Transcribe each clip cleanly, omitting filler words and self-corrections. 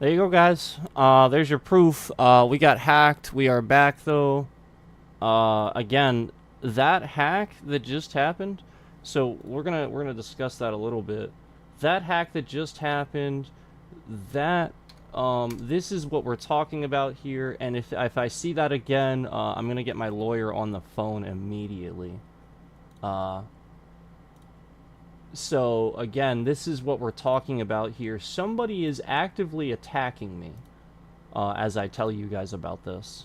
There you go, guys. There's your proof. We got hacked. We are back, though. Again, that hack that just happened. So we're gonna discuss that a little bit. That hack that just happened. That this is what we're talking about here. And if I see that again, I'm gonna get my lawyer on the phone immediately. Uh. So, again, this is what we're talking about here. Somebody is actively attacking me as I tell you guys about this.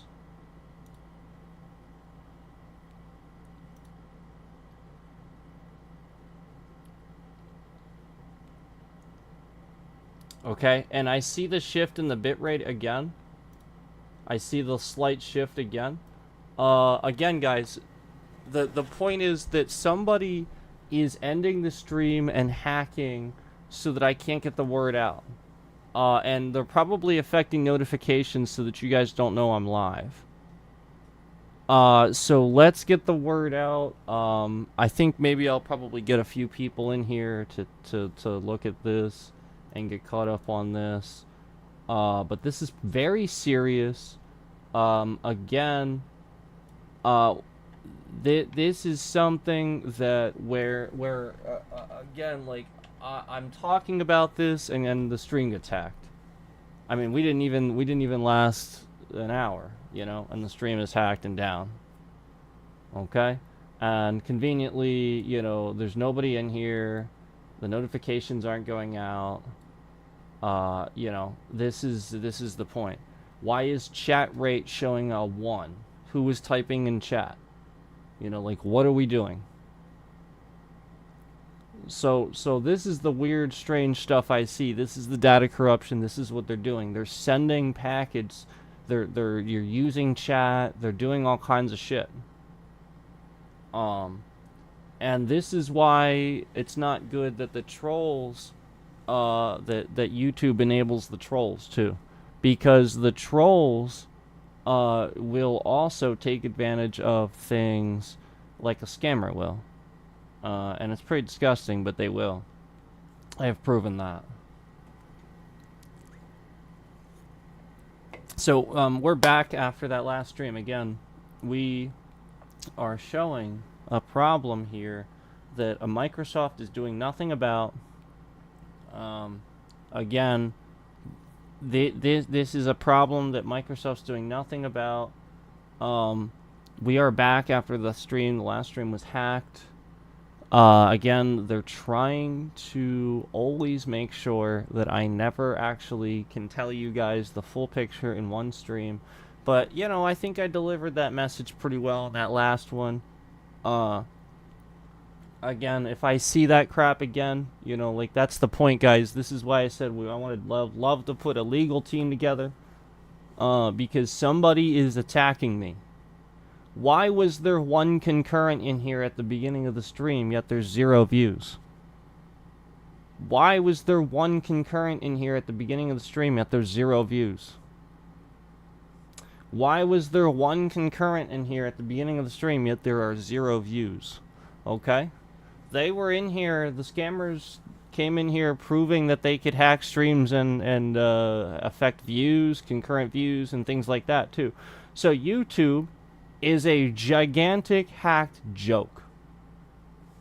Okay, and I see the shift in the bitrate again. I see the slight shift again. Again, guys, the point is that somebody is ending the stream and hacking so that I can't get the word out. And they're probably affecting notifications so that you guys don't know I'm live. So let's get the word out. I think maybe I'll probably get a few people in here to look at this and get caught up on this. But this is very serious. Again, this is something that again, like I'm talking about this and then the stream gets hacked. I mean, we didn't even last an hour, you know, and the stream is hacked and down. Okay, and conveniently, you know, there's nobody in here. The notifications aren't going out. You know, this is the point. Why is chat rate showing a 1? Who was typing in chat? You know, like, what are we doing? So this is the weird, strange stuff I see. This is the data corruption. This is what they're doing. They're sending packets. You're using chat. They're doing all kinds of shit. And this is why it's not good that the trolls, that YouTube enables the trolls too, because the trolls will also take advantage of things like a scammer will. And it's pretty disgusting, but they will. I have proven that. So, we're back after that last stream. Again, we are showing a problem here that Microsoft is doing nothing about. Again, this is a problem that Microsoft's doing nothing about. We are back after the stream. The last stream was hacked. Again, they're trying to always make sure that I never actually can tell you guys the full picture in one stream. But, you know, I think I delivered that message pretty well in that last one. Again, if I see that crap again, you know, like, that's the point, guys. This is why I said I wanted love to put a legal team together. Because somebody is attacking me. Why was there 1 concurrent in here at the beginning of the stream, yet there's 0 views? Why was there 1 concurrent in here at the beginning of the stream, yet there's 0 views? Why was there 1 concurrent in here at the beginning of the stream, yet there are 0 views? Okay? They were in here, the scammers came in here proving that they could hack streams and affect views, concurrent views, and things like that, too. So YouTube is a gigantic hacked joke.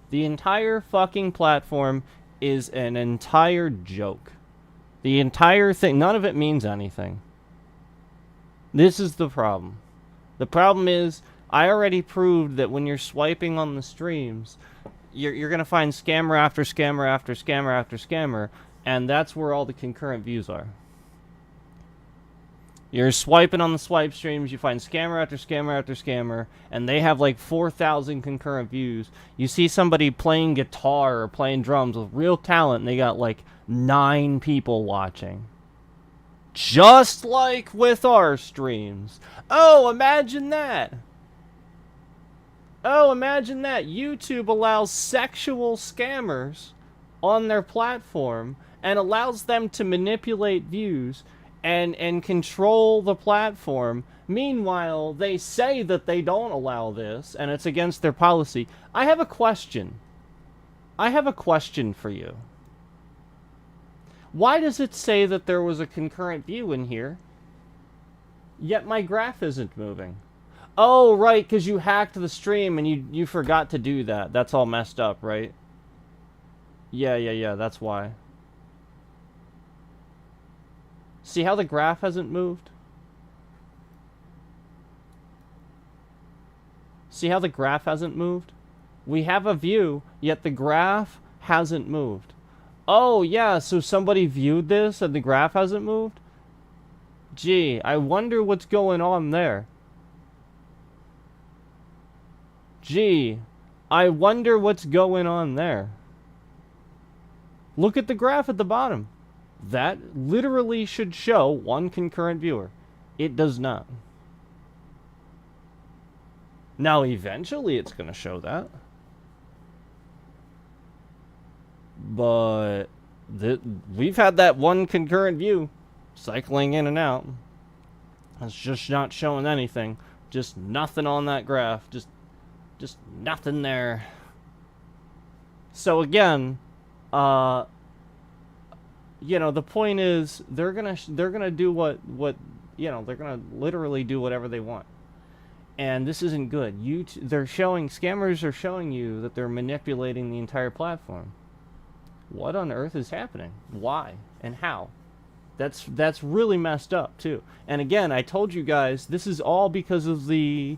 The entire fucking platform is an entire joke. The entire thing, none of it means anything. This is the problem. The problem is, I already proved that when you're swiping on the streams, you're going to find scammer after scammer after scammer after scammer, and that's where all the concurrent views are. You're swiping on the swipe streams, you find scammer after scammer after scammer, and they have like 4,000 concurrent views. You see somebody playing guitar or playing drums with real talent, and they got like 9 people watching. Just like with our streams. Oh, imagine that. Oh, imagine that. YouTube allows sexual scammers on their platform and allows them to manipulate views and control the platform. Meanwhile, they say that they don't allow this and it's against their policy. I have a question. I have a question for you. Why does it say that there was a concurrent view in here, yet my graph isn't moving? Oh, right, because you hacked the stream and you forgot to do that. That's all messed up, right? Yeah, that's why. See how the graph hasn't moved? See how the graph hasn't moved? We have a view, yet the graph hasn't moved. Oh, yeah, so somebody viewed this and the graph hasn't moved? Gee, I wonder what's going on there. Gee, I wonder what's going on there. Look at the graph at the bottom. That literally should show one concurrent viewer. It does not. Now, eventually it's going to show that. But we've had that one concurrent view cycling in and out. It's just not showing anything. Just nothing on that graph. Just nothing there. So again, you know, the point is they're gonna do what you know, they're gonna literally do whatever they want. And this isn't good. Scammers are showing you that they're manipulating the entire platform. What on earth is happening? Why and how? That's really messed up too. And again, I told you guys this is all because of the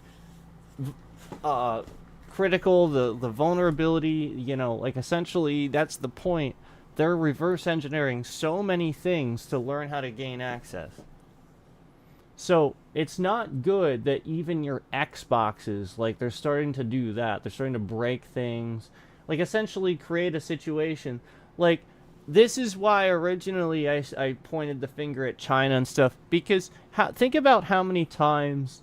critical, the vulnerability. You know, like essentially that's the point. They're reverse engineering so many things to learn how to gain access. So it's not good that even your Xboxes, like, they're starting to do that. They're starting to break things, like essentially create a situation. Like, this is why originally I pointed the finger at China and stuff, because think about how many times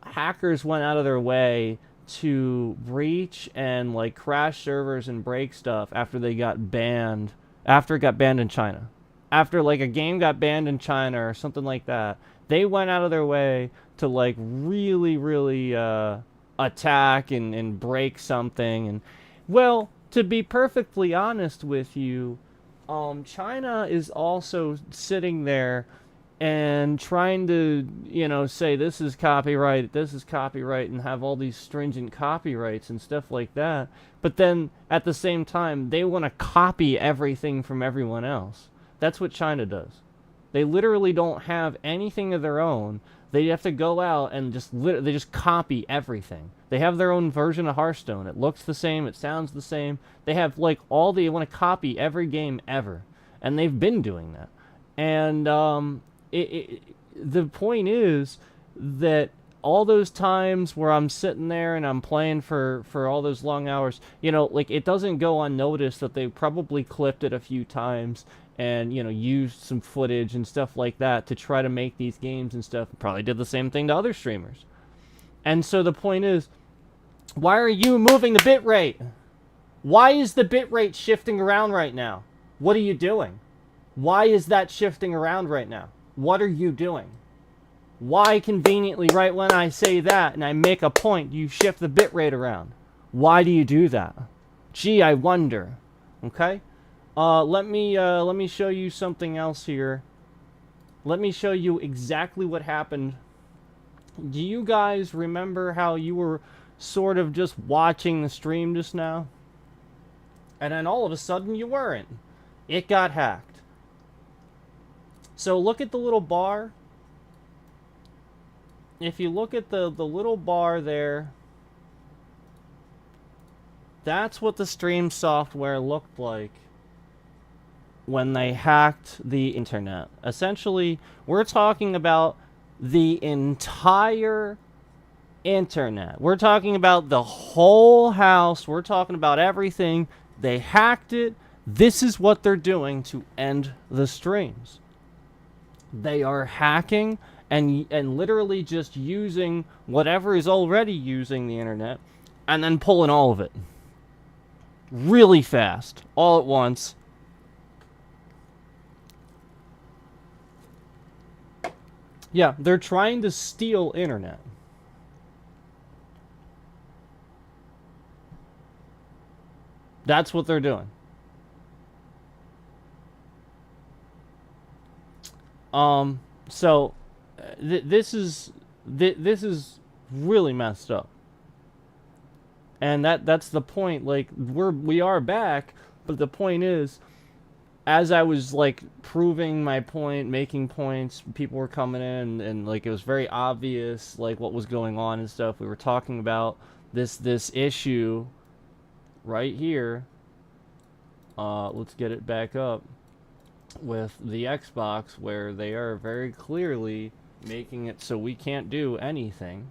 hackers went out of their way to breach and like crash servers and break stuff after they got banned, after it got banned in China. After like a game got banned in China or something like that, they went out of their way to like really attack and break something. And well, to be perfectly honest with you, China is also sitting there and trying to, you know, say this is copyright, and have all these stringent copyrights and stuff like that. But then at the same time, they want to copy everything from everyone else. That's what China does. They literally don't have anything of their own. They have to go out and they just copy everything. They have their own version of Hearthstone. It looks the same. It sounds the same. They have like they want to copy every game ever, and they've been doing that. And the point is that all those times where I'm sitting there and I'm playing for all those long hours, you know, like, it doesn't go unnoticed that they probably clipped it a few times and, you know, used some footage and stuff like that to try to make these games and stuff. Probably did the same thing to other streamers. And so the point is, why are you moving the bitrate? Why is the bitrate shifting around right now? What are you doing? Why is that shifting around right now? What are you doing? Why conveniently right when I say that and I make a point, you shift the bitrate around? Why do you do that? Gee, I wonder. Okay? Let me show you something else here. Let me show you exactly what happened. Do you guys remember how you were sort of just watching the stream just now? And then all of a sudden you weren't. It got hacked. So look at the little bar. If you look at the little bar there, that's what the stream software looked like when they hacked the internet. Essentially, we're talking about the entire internet. We're talking about the whole house. We're talking about everything. They hacked it. This is what they're doing to end the streams. They are hacking and literally just using whatever is already using the internet and then pulling all of it. Really fast. All at once. Yeah, they're trying to steal internet. That's what they're doing. So this is really messed up. And that's the point. Like, we are back, but the point is, as I was like proving my point, making points, people were coming in, and like it was very obvious like what was going on and stuff. We were talking about this issue right here. Let's get it back up with the Xbox, where they are very clearly making it so we can't do anything.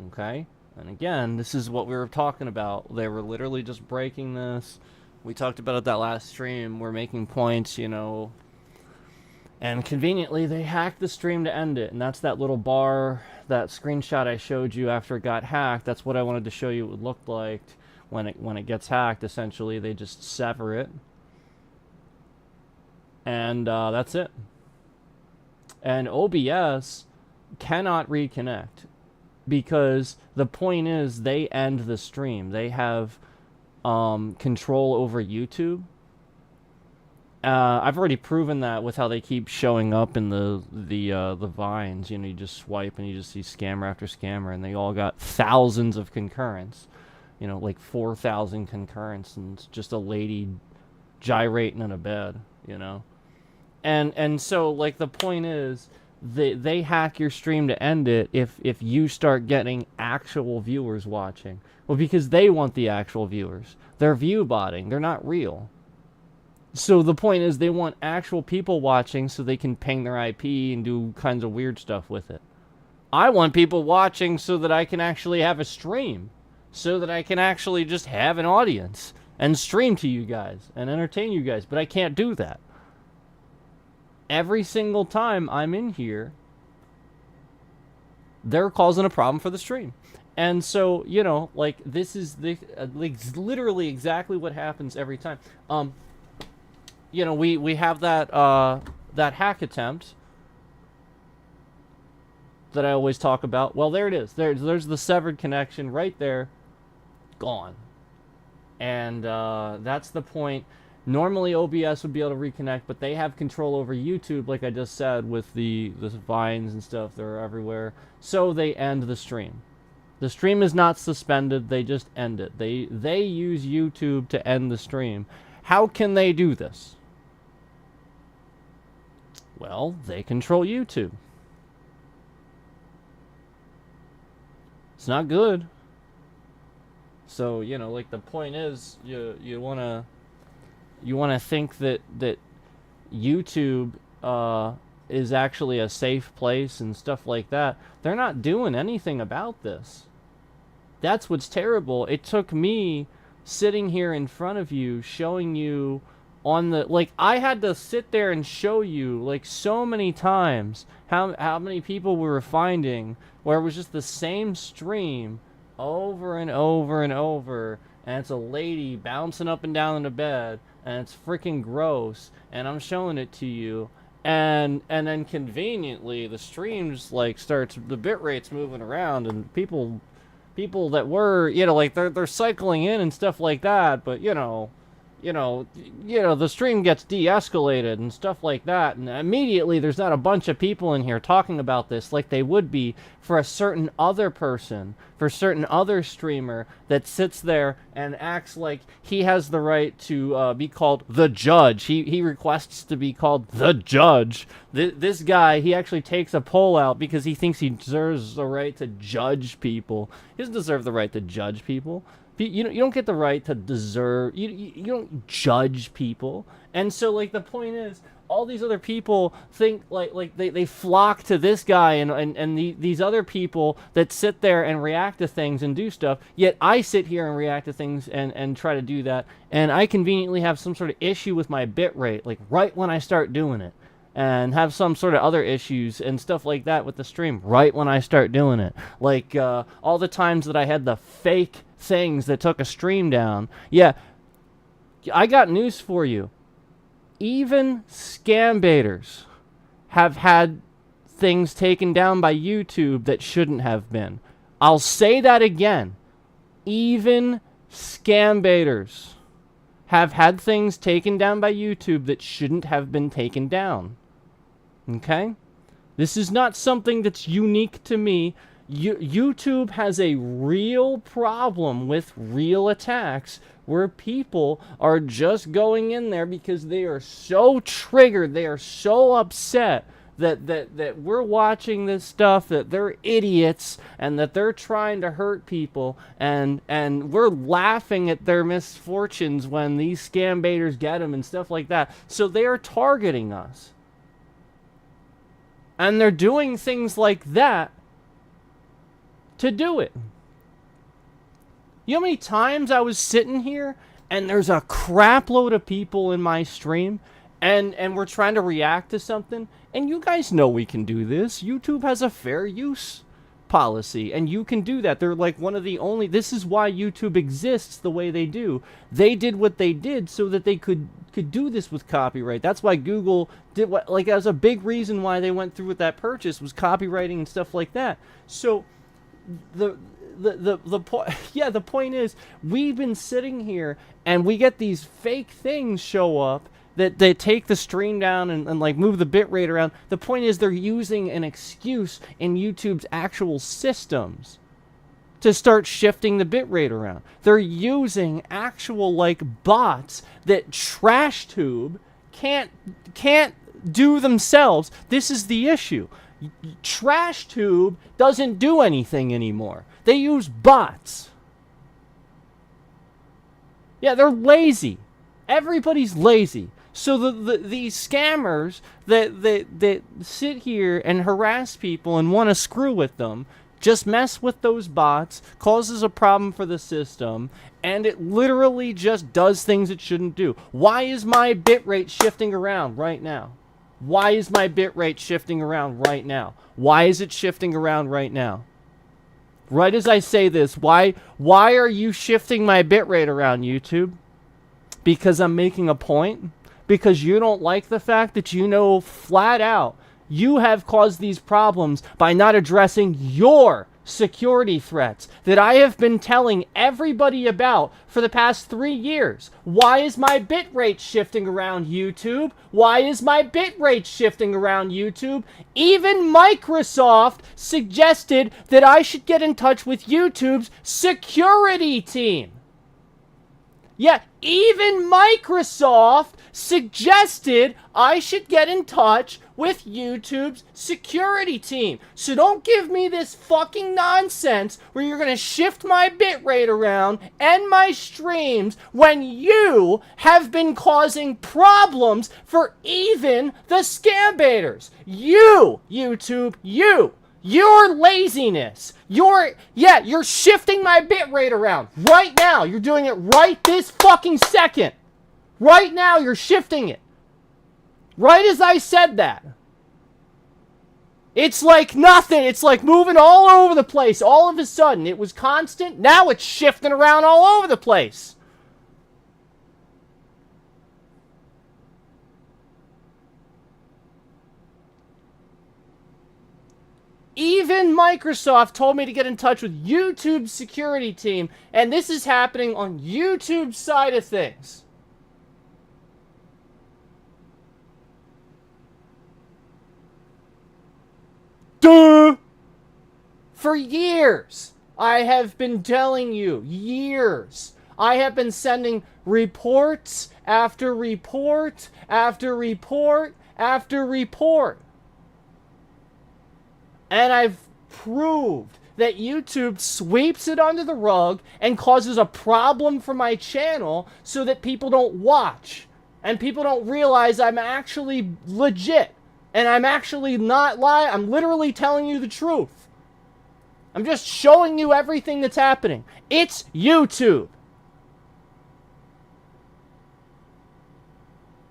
Okay? And again, this is what we were talking about. They were literally just breaking this. We talked about it that last stream. We're making points, you know. And conveniently, they hacked the stream to end it. And that's that little bar, that screenshot I showed you after it got hacked. That's what I wanted to show you it would look like when it gets hacked. Essentially, they just sever it. And that's it. And OBS cannot reconnect, because the point is they end the stream. They have control over YouTube. I've already proven that with how they keep showing up in the vines. You know, you just swipe and you just see scammer after scammer, and they all got thousands of concurrents. You know, like 4,000 concurrents, and it's just a lady gyrating in a bed. You know, and so like the point is, they hack your stream to end it if you start getting actual viewers watching. Well, because they want the actual viewers. They're view botting. They're not real. So the point is, they want actual people watching so they can ping their IP and do kinds of weird stuff with it. I want people watching so that I can actually have a stream. So that I can actually just have an audience and stream to you guys and entertain you guys. But I can't do that. Every single time I'm in here, they're causing a problem for the stream. And so, you know, like, this is like literally exactly what happens every time. You know, we have that hack attempt that I always talk about. Well, there it is. There's the severed connection right there. Gone. And that's the point. Normally OBS would be able to reconnect, but they have control over YouTube, like I just said, with the vines and stuff. They're everywhere. So they end the stream. The stream is not suspended. They just end it. They use YouTube to end the stream. How can they do this? Well, they control YouTube. It's not good. So, you know, like, the point is, you want to think that YouTube is actually a safe place and stuff like that. They're not doing anything about this. That's what's terrible. It took me sitting here in front of you, showing you on the, like, I had to sit there and show you, like, so many times how many people we were finding where it was just the same stream over and over and over, and it's a lady bouncing up and down in the bed, and it's freaking gross, and I'm showing it to you, and then conveniently the streams, like, starts, the bit rate's moving around, and people that were, you know, like, they're cycling in and stuff like that, but you know, the stream gets de-escalated and stuff like that, and immediately there's not a bunch of people in here talking about this like they would be for a certain other person, for a certain other streamer that sits there and acts like he has the right to be called the judge. He requests to be called the judge. This guy, he actually takes a poll out because he thinks he deserves the right to judge people. He doesn't deserve the right to judge people. You don't get the right to deserve, you don't judge people. And so, like, the point is, all these other people think, like they flock to this guy and these other people that sit there and react to things and do stuff, yet I sit here and react to things and try to do that, and I conveniently have some sort of issue with my bit rate, like, right when I start doing it. And have some sort of other issues and stuff like that with the stream right when I start doing it. Like, all the times that I had the fake things that took a stream down. Yeah, I got news for you. Even scam baiters have had things taken down by YouTube that shouldn't have been. I'll say that again. Even scam baiters have had things taken down by YouTube that shouldn't have been taken down. Okay? This is not something that's unique to me. YouTube has a real problem with real attacks where people are just going in there because they are so triggered, they are so upset that we're watching this stuff, that they're idiots and that they're trying to hurt people, and we're laughing at their misfortunes when these scam baiters get them and stuff like that. So they are targeting us. And they're doing things like that to do it. You know how many times I was sitting here and there's a crap load of people in my stream and we're trying to react to something, and you guys know we can do this. YouTube has a fair use policy, and you can do that. They're like one of the only, this is why YouTube exists the way they do. They did what they did so that they could do this with copyright. That's why Google did what, like, that was a big reason why they went through with that purchase, was copywriting and stuff like that. So the point, yeah, the point is, we've been sitting here and we get these fake things show up that they take the stream down and like move the bitrate around. The point is, they're using an excuse in YouTube's actual systems to start shifting the bitrate around. They're using actual like bots that TrashTube can't do themselves. This is the issue. TrashTube doesn't do anything anymore. They use bots. Yeah, they're lazy. Everybody's lazy. So these scammers that sit here and harass people and want to screw with them just mess with those bots, causes a problem for the system, and it literally just does things it shouldn't do. Why is my bitrate shifting around right now? Why is my bitrate shifting around right now? Why is it shifting around right now? Right as I say this, why are you shifting my bitrate around, YouTube? Because I'm making a point? Because you don't like the fact that you know flat out you have caused these problems by not addressing your security threats that I have been telling everybody about for the past 3 years. Why is my bitrate shifting around, YouTube? Why is my bitrate shifting around, YouTube? Even Microsoft suggested that I should get in touch with YouTube's security team. Yeah, even Microsoft suggested I should get in touch with YouTube's security team. So don't give me this fucking nonsense where you're going to shift my bitrate around and my streams when you have been causing problems for even the scam baiters. You, YouTube, you. Your laziness. You're shifting my bitrate around right now. You're doing it right this fucking second. Right now, you're shifting it. Right as I said that. It's like nothing. It's like moving all over the place. All of a sudden, it was constant. Now it's shifting around all over the place. Even Microsoft told me to get in touch with YouTube's security team, and this is happening on YouTube's side of things. Duh! For years, I have been telling you, years, I have been sending reports after report after report after report. And I've proved that YouTube sweeps it under the rug and causes a problem for my channel so that people don't watch. And people don't realize I'm actually legit. And I'm actually not lying. I'm literally telling you the truth. I'm just showing you everything that's happening. It's YouTube.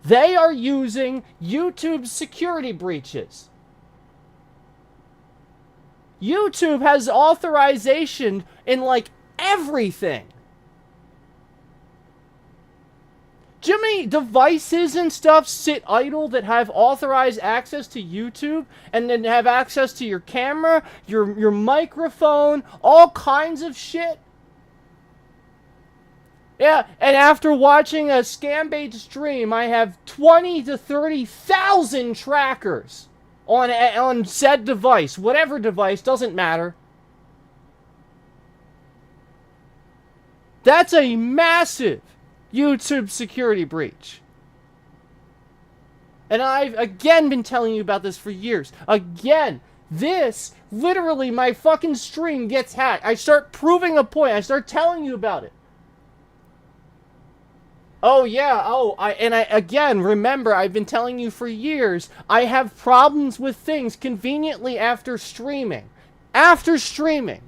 They are using YouTube's security breaches. YouTube has authorization in like everything. Do you know how many devices and stuff sit idle that have authorized access to YouTube and then have access to your camera, your microphone, all kinds of shit? Yeah, and after watching a scam bait stream, I have 20 to 30,000 trackers. on said device, whatever device, doesn't matter. That's a massive YouTube security breach. And I've, again, been telling you about this for years. Again, this, literally, my fucking stream gets hacked. I start proving a point. I start telling you about it. Oh, yeah. Oh, again, remember, I've been telling you for years, I have problems with things conveniently after streaming. After streaming.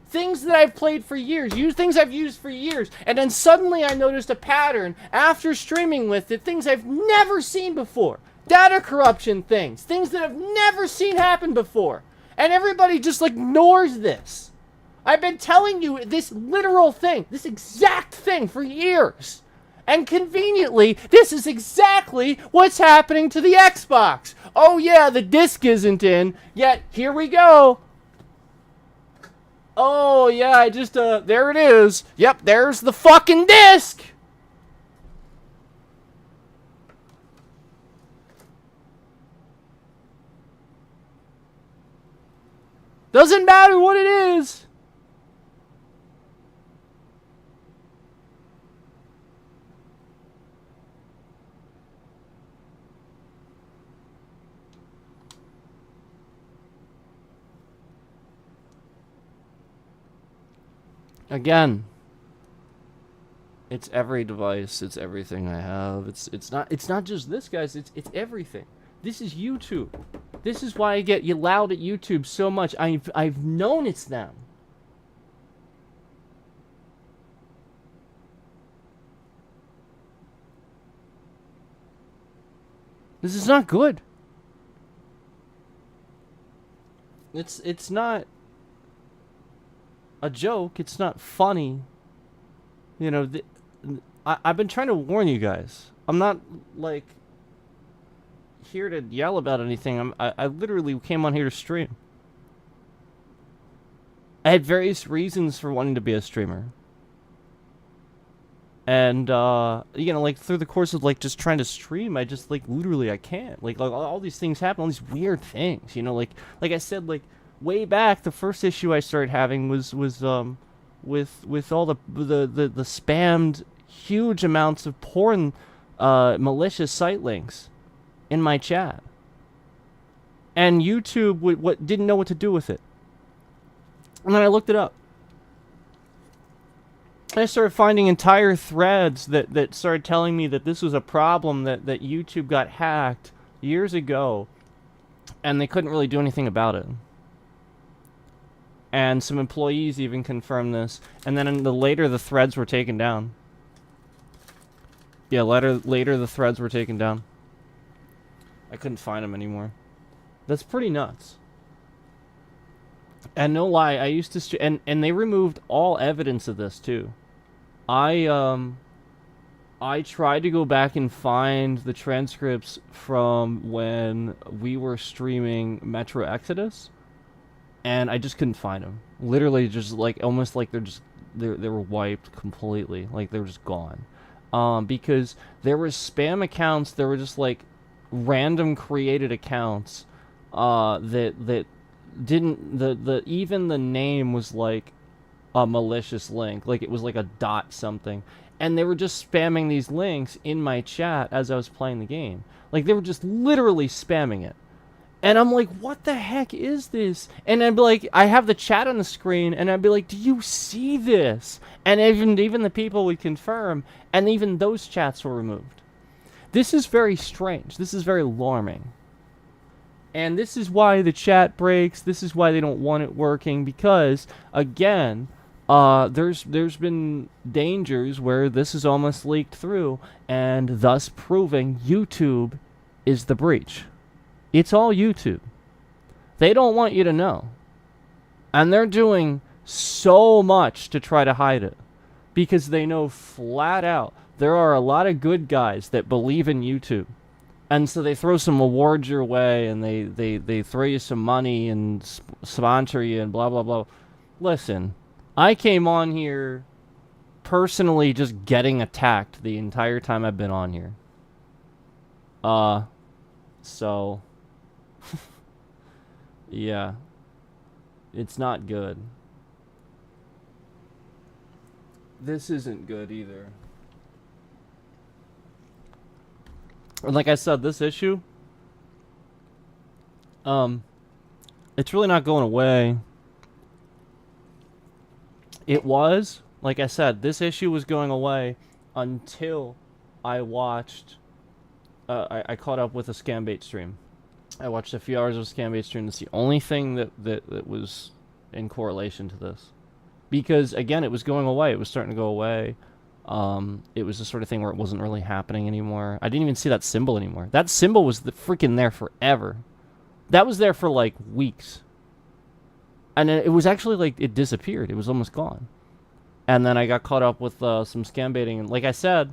Things that I've played for years, things I've used for years, and then suddenly I noticed a pattern after streaming with it, things I've never seen before. Data corruption things that I've never seen happen before. And everybody just ignores this. I've been telling you this literal thing, this exact thing for years. And conveniently, this is exactly what's happening to the Xbox. Oh yeah, the disc isn't in, yet here we go. Oh, yeah, I just, there it is. Yep, there's the fucking disc! Doesn't matter what it is! Again, it's every device, it's everything I have. It's not just this, guys, it's everything. This is YouTube. This is why I get you loud at YouTube so much. I've known it's them. This is not good. It's not a joke. It's not funny. You know, I've been trying to warn you guys. I'm not, here to yell about anything. I literally came on here to stream. I had various reasons for wanting to be a streamer. And, through the course of, just trying to stream, I just, literally, I can't. All these things happen, all these weird things, like I said, way back, the first issue I started having was with all the spammed huge amounts of porn, malicious site links in my chat. And YouTube didn't know what to do with it. And then I looked it up. I started finding entire threads that started telling me that this was a problem, that YouTube got hacked years ago, and they couldn't really do anything about it. And some employees even confirmed this. And then later the threads were taken down. Yeah, later the threads were taken down. I couldn't find them anymore. That's pretty nuts. And no lie, I used to and they removed all evidence of this too. I tried to go back and find the transcripts from when we were streaming Metro Exodus, and I just couldn't find them. Literally, just almost like they were wiped completely, like they were just gone. Because there were spam accounts, there were just random created accounts, that didn't even the name was a malicious link, it was a dot something, and they were just spamming these links in my chat as I was playing the game. They were just literally spamming it. And I'm like, what the heck is this? And I'd be like, I have the chat on the screen, and I'd be like, do you see this? And even the people would confirm, and even those chats were removed. This is very strange. This is very alarming. And this is why the chat breaks. This is why they don't want it working, because, again, there's been dangers where this is almost leaked through, and thus proving YouTube is the breach. It's all YouTube. They don't want you to know. And they're doing so much to try to hide it, because they know flat out there are a lot of good guys that believe in YouTube. And so they throw some awards your way, and they throw you some money and sponsor you and blah, blah, blah. Listen, I came on here personally just getting attacked the entire time I've been on here. So Yeah. It's not good. This isn't good either. And like I said, this issue, um, it's really not going away. It was, like I said, this issue was going away until I watched. I caught up with a Scambait stream. I watched a few hours of Scambait stream. That's the only thing that was in correlation to this. Because again, it was going away. It was starting to go away. It was the sort of thing where it wasn't really happening anymore. I didn't even see that symbol anymore. That symbol was freaking there forever. That was there for like weeks. And then it was actually like it disappeared. It was almost gone. And then I got caught up with some scam baiting. And like I said,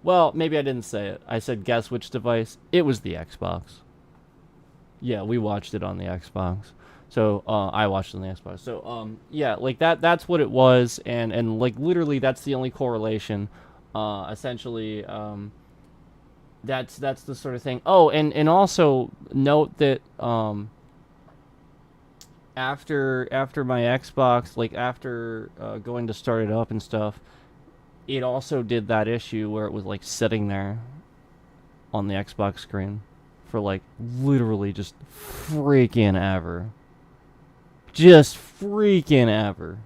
well, maybe I didn't say it. I said guess which device. It was the Xbox. Yeah, we watched it on the Xbox. So I watched it on the Xbox. So yeah, like that's what it was, and like literally that's the only correlation. Essentially, that's the sort of thing. Oh, and also note that after my Xbox, like after going to start it up and stuff, it also did that issue where it was like sitting there on the Xbox screen for like literally just freaking ever. Just freaking ever.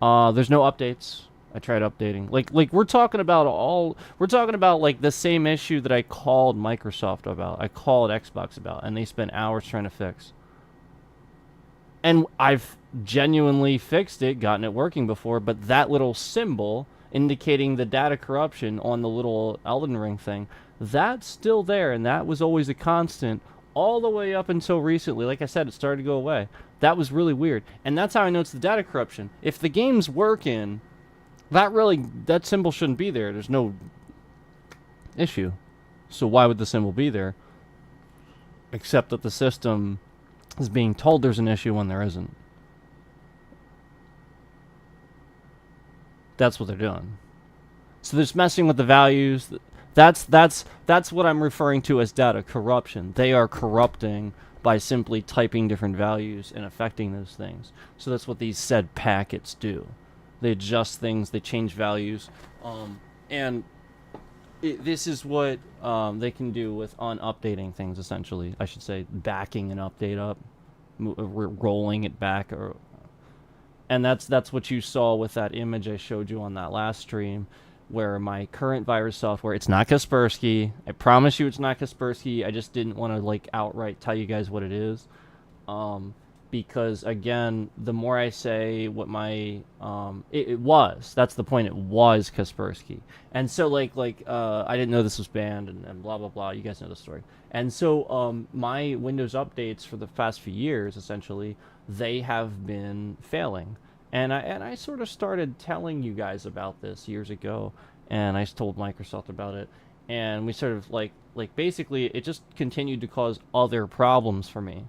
There's no updates. I tried updating. Like we're talking about like the same issue that I called Microsoft about. I called Xbox about, and they spent hours trying to fix. And I've genuinely fixed it, gotten it working before, but that little symbol indicating the data corruption on the little Elden Ring thing, that's still there, and that was always a constant all the way up until recently. Like I said, it started to go away. That was really weird. And that's how I know it's the data corruption. If the game's working, that symbol shouldn't be there. There's no issue. So why would the symbol be there? Except that the system is being told there's an issue when there isn't. That's what they're doing. So they're just messing with the values. That's what I'm referring to as data corruption. They are corrupting by simply typing different values and affecting those things. So that's what these said packets do. They adjust things, they change values, and this is what they can do with updating things. Essentially, I should say, backing an update up, rolling it back, and that's what you saw with that image I showed you on that last stream, where my current virus software, it's not Kaspersky. I promise you it's not Kaspersky. I just didn't want to like outright tell you guys what it is. Because again, the more I say what my it was, that's the point, it was Kaspersky. And so I didn't know this was banned and blah blah blah. You guys know the story. And so my Windows updates for the past few years, essentially, they have been failing. And I sort of started telling you guys about this years ago, and I told Microsoft about it, and we sort of like basically it just continued to cause other problems for me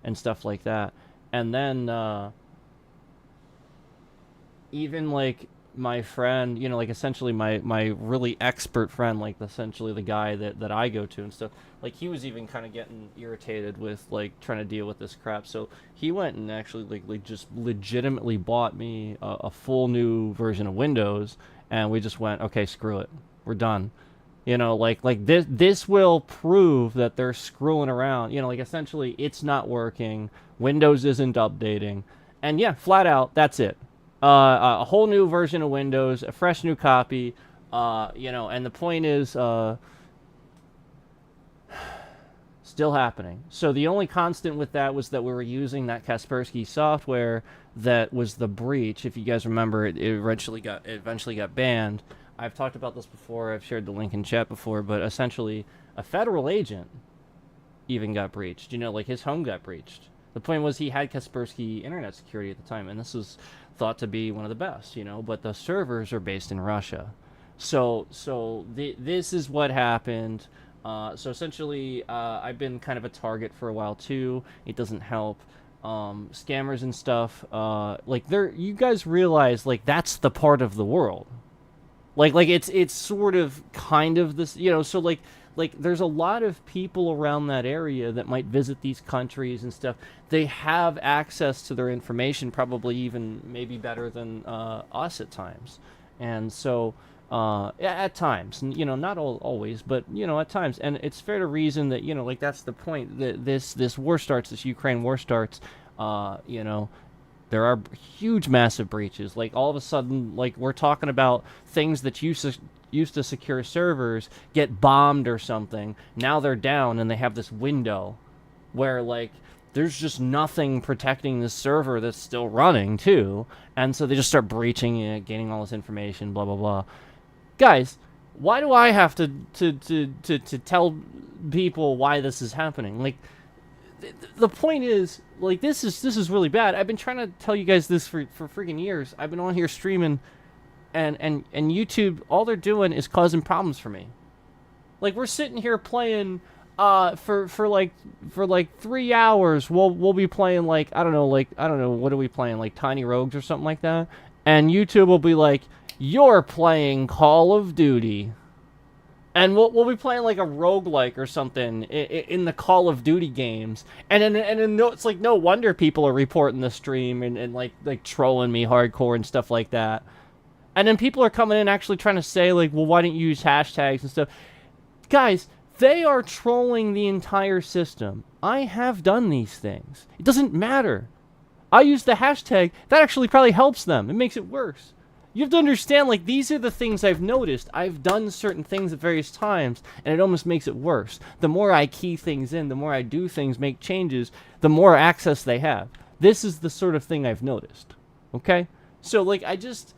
and stuff like that. And then even like my friend, you know, like essentially my really expert friend, like essentially the guy that I go to and stuff, like he was even kind of getting irritated with like trying to deal with this crap. So he went and actually like just legitimately bought me a full new version of Windows, and we just went, okay, screw it, we're done. You know, like this will prove that they're screwing around. You know, like essentially it's not working. Windows isn't updating. And yeah, flat out, that's it. A whole new version of Windows, a fresh new copy. You know, and the point is still happening. So the only constant with that was that we were using that Kaspersky software that was the breach. If you guys remember, it eventually got banned. I've talked about this before. I've shared the link in chat before, but essentially a federal agent even got breached. You know, like his home got breached. The point was he had Kaspersky internet security at the time, and this was thought to be one of the best, you know, but the servers are based in Russia. So this is what happened. So essentially, I've been kind of a target for a while too. It doesn't help. Scammers and stuff, like you guys realize like that's the part of the world. Like it's sort of kind of this, you know, so like like there's a lot of people around that area that might visit these countries and stuff. They have access to their information, probably even maybe better than us at times. And so at times, not always, but at times. And it's fair to reason that like that's the point, that this war starts, this Ukraine war starts. There are huge, massive breaches. Like all of a sudden, like we're talking about things that used to secure servers get bombed or something. Now they're down and they have this window where like there's just nothing protecting this server that's still running too, and so they just start breaching it, gaining all this information, blah blah blah. Guys, why do I have to tell people why this is happening? Like, the point is, like, this is really bad. I've been trying to tell you guys this for freaking years. I've been on here streaming, and YouTube, all they're doing is causing problems for me. Like, we're sitting here playing for like 3 hours. We'll be playing like I don't know, what are we playing, like Tiny Rogues or something like that, and YouTube will be like, you're playing Call of Duty. And we'll be playing like a roguelike or something in the Call of Duty games. And then no, it's like no wonder people are reporting the stream and like trolling me hardcore and stuff like that. And then people are coming in actually trying to say like, well, why didn't you use hashtags and stuff? Guys, they are trolling the entire system. I have done these things. It doesn't matter. I use the hashtag. That actually probably helps them. It makes it worse. You have to understand, like, these are the things I've noticed. I've done certain things at various times, and it almost makes it worse. The more I key things in, the more I do things, make changes, the more access they have. This is the sort of thing I've noticed. Okay? So, like, I just...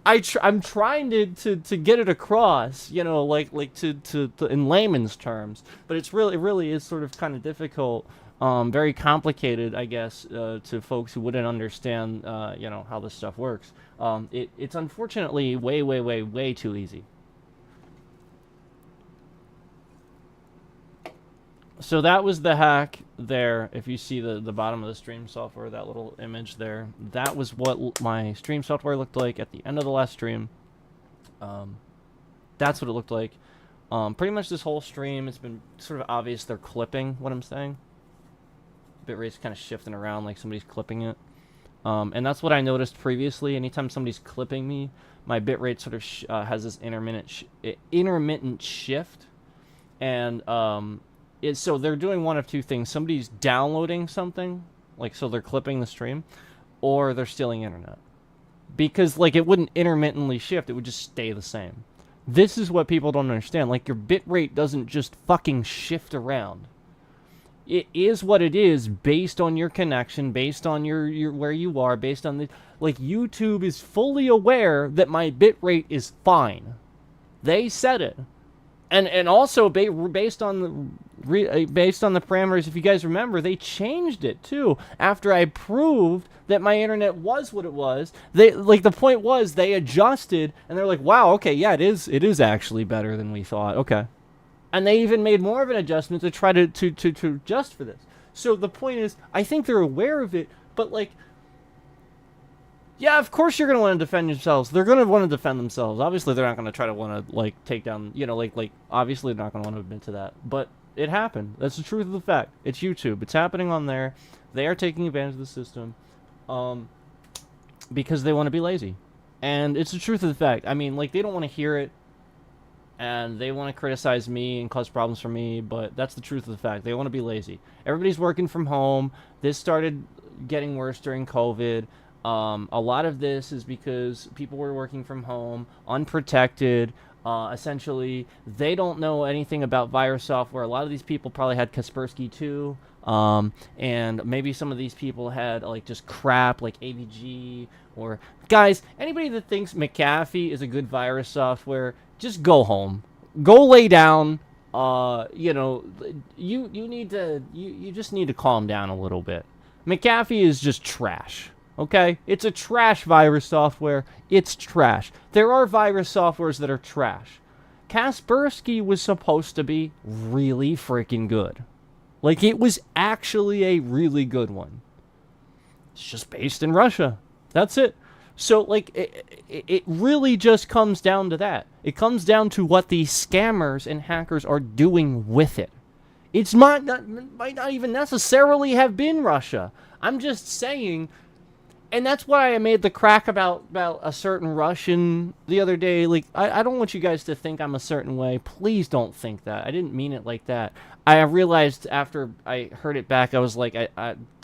I'm trying to get it across, like to in layman's terms, but it really is sort of kind of difficult. Very complicated, I guess, to folks who wouldn't understand, how this stuff works. It's unfortunately way too easy. So that was the hack there. If you see the bottom of the stream software, that little image there, that was what my stream software looked like at the end of the last stream. That's what it looked like. Pretty much this whole stream, it's been sort of obvious they're clipping what I'm saying. Bitrate's kind of shifting around like somebody's clipping it. And that's what I noticed previously. Anytime somebody's clipping me, my bitrate sort of has this intermittent shift. And so they're doing one of two things. Somebody's downloading something, like so they're clipping the stream, or they're stealing internet. Because like it wouldn't intermittently shift, it would just stay the same. This is what people don't understand. Like your bitrate doesn't just fucking shift around. It is what it is based on your connection, based on your where you are, based on the... Like, YouTube is fully aware that my bitrate is fine. They said it. And also, based on the parameters, if you guys remember, they changed it, too. After I proved that my internet was what it was, the point was, they adjusted, and they're like, wow, okay, yeah, it is actually better than we thought. Okay. And they even made more of an adjustment to try to adjust for this. So the point is, I think they're aware of it, but like, yeah, of course you're going to want to defend yourselves. They're going to want to defend themselves. Obviously, they're not going to try to want to, like, take down, obviously they're not going to want to admit to that. But it happened. That's the truth of the fact. It's YouTube. It's happening on there. They are taking advantage of the system because they want to be lazy. And it's the truth of the fact. I mean, like, they don't want to hear it. And they want to criticize me and cause problems for me, but that's the truth of the fact. They want to be lazy. Everybody's working from home. This started getting worse during COVID. A lot of this is because people were working from home, unprotected. Essentially, they don't know anything about virus software. A lot of these people probably had Kaspersky too. And maybe some of these people had like just crap like AVG or... Guys, anybody that thinks McAfee is a good virus software, just go home. Go lay down. You just need to calm down a little bit. McAfee is just trash. Okay? It's a trash virus software. It's trash. There are virus softwares that are trash. Kaspersky was supposed to be really freaking good. Like, it was actually a really good one. It's just based in Russia. That's it. So, like, it really just comes down to that. It comes down to what these scammers and hackers are doing with it. It's might not even necessarily have been Russia. I'm just saying, and that's why I made the crack about a certain Russian the other day. Like, I don't want you guys to think I'm a certain way. Please don't think that. I didn't mean it like that. I realized after I heard it back, I was like,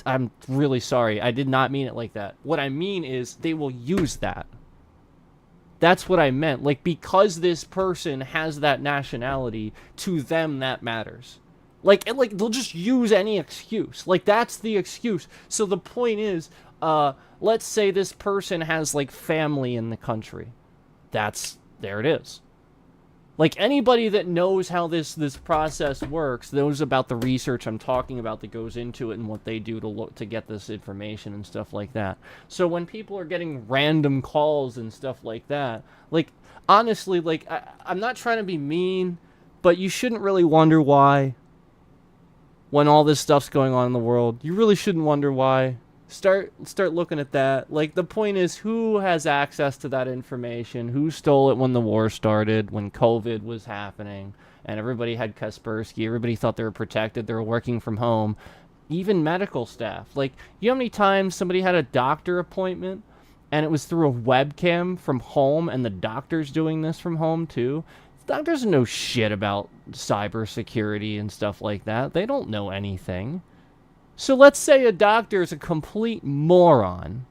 I'm really sorry. I did not mean it like that. What I mean is they will use that. That's what I meant. Like, because this person has that nationality, to them that matters. Like they'll just use any excuse. Like, that's the excuse. So the point is, let's say this person has like family in the country. There it is. Like, anybody that knows how this process works, knows about the research I'm talking about that goes into it and what they do to get this information and stuff like that. So when people are getting random calls and stuff like that, like, honestly, like, I'm not trying to be mean, but you shouldn't really wonder why. When all this stuff's going on in the world, you really shouldn't wonder why. Start looking at that. Like, the point is, who has access to that information? Who stole it when the war started, when COVID was happening, and everybody had Kaspersky, everybody thought they were protected, they were working from home. Even medical staff. Like, you know how many times somebody had a doctor appointment and it was through a webcam from home, and the doctor's doing this from home too? Doctors know shit about cybersecurity and stuff like that. They don't know anything. So let's say a doctor is a complete moron,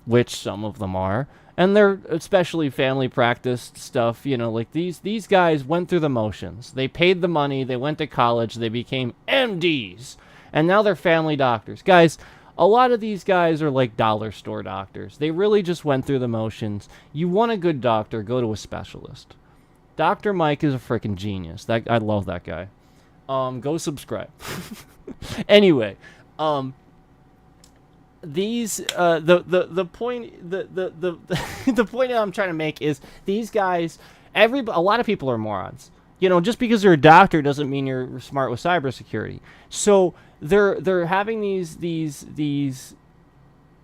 which some of them are, and they're especially family practice stuff, you know, like these guys went through the motions. They paid the money, they went to college, they became MDs, and now they're family doctors. Guys, a lot of these guys are like dollar store doctors. They really just went through the motions. You want a good doctor, go to a specialist. Dr. Mike is a freaking genius. I love that guy. Go subscribe. Anyway, these the point the point that I'm trying to make is these guys, a lot of people are morons. You know, just because you're a doctor doesn't mean you're smart with cybersecurity. So they're having these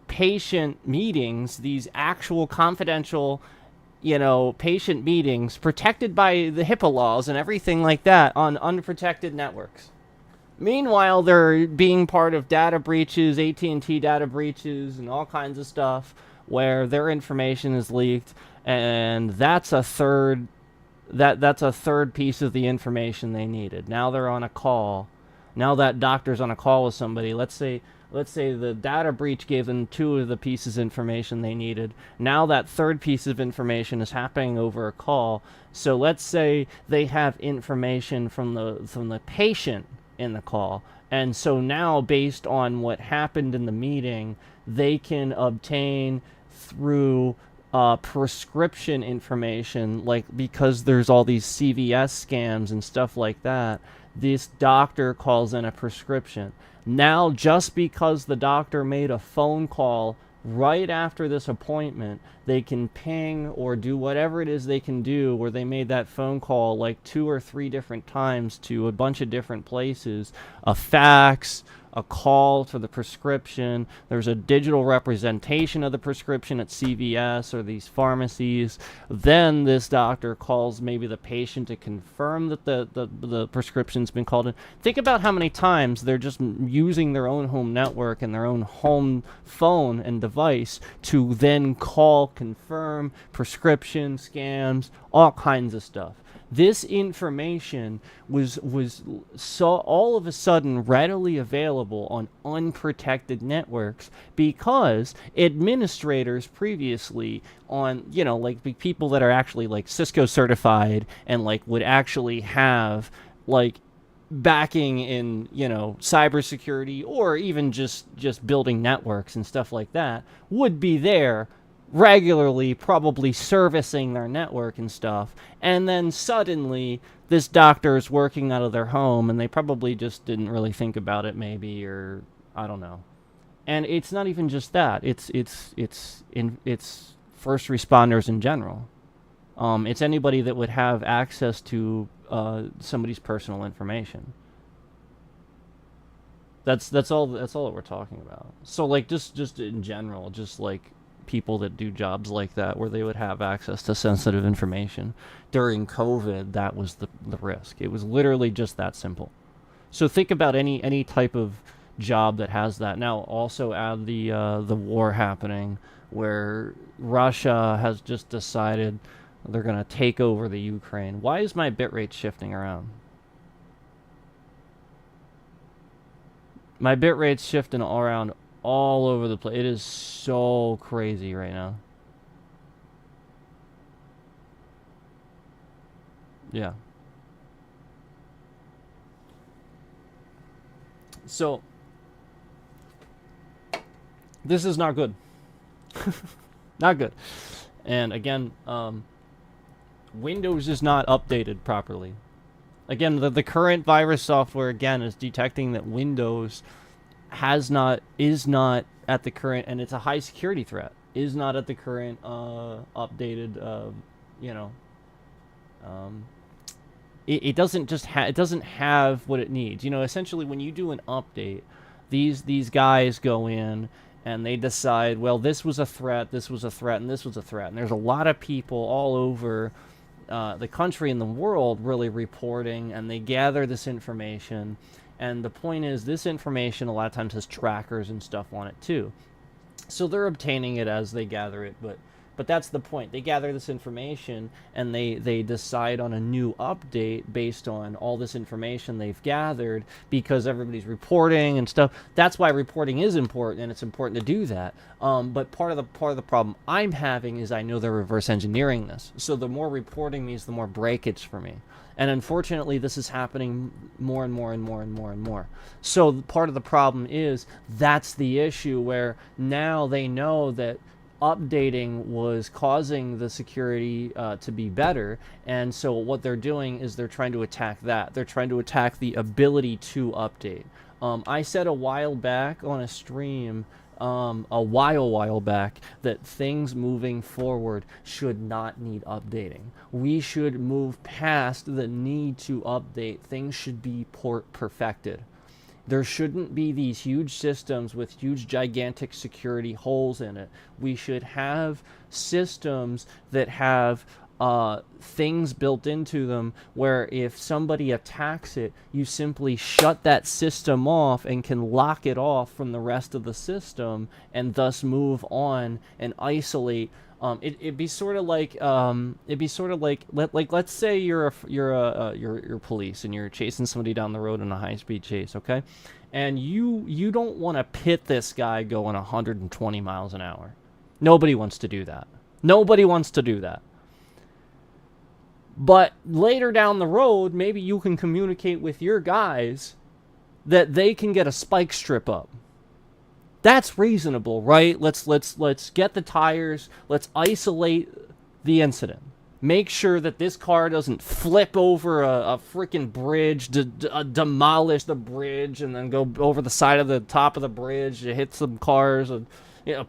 patient meetings, these actual confidential, you know, patient meetings protected by the HIPAA laws and everything like that on unprotected networks. Meanwhile, they're being part of data breaches, AT&T data breaches, and all kinds of stuff where their information is leaked, and that's a third piece of the information they needed. Now they're on a call. Now that doctor's on a call with somebody. Let's say the data breach gave them 2 of the pieces of information they needed. Now that third piece of information is happening over a call. So let's say they have information from the patient in the call. And so now, based on what happened in the meeting, they can obtain through prescription information, like, because there's all these CVS scams and stuff like that. This doctor calls in a prescription. Now, just because the doctor made a phone call right after this appointment, they can ping or do whatever it is they can do where they made that phone call like 2 or 3 different times to a bunch of different places, a fax, a call to the prescription. There's a digital representation of the prescription at CVS or these pharmacies. Then this doctor calls maybe the patient to confirm that the prescription's been called in. Think about how many times they're just using their own home network and their own home phone and device to then call, confirm prescription scams, all kinds of stuff. This information was so all of a sudden readily available on unprotected networks because administrators previously on, you know, like people that are actually like Cisco certified and like would actually have like backing in, you know, cybersecurity or even just building networks and stuff like that would be there regularly, probably servicing their network and stuff, and then suddenly this doctor is working out of their home and they probably just didn't really think about it, maybe, or I don't know. And it's not even just that, it's first responders in general. It's anybody that would have access to somebody's personal information. That's all that we're talking about. So like just in general, just like people that do jobs like that where they would have access to sensitive information. During COVID, that was the risk. It was literally just that simple. So think about any type of job that has that. Now also add the war happening where Russia has just decided they're going to take over the Ukraine. Why is my bitrate shifting around? My bitrate's shifting all around all over the place. It is so crazy right now. Yeah. So this is not good. Not good. And again, Windows is not updated properly. Again, the current virus software again is detecting that Windows is not at the current, and it's a high security threat. Is not at the current updated. You know, um, it doesn't just it doesn't have what it needs. You know, essentially when you do an update, these guys go in and they decide, well, this was a threat, this was a threat, and this was a threat. And there's a lot of people all over the country and the world really reporting, and they gather this information. And the point is, this information a lot of times has trackers and stuff on it too. So they're obtaining it as they gather it, but that's the point. They gather this information and they decide on a new update based on all this information they've gathered because everybody's reporting and stuff. That's why reporting is important, and it's important to do that. But part of the problem I'm having is I know they're reverse engineering this. So the more reporting means the more breakage for me. And unfortunately, this is happening more and more and more and more and more. So part of the problem is that's the issue where now they know that updating was causing the security to be better. And so what they're doing is they're trying to attack that. They're trying to attack the ability to update. I said a while back on a stream a while back that things moving forward should not need updating. We should move past the need to update. Things should be perfected. There shouldn't be these huge systems with huge gigantic security holes in it. We should have systems that have things built into them where if somebody attacks it, you simply shut that system off and can lock it off from the rest of the system and thus move on and isolate. It'd be sort of like let's say you're police and you're chasing somebody down the road in a high-speed chase, okay? And you don't want to pit this guy going 120 miles an hour. Nobody wants to do that. Nobody wants to do that. But later down the road, maybe you can communicate with your guys that they can get a spike strip up. That's reasonable, right? Let's get the tires. Let's isolate the incident. Make sure that this car doesn't flip over a freaking bridge, demolish the bridge, and then go over the side of the top of the bridge, hit some cars, and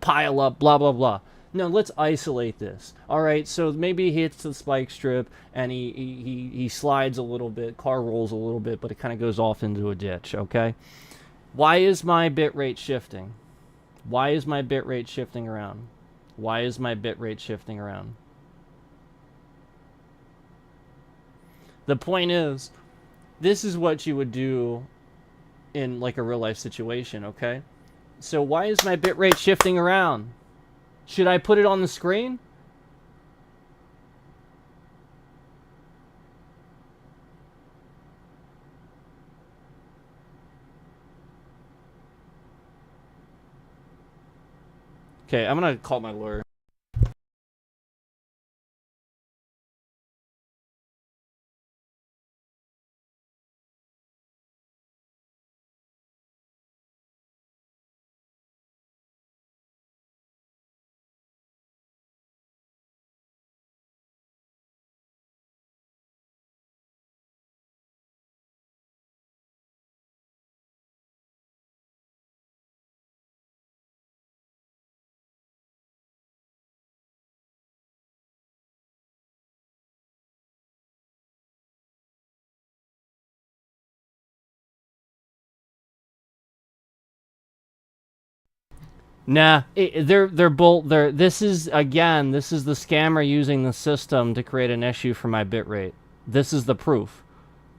pile up, blah, blah, blah. No, let's isolate this. All right, so maybe he hits the spike strip and he slides a little bit, car rolls a little bit, but it kind of goes off into a ditch, okay? Why is my bitrate shifting? Why is my bitrate shifting around? Why is my bitrate shifting around? The point is, this is what you would do in like a real life situation, okay? So why is my bitrate shifting around? Should I put it on the screen? Okay, I'm gonna call my lawyer. Nah, they're both they're this is again, this is the scammer using the system to create an issue for my bitrate. This is the proof.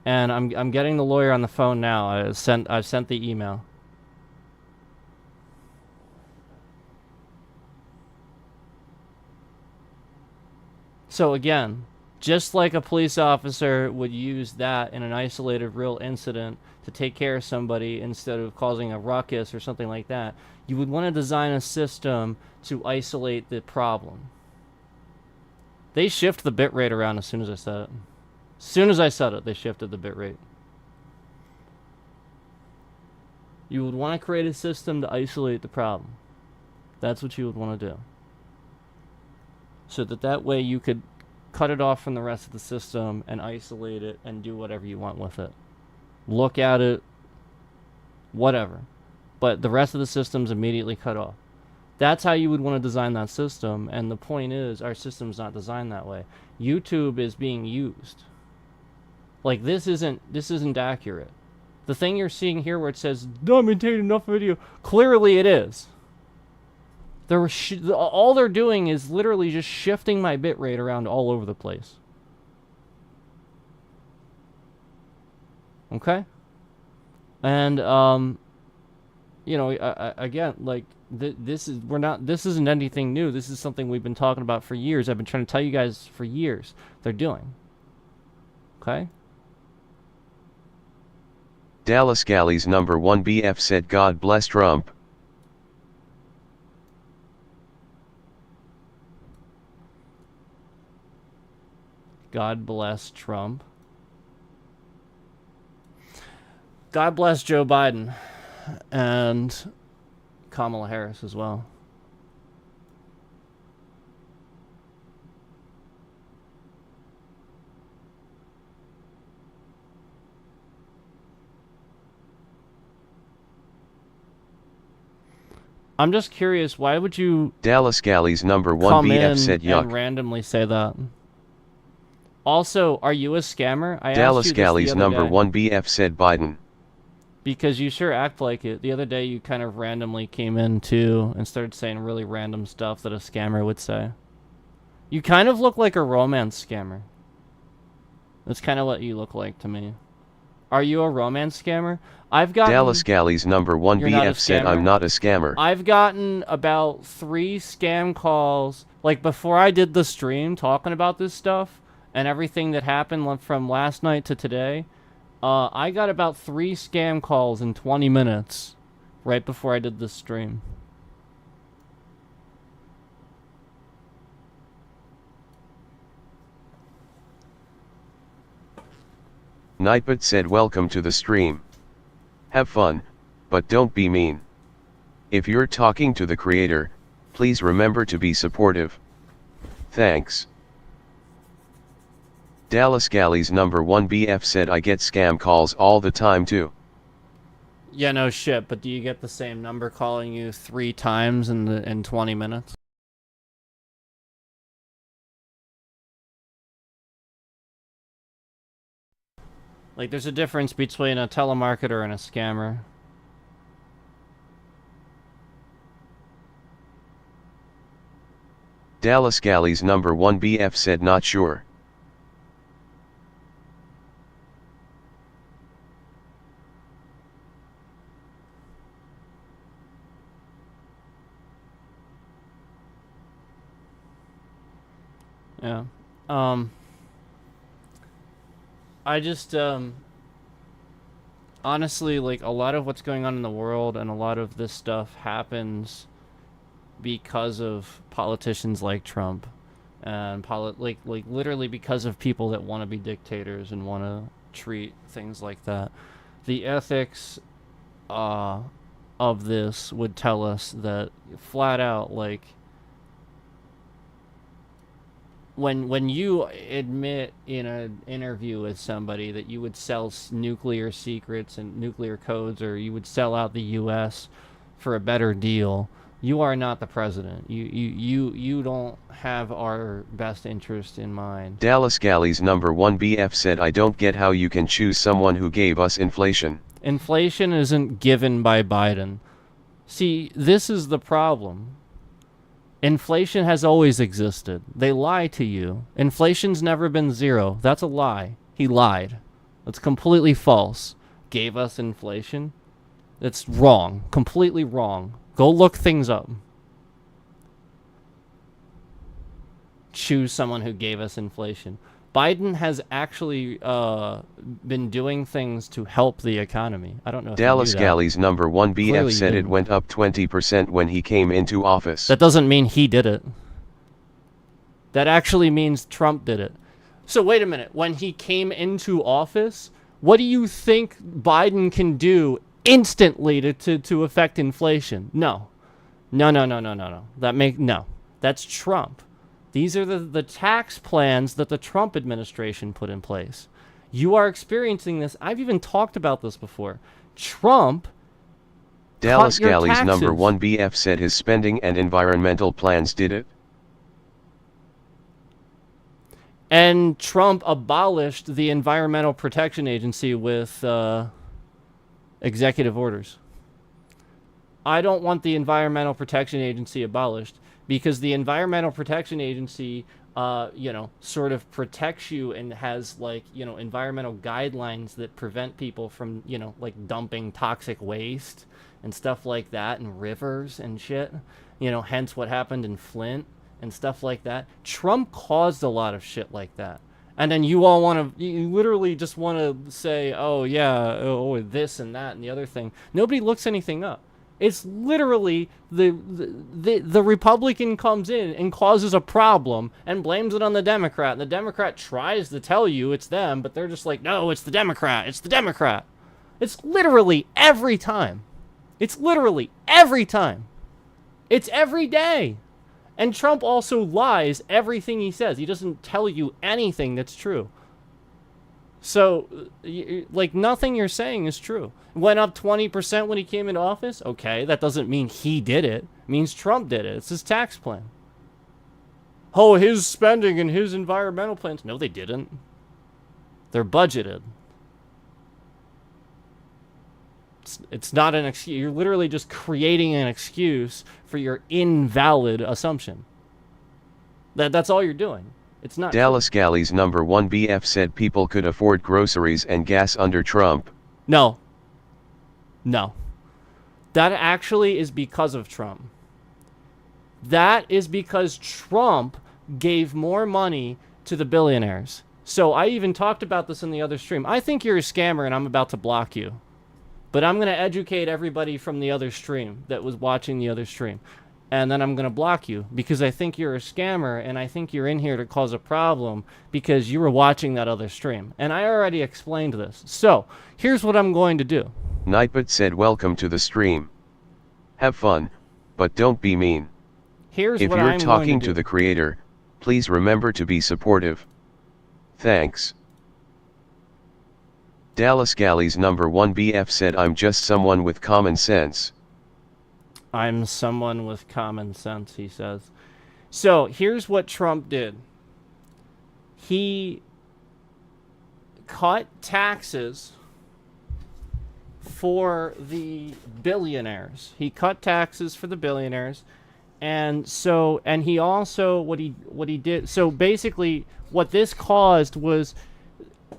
And I'm getting the lawyer on the phone now. I've sent the email. So again, just like a police officer would use that in an isolated real incident to take care of somebody instead of causing a ruckus or something like that, you would want to design a system to isolate the problem. They shift the bitrate around as soon as I said it. As soon as I said it, they shifted the bitrate. You would want to create a system to isolate the problem. That's what you would want to do. So that way you could cut it off from the rest of the system and isolate it and do whatever you want with it. Look at it, whatever. But the rest of the system's immediately cut off. That's how you would want to design that system, and the point is, our system's not designed that way. YouTube is being used. Like, this isn't accurate. The thing you're seeing here where it says, not maintained enough video, clearly it is. All they're doing is literally just shifting my bitrate around all over the place. Okay? And, you know, again, like, this isn't anything new. This is something we've been talking about for years. I've been trying to tell you guys for years. They're doing. Okay? Dallas Galley's #1 BF said God bless Trump. God bless Trump. God bless Joe Biden. And Kamala Harris as well. I'm just curious, why would you Dallas Galley's #1 come BF in said yuck. and randomly say that? Also, are you a scammer? I Dallas asked you Galley's this the other day. #1 BF said Biden. Because you sure act like it. The other day you kind of randomly came in too and started saying really random stuff that a scammer would say. You kind of look like a romance scammer. That's kind of what you look like to me. Are you a romance scammer? Dallas Galley's #1 You're not a BF said scammer? I'm not a scammer. I've gotten about 3 scam calls, like before I did the stream talking about this stuff and everything that happened from last night to today. I got about 3 scam calls in 20 minutes right before I did this stream. Nightbot said welcome to the stream. Have fun, but don't be mean. If you're talking to the creator, please remember to be supportive. Thanks. Dallas Galley's #1 BF said I get scam calls all the time too. Yeah, no shit, but do you get the same number calling you 3 times in 20 minutes? Like, there's a difference between a telemarketer and a scammer. Dallas Galley's #1 BF said not sure. Yeah. I just, honestly, like, a lot of what's going on in the world and a lot of this stuff happens because of politicians like Trump. And, like literally because of people that want to be dictators and want to treat things like that. The ethics, of this would tell us that flat out, like, when you admit in an interview with somebody that you would sell nuclear secrets and nuclear codes, or you would sell out the U.S. for a better deal, you are not the president. You don't have our best interest in mind. Dallas Galley's #1 BF said I don't get how you can choose someone who gave us inflation. Inflation isn't given by Biden. See, this is the problem. Inflation has always existed. They lie to you. Inflation's never been zero. That's a lie. He lied. That's completely false. Gave us inflation. It's wrong. Completely wrong. Go look things up. Choose someone who gave us inflation. Biden has actually been doing things to help the economy. I don't know if Dallas you knew that. Galley's number one BF Clearly said you it didn't. went up 20% when he came into office. That doesn't mean he did it. That actually means Trump did it. So wait a minute. When he came into office, what do you think Biden can do instantly to affect inflation? No. No. No. That's Trump. These are the tax plans that the Trump administration put in place. You are experiencing this. I've even talked about this before. Trump Dallas cut your Galley's taxes. number one BF said his spending and environmental plans did it. And Trump abolished the Environmental Protection Agency with executive orders. I don't want the Environmental Protection Agency abolished because the Environmental Protection Agency, sort of protects you and has environmental guidelines that prevent people from, dumping toxic waste and stuff like that in rivers and shit. Hence what happened in Flint and stuff like that. Trump caused a lot of shit like that. And then you literally just want to say, oh yeah, oh this and that and the other thing. Nobody looks anything up. It's literally the Republican comes in and causes a problem and blames it on the Democrat. And the Democrat tries to tell you it's them, but they're just like, no, it's the Democrat. It's the Democrat. It's literally every time. It's literally every time. It's every day. And Trump also lies everything he says. He doesn't tell you anything that's true. So, nothing you're saying is true. Went up 20% when he came into office? Okay, that doesn't mean he did it. It means Trump did it. It's his tax plan. Oh, his spending and his environmental plans. No, they didn't. They're budgeted. It's not an excuse. You're literally just creating an excuse for your invalid assumption. That's all you're doing. It's not Dallas Galley's number one BF said people could afford groceries and gas under Trump. No. That actually is because of Trump. That is because Trump gave more money to the billionaires. So I even talked about this in the other stream. I think you're a scammer and I'm about to block you. But I'm going to educate everybody from the other stream that was watching the other stream. And then I'm going to block you because I think you're a scammer and I think you're in here to cause a problem because you were watching that other stream. And I already explained this. So here's what I'm going to do. Nightbot said welcome to the stream. Have fun, but don't be mean. Here's If what you're I'm talking going to do. the creator, please remember to be supportive. Thanks. Dallas Galley's number one BF said I'm just someone with common sense. I'm someone with common sense, he says. So here's what Trump did. He cut taxes for the billionaires. He cut taxes for the billionaires. And he also, what he did, so basically what this caused was,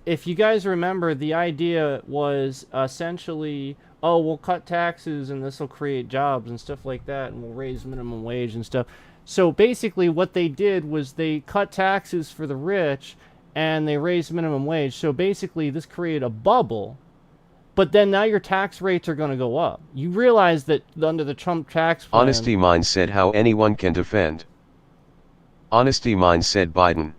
if you guys remember, the idea was essentially, oh, we'll cut taxes and this will create jobs and stuff like that, and we'll raise minimum wage and stuff. So basically what they did was they cut taxes for the rich and they raised minimum wage. So basically this created a bubble, but then now your tax rates are going to go up. You realize that under the Trump tax plan... Honesty Mind said how anyone can defend. Honesty Mind said Biden.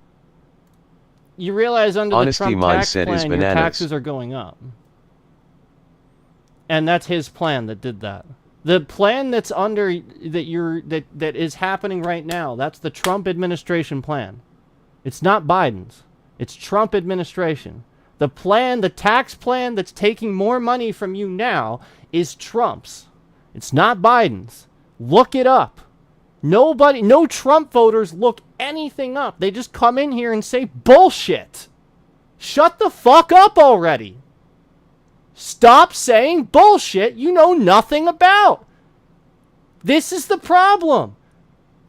You realize under Honesty the Trump Mind tax said is plan, your bananas. taxes are going up. And that's his plan that did that. The plan that's that is happening right now, that's the Trump administration plan. It's not Biden's. It's Trump administration. The plan, the tax plan that's taking more money from you now is Trump's. It's not Biden's. Look it up. No Trump voters look anything up. They just come in here and say bullshit. Shut the fuck up already. Stop saying bullshit you know nothing about. This is the problem.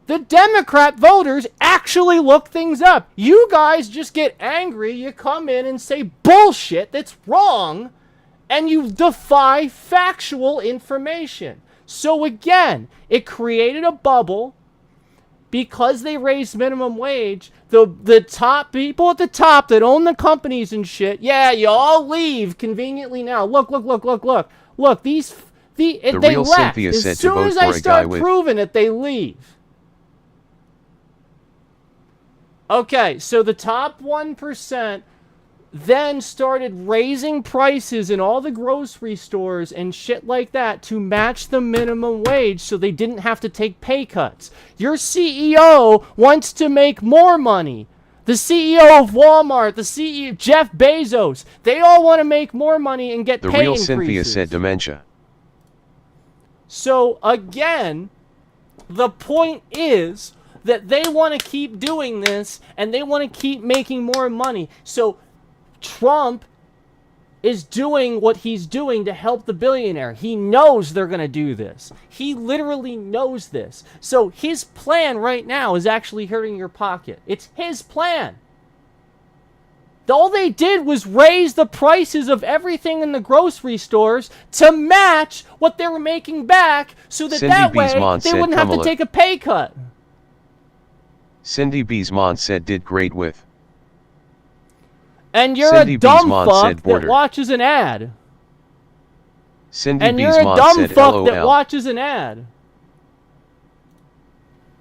The Democrat voters actually look things up. You guys just get angry, you come in and say bullshit that's wrong, and you defy factual information. So again, it created a bubble because they raised minimum wage. The top people at the top that own the companies and shit, yeah, you all leave conveniently now. Look, they real left. Cynthia As said to soon vote as for I a guy start with- proving it, they leave. Okay, so the top 1% then started raising prices in all the grocery stores and shit like that to match the minimum wage so they didn't have to take pay cuts. Your CEO wants to make more money. The CEO of Walmart, the CEO, Jeff Bezos, they all want to make more money and get The pay real increases. Cynthia said dementia. So again, the point is that they want to keep doing this and they want to keep making more money. So Trump is doing what he's doing to help the billionaire. He knows they're going to do this. He literally knows this. So his plan right now is actually hurting your pocket. It's his plan. All they did was raise the prices of everything in the grocery stores to match what they were making back so that Cindy that way Biesman they said wouldn't have to Kamala. take a pay cut. Cindy Biesman said did great with. And you're Cindy a dumb Biesman fuck said that border. watches an ad. Cindy And you're a Biesman dumb said fuck that LOL. watches an ad.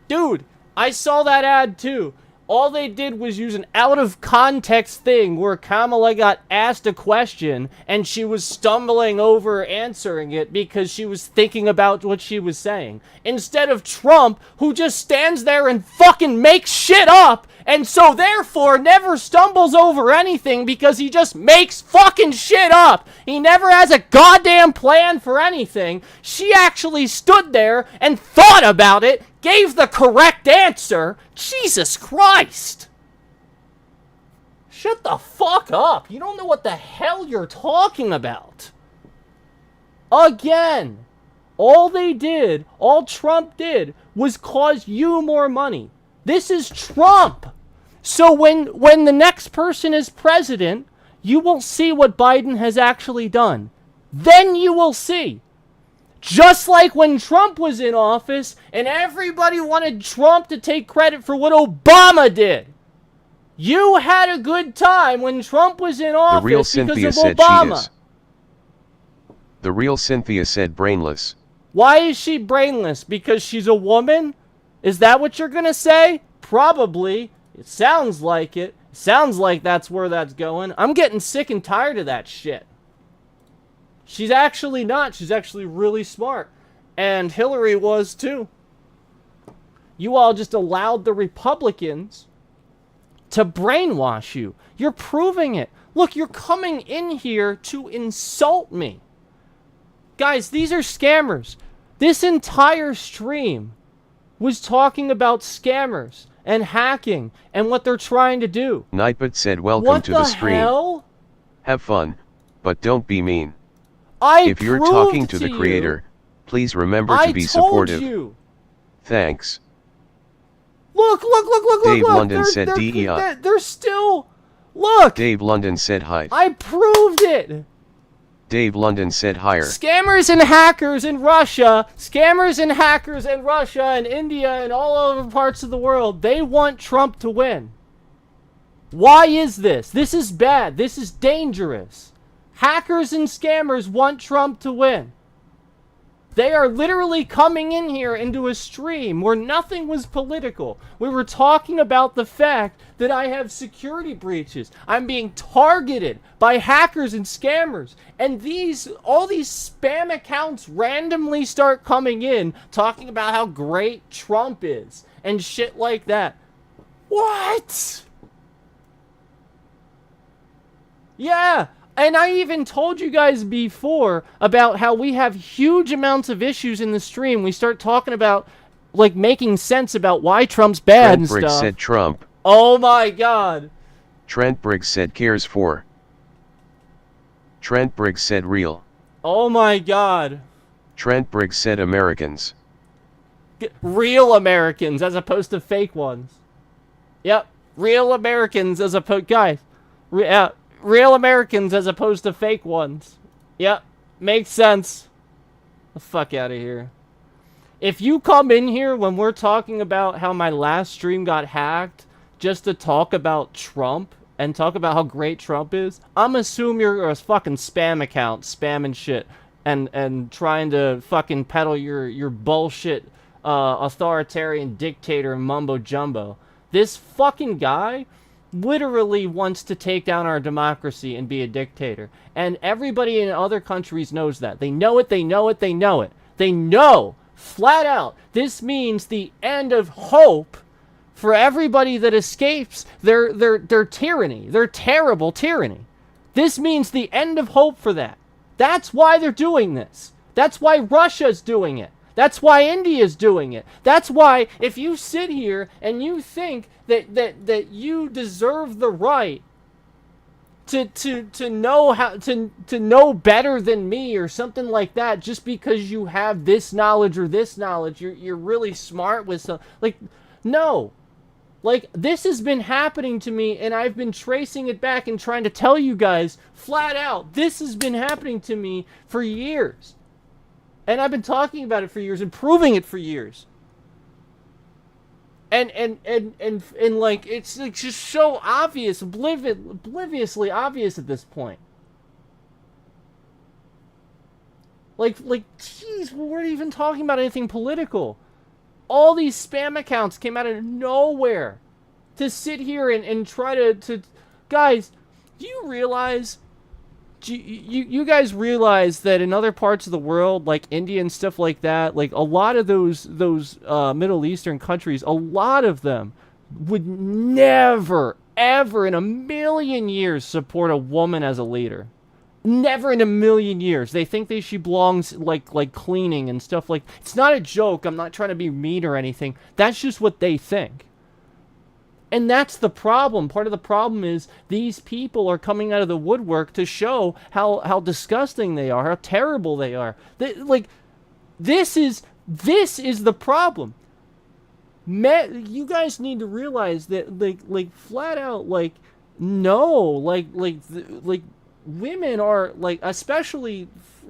Dude, I saw that ad too. All they did was use an out of context thing where Kamala got asked a question and she was stumbling over answering it because she was thinking about what she was saying. Instead of Trump, who just stands there and fucking makes shit up and so therefore never stumbles over anything because he just makes fucking shit up. He never has a goddamn plan for anything. She actually stood there and thought about it, gave the correct answer. Jesus Christ. Shut the fuck up. You don't know what the hell you're talking about. Again, all Trump did was cause you more money. This is Trump. So when the next person is president, you will see what Biden has actually done. Then you will see. Just like when Trump was in office and everybody wanted Trump to take credit for what Obama did. You had a good time when Trump was in The office real because Cynthia of said Obama. she is. The real Cynthia said brainless. Why is she brainless? Because she's a woman? Is that what you're gonna say? Probably. It sounds like it. Sounds like that's where that's going. I'm getting sick and tired of that shit. She's actually not. She's actually really smart. And Hillary was too. You all just allowed the Republicans to brainwash you. You're proving it. Look, you're coming in here to insult me. Guys, these are scammers. This entire stream was talking about scammers and hacking and what they're trying to do. Nightbot said welcome What to the stream. hell? Have fun, but don't be mean. I If you're proved talking to the you. creator, please remember I to be told supportive. you. Thanks. Look, Dave look. London said they're, DEI. They're still... Look, Dave London said hi. I proved it. Dave London said higher. Scammers and hackers in Russia, and India and all over parts of the world, they want Trump to win. Why is this? This is bad. This is dangerous. Hackers and scammers want Trump to win. They are literally coming in here into a stream where nothing was political. We were talking about the fact that I have security breaches. I'm being targeted by hackers and scammers. And all these spam accounts randomly start coming in talking about how great Trump is and shit like that. What? Yeah. And I even told you guys before about how we have huge amounts of issues in the stream. We start talking about, like, making sense about why Trump's bad Trent and Briggs stuff. said Trump. Oh my god. Trent Briggs said cares for. Trent Briggs said real. Oh my god. Trent Briggs said Americans. Real Americans as opposed to fake ones. Yep. Real Americans as opposed... Guys. Real Americans as opposed to fake ones. Yep. Makes sense. The fuck out of here. If you come in here when we're talking about how my last stream got hacked just to talk about Trump and talk about how great Trump is, I'm assuming you're a fucking spam account, spamming shit and trying to fucking peddle your bullshit authoritarian dictator mumbo jumbo. This fucking guy literally wants to take down our democracy and be a dictator. And everybody in other countries knows that. They know it, they know it, they know it. They know, flat out, this means the end of hope for everybody that escapes their tyranny, their terrible tyranny. This means the end of hope for that. That's why they're doing this. That's why Russia's doing it. That's why India's doing it. That's why if you sit here and you think that you deserve the right to know how to know better than me or something like that just because you have this knowledge or this knowledge, you're really smart with some, like, no. Like, this has been happening to me, and I've been tracing it back and trying to tell you guys flat out, this has been happening to me for years. And I've been talking about it for years and proving it for years. And like, it's like just so obvious, obliviously obvious at this point. Like, jeez, we weren't even talking about anything political. All these spam accounts came out of nowhere to sit here and try to... Guys, do you realize... You guys realize that in other parts of the world, like India and stuff like that, like a lot of those Middle Eastern countries, a lot of them would never, ever in a million years support a woman as a leader. Never in a million years. They think she belongs like cleaning and stuff like... It's not a joke. I'm not trying to be mean or anything. That's just what they think. And that's the problem. Part of the problem is these people are coming out of the woodwork to show how disgusting they are, how terrible they are. This is the problem. You guys need to realize that, like flat out, like, no, like women are, like, especially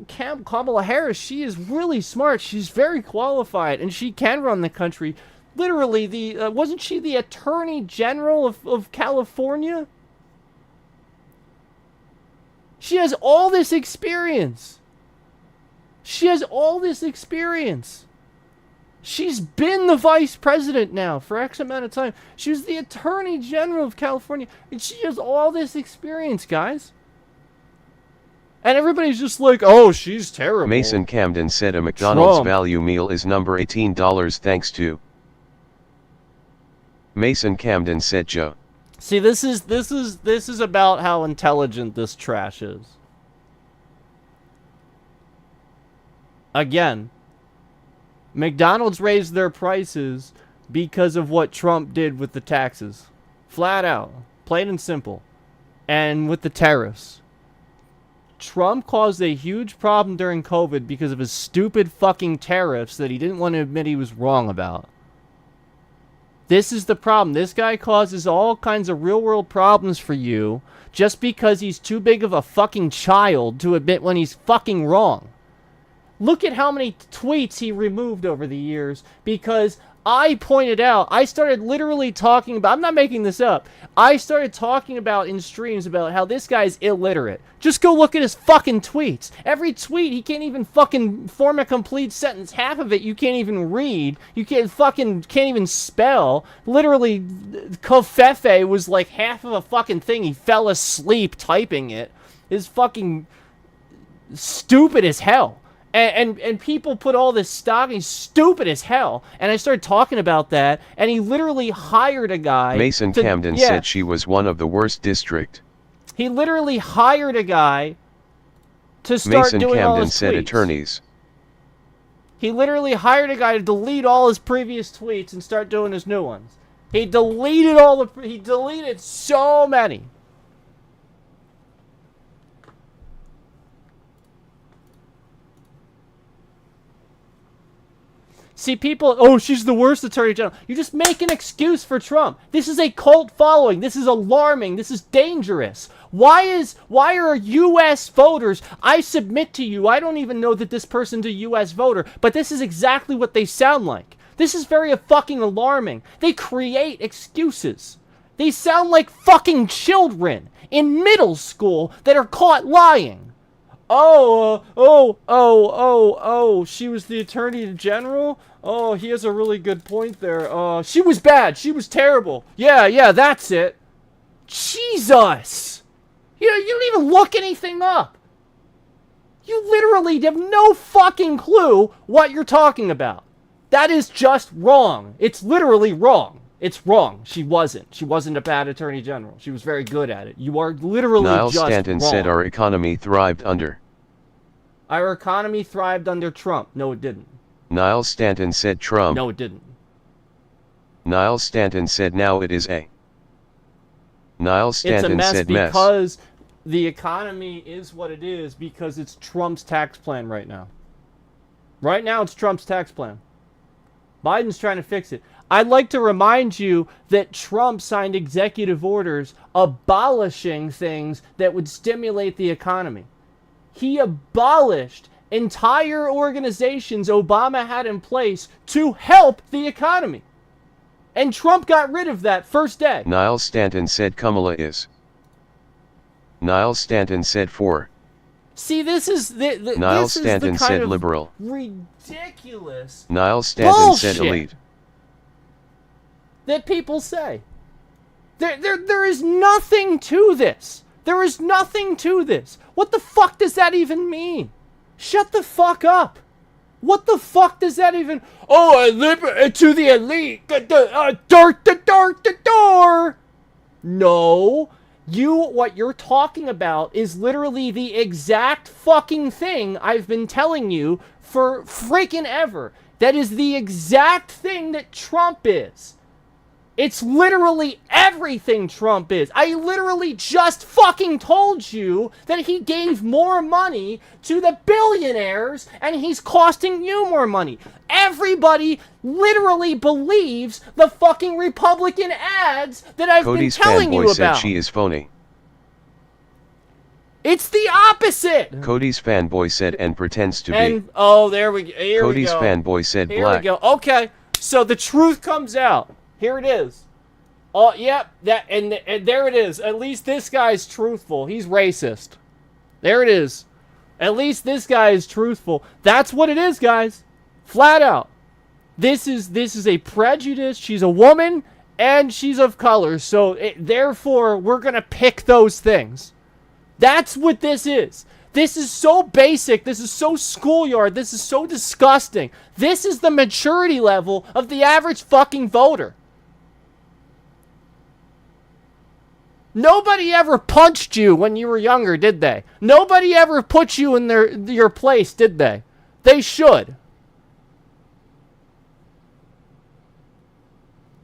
Kamala Harris, she is really smart. She's very qualified, and she can run the country. Literally, wasn't she the Attorney General of California? She has all this experience. She's been the vice president now for X amount of time. She was the Attorney General of California, and she has all this experience, guys. And everybody's just like, oh, she's terrible. Mason Camden said a McDonald's Trump. value meal is number $18 thanks to... Mason Camden said Joe. See, this is about how intelligent this trash is. Again, McDonald's raised their prices because of what Trump did with the taxes. Flat out. Plain and simple. And with the tariffs. Trump caused a huge problem during COVID because of his stupid fucking tariffs that he didn't want to admit he was wrong about. This is the problem. This guy causes all kinds of real-world problems for you just because he's too big of a fucking child to admit when he's fucking wrong. Look at how many tweets he removed over the years because I pointed out, I started literally talking about, I'm not making this up, I started talking about in streams about how this guy's illiterate. Just go look at his fucking tweets. Every tweet, he can't even fucking form a complete sentence. Half of it you can't even read. You can't even spell. Literally, Kofefe was like half of a fucking thing. He fell asleep typing it. It's fucking stupid as hell. And people put all this stock, he's stupid as hell. And I started talking about that, and he literally hired a guy. Mason Camden said she was one of the worst district. He literally hired a guy to start Mason doing all Camden his said tweets. attorneys. He literally hired a guy to delete all his previous tweets and start doing his new ones. He deleted so many. See, people, oh, she's the worst attorney general. You just make an excuse for Trump. This is a cult following. This is alarming. This is dangerous. Why are U.S. voters, I submit to you, I don't even know that this person's a U.S. voter, but this is exactly what they sound like. This is very fucking alarming. They create excuses. They sound like fucking children in middle school that are caught lying. She was the attorney general? Oh, he has a really good point there. She was bad. She was terrible. Yeah, that's it. Jesus! You don't even look anything up. You literally have no fucking clue what you're talking about. That is just wrong. It's literally wrong. It's wrong. She wasn't a bad attorney general. She was very good at it. You are literally Niall just Stanton wrong. said our economy thrived under. Our economy thrived under Trump. No, it didn't. Niall Stanton said Trump. No, it didn't. Niall Stanton said now it is a. Niall Stanton said mess. Because the economy is what it is because it's Trump's tax plan right now. Right now, it's Trump's tax plan. Biden's trying to fix it. I'd like to remind you that Trump signed executive orders abolishing things that would stimulate the economy. He abolished entire organizations Obama had in place to help the economy. And Trump got rid of that first day. Niall Stanton said Kamala is. Niall Stanton said for. See, this is Niall this Stanton is the kind said of liberal. Ridiculous Niall Stanton bullshit said elite. that people say. There is nothing to this. There is nothing to this. What the fuck does that even mean? Shut the fuck up. What the fuck does that even... Oh, to the elite. The door. No. What you're talking about is literally the exact fucking thing I've been telling you for freaking ever. That is the exact thing that Trump is. It's literally everything Trump is. I literally just fucking told you that he gave more money to the billionaires and he's costing you more money. Everybody literally believes the fucking Republican ads that I've been telling you about. Cody's fanboy said she is phony. It's the opposite. Cody's fanboy said and pretends to be. Oh, there we go. Here Cody's we go. fanboy said Here black. we go. Okay, so the truth comes out. Here it is. Oh, yep, and there it is. At least this guy's truthful. He's racist. There it is. At least this guy is truthful. That's what it is, guys. Flat out. This is a prejudice. She's a woman and she's of color. So therefore, we're going to pick those things. That's what this is. This is so basic. This is so schoolyard. This is so disgusting. This is the maturity level of the average fucking voter. Nobody ever punched you when you were younger, did they? Nobody ever put you in your place, did they? They should.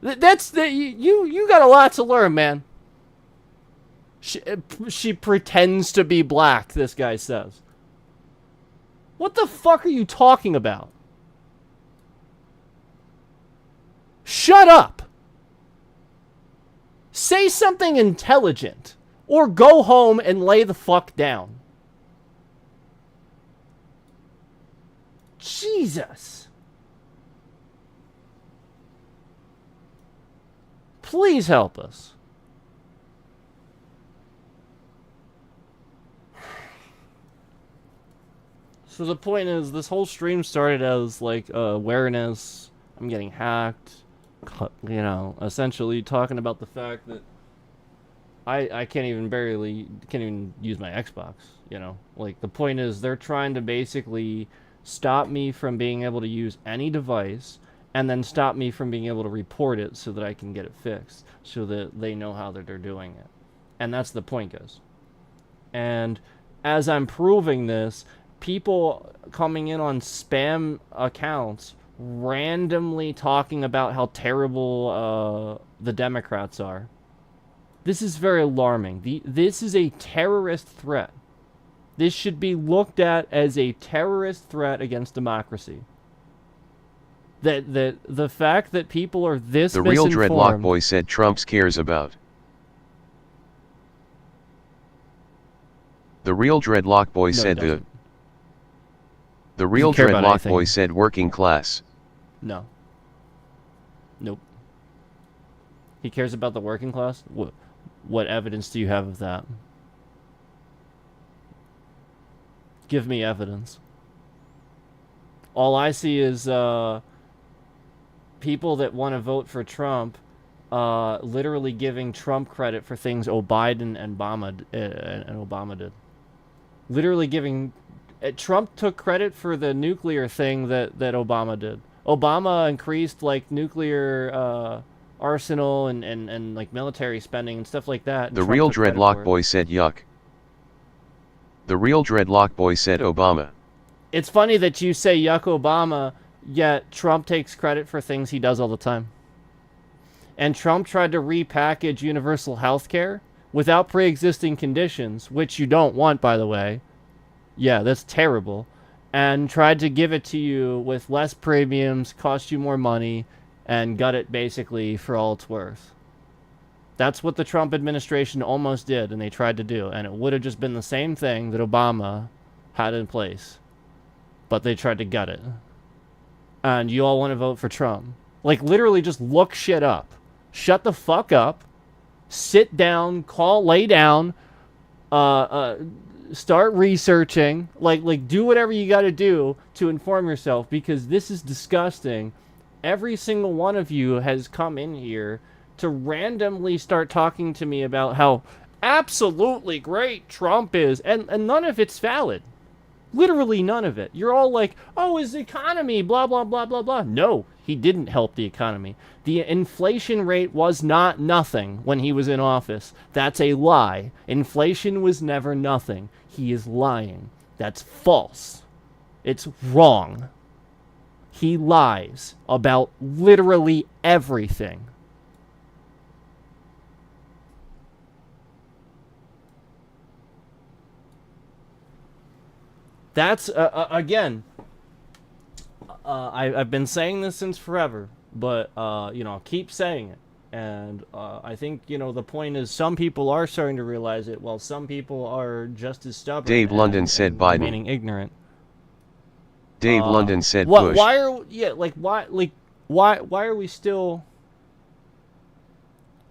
You got a lot to learn, man. She pretends to be black, this guy says. What the fuck are you talking about? Shut up. Say something intelligent, or go home and lay the fuck down. Jesus. Please help us. So the point is, this whole stream started as, like, awareness. I'm getting hacked. You know, essentially talking about the fact that I can't even use my Xbox, you know. Like, the point is, they're trying to basically stop me from being able to use any device and then stop me from being able to report it so that I can get it fixed, so that they know how that they're doing it. And that's the point, guys. And as I'm proving this, people coming in on spam accounts randomly talking about how terrible the Democrats are. This is very alarming. This is a terrorist threat. This should be looked at as a terrorist threat against democracy. That the fact that people are this The real Dreadlock misinformed. Boy said Trump's cares about. The real Dreadlock Boy No, he said doesn't. The real care about Dreadlock Boy anything. said working class. No. Nope. He cares about the working class? What evidence do you have of that? Give me evidence. All I see is people that want to vote for Trump literally giving Trump credit for things Biden and Obama did. Literally giving... Trump took credit for the nuclear thing that Obama did. Obama increased like nuclear arsenal and like military spending and stuff like that. And The Trump real took credit Dreadlock for it. Boy said yuck. The real Dreadlock Boy said Obama. It's funny that you say yuck Obama, yet Trump takes credit for things he does all the time. And Trump tried to repackage universal health care without pre-existing conditions, which you don't want, by the way. Yeah, that's terrible. And tried to give it to you with less premiums, cost you more money, and gut it basically for all it's worth. That's what the Trump administration almost did, and they tried to do. And it would have just been the same thing that Obama had in place. But they tried to gut it. And you all want to vote for Trump. Like, literally just look shit up. Shut the fuck up. Sit down, lay down, start researching. Like do whatever you got to do to inform yourself, because this is disgusting. Every single one of you has come in here to randomly start talking to me about how absolutely great Trump is, and none of it's valid. Literally none of it. You're all like, oh, his economy, blah, blah, blah, blah, blah. No, he didn't help the economy. The inflation rate was not nothing when he was in office. That's a lie. Inflation was never nothing. He is lying. That's false. It's wrong. He lies about literally everything. That's, again, I've been saying this since forever, but, I'll keep saying it. And I think, the point is some people are starting to realize it, while some people are just as stubborn. Dave London said Biden. Remaining ignorant. Dave London said What? Bush. Why are we still?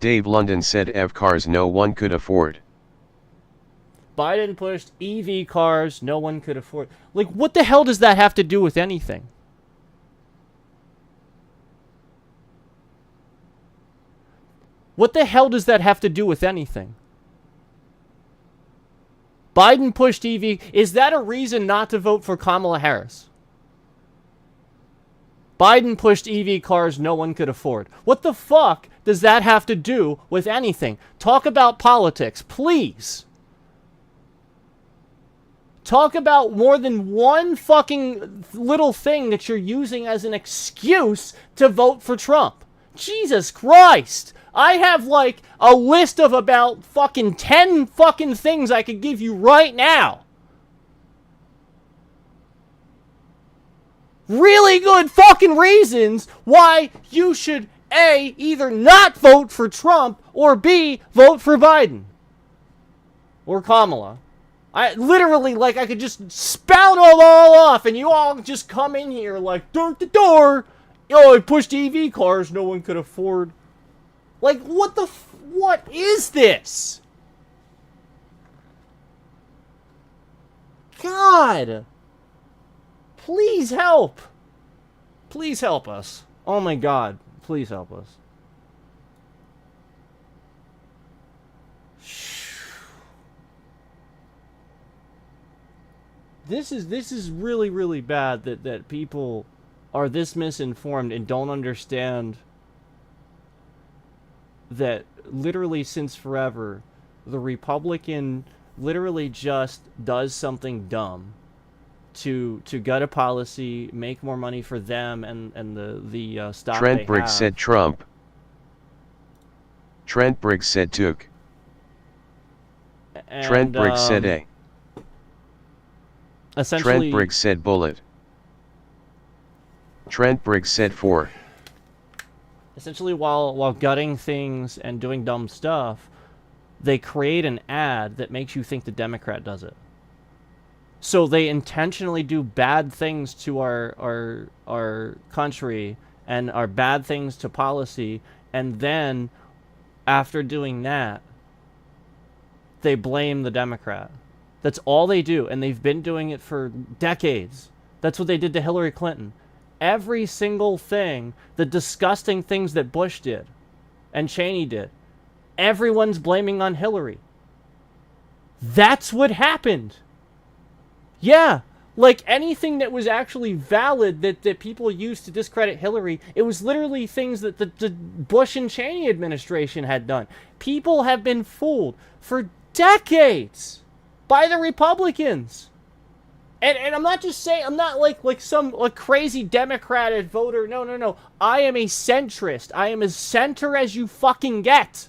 Dave London said EV cars no one could afford. Biden pushed EV cars no one could afford. Like, what the hell does that have to do with anything? What the hell does that have to do with anything? Biden pushed EV. Is that a reason not to vote for Kamala Harris? Biden pushed EV cars no one could afford. What the fuck does that have to do with anything? Talk about politics, please. Talk about more than one fucking little thing that you're using as an excuse to vote for Trump. Jesus Christ. I have like a list of about fucking 10 fucking things I could give you right now. Really good fucking reasons why you should A, either not vote for Trump, or B, vote for Biden. Or Kamala. I literally, like, I could just spout them all off, and you all just come in here like, door to door. Oh, I pushed EV cars no one could afford. Like, what is this? God. Please help. Please help us. Oh my God. Please help us. This is really, really bad that people are this misinformed and don't understand that literally since forever, the Republican literally just does something dumb to gut a policy, make more money for them and the stock Trent they Briggs have. said Trump. Trent Briggs said Took. And, Trent Briggs said A. Essentially, Trent Briggs said Bullet. Trent Briggs said 4. Essentially, while gutting things and doing dumb stuff, they create an ad that makes you think the Democrat does it. So they intentionally do bad things to our country and are bad things to policy, and then after doing that, they blame the Democrat. That's all they do, and they've been doing it for decades. That's what they did to Hillary Clinton. Every single thing, the disgusting things that Bush did and Cheney did, everyone's blaming on Hillary. That's what happened. Yeah, like anything that was actually valid that people used to discredit Hillary, it was literally things that the Bush and Cheney administration had done. People have been fooled for decades by the Republicans. And I'm not just saying, I'm not like some crazy Democratic voter. No. I am a centrist. I am as center as you fucking get.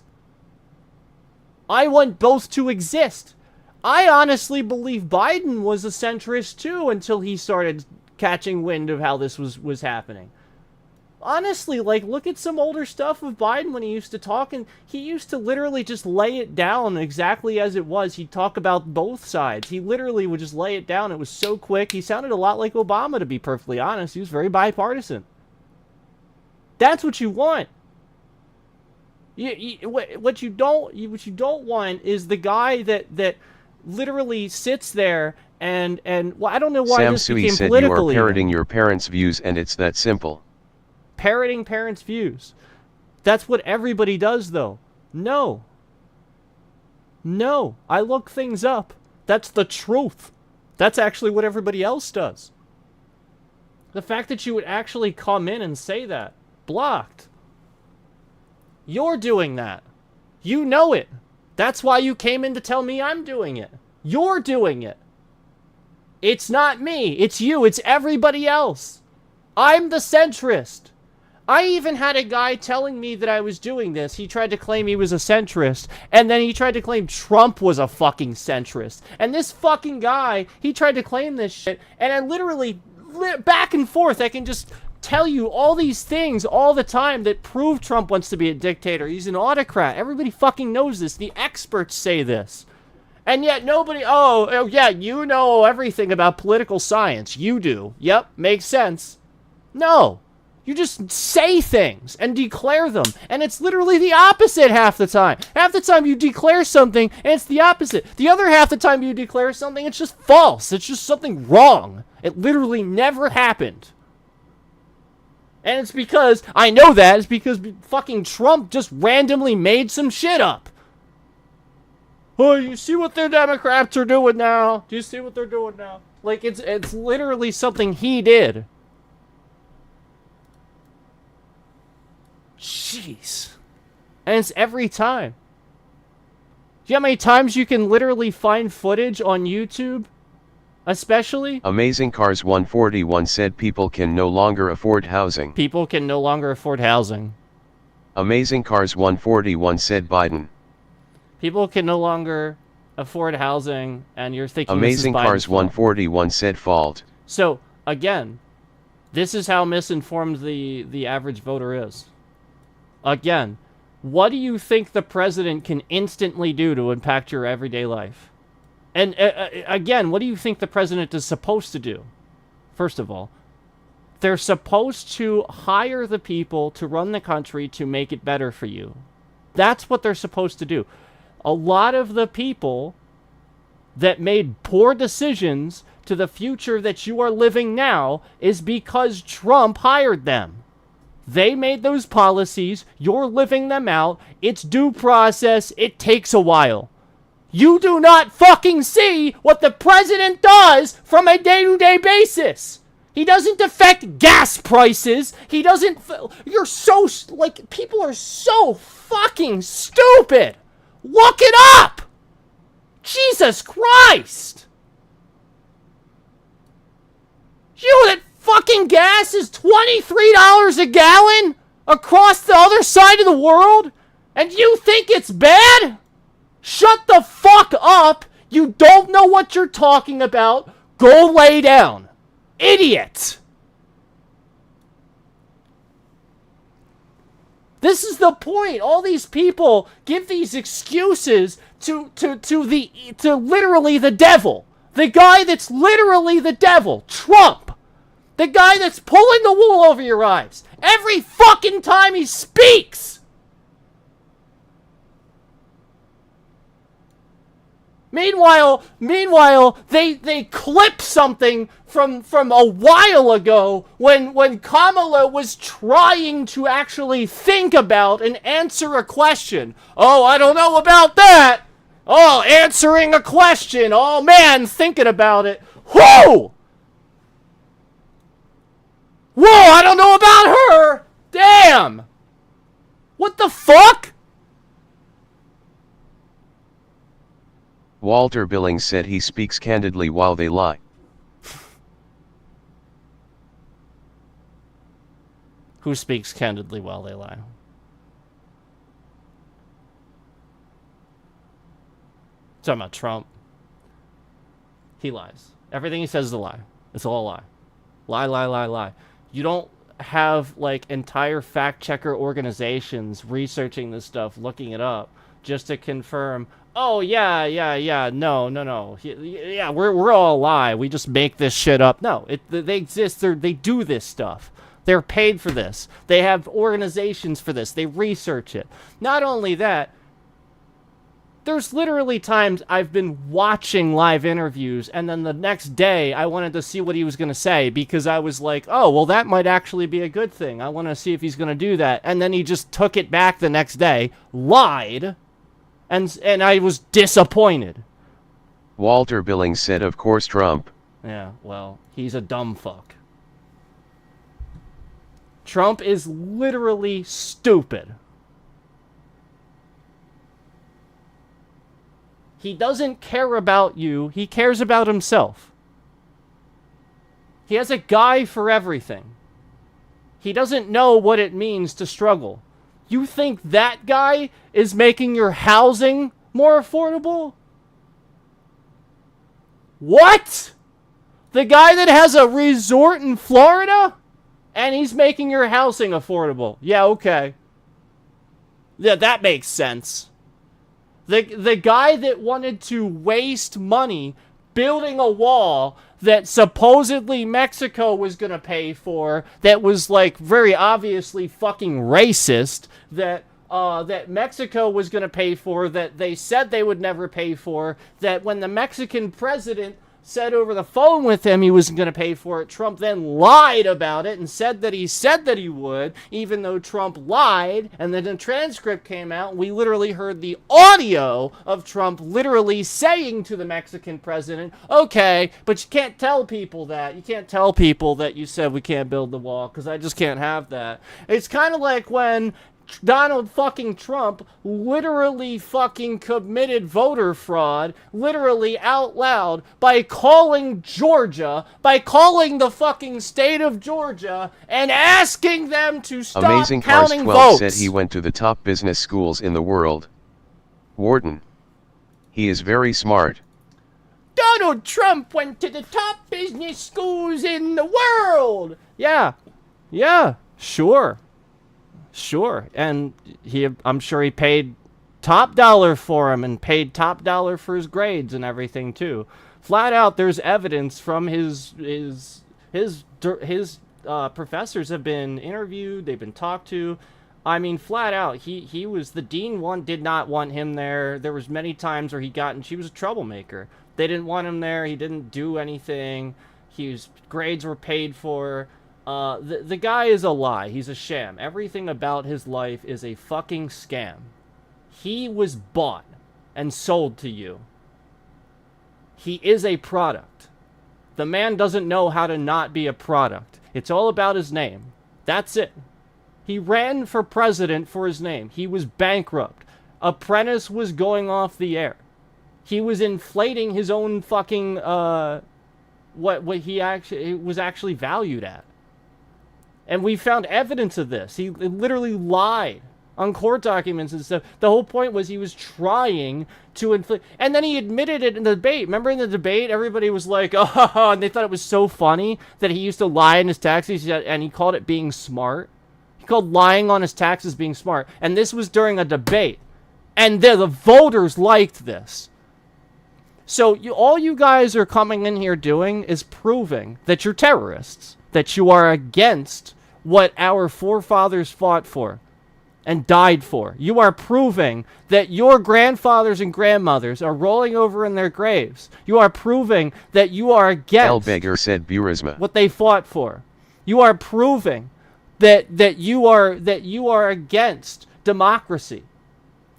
I want both to exist. I honestly believe Biden was a centrist too until he started catching wind of how this was happening. Honestly, like, look at some older stuff of Biden when he used to talk, and he used to literally just lay it down exactly as it was. He'd talk about both sides. He literally would just lay it down. It was so quick. He sounded a lot like Obama, to be perfectly honest. He was very bipartisan. That's what you want. What you don't want is the guy that literally sits there and well, I don't know why Sam this Sui became said political. you are parroting your parents' views, and it's that simple. Parroting parents' views. That's what everybody does, though. No, I look things up. That's the truth. That's actually what everybody else does. The fact that you would actually come in and say that, blocked. You're doing that. You know it. That's why you came in to tell me I'm doing it. You're doing it. It's not me. It's you. It's everybody else. I'm the centrist. I even had a guy telling me that I was doing this. He tried to claim he was a centrist, and then he tried to claim Trump was a fucking centrist. And this fucking guy, he tried to claim this shit, and I literally, back and forth, I can just tell you all these things all the time that prove Trump wants to be a dictator. He's an autocrat. Everybody fucking knows this. The experts say this. And yet nobody, oh yeah, you know everything about political science. You do. Yep, makes sense. No. You just say things and declare them. And it's literally the opposite half the time. Half the time you declare something and it's the opposite. The other half the time you declare something, it's just false. It's just something wrong. It literally never happened. And it's because, I know that, it's because fucking Trump just randomly made some shit up. Oh, you see what the Democrats are doing now? Do you see what they're doing now? Like, it's literally something he did. Jeez. And it's every time. Do you know how many times you can literally find footage on YouTube? Especially? Amazing Cars 141 said people can no longer afford housing. People can no longer afford housing. Amazing Cars 141 said Biden. People can no longer afford housing, and you're thinking Amazing this is Cars Biden's fault. 141 said fault. So, again, this is how misinformed the average voter is. Again, what do you think the president can instantly do to impact your everyday life? And again, what do you think the president is supposed to do? First of all, they're supposed to hire the people to run the country to make it better for you. That's what they're supposed to do. A lot of the people that made poor decisions to the future that you are living now is because Trump hired them. They made those policies. You're living them out. It's due process. It takes a while. You do not fucking see what the president does from a day-to-day basis. He doesn't affect gas prices. He doesn't... You're so... Like, people are so fucking stupid. Look it up. Jesus Christ. You know that fucking gas is $23 a gallon across the other side of the world? And you think it's bad? Shut the fuck up. You don't know what you're talking about. Go lay down. Idiot. This is the point. All these people give these excuses to literally the devil. The guy that's literally the devil, Trump. The guy that's pulling the wool over your eyes every fucking time he speaks. Meanwhile, they clip something from a while ago when Kamala was trying to actually think about and answer a question. Oh, I don't know about that. Oh, answering a question. Oh, man, thinking about it. Whoa! Whoa, I don't know about her. Damn. What the fuck? Walter Billings said he speaks candidly while they lie. Who speaks candidly while they lie? Talking about Trump. He lies. Everything he says is a lie. It's all a lie. Lie, lie, lie, lie. You don't have, like, entire fact-checker organizations researching this stuff, looking it up, just to confirm, oh, yeah, no. Yeah, we're all a lie. We just make this shit up. No, they exist. They do this stuff. They're paid for this. They have organizations for this. They research it. Not only that, there's literally times I've been watching live interviews, and then the next day I wanted to see what he was going to say, because I was like, oh, well, that might actually be a good thing. I want to see if he's going to do that. And then he just took it back the next day, lied, and I was disappointed. Walter Billings said, of course Trump. Yeah, well, he's a dumb fuck. Trump is literally stupid. He doesn't care about you. He cares about himself. He has a guy for everything. He doesn't know what it means to struggle. You think that guy is making your housing more affordable? What? The guy that has a resort in Florida? And he's making your housing affordable. Yeah, okay. Yeah, that makes sense. The guy that wanted to waste money building a wall that supposedly Mexico was going to pay for, that was, like, very obviously fucking racist, that Mexico was going to pay for, that they said they would never pay for, that when the Mexican president said over the phone with him he wasn't going to pay for it, Trump then lied about it and said that he would, even though Trump lied, and then the transcript came out, and we literally heard the audio of Trump literally saying to the Mexican president, okay, but you can't tell people that. You can't tell people that you said we can't build the wall, because I just can't have that. It's kind of like when Donald fucking Trump literally fucking committed voter fraud, literally out loud, by calling the fucking state of Georgia and asking them to stop Amazing counting Cars 12 votes. said he went to the top business schools in the world. Warden. He is very smart. Donald Trump went to the top business schools in the world. Yeah, sure. And I'm sure he paid top dollar for him and paid top dollar for his grades and everything too. Flat out, there's evidence from his professors have been interviewed, they've been talked to. I mean, flat out, he was, the dean did not want him there. There was many times where she was a troublemaker. They didn't want him there. He didn't do anything. Grades were paid for. The guy is a lie. He's a sham. Everything about his life is a fucking scam. He was bought and sold to you. He is a product. The man doesn't know how to not be a product. It's all about his name. That's it. He ran for president for his name. He was bankrupt. Apprentice was going off the air. He was inflating his own fucking, what he actually was actually valued at. And we found evidence of this. He literally lied on court documents and stuff. The whole point was he was trying to inflate. And then he admitted it in the debate. Remember in the debate, everybody was like, oh, and they thought it was so funny that he used to lie in his taxes, and he called it being smart. He called lying on his taxes being smart. And this was during a debate. And the voters liked this. So all you guys are coming in here doing is proving that you're terrorists. That you are against what our forefathers fought for and died for. You are proving that your grandfathers and grandmothers are rolling over in their graves. You are proving that you are against El-Beggar said Burisma. what they fought for. You are proving that you are against democracy.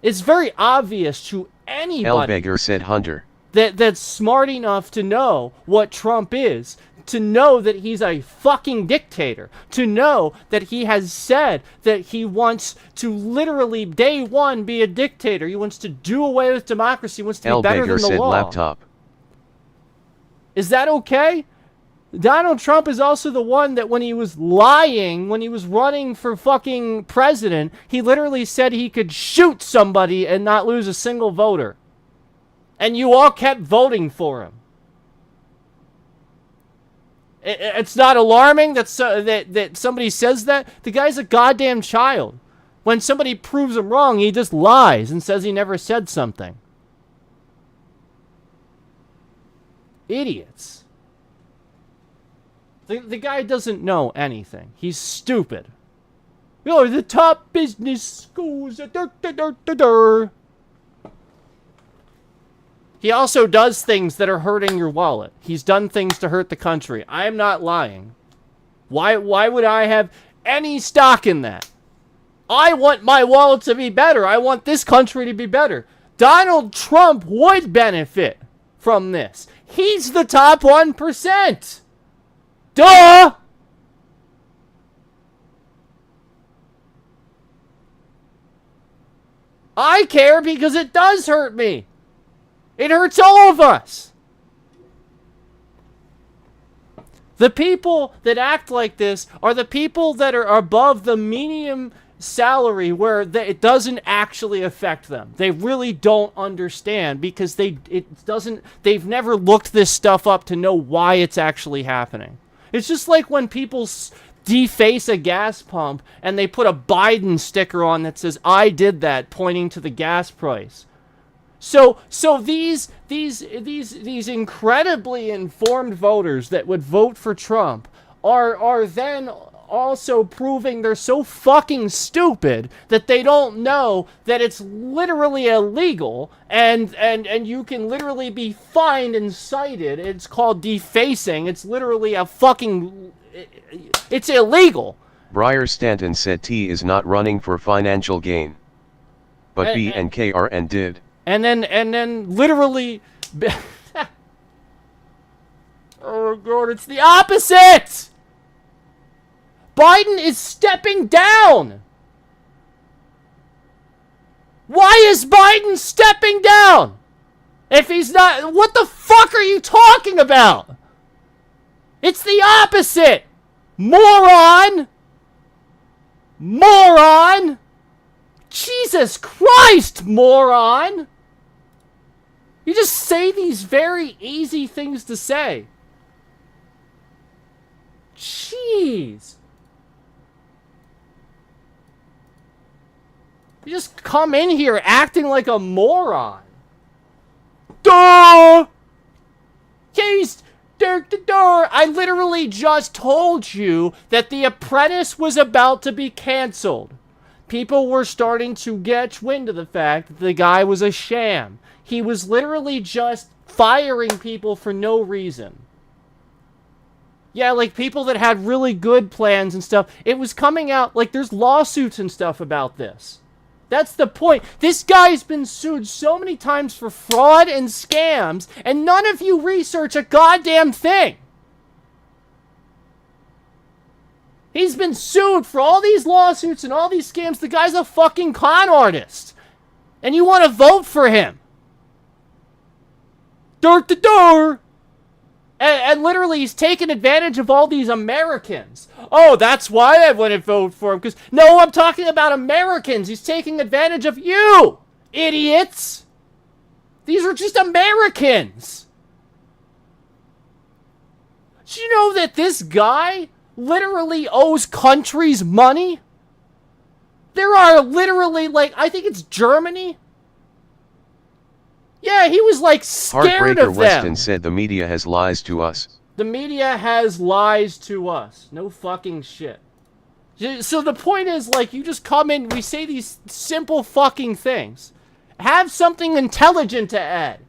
It's very obvious to anybody El-Beggar said Hunter. that's smart enough to know what Trump is, to know that he's a fucking dictator, to know that he has said that he wants to literally, day one, be a dictator. He wants to do away with democracy. He wants to be better El-Beggar than the said law. laptop. Is that okay? Donald Trump is also the one that when he was lying, when he was running for fucking president, he literally said he could shoot somebody and not lose a single voter. And you all kept voting for him. It's not alarming that somebody says that. The guy's a goddamn child. When somebody proves him wrong, he just lies and says he never said something. Idiots. The guy doesn't know anything. He's stupid. You're the top business schools. He also does things that are hurting your wallet. He's done things to hurt the country. I am not lying. Why would I have any stock in that? I want my wallet to be better. I want this country to be better. Donald Trump would benefit from this. He's the top 1%. Duh! I care because it does hurt me. It hurts all of us. The people that act like this are the people that are above the medium salary where it doesn't actually affect them. They really don't understand because they've never looked this stuff up to know why it's actually happening. It's just like when people deface a gas pump and they put a Biden sticker on that says, "I did that," pointing to the gas price. So these incredibly informed voters that would vote for Trump are then also proving they're so fucking stupid that they don't know that it's literally illegal and you can literally be fined and cited. It's called defacing. It's literally a fucking... It's illegal. Briar Stanton said T is not running for financial gain. But B and K are and did. And then literally... Oh God, it's the opposite! Biden is stepping down! Why is Biden stepping down? If he's not... What the fuck are you talking about? It's the opposite! Moron! Moron! Jesus Christ, moron! You just say these very easy things to say. Jeez. You just come in here acting like a moron. Duh! Case I literally just told you that The Apprentice was about to be canceled. People were starting to get wind of the fact that the guy was a sham. He was literally just firing people for no reason. Yeah, like people that had really good plans and stuff. It was coming out, like there's lawsuits and stuff about this. That's the point. This guy's been sued so many times for fraud and scams, and none of you research a goddamn thing. He's been sued for all these lawsuits and all these scams. The guy's a fucking con artist. And you want to vote for him. Door to door. And literally he's taking advantage of all these Americans. Oh, that's why I wouldn't vote for him. Because, no, I'm talking about Americans. He's taking advantage of you, idiots. These are just Americans. Do you know that this guy literally owes countries money? There are literally, like, I think it's Germany. Yeah, he was, like, scared Heartbreaker of Weston them. said the media has lies to us. The media has lies to us. No fucking shit. So the point is, like, you just come in, we say these simple fucking things. Have something intelligent to add.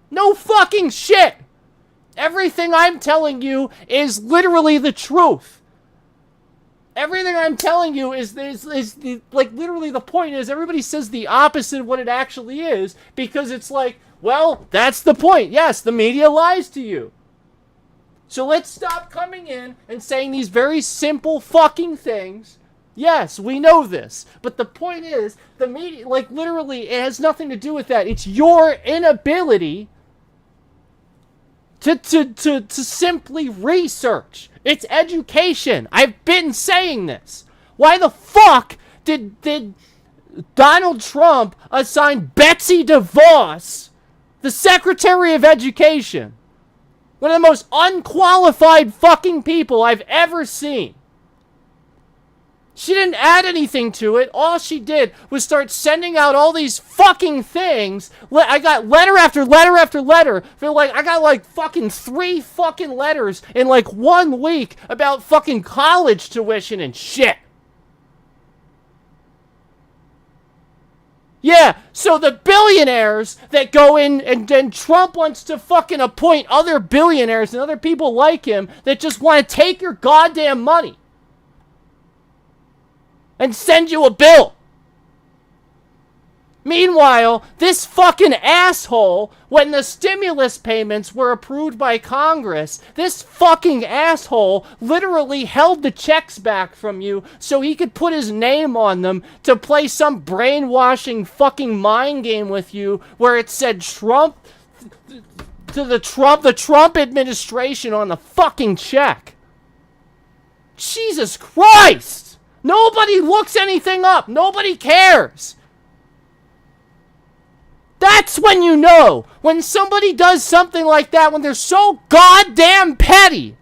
No fucking shit. Everything I'm telling you is literally the truth. Everything I'm telling you is like, literally the point is everybody says the opposite of what it actually is because it's like, well, that's the point. Yes, the media lies to you. So let's stop coming in and saying these very simple fucking things. Yes, we know this. But the point is, the media, like, literally, it has nothing to do with that. It's your inability to simply research. It's education. I've been saying this. Why the fuck did Donald Trump assign Betsy DeVos, the Secretary of Education? One of the most unqualified fucking people I've ever seen. She didn't add anything to it. All she did was start sending out all these fucking things. I got letter after letter after letter. I got like fucking 3 fucking letters in like 1 week about fucking college tuition and shit. Yeah, so the billionaires that go in and then Trump wants to fucking appoint other billionaires and other people like him that just want to take your goddamn money and send you a bill. Meanwhile, this fucking asshole, when the stimulus payments were approved by Congress, this fucking asshole literally held the checks back from you so he could put his name on them to play some brainwashing fucking mind game with you where it said Trump to the Trump administration on the fucking check. Jesus Christ! Nobody looks anything up. Nobody cares. That's when you know. When somebody does something like that, when they're so goddamn petty,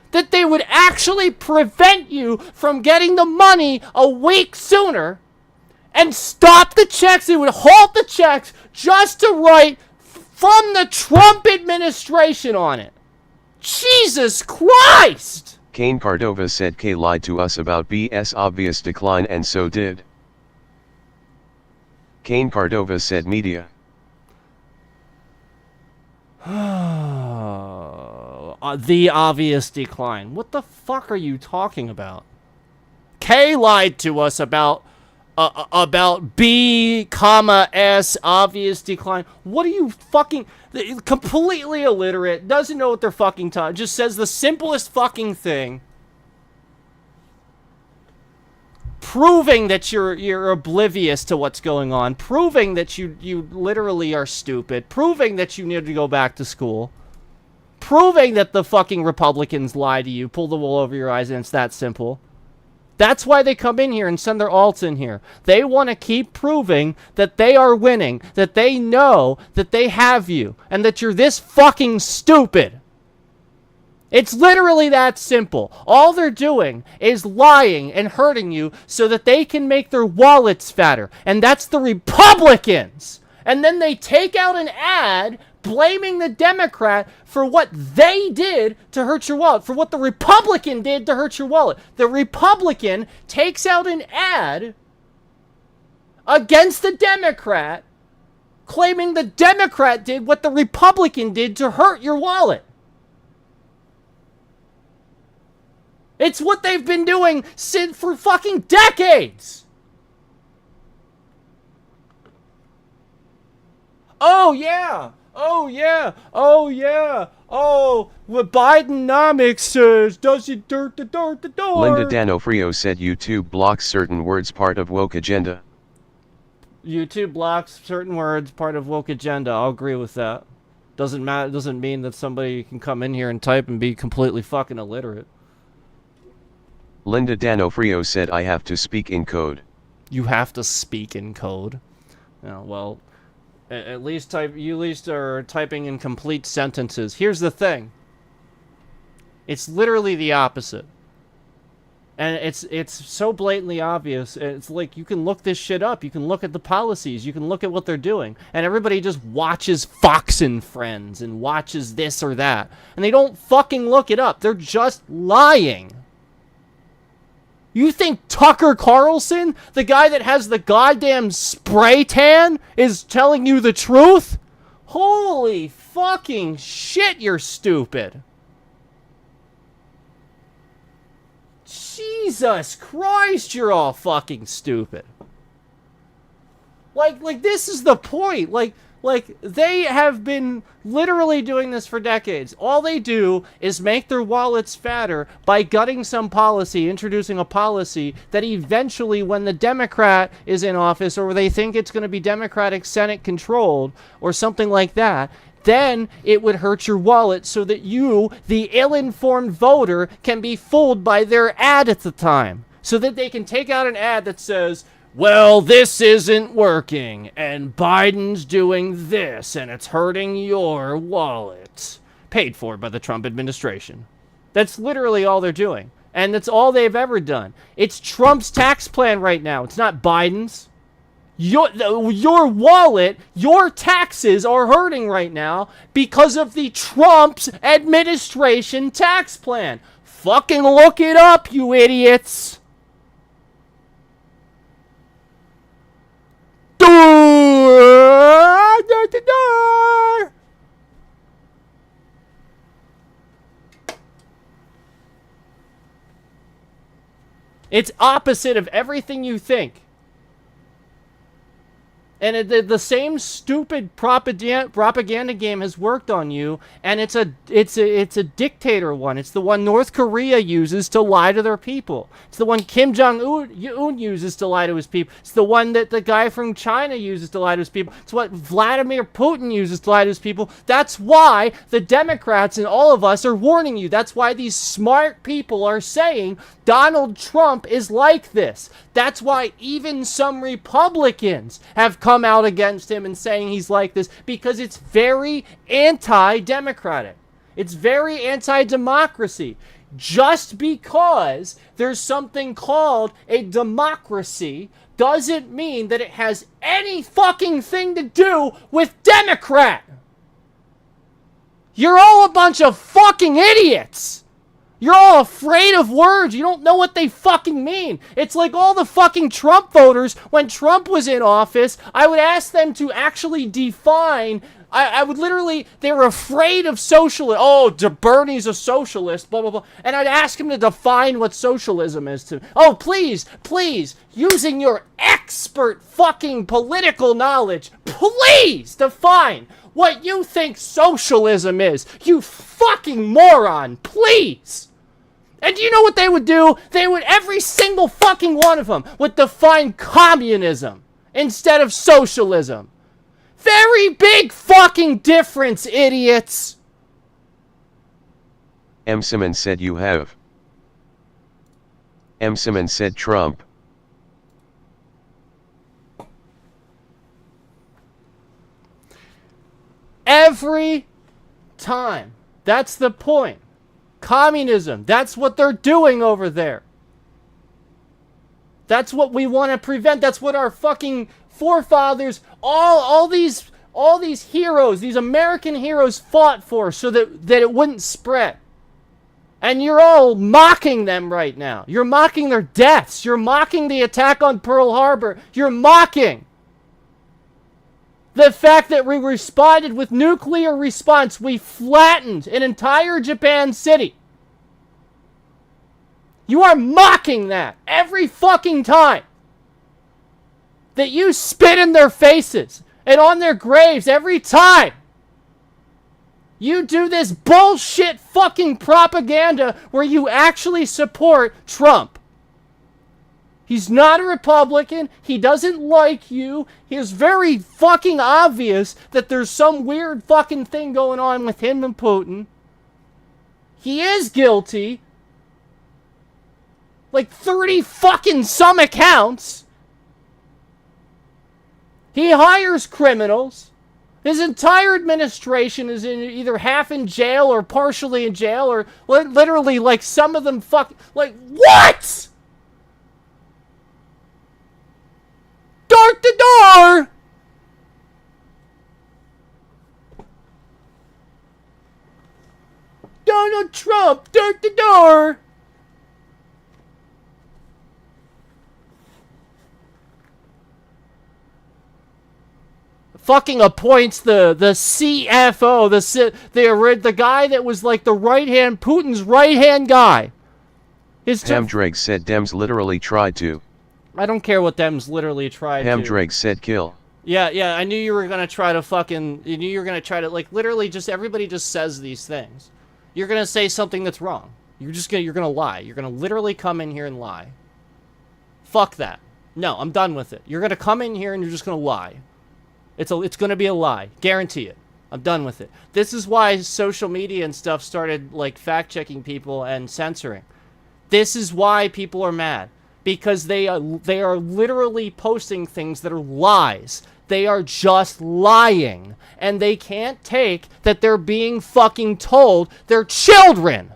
that they would actually prevent you from getting the money a week sooner and stop the checks. They would halt the checks just to write from the Trump administration on it. Jesus Christ! Kane Cardova said K lied to us about BS obvious decline and so did. Kane Cardova said media. The obvious decline. What the fuck are you talking about? K lied to us about B, S obvious decline. What are you fucking... Completely illiterate, doesn't know what they're fucking talking, just says the simplest fucking thing. Proving that you're oblivious to what's going on. Proving that you literally are stupid. Proving that you need to go back to school. Proving that the fucking Republicans lie to you, pull the wool over your eyes, and it's that simple. That's why they come in here and send their alts in here. They want to keep proving that they are winning, that they know that they have you, and that you're this fucking stupid. It's literally that simple. All they're doing is lying and hurting you so that they can make their wallets fatter. And that's the Republicans. And then they take out an ad blaming the Democrat for what they did to hurt your wallet, for what the Republican did to hurt your wallet. The Republican takes out an ad against the Democrat, claiming the Democrat did what the Republican did to hurt your wallet. It's what they've been doing for fucking decades. Oh, yeah. Oh, yeah. Oh, yeah. Oh, what Bidenomics says, does it dirt the door? Linda D'Onofrio said YouTube blocks certain words part of woke agenda. YouTube blocks certain words part of woke agenda. I'll agree with that. Doesn't matter. Doesn't mean that somebody can come in here and type and be completely fucking illiterate. Linda D'Onofrio said I have to speak in code. You have to speak in code. Well, at least you at least are typing in complete sentences. Here's the thing. It's literally the opposite. And it's so blatantly obvious. It's like, you can look this shit up. You can look at the policies. You can look at what they're doing. And everybody just watches Fox and Friends and watches this or that. And they don't fucking look it up. They're just lying. You think Tucker Carlson, the guy that has the goddamn spray tan, is telling you the truth? Holy fucking shit, you're stupid. Jesus Christ, you're all fucking stupid. Like this is the point. Like they have been literally doing this for decades. All they do is make their wallets fatter by gutting some policy, introducing a policy that eventually, when the Democrat is in office, or they think it's going to be Democratic Senate controlled or something like that, then it would hurt your wallet so that you, the ill-informed voter, can be fooled by their ad at the time. So that they can take out an ad that says, well, this isn't working, and Biden's doing this, and it's hurting your wallet. Paid for by the Trump administration. That's literally all they're doing. And that's all they've ever done. It's Trump's tax plan right now. It's not Biden's. Your wallet, your taxes are hurting right now because of the Trump's administration tax plan. Fucking look it up, you idiots. It's opposite of everything you think. And the same stupid propaganda game has worked on you, and it's a dictator one. It's the one North Korea uses to lie to their people. It's the one Kim Jong-un uses to lie to his people. It's the one that the guy from China uses to lie to his people. It's what Vladimir Putin uses to lie to his people. That's why the Democrats and all of us are warning you. That's why these smart people are saying Donald Trump is like this. That's why even some Republicans have come out against him and saying he's like this, because it's very anti-democratic. It's very anti-democracy. Just because there's something called a democracy doesn't mean that it has any fucking thing to do with Democrat. You're all a bunch of fucking idiots. You're all afraid of words. You don't know what they fucking mean. It's like all the fucking Trump voters, when Trump was in office, I would ask them to actually define. I would literally, they were afraid of socialism. Oh, Bernie's a socialist, blah, blah, blah. And I'd ask him to define what socialism is to. Oh, please, using your expert fucking political knowledge, please define what you think socialism is. You fucking moron, please. And do you know what they would do? They would, every single fucking one of them would define communism instead of socialism. Very big fucking difference, idiots. M. Simmons said you have. M. Simmons said Trump. Every time. That's the point. Communism. That's what they're doing over there. That's what we want to prevent. That's what our fucking forefathers, all these heroes, these American heroes fought for, so that it wouldn't spread. And you're all mocking them right now. You're mocking their deaths. You're mocking the attack on Pearl Harbor. You're mocking the fact that we responded with nuclear response. We flattened an entire Japan city. You are mocking that every fucking time that you spit in their faces and on their graves. Every time you do this bullshit fucking propaganda where you actually support Trump. He's not a Republican. He doesn't like you. It's very fucking obvious that there's some weird fucking thing going on with him and Putin. He is guilty. Like 30 fucking some accounts. He hires criminals. His entire administration is either half in jail or partially in jail, or literally, like, some of them like, what? Door to door! Donald Trump, door to door! Fucking appoints the CFO, the guy that was like the right-hand, Putin's right-hand guy. Hamdrake said Dems literally tried to. I don't care what Dems literally tried to. Hamdrake said kill. Yeah, I knew you were gonna try to like, literally just, everybody just says these things. You're gonna say something that's wrong. You're gonna lie. You're gonna literally come in here and lie. Fuck that. No, I'm done with it. You're gonna come in here and you're just gonna lie. It's gonna be a lie. Guarantee it. I'm done with it. This is why social media and stuff started, like, fact-checking people and censoring. This is why people are mad. Because they are literally posting things that are lies. They are just lying. And they can't take that they're being fucking told they're children.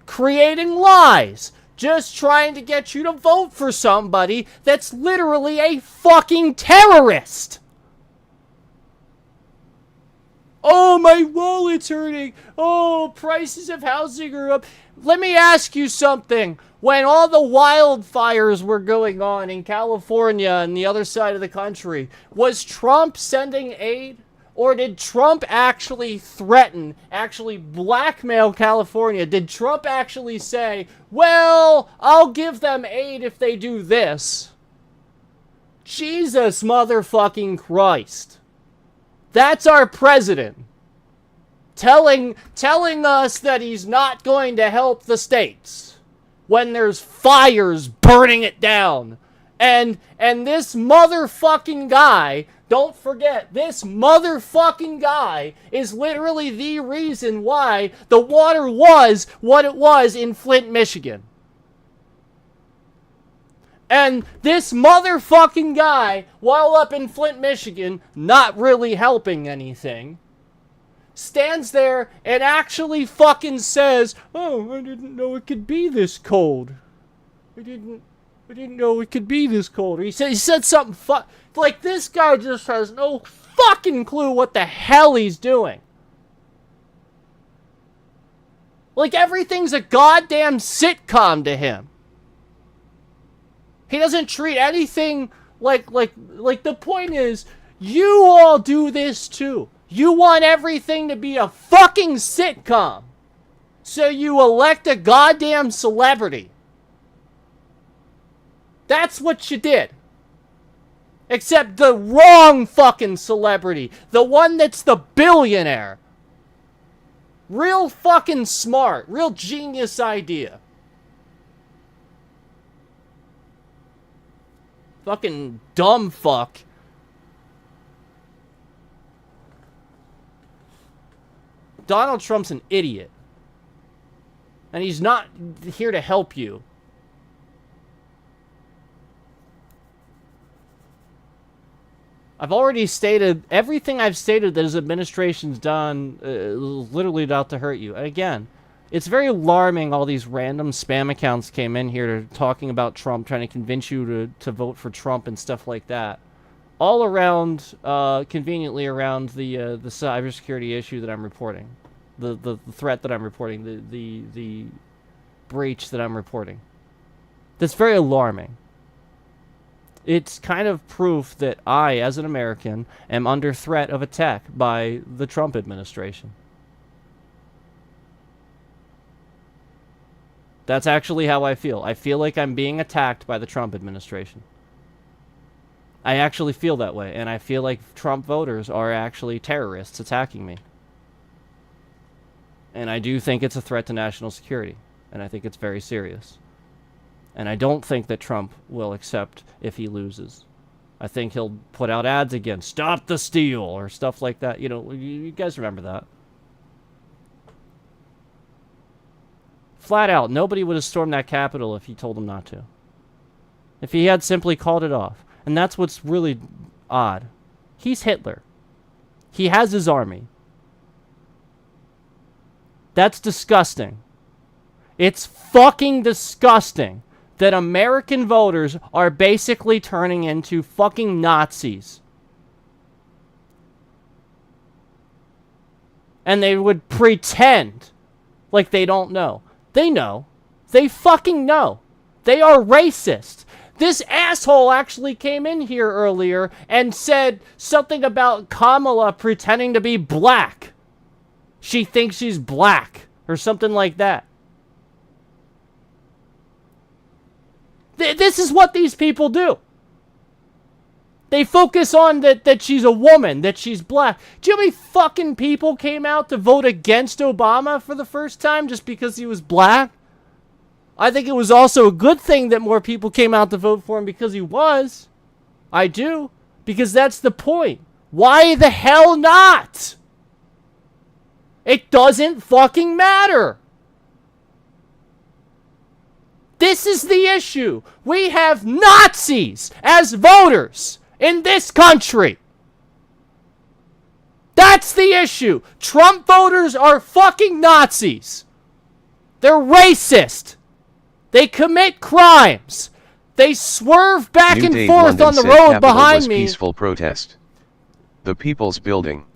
Creating lies. Just trying to get you to vote for somebody that's literally a fucking terrorist. Oh, my wallet's hurting. Oh, prices of housing are up. Let me ask you something. When all the wildfires were going on in California and the other side of the country, was Trump sending aid? Or did Trump actually threaten, actually blackmail California? Did Trump actually say, well, I'll give them aid if they do this? Jesus motherfucking Christ. That's our president. Telling us that he's not going to help the states when there's fires burning it down. And this motherfucking guy, don't forget, this motherfucking guy is literally the reason why the water was what it was in Flint, Michigan. And this motherfucking guy, while up in Flint, Michigan, not really helping anything, stands there and actually fucking says, oh, I didn't know it could be this cold. I didn't know it could be this cold. Or he said something like, this guy just has no fucking clue what the hell he's doing. Like, everything's a goddamn sitcom to him. He doesn't treat anything like the point is, you all do this too. You want everything to be a fucking sitcom. So you elect a goddamn celebrity. That's what you did. Except the wrong fucking celebrity. The one that's the billionaire. Real fucking smart. Real genius idea. Fucking dumb fuck. Donald Trump's an idiot. And he's not here to help you. I've already stated, everything I've stated that his administration's done literally out to hurt you. And again, it's very alarming all these random spam accounts came in here talking about Trump, trying to convince you to vote for Trump and stuff like that. All around, conveniently around the cybersecurity issue that I'm reporting. The threat that I'm reporting, the breach that I'm reporting. That's very alarming. It's kind of proof that I, as an American, am under threat of attack by the Trump administration. That's actually how I feel. I feel like I'm being attacked by the Trump administration. I actually feel that way, and I feel like Trump voters are actually terrorists attacking me. And I do think it's a threat to national security, and I think it's very serious. And I don't think that Trump will accept if he loses. I think he'll put out ads again, stop the steal, or stuff like that. You know, you guys remember that. Flat out, nobody would have stormed that Capitol if he told them not to. If he had simply called it off. And that's what's really odd. He's Hitler. He has his army. That's disgusting. It's fucking disgusting that American voters are basically turning into fucking Nazis. And they would pretend like they don't know. They know. They fucking know. They are racist. This asshole actually came in here earlier and said something about Kamala pretending to be black. She thinks she's black or something like that. This is what these people do. They focus on that she's a woman, that she's black. Do you know how many fucking people came out to vote against Obama for the first time just because he was black? I think it was also a good thing that more people came out to vote for him because he was. I do. Because that's the point. Why the hell not? It doesn't fucking matter. This is the issue. We have Nazis as voters in this country. That's the issue. Trump voters are fucking Nazis. They're racist. They commit crimes. They swerve back New and Day forth London on the said road Capitol behind was me. Peaceful protest. The People's Building.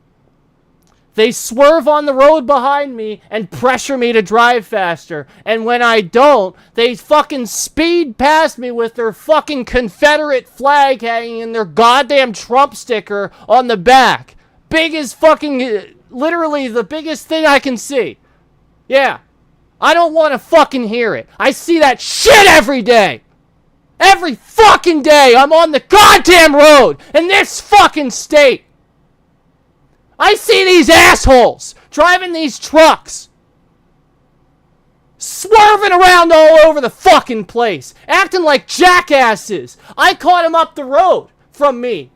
They swerve on the road behind me and pressure me to drive faster. And when I don't, they fucking speed past me with their fucking Confederate flag hanging and their goddamn Trump sticker on the back. Big as fucking, literally the biggest thing I can see. Yeah. I don't want to fucking hear it. I see that shit every day. Every fucking day I'm on the goddamn road in this fucking state. I see these assholes driving these trucks, swerving around all over the fucking place, acting like jackasses. I caught him up the road from me,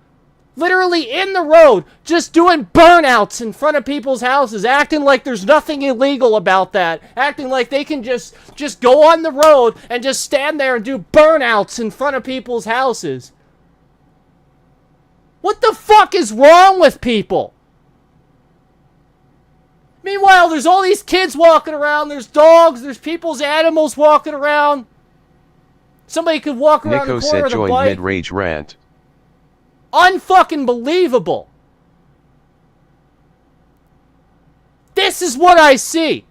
literally in the road, just doing burnouts in front of people's houses, acting like there's nothing illegal about that, acting like they can just go on the road and just stand there and do burnouts in front of people's houses. What the fuck is wrong with people? Meanwhile, there's all these kids walking around, there's dogs, there's people's animals walking around. Somebody could walk around Nico the corner said with a joined bike. mid-rage rant. Unfucking believable. This is what I see.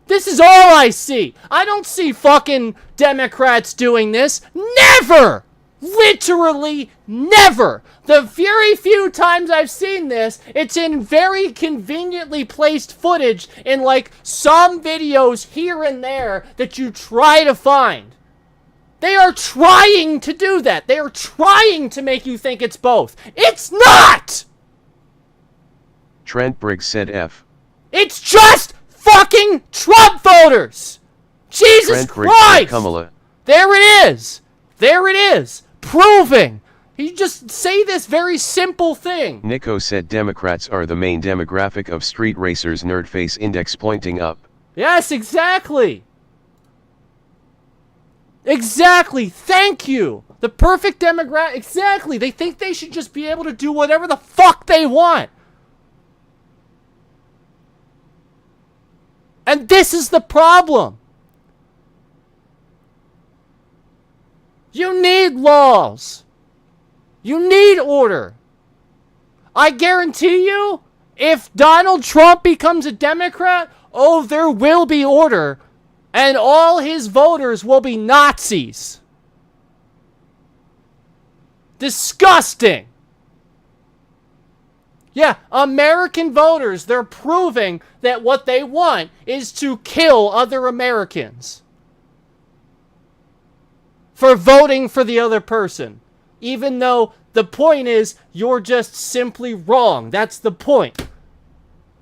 This is all I see. I don't see fucking Democrats doing this. Never! Literally never. The very few times I've seen this, it's in very conveniently placed footage in like some videos here and there that you try to find. They are trying to do that. They are trying to make you think it's both. It's not! Trent Briggs said F. It's just fucking Trump voters! Jesus Trent Briggs said Christ! Kamala. There it is! There it is! Proving! You just say this very simple thing. Nico said Democrats are the main demographic of street racers. Nerdface index pointing up. Yes, exactly! Exactly! Thank you! The perfect demographic. Exactly! They think they should just be able to do whatever the fuck they want. And this is the problem. You need laws. You need order. I guarantee you, if Donald Trump becomes a Democrat, oh, there will be order. And all his voters will be Nazis. Disgusting. Yeah, American voters, they're proving that what they want is to kill other Americans for voting for the other person. Even though the point is, you're just simply wrong. That's the point.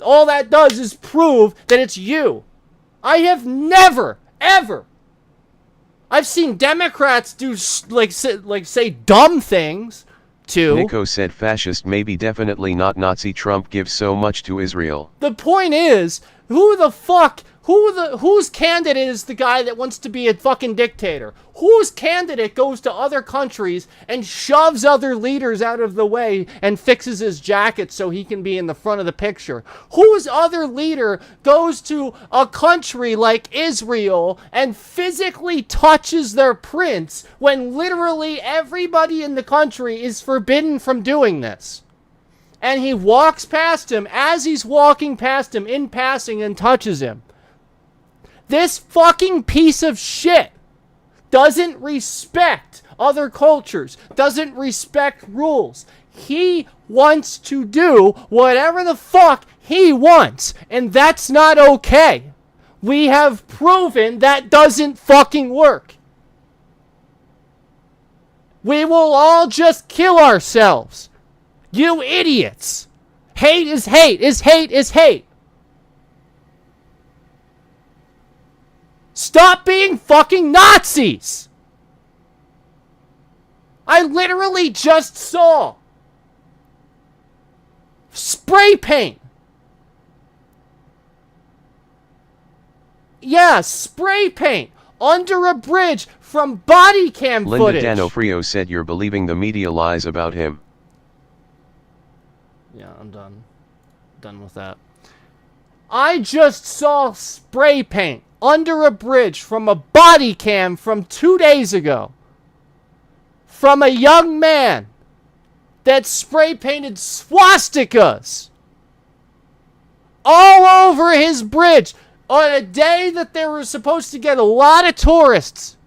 All that does is prove that it's you. I have never, ever. I've seen Democrats do, say dumb things, too. Nico said fascist, maybe, definitely not Nazi. Trump gives so much to Israel. The point is, who the fuck Whose candidate is the guy that wants to be a fucking dictator? Whose candidate goes to other countries and shoves other leaders out of the way and fixes his jacket so he can be in the front of the picture? Whose other leader goes to a country like Israel and physically touches their prince when literally everybody in the country is forbidden from doing this? And he walks past him as he's walking past him in passing and touches him. This fucking piece of shit doesn't respect other cultures, doesn't respect rules. He wants to do whatever the fuck he wants, and that's not okay. We have proven that doesn't fucking work. We will all just kill ourselves. You idiots. Hate is hate is hate is hate. Stop being fucking Nazis! I literally just saw spray paint. Yeah, spray paint under a bridge from body cam Linda footage. D'Onofrio said you're believing the media lies about him. Yeah, I'm done. Done with that. I just saw spray paint under a bridge from a body cam from 2 days ago. From a young man that spray painted swastikas all over his bridge on a day that they were supposed to get a lot of tourists.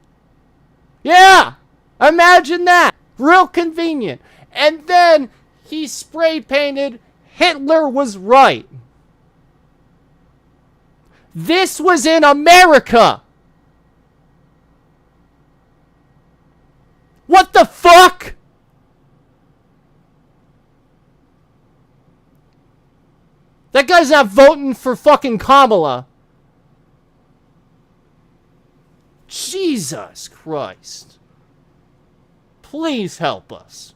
Yeah, imagine that. Real convenient. And then he spray painted Hitler was right. This was in America. What the fuck? That guy's not voting for fucking Kamala. Jesus Christ. Please help us.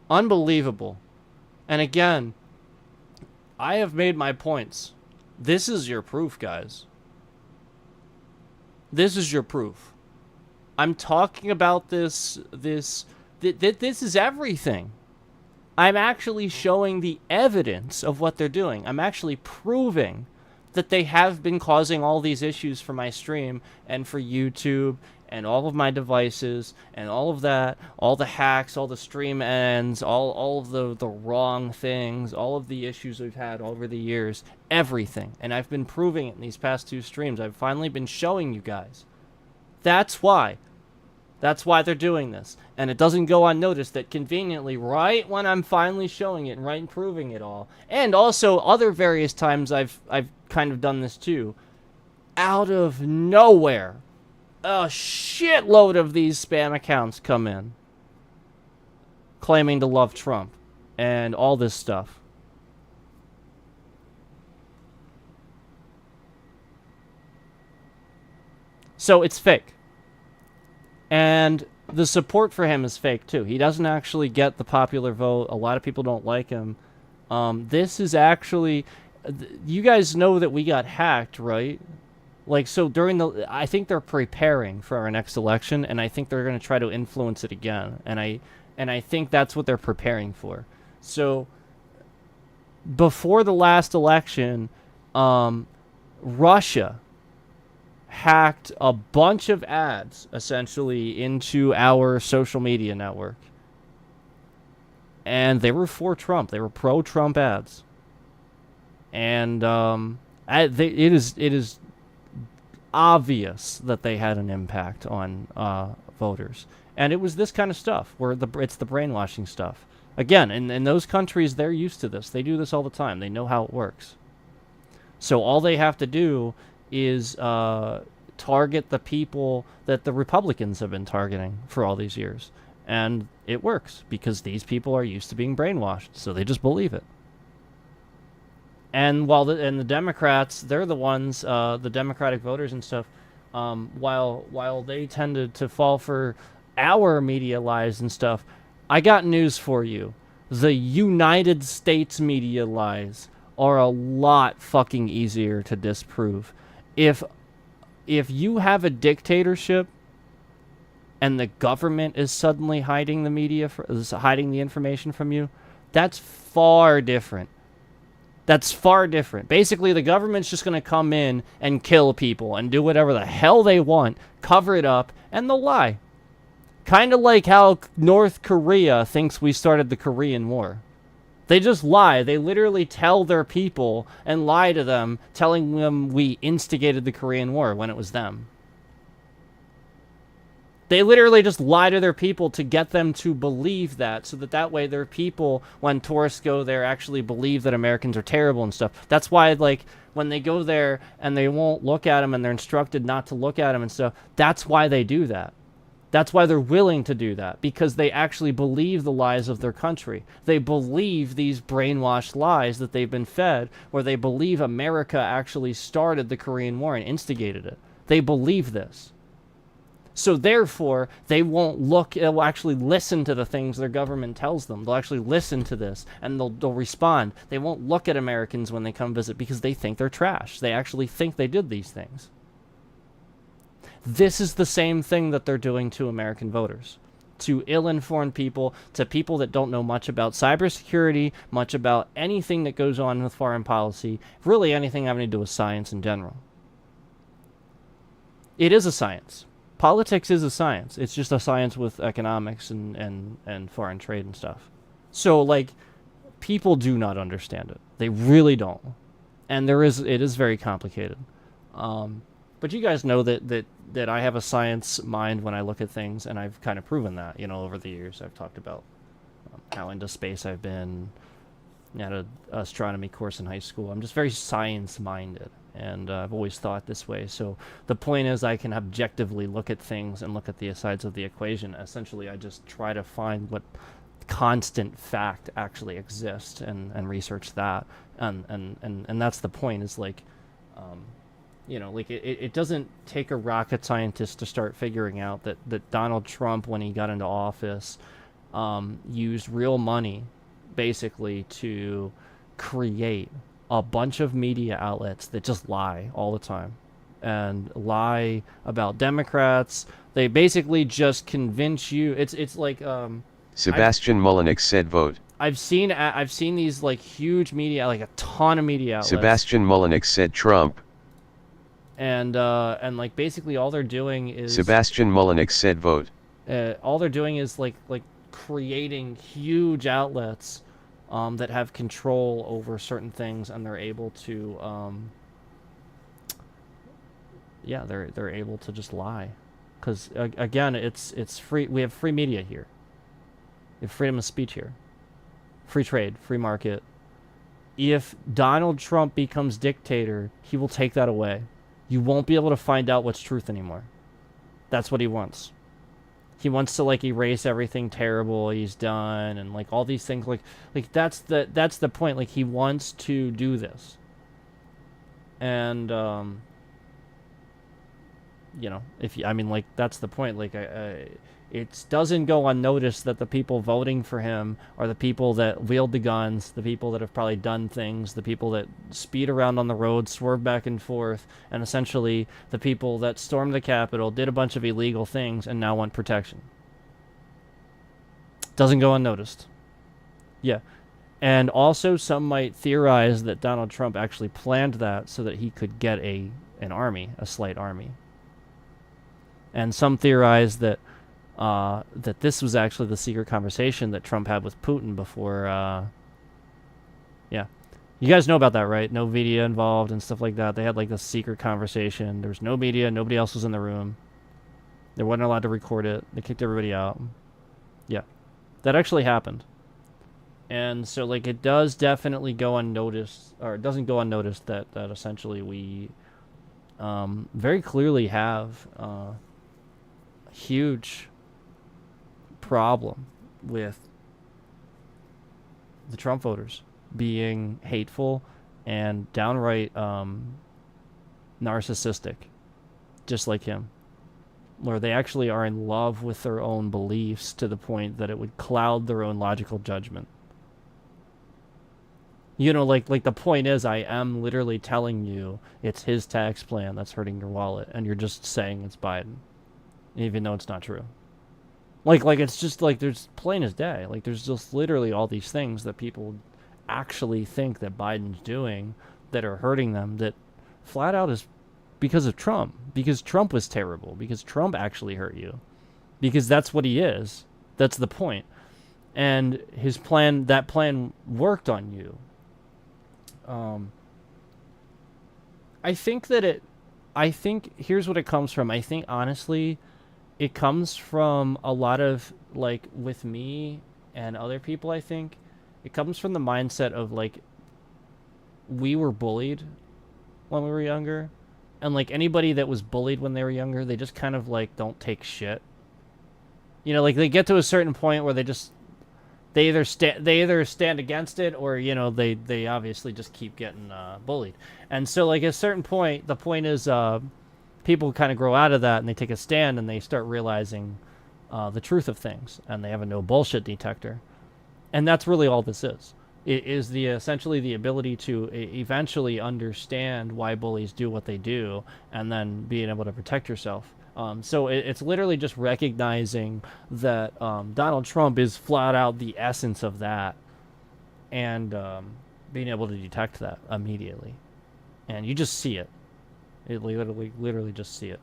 Unbelievable. And again, I have made my points. This is your proof, guys. This is your proof. I'm talking about this is everything. I'm actually showing the evidence of what they're doing. I'm actually proving that they have been causing all these issues for my stream and for YouTube and all of my devices and all of that, all the hacks, all the stream ends, all of the wrong things, all of the issues we've had over the years, everything. And I've been proving it in these past 2 streams. I've finally been showing you guys. That's why. That's why they're doing this. And it doesn't go unnoticed that conveniently, right when I'm finally showing it and right and proving it all, and also other various times I've kind of done this too, out of nowhere, a shitload of these spam accounts come in claiming to love Trump and all this stuff. So it's fake. And the support for him is fake too. He doesn't actually get the popular vote. A lot of people don't like him. This is actually... You guys know that we got hacked, right? Like, so during the... I think they're preparing for our next election, and I think they're going to try to influence it again. And I think that's what they're preparing for. So, before the last election, Russia hacked a bunch of ads, essentially, into our social media network. And they were for Trump. They were pro-Trump ads. And it is obvious that they had an impact on voters. And it was this kind of stuff, where it's the brainwashing stuff. Again, in those countries, they're used to this. They do this all the time. They know how it works. So all they have to do is target the people that the Republicans have been targeting for all these years. And it works, because these people are used to being brainwashed, so they just believe it. And the Democrats, they're the ones, the Democratic voters and stuff, while they tended to fall for our media lies and stuff, I got news for you. The United States media lies are a lot fucking easier to disprove. If you have a dictatorship and the government is suddenly hiding the media, is hiding the information from you, that's far different. That's far different. Basically, the government's just going to come in and kill people and do whatever the hell they want, cover it up, and they'll lie. Kind of like how North Korea thinks we started the Korean War. They just lie. They literally tell their people and lie to them, telling them we instigated the Korean War when it was them. They literally just lie to their people to get them to believe that, so that way their people, when tourists go there, actually believe that Americans are terrible and stuff. That's why, like, when they go there and they won't look at them and they're instructed not to look at them and stuff, that's why they do that. That's why they're willing to do that, because they actually believe the lies of their country. They believe these brainwashed lies that they've been fed, where they believe America actually started the Korean War and instigated it. They believe this. So therefore, they will actually listen to the things their government tells them. They'll actually listen to this, and they'll respond. They won't look at Americans when they come visit because they think they're trash. They actually think they did these things. This is the same thing that they're doing to American voters. To ill-informed people, to people that don't know much about cybersecurity, much about anything that goes on with foreign policy, really anything having to do with science in general. It is a science. Politics is a science. It's just a science with economics and foreign trade and stuff. So, like, people do not understand it. They really don't. And it is very complicated. But you guys know that I have a science mind when I look at things, and I've kind of proven that, over the years. I've talked about how into space I've been. I had an astronomy course in high school. I'm just very science-minded. And I've always thought this way. So the point is I can objectively look at things and look at the sides of the equation. Essentially, I just try to find what constant fact actually exists and research that. And that's the point, is like, it doesn't take a rocket scientist to start figuring out that Donald Trump, when he got into office, used real money basically to create a bunch of media outlets that just lie all the time and lie about Democrats. They basically just convince you. It's like Sebastian Mullenix said vote. I've seen these like huge media, like a ton of media outlets. Sebastian Mullenix said Trump. And like basically all they're doing is Sebastian Mullenix said vote. All they're doing is like creating huge outlets that have control over certain things, and they're able to, they're able to just lie, because again, it's free. We have free media here. We have freedom of speech here, free trade, free market. If Donald Trump becomes dictator, he will take that away. You won't be able to find out what's truth anymore. That's what he wants. He wants to like erase everything terrible he's done and like all these things. Like that's the point. Like he wants to do this. And that's the point. Like it doesn't go unnoticed that the people voting for him are the people that wield the guns, the people that have probably done things, the people that speed around on the road, swerve back and forth, and essentially the people that stormed the Capitol, did a bunch of illegal things, and now want protection. Doesn't go unnoticed. Yeah. And also some might theorize that Donald Trump actually planned that so that he could get an army, a slight army. And some theorize that that this was actually the secret conversation that Trump had with Putin before, You guys know about that, right? No media involved and stuff like that. They had like this secret conversation. There was no media. Nobody else was in the room. They weren't allowed to record it. They kicked everybody out. Yeah. That actually happened. And so like it does definitely go unnoticed, or it doesn't go unnoticed that essentially we very clearly have a huge problem with the Trump voters being hateful and downright narcissistic, just like him. where they actually are in love with their own beliefs to the point that it would cloud their own logical judgment. You know, like the point is, I am literally telling you it's his tax plan that's hurting your wallet, and you're just saying it's Biden, even though it's not true. Like it's just like, there's plain as day. Like, there's just literally all these things that people actually think that Biden's doing that are hurting them, that flat out is because of Trump. Because Trump was terrible. Because Trump actually hurt you. Because that's what he is. That's the point. And his plan, that plan worked on you. I think here's what it comes from. I think, honestly, it comes from a lot of, like, with me and other people, I think, it comes from the mindset of, like, we were bullied when we were younger. And, like, anybody that was bullied when they were younger, they just kind of, like, don't take shit. You know, like, they get to a certain point where they either stand against it, or, you know, they obviously just keep getting bullied. And so, like, at a certain point, the point is people kind of grow out of that, and they take a stand, and they start realizing the truth of things, and they have a no bullshit detector. And that's really all this is. It is essentially the ability to eventually understand why bullies do what they do, and then being able to protect yourself. So it's literally just recognizing that Donald Trump is flat out the essence of that, and being able to detect that immediately. And you just see it. It literally just see it.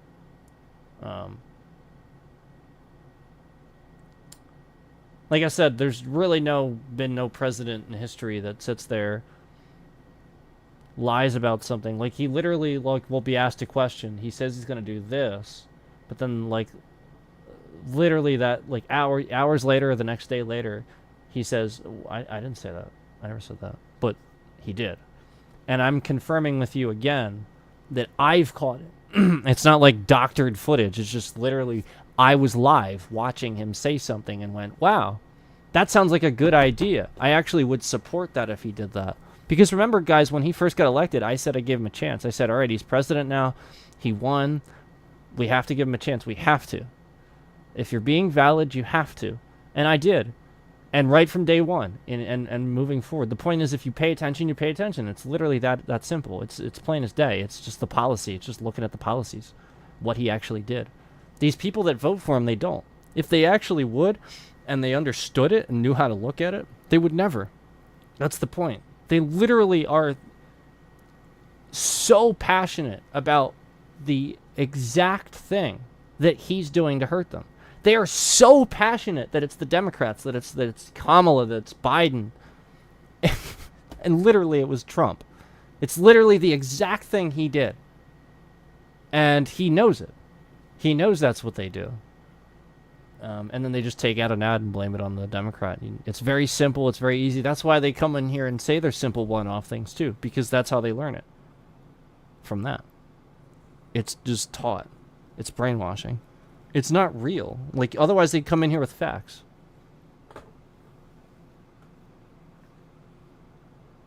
Like I said, there's really been no president in history that sits there, lies about something. Like, he literally, like, will be asked a question. He says he's going to do this, but then, like, literally that, like, hours later or the next day later, he says, I didn't say that. I never said that. But he did. And I'm confirming with you again that I've caught it. It's not like doctored footage. It's just literally, I was live watching him say something and went, wow, that sounds like a good idea. I actually would support that if he did that. Because remember, guys, when he first got elected, I said I gave him a chance. I said, all right, he's president now. He won. We have to give him a chance. We have to. If you're being valid, you have to. And I did. And right from day one, and moving forward. The point is, if you pay attention, you pay attention. It's literally that simple. It's plain as day. It's just the policy. It's just looking at the policies. What he actually did. These people that vote for him, they don't. If they actually would, and they understood it and knew how to look at it, they would never. That's the point. They literally are so passionate about the exact thing that he's doing to hurt them. They are so passionate that it's the Democrats, that it's Kamala, that it's Biden. And literally it was Trump. It's literally the exact thing he did. And he knows it. He knows that's what they do. And then they just take out an ad and blame it on the Democrat. It's very simple. It's very easy. That's why they come in here and say they're simple one-off things too, because that's how they learn it. From that. It's just taught. It's brainwashing. It's not real. Like, otherwise they'd come in here with facts.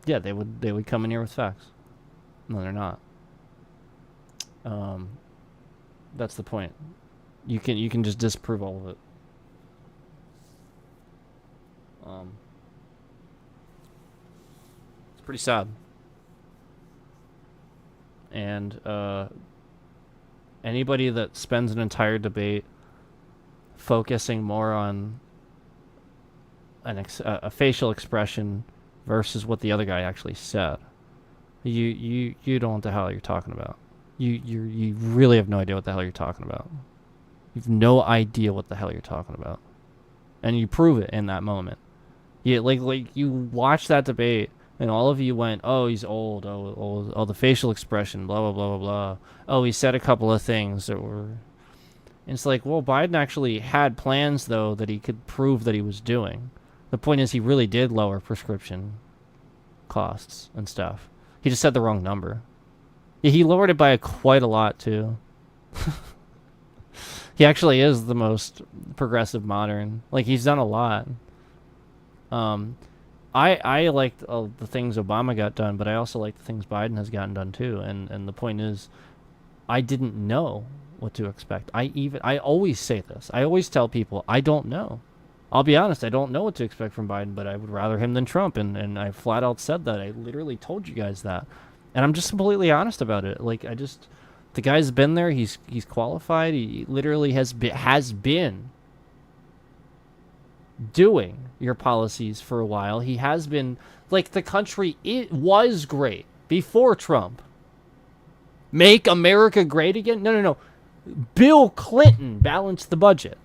Yeah, they would come in here with facts. No, they're not. That's the point. You can just disprove all of it. It's pretty sad. And anybody that spends an entire debate focusing more on a facial expression versus what the other guy actually said, you don't know what the hell you're talking about. You really have no idea what the hell you're talking about. You've no idea what the hell you're talking about. And you prove it in that moment. Like you watch that debate and all of you went, oh, he's old. Oh, the facial expression, blah, blah, blah, blah, blah. Oh, he said a couple of things that were... And it's like, well, Biden actually had plans, though, that he could prove that he was doing. The point is, he really did lower prescription costs and stuff. He just said the wrong number. Yeah, he lowered it by quite a lot, too. He actually is the most progressive modern. Like, he's done a lot. I liked the things Obama got done, but I also like the things Biden has gotten done, too. And the point is, I didn't know what to expect. I always say this. I always tell people I don't know. I'll be honest, I don't know what to expect from Biden, but I would rather him than Trump, and I flat out said that. I literally told you guys that. And I'm just completely honest about it. Like, the guy's been there, he's qualified, he literally has been doing your policies for a while. He has been, like, the country, it was great before Trump. Make America great again? No. Bill Clinton balanced the budget.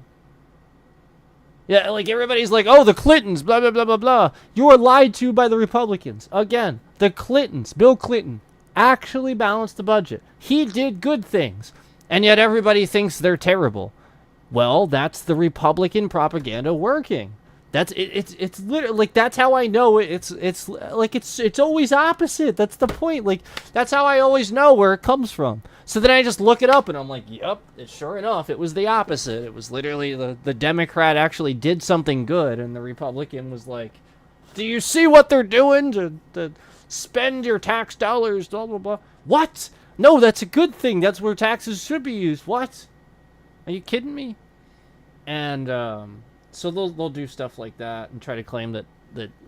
Yeah, like, everybody's like, oh, the Clintons, blah, blah, blah, blah, blah. You were lied to by the Republicans. Again, the Clintons, Bill Clinton, actually balanced the budget. He did good things. And yet everybody thinks they're terrible. Well, that's the Republican propaganda working. That's it. It's literally, like, that's how I know it. It's always opposite. That's the point. Like, that's how I always know where it comes from. So then I just look it up and I'm like, yep, sure enough, it was the opposite. It was literally the Democrat actually did something good, and the Republican was like, do you see what they're doing to spend your tax dollars, blah, blah, blah. What? No, that's a good thing. That's where taxes should be used. What? Are you kidding me? And so they'll do stuff like that and try to claim that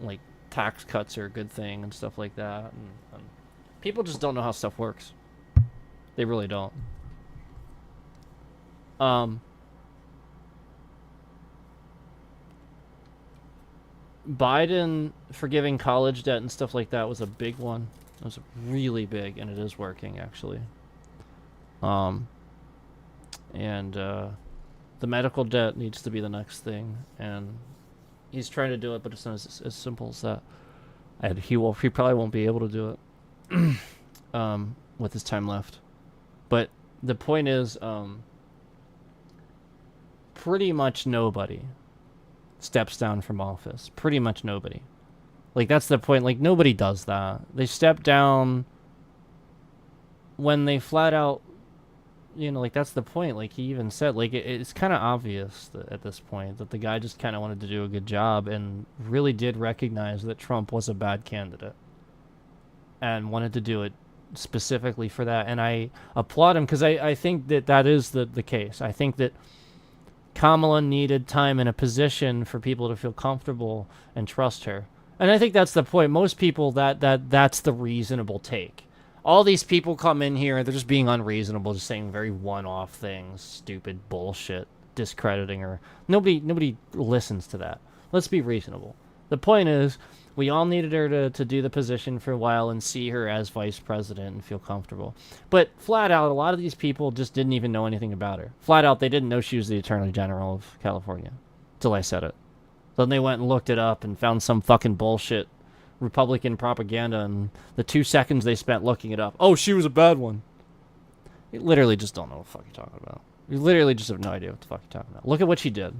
like tax cuts are a good thing and stuff like that. And people just don't know how stuff works. They really don't. Biden forgiving college debt and stuff like that was a big one. It was really big, and it is working, actually. The medical debt needs to be the next thing, and he's trying to do it, but it's not as simple as that. And he probably won't be able to do it with his time left. But the point is, pretty much nobody steps down from office. Pretty much nobody. Like, that's the point. Like, nobody does that. They step down when they flat out, you know, like, that's the point. Like, he even said, like, it's kind of obvious at this point that the guy just kind of wanted to do a good job and really did recognize that Trump was a bad candidate and wanted to do it specifically for that. And I applaud him, because I think that is the case. I think that Kamala needed time in a position for people to feel comfortable and trust her. And I think that's the point. Most people, that's the reasonable take. All these people come in here, they're just being unreasonable, just saying very one-off things, stupid bullshit, discrediting her. Nobody listens to that. Let's be reasonable. The point is, we all needed her to do the position for a while and see her as vice president and feel comfortable. But flat out, a lot of these people just didn't even know anything about her. Flat out, they didn't know she was the Attorney General of California till I said it. Then they went and looked it up and found some fucking bullshit Republican propaganda, and the 2 seconds they spent looking it up, oh, she was a bad one. You literally just don't know what the fuck you're talking about. You literally just have no idea what the fuck you're talking about. Look at what she did.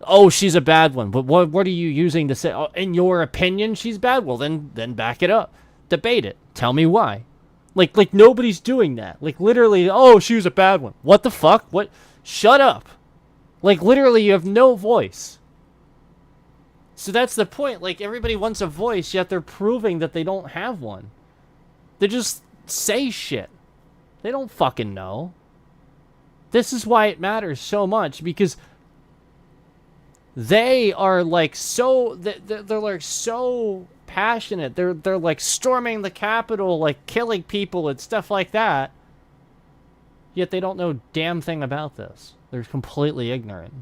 Oh, she's a bad one. But what are you using to say? Oh, in your opinion, she's bad? Well, then back it up. Debate it. Tell me why. Like nobody's doing that. Like, literally, oh, she was a bad one. What the fuck? What? Shut up. Like, literally, you have no voice. So that's the point. Like, everybody wants a voice, yet they're proving that they don't have one. They just say shit. They don't fucking know. This is why it matters so much, because they are like so, they're like so passionate. They're like storming the Capitol, like killing people and stuff like that. Yet they don't know damn thing about this. They're completely ignorant.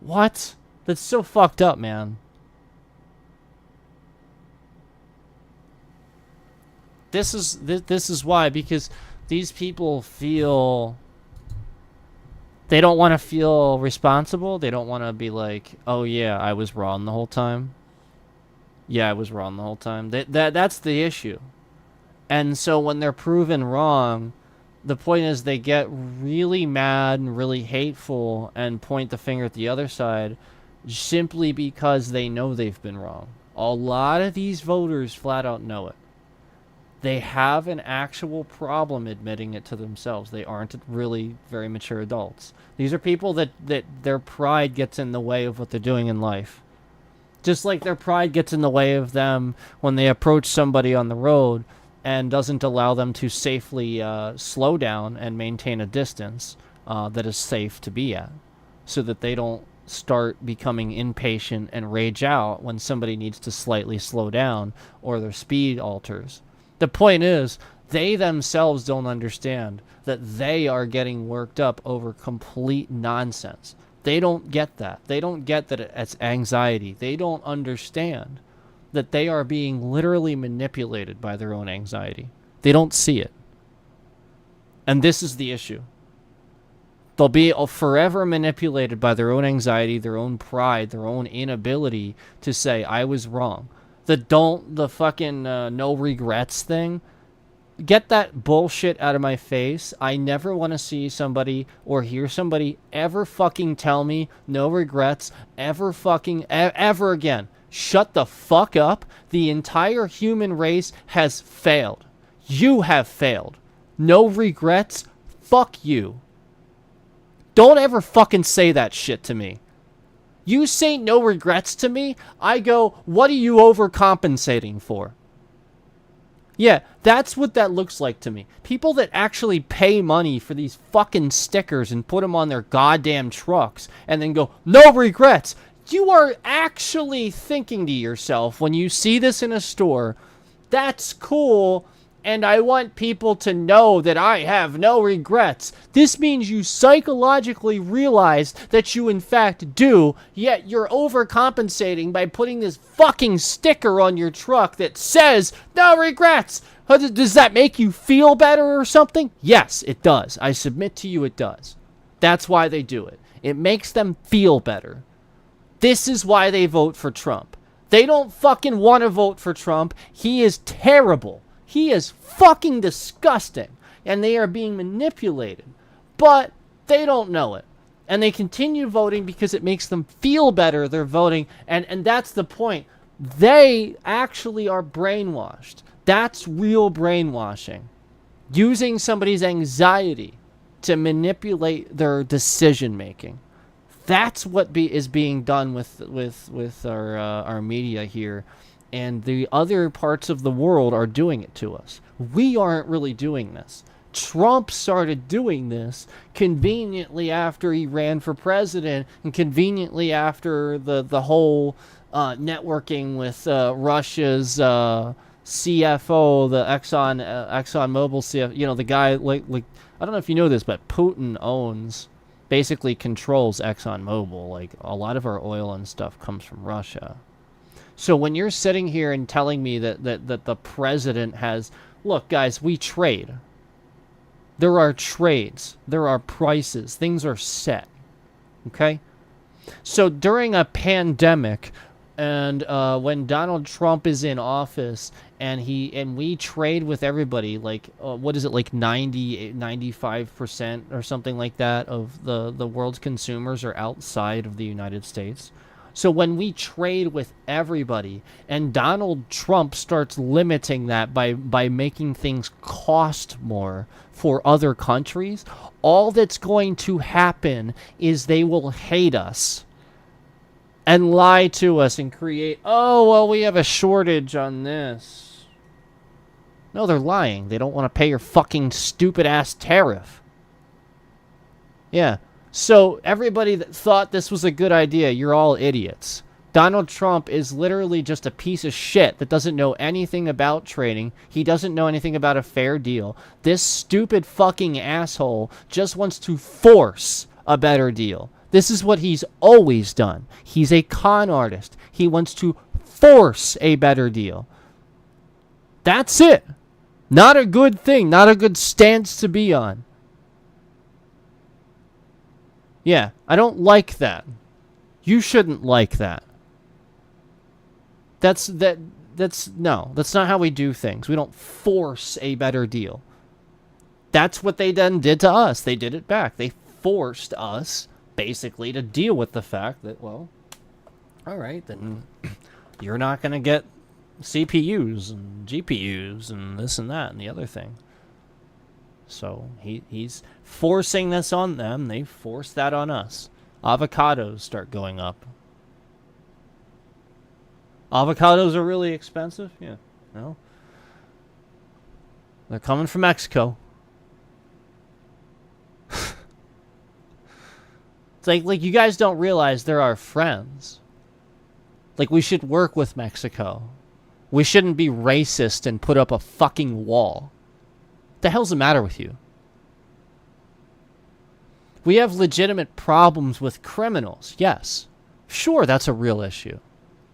What? That's so fucked up, man. This is why, because these people feel they don't want to feel responsible. They don't want to be like, oh yeah, I was wrong the whole time. Yeah, I was wrong the whole time. That's the issue. And so when they're proven wrong, the point is they get really mad and really hateful and point the finger at the other side simply because they know they've been wrong. A lot of these voters flat out know it. They have an actual problem admitting it to themselves. They aren't really very mature adults. These are people that their pride gets in the way of what they're doing in life. Just like their pride gets in the way of them when they approach somebody on the road and doesn't allow them to safely slow down and maintain a distance that is safe to be at, so that they don't start becoming impatient and rage out when somebody needs to slightly slow down or their speed alters. The point is, they themselves don't understand that they are getting worked up over complete nonsense. They don't get that. They don't get that it's anxiety. They don't understand that they are being literally manipulated by their own anxiety. They don't see it. And this is the issue. They'll be forever manipulated by their own anxiety, their own pride, their own inability to say, I was wrong. The fucking no regrets thing. Get that bullshit out of my face. I never want to see somebody or hear somebody ever fucking tell me no regrets ever again. Shut the fuck up. The entire human race has failed. You have failed. No regrets. Fuck you. Don't ever fucking say that shit to me. You say no regrets to me, I go, what are you overcompensating for? Yeah, that's what that looks like to me. People that actually pay money for these fucking stickers and put them on their goddamn trucks and then go, no regrets. You are actually thinking to yourself when you see this in a store, that's cool, and I want people to know that I have no regrets. This means you psychologically realize that you in fact do, yet you're overcompensating by putting this fucking sticker on your truck that says no regrets. Does that make you feel better or something? Yes, it does. I submit to you it does. That's why they do it. It makes them feel better. This is why they vote for Trump. They don't fucking want to vote for Trump. He is terrible. He is fucking disgusting, and they are being manipulated, but they don't know it, and they continue voting because it makes them feel better. They're voting, and that's the point. They actually are brainwashed. That's real brainwashing, using somebody's anxiety to manipulate their decision making. That's what is being done with our media here. And the other parts of the world are doing it to us. We aren't really doing this. Trump started doing this conveniently after he ran for president and conveniently after the whole networking with Russia's CFO, the ExxonMobil CFO. You know, the guy, like I don't know if you know this, but Putin basically controls ExxonMobil. Like, a lot of our oil and stuff comes from Russia. So when you're sitting here and telling me that the president has... Look, guys, we trade. There are trades. There are prices. Things are set. Okay? So during a pandemic, and when Donald Trump is in office, and we trade with everybody, like, what is it, like 95% or something like that of the world's consumers are outside of the United States. So when we trade with everybody and Donald Trump starts limiting that by making things cost more for other countries, all that's going to happen is they will hate us and lie to us and create, oh, well, we have a shortage on this. No, they're lying. They don't want to pay your fucking stupid-ass tariff. Yeah. So everybody that thought this was a good idea, you're all idiots. Donald Trump is literally just a piece of shit that doesn't know anything about trading. He doesn't know anything about a fair deal. This stupid fucking asshole just wants to force a better deal. This is what he's always done. He's a con artist. He wants to force a better deal. That's it. Not a good thing. Not a good stance to be on. Yeah, I don't like that. You shouldn't like that. That's not how we do things. We don't force a better deal. That's what they then did to us. They did it back. They forced us, basically, to deal with the fact that, well, all right, then you're not going to get CPUs and GPUs and this and that and the other thing. So he's forcing this on them. They force that on us. Avocados start going up. Avocados are really expensive? Yeah. No. They're coming from Mexico. It's like you guys don't realize they're our friends. Like, we should work with Mexico. We shouldn't be racist and put up a fucking wall. What the hell's the matter with you? We have legitimate problems with criminals. Yes. Sure, that's a real issue.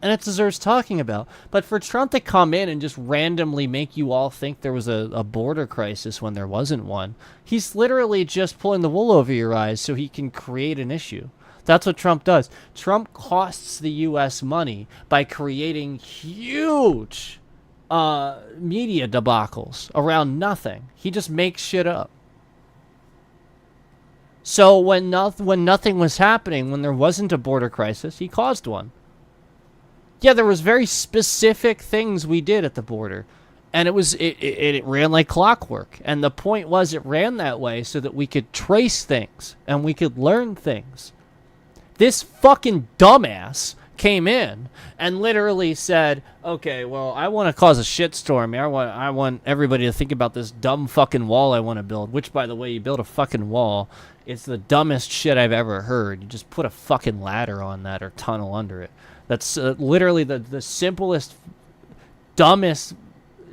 And it deserves talking about. But for Trump to come in and just randomly make you all think there was a border crisis when there wasn't one, he's literally just pulling the wool over your eyes so he can create an issue. That's what Trump does. Trump costs the U.S. money by creating huge media debacles around nothing. He just makes shit up. So when nothing was happening, when there wasn't a border crisis, he caused one. Yeah, there was very specific things we did at the border, and it ran like clockwork. And the point was, it ran that way so that we could trace things and we could learn things. This fucking dumbass came in and literally said, "Okay, well, I want to cause a shitstorm here. I want everybody to think about this dumb fucking wall I want to build." Which, by the way, you build a fucking wall. It's the dumbest shit I've ever heard. You just put a fucking ladder on that or tunnel under it. That's literally the simplest, dumbest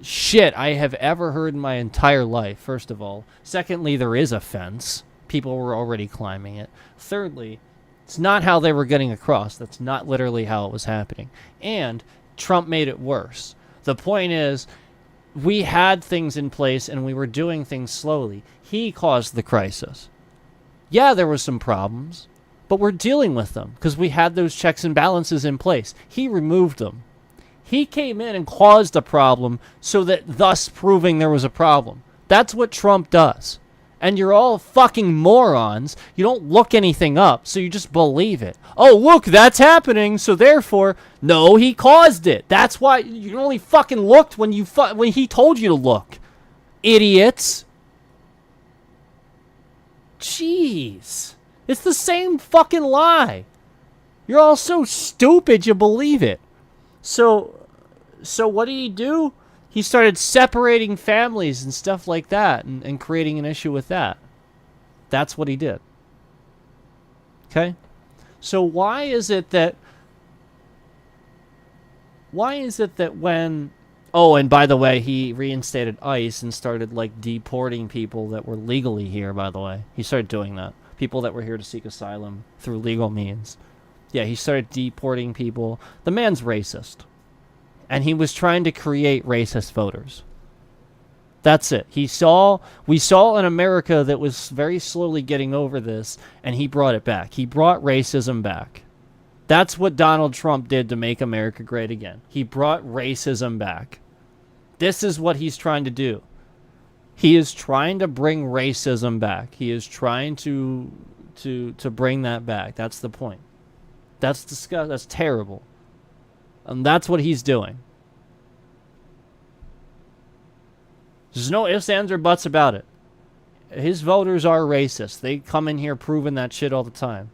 shit I have ever heard in my entire life, first of all. Secondly, there is a fence. People were already climbing it. Thirdly, it's not how they were getting across. That's not literally how it was happening. And Trump made it worse. The point is, we had things in place and we were doing things slowly. He caused the crisis. Yeah, there were some problems, but we're dealing with them because we had those checks and balances in place. He removed them. He came in and caused a problem so that thus proving there was a problem. That's what Trump does. And you're all fucking morons. You don't look anything up, so you just believe it. Oh, look, that's happening, so therefore, no, he caused it. That's why you only fucking looked when he told you to look. Idiots. Jeez. It's the same fucking lie. You're all so stupid you believe it. So what did he do? He started separating families and stuff like that and creating an issue with that. That's what he did. Okay? So why is it that when... Oh, and by the way, he reinstated ICE and started, like, deporting people that were legally here, by the way. He started doing that. People that were here to seek asylum through legal means. Yeah, he started deporting people. The man's racist. And he was trying to create racist voters. That's it. We saw an America that was very slowly getting over this, and he brought it back. He brought racism back. That's what Donald Trump did to make America great again. He brought racism back. This is what he's trying to do. He is trying to bring racism back. He is trying to bring that back. That's the point. That's disgusting. That's terrible. And that's what he's doing. There's no ifs, ands, or buts about it. His voters are racist. They come in here proving that shit all the time.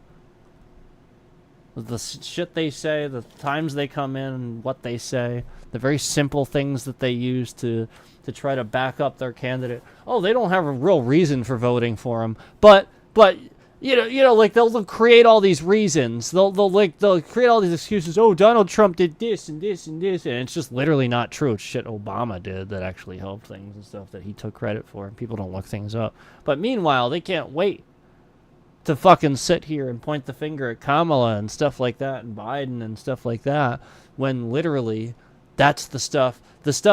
The shit they say, the times they come in, and what they say, the very simple things that they use to try to back up their candidate. Oh, they don't have a real reason for voting for him, but you know, like they'll create all these reasons. They'll create all these excuses. Oh, Donald Trump did this and this and this, and it's just literally not true. It's shit Obama did that actually helped things and stuff that he took credit for, and people don't look things up. But meanwhile, they can't wait to fucking sit here and point the finger at Kamala and stuff like that, and Biden and stuff like that, when literally that's the stuff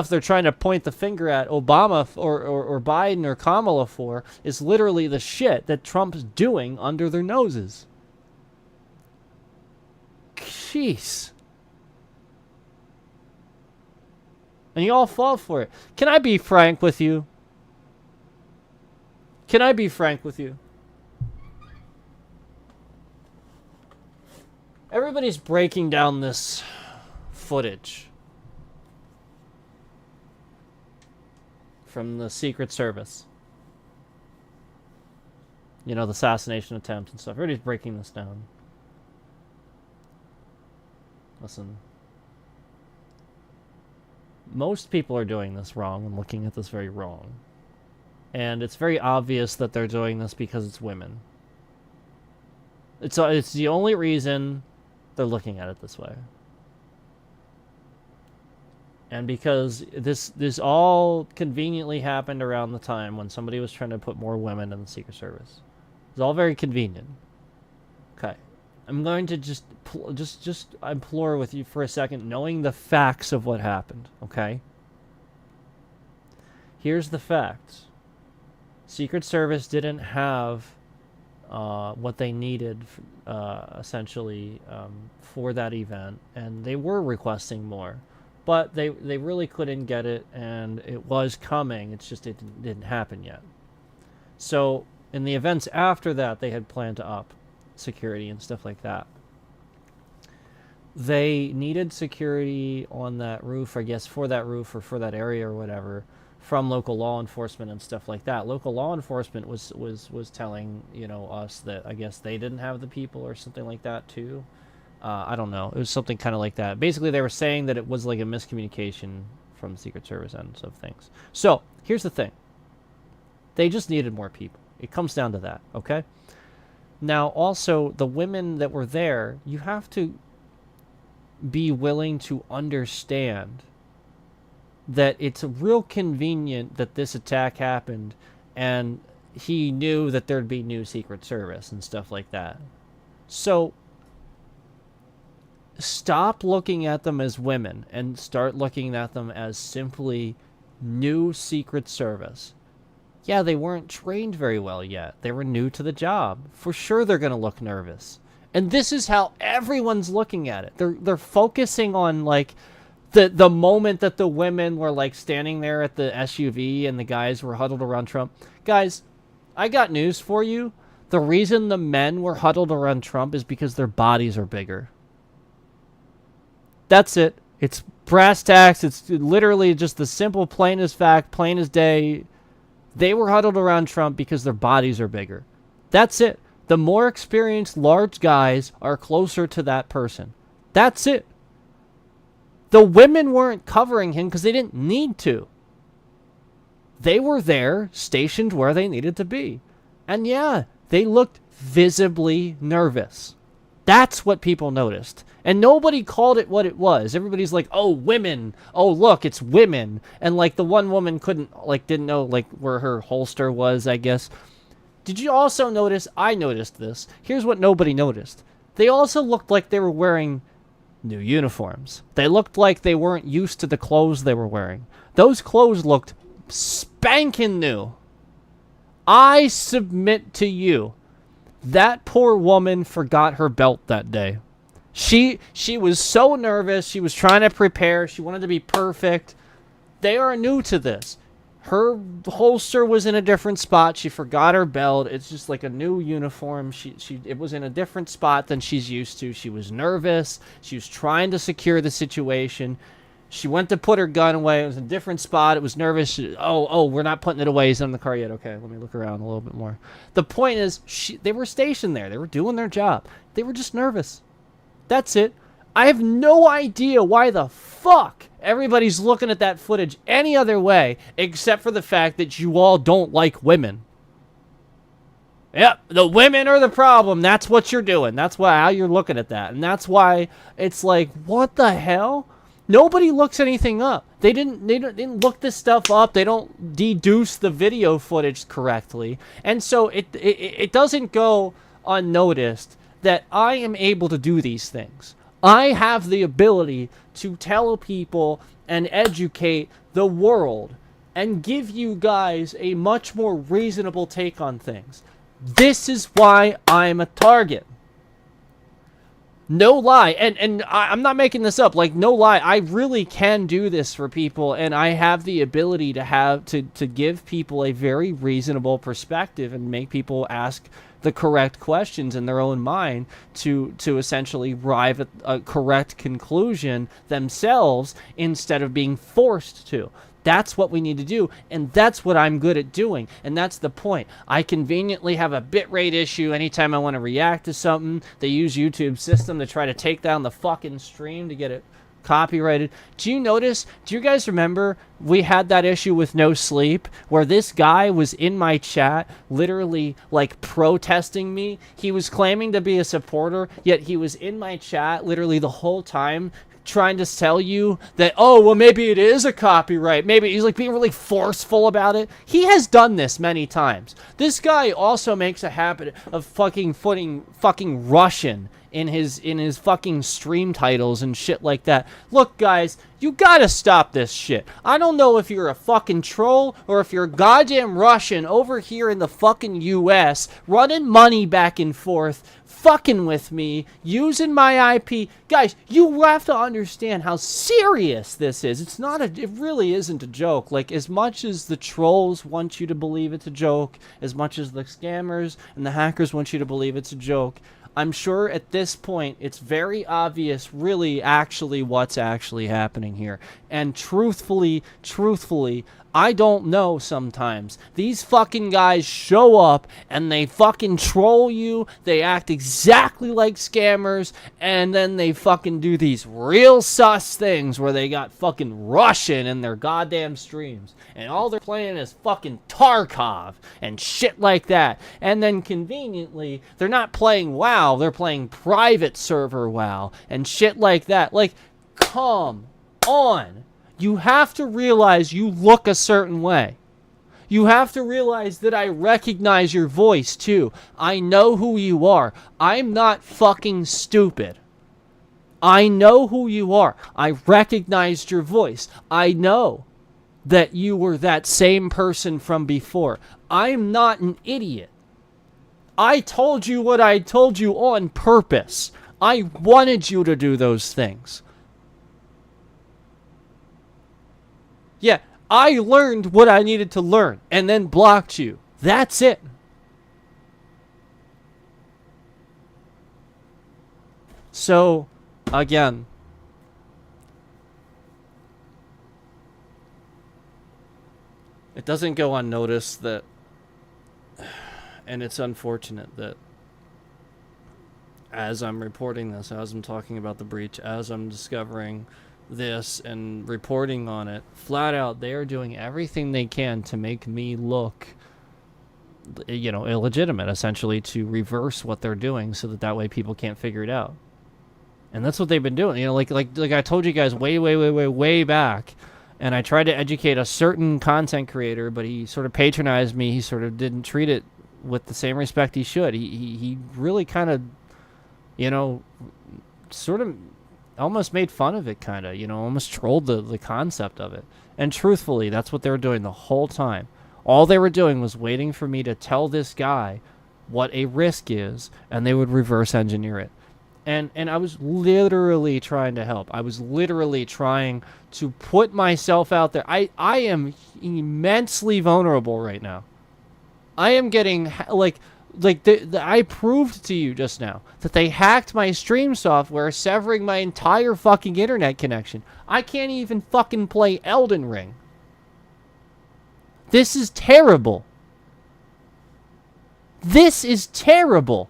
they're trying to point the finger at Obama or Biden or Kamala for is literally the shit that Trump's doing under their noses. Jeez. And you all fall for it. Can I be frank with you? Everybody's breaking down this footage from the Secret Service. You know, the assassination attempts and stuff. Everybody's breaking this down. Listen. Most people are doing this wrong and looking at this very wrong. And it's very obvious that they're doing this because it's women. It's the only reason they're looking at it this way. And because this all conveniently happened around the time when somebody was trying to put more women in the Secret Service. It's all very convenient. Okay. I'm going to just implore with you for a second, knowing the facts of what happened, okay? Here's the facts. Secret Service didn't have what they needed, essentially, for that event, and they were requesting more. But they really couldn't get it, and it was coming. It's just it didn't happen yet. So in the events after that, they had planned to up security and stuff like that. They needed security on that roof, I guess, for that roof or for that area or whatever, from local law enforcement and stuff like that. Local law enforcement was telling, you know, us that I guess they didn't have the people or something like that too. I don't know. It was something kind of like that. Basically, they were saying that it was like a miscommunication from the Secret Service ends of things. So, here's the thing. They just needed more people. It comes down to that, okay? Now, also, the women that were there, you have to be willing to understand that it's real convenient that this attack happened and he knew that there'd be new Secret Service and stuff like that. So, stop looking at them as women and start looking at them as simply new Secret Service. Yeah, they weren't trained very well yet. They were new to the job. For sure they're going to look nervous. And this is how everyone's looking at it. They're focusing on like the moment that the women were like standing there at the SUV and the guys were huddled around Trump. Guys, I got news for you. The reason the men were huddled around Trump is because their bodies are bigger. That's it. It's brass tacks. It's literally just the simple, plain as fact, plain as day. They were huddled around Trump because their bodies are bigger. That's it. The more experienced large guys are closer to that person. That's it. The women weren't covering him because they didn't need to. They were there, stationed where they needed to be. And yeah, they looked visibly nervous. That's what people noticed. And nobody called it what it was. Everybody's like, oh, women. Oh, look, it's women. And like the one woman didn't know like where her holster was, I guess. Did you also notice? I noticed this. Here's what nobody noticed. They also looked like they were wearing new uniforms. They looked like they weren't used to the clothes they were wearing. Those clothes looked spanking new. I submit to you, that poor woman forgot her belt that day. She was so nervous. She was trying to prepare. She wanted to be perfect. They are new to this. Her holster was in a different spot. She forgot her belt. It's just like a new uniform. It was in a different spot than she's used to. She was nervous. She was trying to secure the situation. She went to put her gun away. It was a different spot. It was nervous. We're not putting it away. He's not in the car yet. Okay, let me look around a little bit more. The point is, they were stationed there. They were doing their job. They were just nervous. That's it. I have no idea why the fuck everybody's looking at that footage any other way except for the fact that you all don't like women. Yep, the women are the problem. That's what you're doing. That's how you're looking at that. And that's why it's like, what the hell? Nobody looks anything up. They didn't look this stuff up. They don't deduce the video footage correctly. And so it doesn't go unnoticed that I am able to do these things. I have the ability to tell people and educate the world and give you guys a much more reasonable take on things. This is why I'm a target. No lie, and I'm not making this up, like, no lie, I really can do this for people, and I have the ability to give people a very reasonable perspective and make people ask the correct questions in their own mind to essentially arrive at a correct conclusion themselves instead of being forced to. That's what we need to do, and that's what I'm good at doing, and that's the point. I conveniently have a bitrate issue anytime I want to react to something. They use YouTube's system to try to take down the fucking stream to get it copyrighted. Do you guys remember we had that issue with No Sleep where this guy was in my chat literally like protesting me? He was claiming to be a supporter, yet he was in my chat literally the whole time trying to sell you that, oh, well, maybe it is a copyright. Maybe he's like being really forceful about it. He has done this many times. This guy also makes a habit of fucking Russian in his fucking stream titles and shit like that. Look, guys, you gotta stop this shit. I don't know if you're a fucking troll or if you're a goddamn Russian over here in the fucking US running money back and forth, fucking with me, using my IP. Guys, you have to understand how serious this is. It really isn't a joke. Like, as much as the trolls want you to believe it's a joke, as much as the scammers and the hackers want you to believe it's a joke, I'm sure at this point it's very obvious really actually what's actually happening here. And truthfully, I don't know sometimes. These fucking guys show up and they fucking troll you. They act exactly like scammers, and then they fucking do these real sus things where they got fucking Russian in their goddamn streams. And all they're playing is fucking Tarkov and shit like that. And then conveniently, they're not playing WoW, they're playing private server WoW and shit like that. Like, come on. You have to realize you look a certain way. You have to realize that I recognize your voice too. I know who you are. I'm not fucking stupid. I know who you are. I recognized your voice. I know that you were that same person from before. I'm not an idiot. I told you what I told you on purpose. I wanted you to do those things. Yeah, I learned what I needed to learn and then blocked you. That's it. So, again, it doesn't go unnoticed that, and it's unfortunate that as I'm reporting this, as I'm talking about the breach, as I'm discovering this and reporting on it, flat out, they are doing everything they can to make me look, illegitimate, essentially, to reverse what they're doing so that way people can't figure it out. And that's what they've been doing. Like I told you guys way back, and I tried to educate a certain content creator, but he sort of patronized me. He sort of didn't treat it with the same respect he should. He really kind of, sort of almost made fun of it, kind of, almost trolled the concept of it. And truthfully, that's what they were doing the whole time. All they were doing was waiting for me to tell this guy what a risk is, and they would reverse engineer it. And I was literally trying to help. I was literally trying to put myself out there. I am immensely vulnerable right now. I am getting, I proved to you just now that they hacked my stream software, severing my entire fucking internet connection. I can't even fucking play Elden Ring. This is terrible. This is terrible.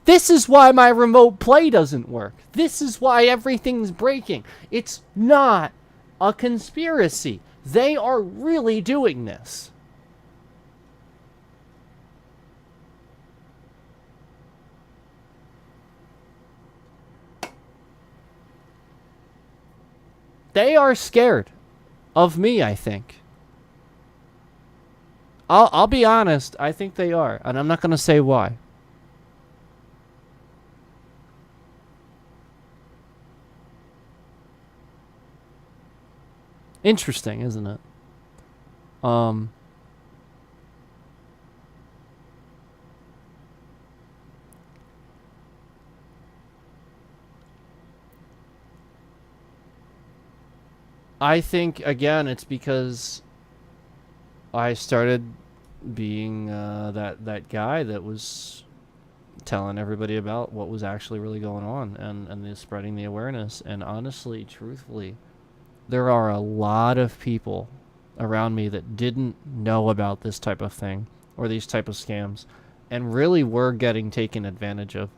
This is why my remote play doesn't work. This is why everything's breaking. It's not a conspiracy. They are really doing this. They are scared of me, I think. I'll be honest, I think they are, and I'm not going to say why. Interesting, isn't it? I think, again, it's because I started being that guy that was telling everybody about what was actually really going on and spreading the awareness. And honestly, truthfully, there are a lot of people around me that didn't know about this type of thing or these type of scams and really were getting taken advantage of.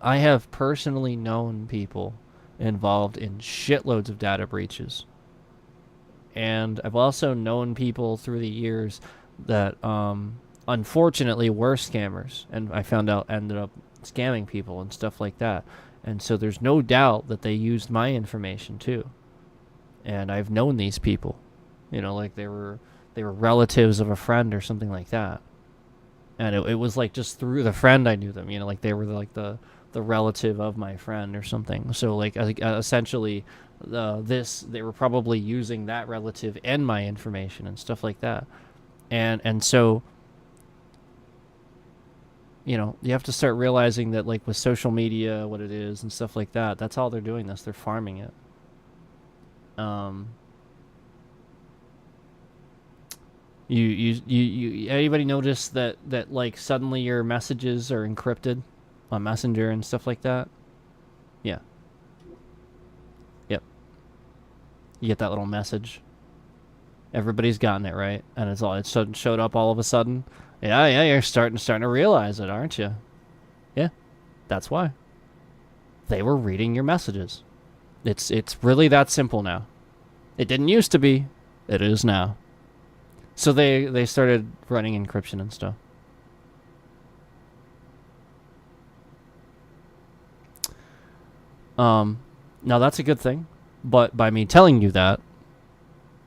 I have personally known people involved in shitloads of data breaches. And I've also known people through the years that unfortunately were scammers, and I found out ended up scamming people and stuff like that. And so there's no doubt that they used my information too. And I've known these people, like they were relatives of a friend or something like that. And it was like just through the friend I knew them, like they were like the relative of my friend or something. So like essentially they were probably using that relative and my information and stuff like that. And so you have to start realizing that, like, with social media, what it is and stuff like that, that's all they're doing. They're farming it. You anybody notice that like suddenly your messages are encrypted on Messenger and stuff like that? Yeah. Yep. You get that little message. Everybody's gotten it, right? And it showed up all of a sudden. Yeah, you're starting to realize it, aren't you? Yeah. That's why. They were reading your messages. It's really that simple now. It didn't used to be. It is now. So they started running encryption and stuff. Now that's a good thing, but by me telling you that,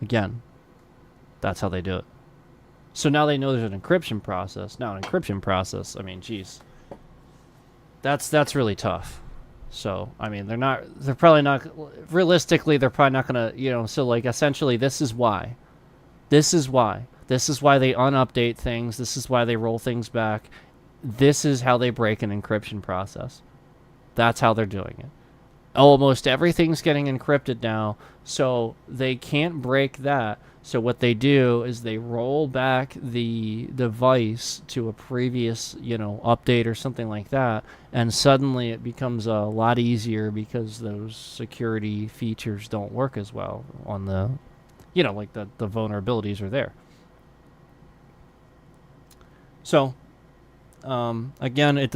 again, that's how they do it. So now they know there's an encryption process. Now an encryption process, I mean, geez, that's really tough. So, I mean, they're probably not, realistically, they're probably not going to, so like essentially this is why. This is why they unupdate things. This is why they roll things back. This is how they break an encryption process. That's how they're doing it. Almost everything's getting encrypted now, so they can't break that. So what they do is they roll back the device to a previous, update or something like that, and suddenly it becomes a lot easier because those security features don't work as well on the, like the vulnerabilities are there. So, again,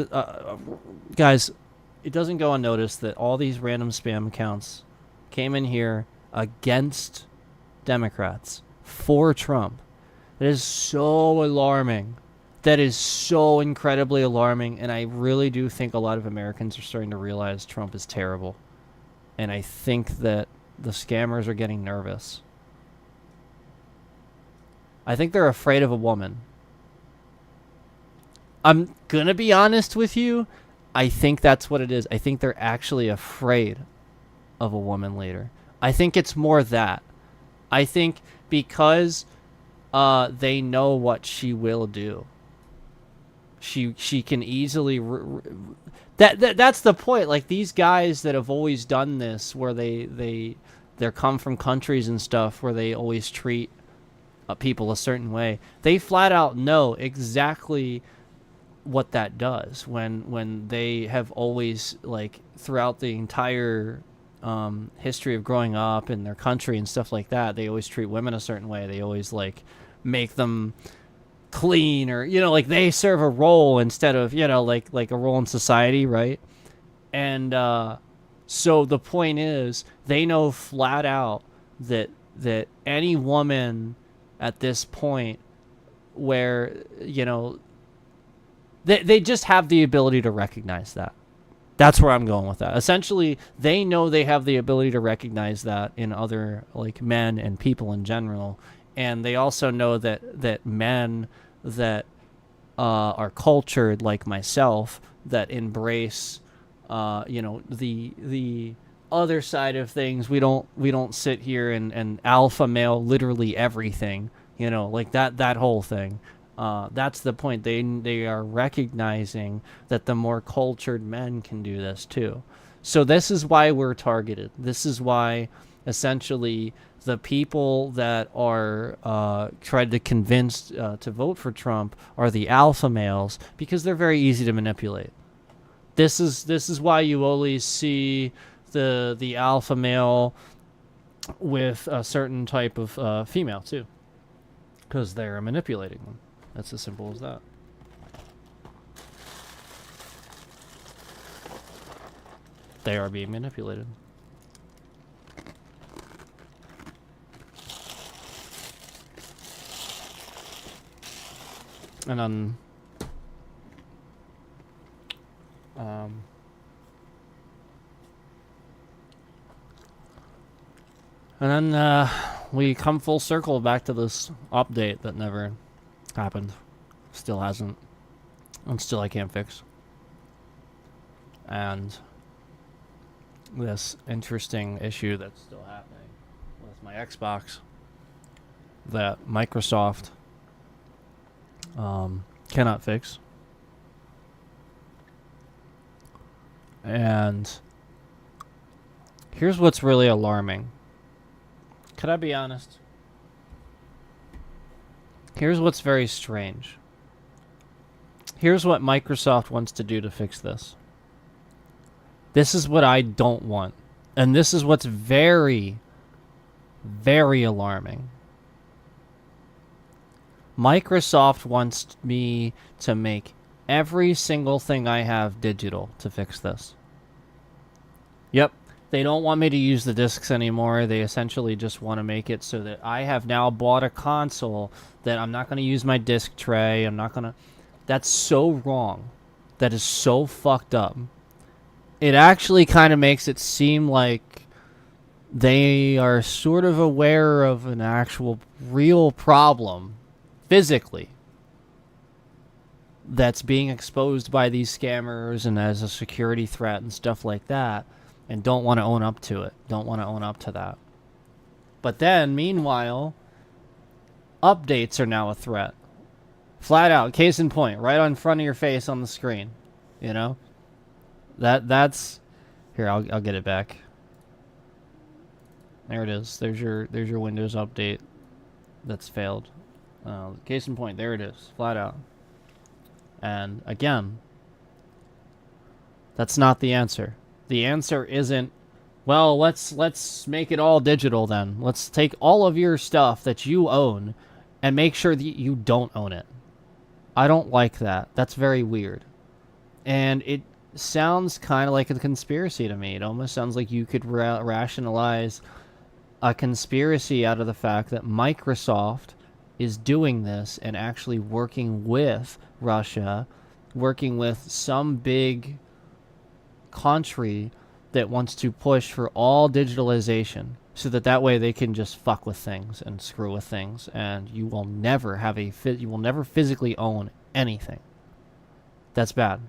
guys, it doesn't go unnoticed that all these random spam accounts came in here against Democrats for Trump. That is so alarming. That is so incredibly alarming, and I really do think a lot of Americans are starting to realize Trump is terrible. And I think that the scammers are getting nervous. I think they're afraid of a woman. I'm gonna be honest with you. I think that's what it is. I think they're actually afraid of a woman leader. I think it's more that. I think because they know what she will do. She can easily that's the point. Like, these guys that have always done this, where they're come from countries and stuff where they always treat people a certain way. They flat out know exactly what that does when they have always, like, throughout the entire history of growing up in their country and stuff like that, they always treat women a certain way. They always, like, make them clean, or like they serve a role instead of like a role in society, right? And so the point is, they know flat out that any woman at this point, where they just have the ability to recognize that. That's where I'm going with that. Essentially, they know they have the ability to recognize that in other, like, men and people in general. And they also know that men that are cultured like myself, that embrace, the other side of things. We don't sit here and alpha male literally everything, like that whole thing. That's the point. They are recognizing that the more cultured men can do this too. So this is why we're targeted. This is why, essentially, the people that are tried to convince to vote for Trump are the alpha males, because they're very easy to manipulate. This is why you always see the alpha male with a certain type of female too, because they're manipulating them. That's as simple as that. They are being manipulated. And then um, we come full circle back to this update that never happened. Still hasn't. And still I can't fix. And this interesting issue that's still happening with my Xbox that Microsoft cannot fix. And here's what's really alarming. Could I be honest? Here's what's very strange. Here's what Microsoft wants to do to fix this. This is what I don't want. And this is what's very, very alarming. Microsoft wants me to make every single thing I have digital to fix this. Yep. They don't want me to use the discs anymore. They essentially just want to make it so that I have now bought a console that I'm not going to use my disc tray. I'm not going to... That's so wrong. That is so fucked up. It actually kind of makes it seem like they are sort of aware of an actual real problem physically that's being exposed by these scammers and as a security threat and stuff like that, and don't want to own up to it. Don't want to own up to that. But then, meanwhile, updates are now a threat. Flat out, case in point, right in front of your face on the screen. You know? That's here, I'll get it back. There it is. There's your Windows update that's failed. Case in point, there it is, flat out. And again, that's not the answer. The answer isn't, well, let's make it all digital then. Let's take all of your stuff that you own and make sure that you don't own it. I don't like that. That's very weird. And it sounds kind of like a conspiracy to me. It almost sounds like you could rationalize a conspiracy out of the fact that Microsoft is doing this and actually working with Russia, working with some big country that wants to push for all digitalization, so that way they can just fuck with things and screw with things, and you will never have you will never physically own anything. That's bad.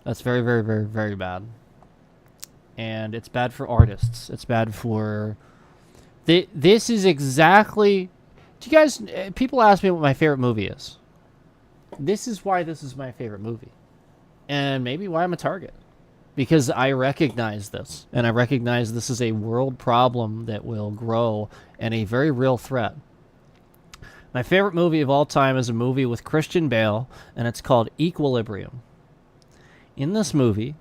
That's very, very, very, very bad. And it's bad for artists. It's bad for... This is exactly... Do you guys... People ask me what my favorite movie is. This is why this is my favorite movie. And maybe why I'm a target. Because I recognize this. And I recognize this is a world problem that will grow and a very real threat. My favorite movie of all time is a movie with Christian Bale, and it's called Equilibrium. In this movie,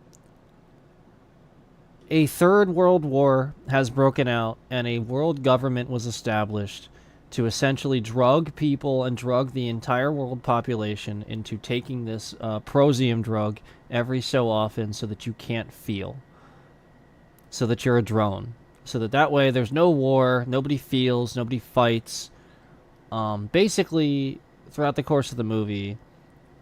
a third world war has broken out, and a world government was established to essentially drug people and drug the entire world population into taking this Prozium drug every so often so that you can't feel. So that you're a drone. So that way there's no war, nobody feels, nobody fights. Basically, throughout the course of the movie...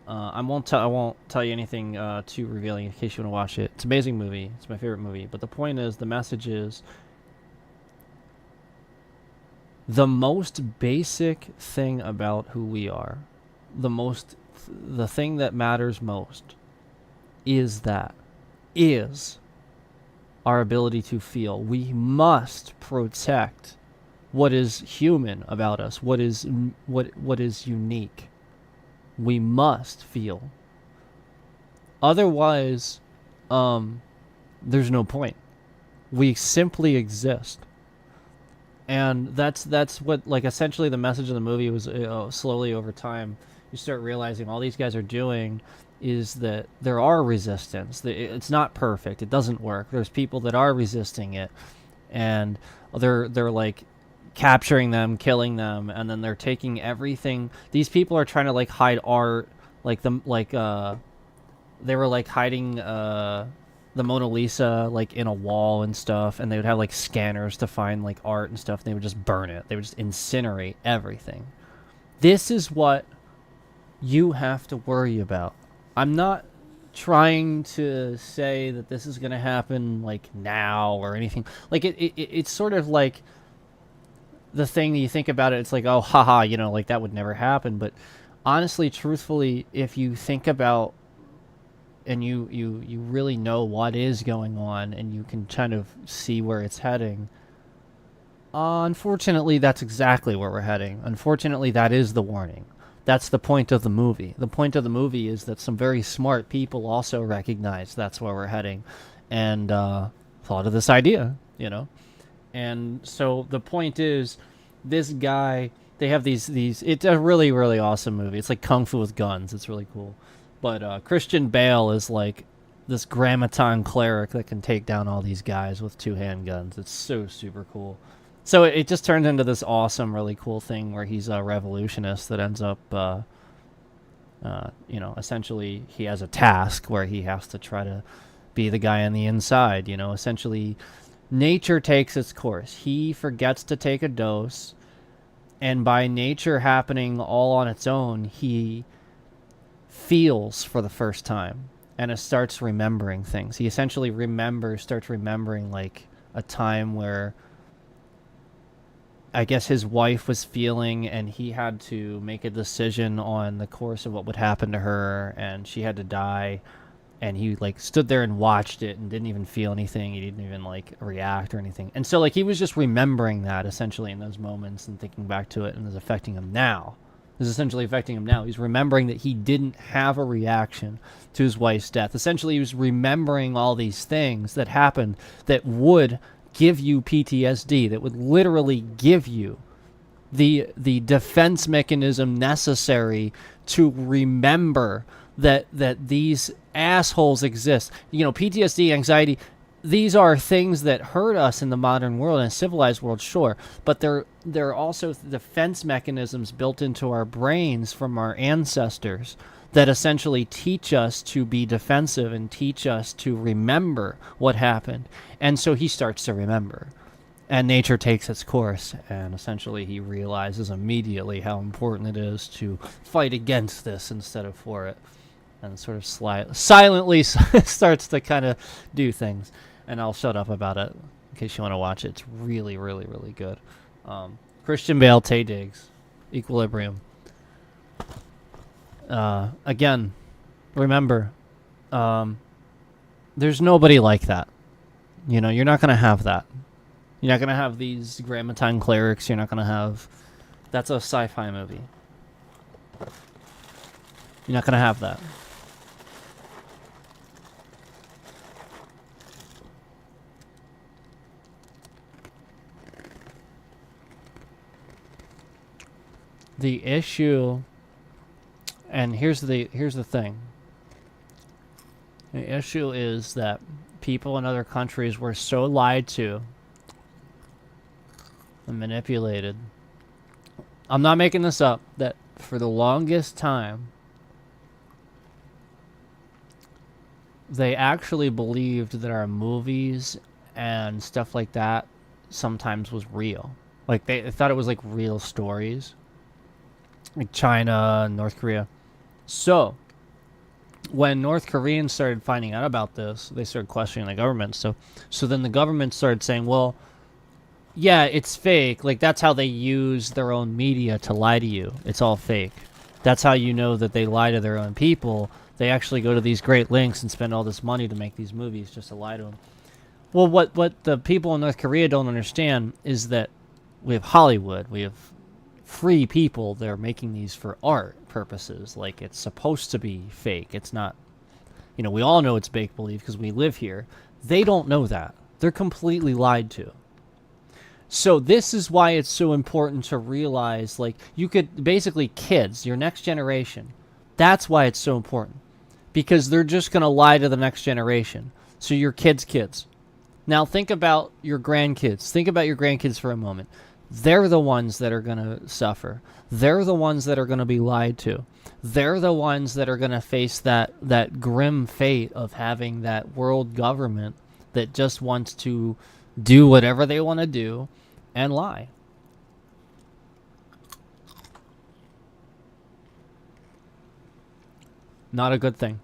I won't tell you anything too revealing in case you want to watch it. It's an amazing movie. It's my favorite movie. But the point is, the message is, the most basic thing about who we are, the thing that matters most, is our ability to feel. We must protect what is human about us, what is unique. We must feel. Otherwise, there's no point. We simply exist. And that's what, like, essentially the message of the movie was. Slowly over time, you start realizing all these guys are doing is that there are resistance. It's not perfect. It doesn't work. There's people that are resisting it, and they're like capturing them, killing them, and then they're taking everything. These people are trying to hide art, they were hiding the Mona Lisa like in a wall and stuff, and they would have like scanners to find like art and stuff. And they would just burn it. They would just incinerate everything. This is what you have to worry about. I'm not trying to say that this is going to happen like now or anything. Like it's sort of like the thing that you think about it. It's like, oh, haha, you know, like that would never happen. But honestly, truthfully, if you think about and you really know what is going on and you can kind of see where it's heading, unfortunately, that's exactly where we're heading. Unfortunately, that is the warning. That's the point of the movie. The point of the movie is that some very smart people also recognize that's where we're heading and thought of this idea, you know? And so the point is, this guy, they have these, it's a really, really awesome movie. It's like Kung Fu with guns. It's really cool. But Christian Bale is like this Grammaton cleric that can take down all these guys with 2 handguns. It's so super cool. So it just turns into this awesome, really cool thing where he's a revolutionist that ends up, you know, essentially he has a task where he has to try to be the guy on the inside, you know, essentially nature takes its course. He forgets to take a dose, and by nature happening all on its own, he feels for the first time and it starts remembering things. He essentially starts remembering like a time where I guess his wife was feeling and he had to make a decision on the course of what would happen to her, and she had to die, and he like stood there and watched it and didn't even feel anything. He didn't even like react or anything. And so like he was just remembering that essentially in those moments and thinking back to it, and it's affecting him now. Is essentially affecting him now. He's remembering that he didn't have a reaction to his wife's death. Essentially, he was remembering all these things that happened that would give you PTSD, that would literally give you the defense mechanism necessary to remember that these assholes exist. You know, PTSD, anxiety, these are things that hurt us in the modern world and civilized world, sure, but they're also defense mechanisms built into our brains from our ancestors that essentially teach us to be defensive and teach us to remember what happened. And so he starts to remember. And nature takes its course, and essentially he realizes immediately how important it is to fight against this instead of for it. And sort of silently starts to kind of do things. And I'll shut up about it in case you want to watch it. It's really, really, really good. Christian Bale, Taye Diggs, Equilibrium. Again, remember, there's nobody like that. You know, you're not going to have that. You're not going to have these Grammaton clerics. You're not going to have... That's a sci-fi movie. You're not going to have that. The issue, and here's the thing. The issue is that people in other countries were so lied to and manipulated. I'm not making this up, that for the longest time they actually believed that our movies and stuff like that sometimes was real. Like they thought it was like real stories. Like China and North Korea. So, when North Koreans started finding out about this, they started questioning the government. So then the government started saying, well, yeah, it's fake. Like, that's how they use their own media to lie to you. It's all fake. That's how you know that they lie to their own people. They actually go to these great lengths and spend all this money to make these movies just to lie to them. Well, what the people in North Korea don't understand is that we have Hollywood. We have free people. They're making these for art purposes. Like, it's supposed to be fake. It's not, you know, we all know it's make-believe because we live here. They don't know that. They're completely lied to. So this is why it's so important to realize, like, you could, basically kids, your next generation, that's why it's so important. Because they're just going to lie to the next generation. So your kids' kids. Now think about your grandkids. Think about your grandkids for a moment. they're the ones that are going to suffer. They're the ones that are going to be lied to. They're the ones that are going to face that grim fate of having that world government that just wants to do whatever they want to do and lie. Not a good thing.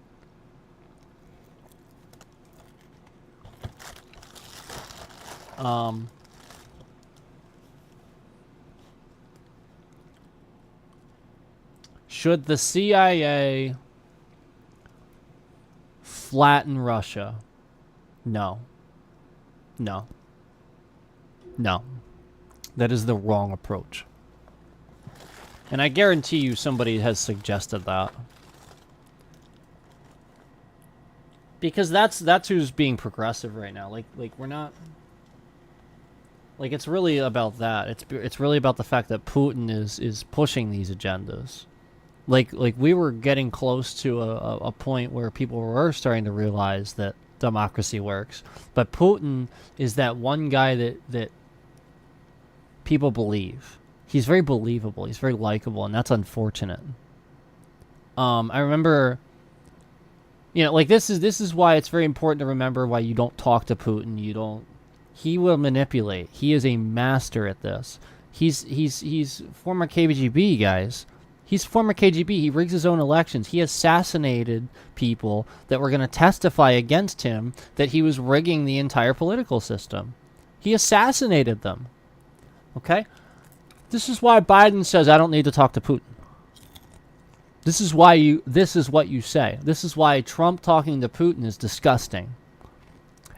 Should the CIA flatten Russia? No. No. No. That is the wrong approach. And I guarantee you somebody has suggested that. Because that's who's being progressive right now. Like we're not... Like, it's really about that. It's really about the fact that Putin is pushing these agendas. Like we were getting close to a point where people were starting to realize that democracy works. But Putin is that one guy that people believe. He's very believable. He's very likable, and that's unfortunate. I remember, like this is why it's very important to remember why you don't talk to Putin. He will manipulate. He is a master at this. He's former KGB, guys. He's former KGB. He rigs his own elections. He assassinated people that were going to testify against him that he was rigging the entire political system. He assassinated them. Okay? This is why Biden says, I don't need to talk to Putin. This is what you say. This is why Trump talking to Putin is disgusting.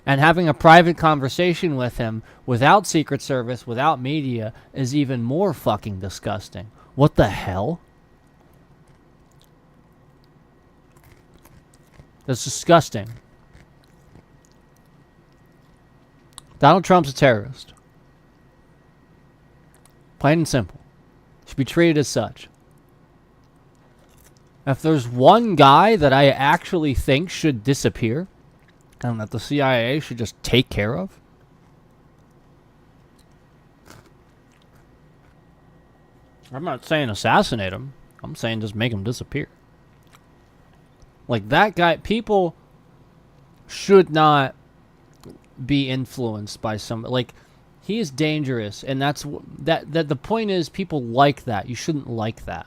And having a private conversation with him without Secret Service, without media, is even more fucking disgusting. What the hell? That's disgusting. Donald Trump's a terrorist. Plain and simple. Should be treated as such. If there's one guy that I actually think should disappear, and that the CIA should just take care of, I'm not saying assassinate him. I'm saying just make him disappear. Like that guy, people should not be influenced by some, like, he is dangerous, and that's that the point is people like that. You shouldn't like that.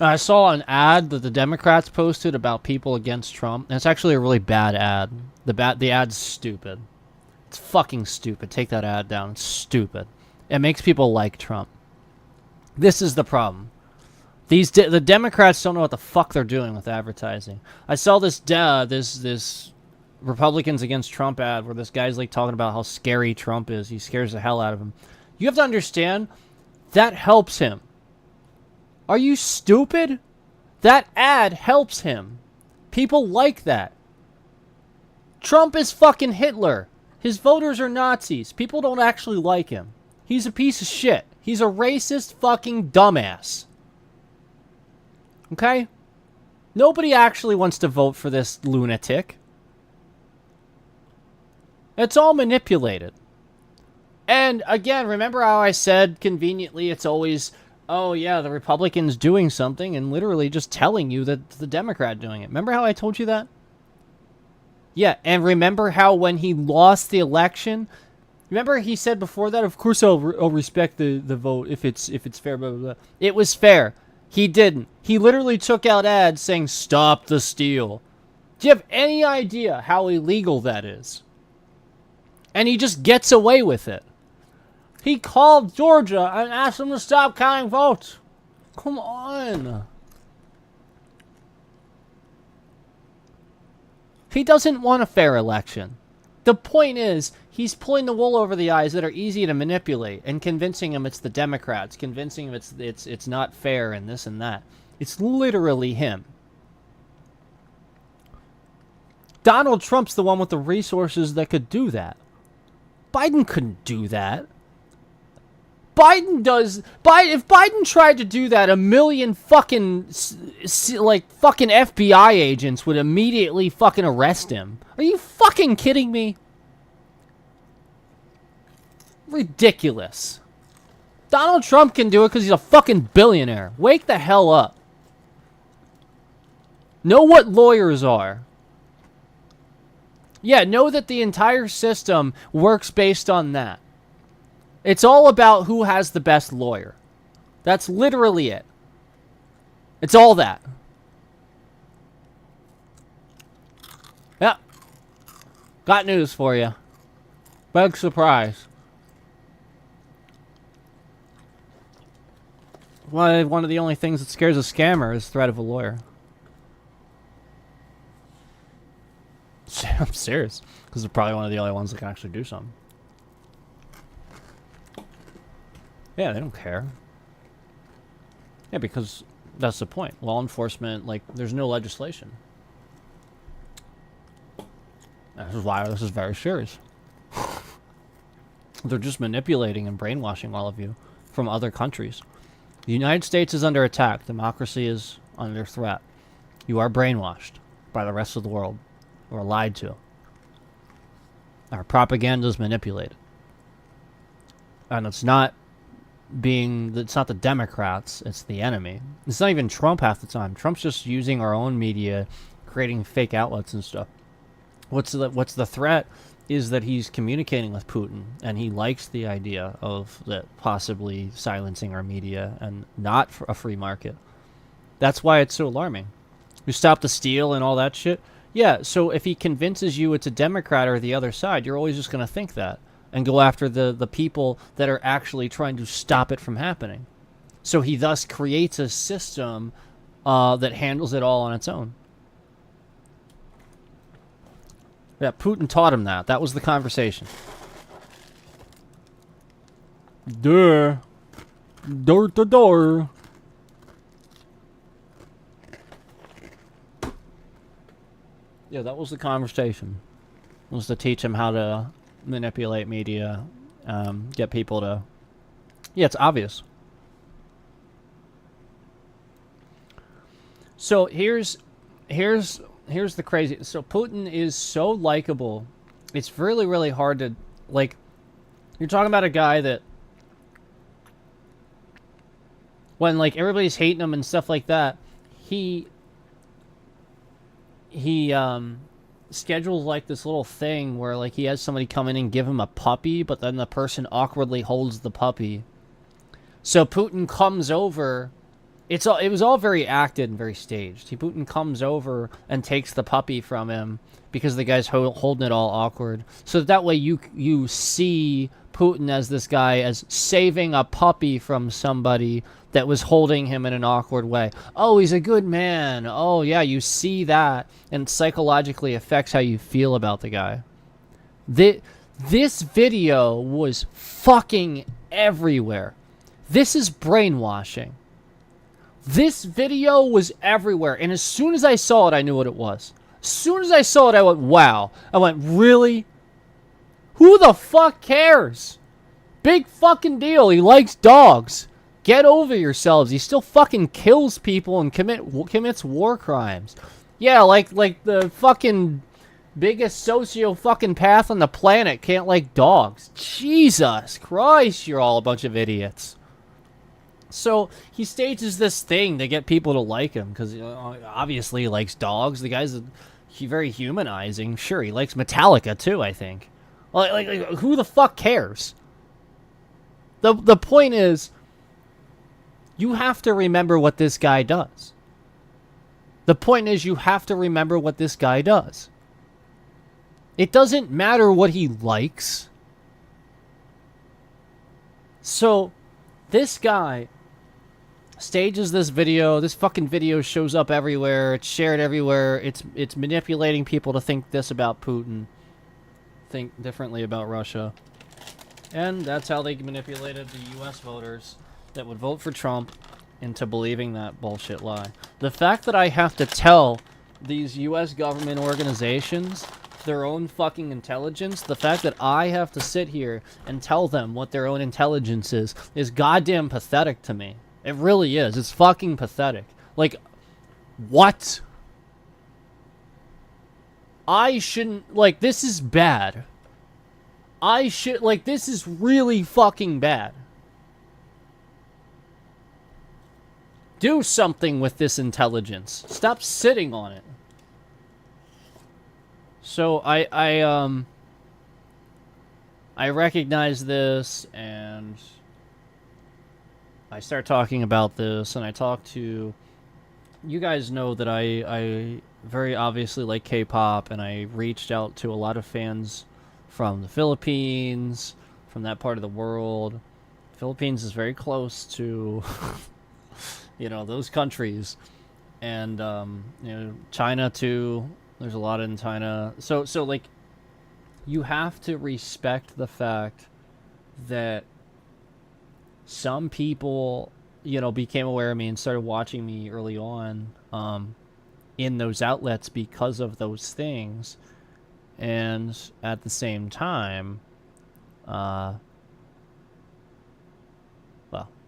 I saw an ad that the Democrats posted about people against Trump, and it's actually a really bad ad. The ad's stupid. It's fucking stupid. Take that ad down. It's stupid. It makes people like Trump. This is the problem. The Democrats don't know what the fuck they're doing with advertising. I saw this Republicans Against Trump ad where this guy's like talking about how scary Trump is. He scares the hell out of him. You have to understand, that helps him. Are you stupid? That ad helps him. People like that. Trump is fucking Hitler. His voters are Nazis. People don't actually like him. He's a piece of shit. He's a racist fucking dumbass. Okay? Nobody actually wants to vote for this lunatic. It's all manipulated. And again, remember how I said conveniently it's always, oh yeah, the Republicans doing something, and literally just telling you that the Democrat doing it. Remember how I told you that? Yeah, and remember how when he lost the election, remember he said before that, of course I'll respect the vote if it's fair, blah, blah, blah. It was fair. He didn't. He literally took out ads saying, stop the steal. Do you have any idea how illegal that is? And he just gets away with it. He called Georgia and asked them to stop counting votes. Come on. He doesn't want a fair election. The point is, he's pulling the wool over the eyes that are easy to manipulate and convincing him it's the Democrats, convincing him it's not fair and this and that. It's literally him. Donald Trump's the one with the resources that could do that. Biden couldn't do that. If Biden tried to do that, a million fucking FBI agents would immediately fucking arrest him. Are you fucking kidding me? Ridiculous. Donald Trump can do it because he's a fucking billionaire. Wake the hell up. Know what lawyers are. Yeah, know that the entire system works based on that. It's all about who has the best lawyer. That's literally it. It's all that. Yeah. Got news for you. Big surprise. Well, one of the only things that scares a scammer is the threat of a lawyer. I'm serious. Because they're probably one of the only ones that can actually do something. Yeah, they don't care. Yeah, because that's the point. Law enforcement, like, there's no legislation. This is why this is very serious. They're just manipulating and brainwashing all of you from other countries. The United States is under attack. Democracy is under threat. You are brainwashed by the rest of the world. Or lied to. Our propaganda is manipulated. And it's not the Democrats, it's the enemy. It's not even Trump half the time. Trump's just using our own media, creating fake outlets and stuff. What's the threat is that he's communicating with Putin, and he likes the idea of that possibly silencing our media and not for a free market. That's why it's so alarming. You stop the steal and all that shit. Yeah, so if he convinces you it's a Democrat or the other side, you're always just going to think that and go after the people that are actually trying to stop it from happening. So he thus creates a system that handles it all on its own. Yeah, Putin taught him that. That was the conversation. Door. Door to door. Yeah, that was the conversation. It was to teach him how to manipulate media, get people to... Yeah, it's obvious. So here's the crazy... So Putin is so likable. It's really, really hard to... Like, you're talking about a guy that... When, like, everybody's hating him and stuff like that, he schedules like this little thing where like he has somebody come in and give him a puppy, but then the person awkwardly holds the puppy. So Putin comes over. It was all very acted and very staged. Putin comes over and takes the puppy from him because the guy's holding it all awkward. So that way you see Putin as this guy as saving a puppy from somebody that was holding him in an awkward way. Oh, he's a good man. Oh, yeah, you see that, and it psychologically affects how you feel about the guy. This video was fucking everywhere. This is brainwashing. This video was everywhere, and as soon as I saw it, I knew what it was. As soon as I saw it, I went, wow. I went, really? Who the fuck cares? Big fucking deal. He likes dogs. Get over yourselves. He still fucking kills people and commits war crimes. Yeah, like the fucking biggest socio-fucking path on the planet can't like dogs. Jesus Christ, you're all a bunch of idiots. So he stages this thing to get people to like him because obviously he likes dogs. The guy's very humanizing. Sure, he likes Metallica too, I think. Like who the fuck cares? The point is, you have to remember what this guy does. The point is, you have to remember what this guy does. It doesn't matter what he likes. So, this guy stages this video. This fucking video shows up everywhere. It's shared everywhere. It's manipulating people to think this about Putin. Think differently about Russia. And that's how they manipulated the U.S. voters that would vote for Trump into believing that bullshit lie. The fact that I have to tell these U.S. government organizations their own fucking intelligence, the fact that I have to sit here and tell them what their own intelligence is goddamn pathetic to me. It really is. It's fucking pathetic. Like, what? I shouldn't... Like, this is bad. I should, like, this is really fucking bad. Do something with this intelligence. Stop sitting on it. So I recognize this, and I start talking about this, and I talk to... You guys know that I very obviously like K-pop, and I reached out to a lot of fans from the Philippines, from that part of the world. Philippines is very close to, you know, those countries. And, you know, China too. There's a lot in China. So like, you have to respect the fact that some people, you know, became aware of me and started watching me early on, in those outlets because of those things. And at the same time, well,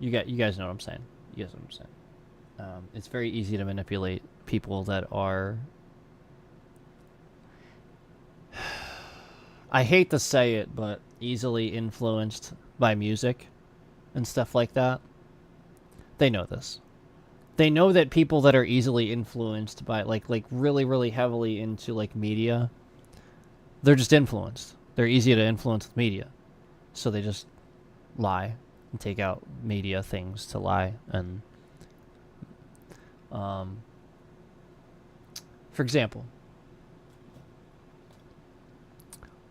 you guys know what I'm saying. You guys know what I'm saying. It's very easy to manipulate people that are... I hate to say it, but easily influenced by music and stuff like that. They know this. They know that people that are easily influenced by, like really, really heavily into, like, media, they're just influenced. They're easy to influence with media. So they just lie and take out media things to lie. And, for example,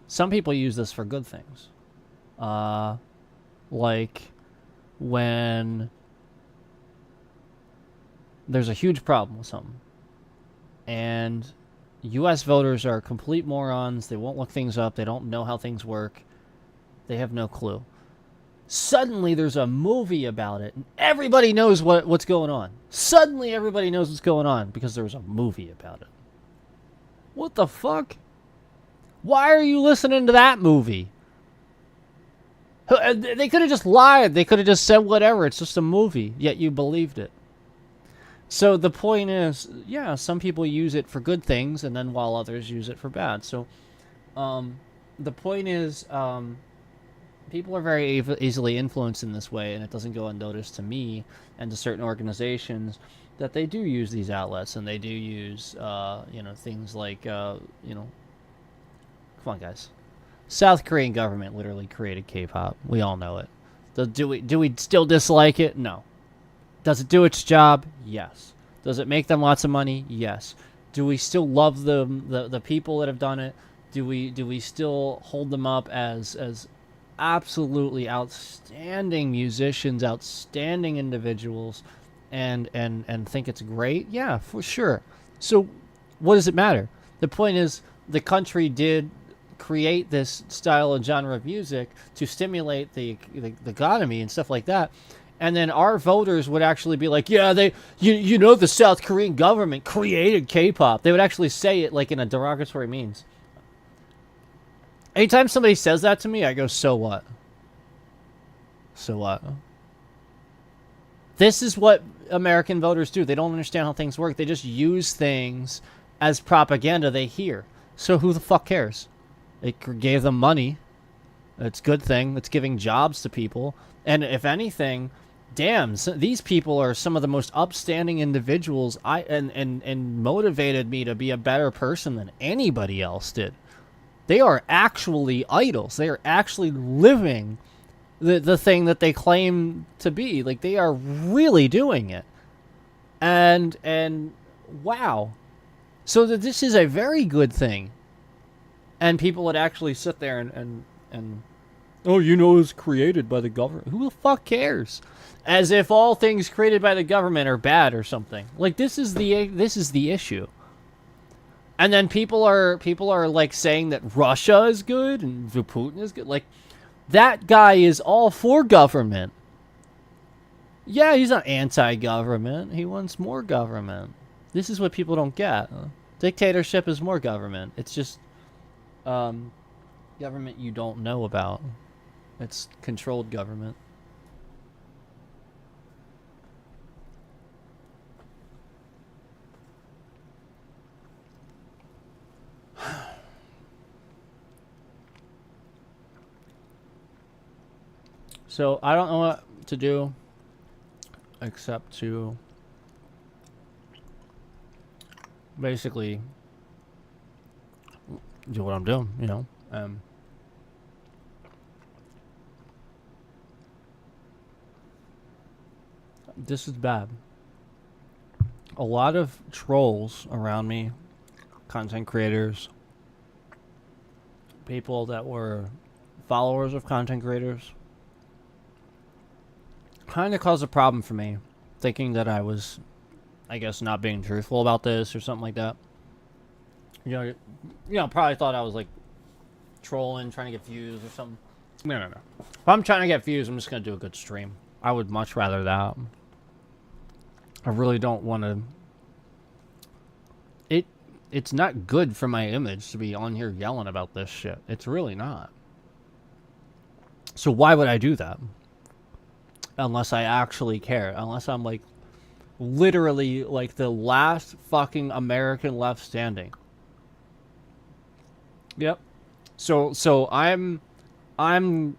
some people use this for good things. Like when there's a huge problem with something, and U.S. voters are complete morons. They won't look things up. They don't know how things work. They have no clue. Suddenly there's a movie about it, and everybody knows what's going on. Suddenly everybody knows what's going on because there was a movie about it. What the fuck? Why are you listening to that movie? They could have just lied. They could have just said whatever. It's just a movie, yet you believed it. So the point is, yeah, some people use it for good things, and then while others use it for bad. So the point is, people are very easily influenced in this way, and it doesn't go unnoticed to me and to certain organizations that they do use these outlets, and they do use, you know, things like, you know, come on, guys. South Korean government literally created K-pop. We all know it. Do we still dislike it? No. Does it do its job? Yes. Does it make them lots of money? Yes. Do we still love the people that have done it? Do we still hold them up as absolutely outstanding musicians, outstanding individuals, and think it's great? Yeah, for sure. So what does it matter? The point is, the country did create this style and genre of music to stimulate the economy and stuff like that. And then our voters would actually be like, yeah, you know, the South Korean government created K-pop. They would actually say it like in a derogatory means. Anytime somebody says that to me, I go, so what? So what? This is what American voters do. They don't understand how things work. They just use things as propaganda they hear. So who the fuck cares? It gave them money. It's a good thing. It's giving jobs to people. And if anything, damn, these people are some of the most upstanding individuals and motivated me to be a better person than anybody else did. They are actually idols. They are actually living the thing that they claim to be. Like, they are really doing it. And wow. So that this is a very good thing. And people would actually sit there and oh, you know, it's created by the government. Who the fuck cares? As if all things created by the government are bad or something. Like, this is the issue. And then people are like saying that Russia is good and Putin is good. Like, that guy is all for government. Yeah, he's not anti-government. He wants more government. This is what people don't get. Dictatorship is more government. It's just government you don't know about. It's controlled government. So I don't know what to do except to basically do what I'm doing, you know. This is bad. A lot of trolls around me, content creators, people that were followers of content creators, kind of caused a problem for me, thinking that I was, I guess, not being truthful about this or something like that. You know, probably thought I was like trolling, trying to get views or something. No. If I'm trying to get views, I'm just gonna do a good stream. I would much rather that. I really don't want to. It's not good for my image to be on here yelling about this shit. It's really not. So why would I do that? Unless I actually care. Unless I'm like literally like the last fucking American left standing. Yep. So I'm you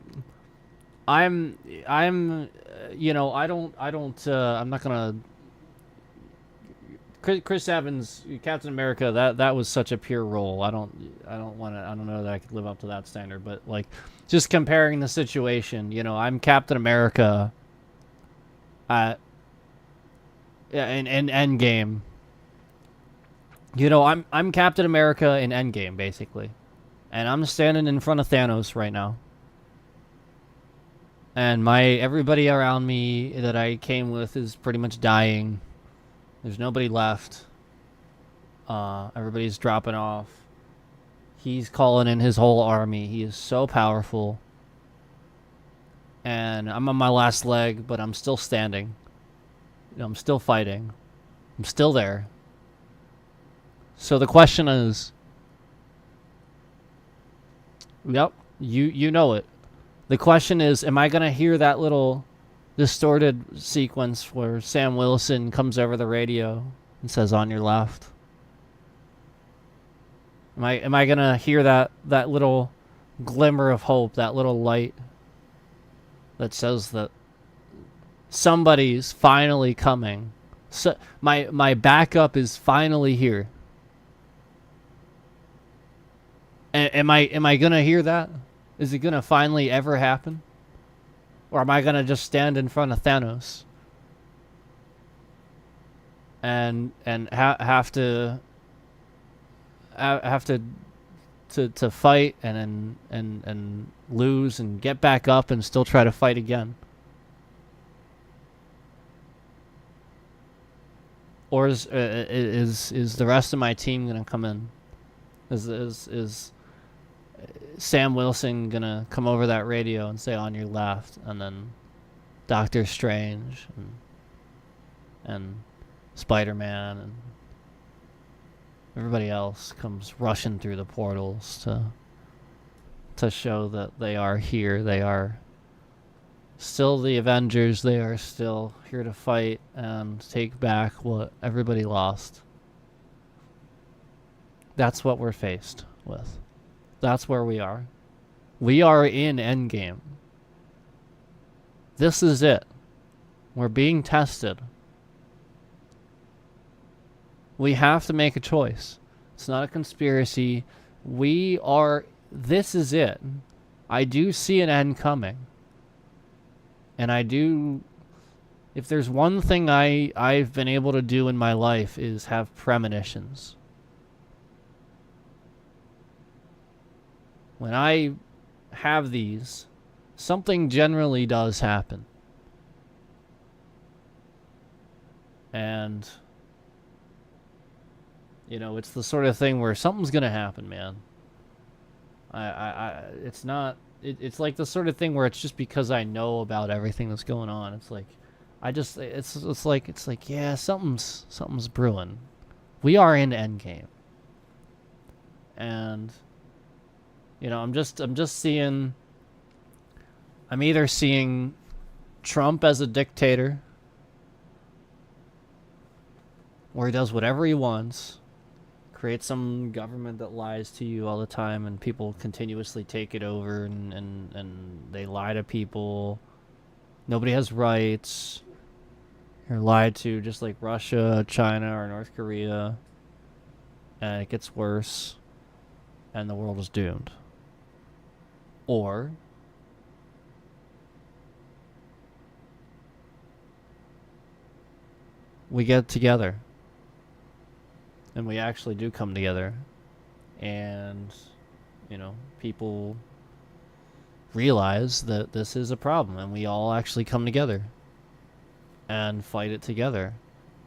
know, I'm not gonna. Chris Evans, Captain America, that was such a pure role. I don't know that I could live up to that standard, but like just comparing the situation, you know, I'm Captain America in Endgame. You know, I'm Captain America in Endgame basically. And I'm standing in front of Thanos right now. And everybody around me that I came with is pretty much dying. There's nobody left. Everybody's dropping off. He's calling in his whole army. He is so powerful. And I'm on my last leg, but I'm still standing. You know, I'm still fighting. I'm still there. So the question is... Yep, you know it. The question is, am I going to hear that little distorted sequence where Sam Wilson comes over the radio and says, "On your left"? Am I going to hear that little glimmer of hope, that little light that says that somebody's finally coming? So my backup is finally here. Am I gonna hear that? Is it gonna finally ever happen? Or am I gonna just stand in front of Thanos and have to fight and lose and get back up and still try to fight again? Or is the rest of my team gonna come in? Is Sam Wilson gonna come over that radio and say, "On your left," and then Doctor Strange and Spider-Man and everybody else comes rushing through the portals to show that they are here. They are still the Avengers. They are still here to fight and take back what everybody lost. That's what we're faced with. That's where we are. We are in Endgame. This is it. We're being tested. We have to make a choice. It's not a conspiracy. This is it. I do see an end coming. And if there's one thing I've been able to do in my life is have premonitions. When I have these, something generally does happen. And, you know, it's the sort of thing where something's going to happen, man. It's not, it's like the sort of thing where it's just because I know about everything that's going on. It's like, it's like, yeah, something's brewing. We are in Endgame. And, you know, I'm either seeing Trump as a dictator, or he does whatever he wants, creates some government that lies to you all the time, and people continuously take it over, and they lie to people, Nobody has rights. You're lied to just like Russia, China, or North Korea. And it gets worse. And the world is doomed. Or we get together. And we actually do come together. And, you know, people realize that this is a problem. And we all actually come together. And fight it together.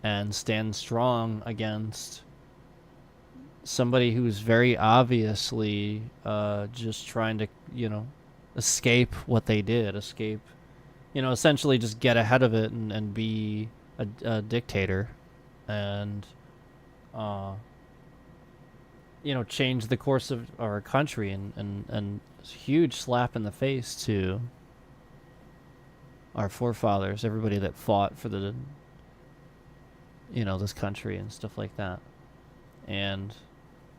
And stand strong against somebody who's very obviously just trying to, you know, escape what they did. Escape, you know, essentially just get ahead of it and be a dictator. And, you know, change the course of our country. And it's a huge slap in the face to our forefathers, everybody that fought for the, you know, this country and stuff like that. And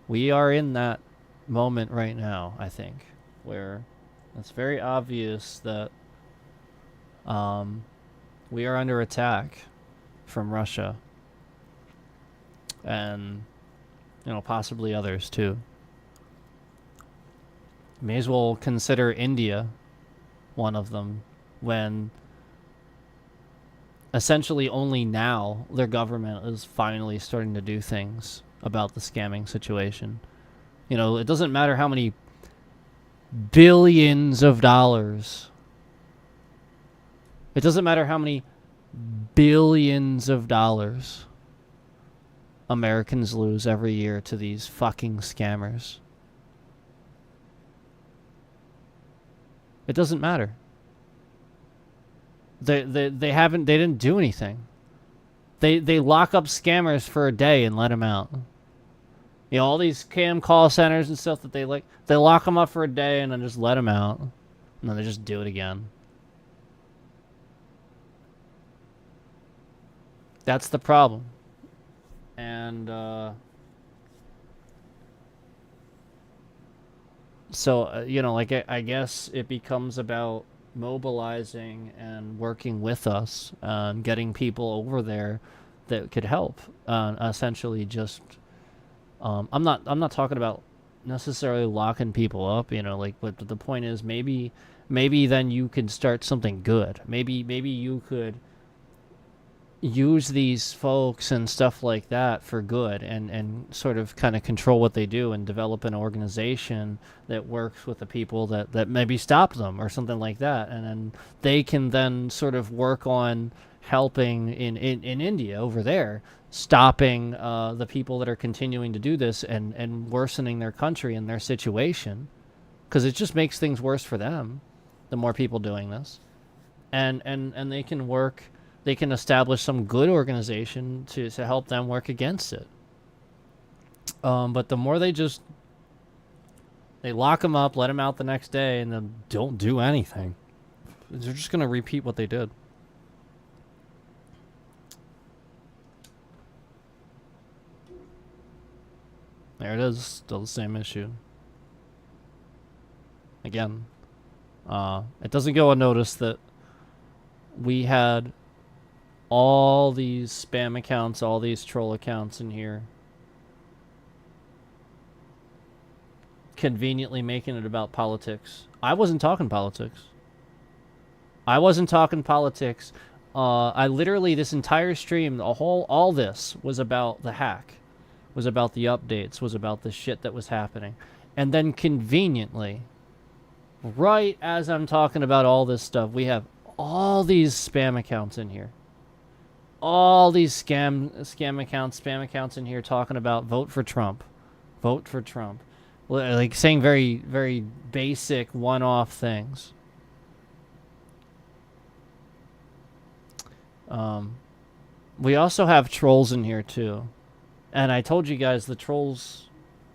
we are in that moment right now, I think, where it's very obvious that we are under attack from Russia and, you know, possibly others too. May as well consider India one of them, when essentially only now their government is finally starting to do things about the scamming situation. You know, it doesn't matter how many billions of dollars. It doesn't matter how many billions of dollars Americans lose every year to these fucking scammers. It doesn't matter. They didn't do anything. They lock up scammers for a day and let them out. You know, all these scam call centers and stuff that they lock them up for a day and then just let them out. And then they just do it again. That's the problem. And, so, you know, like, I guess it becomes about mobilizing and working with us and getting people over there that could help. Essentially just, I'm not talking about necessarily locking people up, you know, like, but the point is maybe then you could start something good. Maybe you could use these folks and stuff like that for good and sort of kind of control what they do and develop an organization that works with the people that maybe stop them or something like that. And then they can then sort of work on helping in India over there, stopping the people that are continuing to do this and worsening their country and their situation, because it just makes things worse for them, the more people doing this. And they can work. They can establish some good organization to help them work against it. But the more they lock them up, let them out the next day, and then don't do anything, they're just going to repeat what they did. There it is, still the same issue. Again, it doesn't go unnoticed that we had all these spam accounts, all these troll accounts in here, conveniently making it about politics. I wasn't talking politics. I literally, this entire stream, all this was about the hack, was about the updates, was about the shit that was happening. And then conveniently, right as I'm talking about all this stuff, we have all these spam accounts in here. All these scam accounts, spam accounts in here talking about vote for Trump. Vote for Trump. Like saying very, very basic one-off things. We also have trolls in here too. And I told you guys the trolls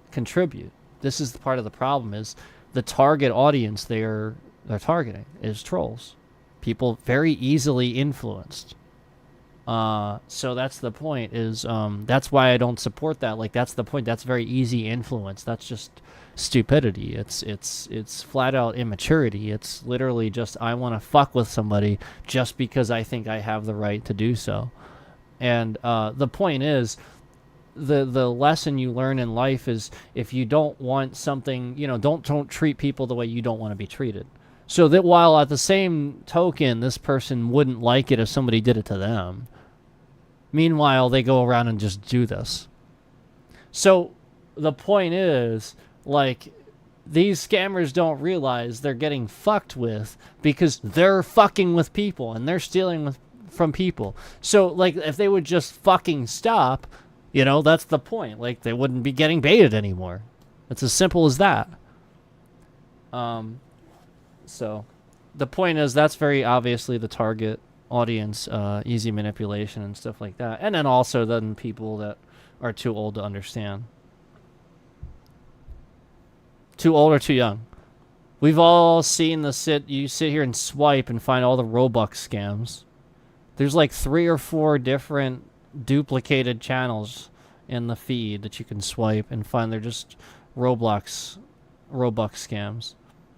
contribute. This is the part of the problem, is the target audience they're targeting is trolls. People very easily influenced. So that's the point. Is that's why I don't support that. Like that's the point. That's very easy influence. That's just stupidity. It's flat out immaturity. It's literally just I want to fuck with somebody just because I think I have the right to do so. And the point is, the lesson you learn in life is if you don't want something, don't treat people the way you don't want to be treated. So that while at the same token, this person wouldn't like it if somebody did it to them. Meanwhile, they go around and just do this. So the point is, like, these scammers don't realize they're getting fucked with because they're fucking with people and they're stealing from people. So, like, if they would just fucking stop, that's the point. Like, they wouldn't be getting baited anymore. It's as simple as that. So the point is that's very obviously the target audience, easy manipulation and stuff like that. And then also then people that are too old to understand. Too old or too young. We've all seen you sit here and swipe and find all the Robux scams. There's like 3 or 4 different duplicated channels in the feed that you can swipe and find they're just Robux scams.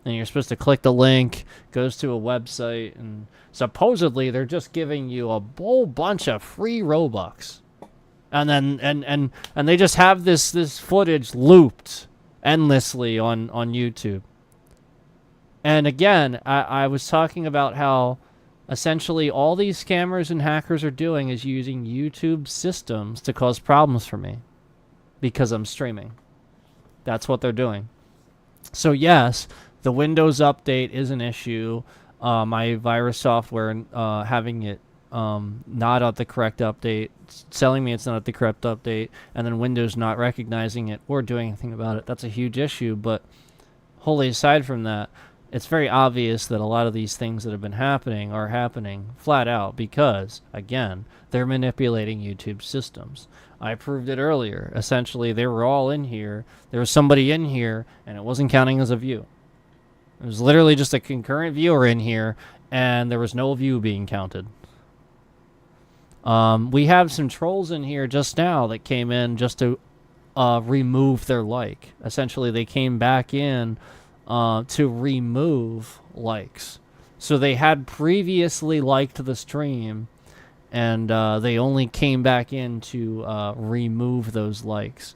And you're supposed to click the link, goes to a website, and supposedly they're just giving you a whole bunch of free Robux. And then and they just have this footage looped endlessly on YouTube. And again, I was talking about how essentially all these scammers and hackers are doing is using YouTube systems to cause problems for me because I'm streaming. That's what they're doing. So yes, the Windows update is an issue. My virus software having it not at the correct update, telling me it's not at the correct update, and then Windows not recognizing it or doing anything about it. That's a huge issue, but wholly aside from that, it's very obvious that a lot of these things that have been happening are happening flat out because, again, they're manipulating YouTube systems. I proved it earlier. Essentially, they were all in here. There was somebody in here, and it wasn't counting as a view. It was literally just a concurrent viewer in here, and there was no view being counted. We have some trolls in here just now that came in just to remove their like. Essentially, they came back in to remove likes. So they had previously liked the stream, and they only came back in to remove those likes.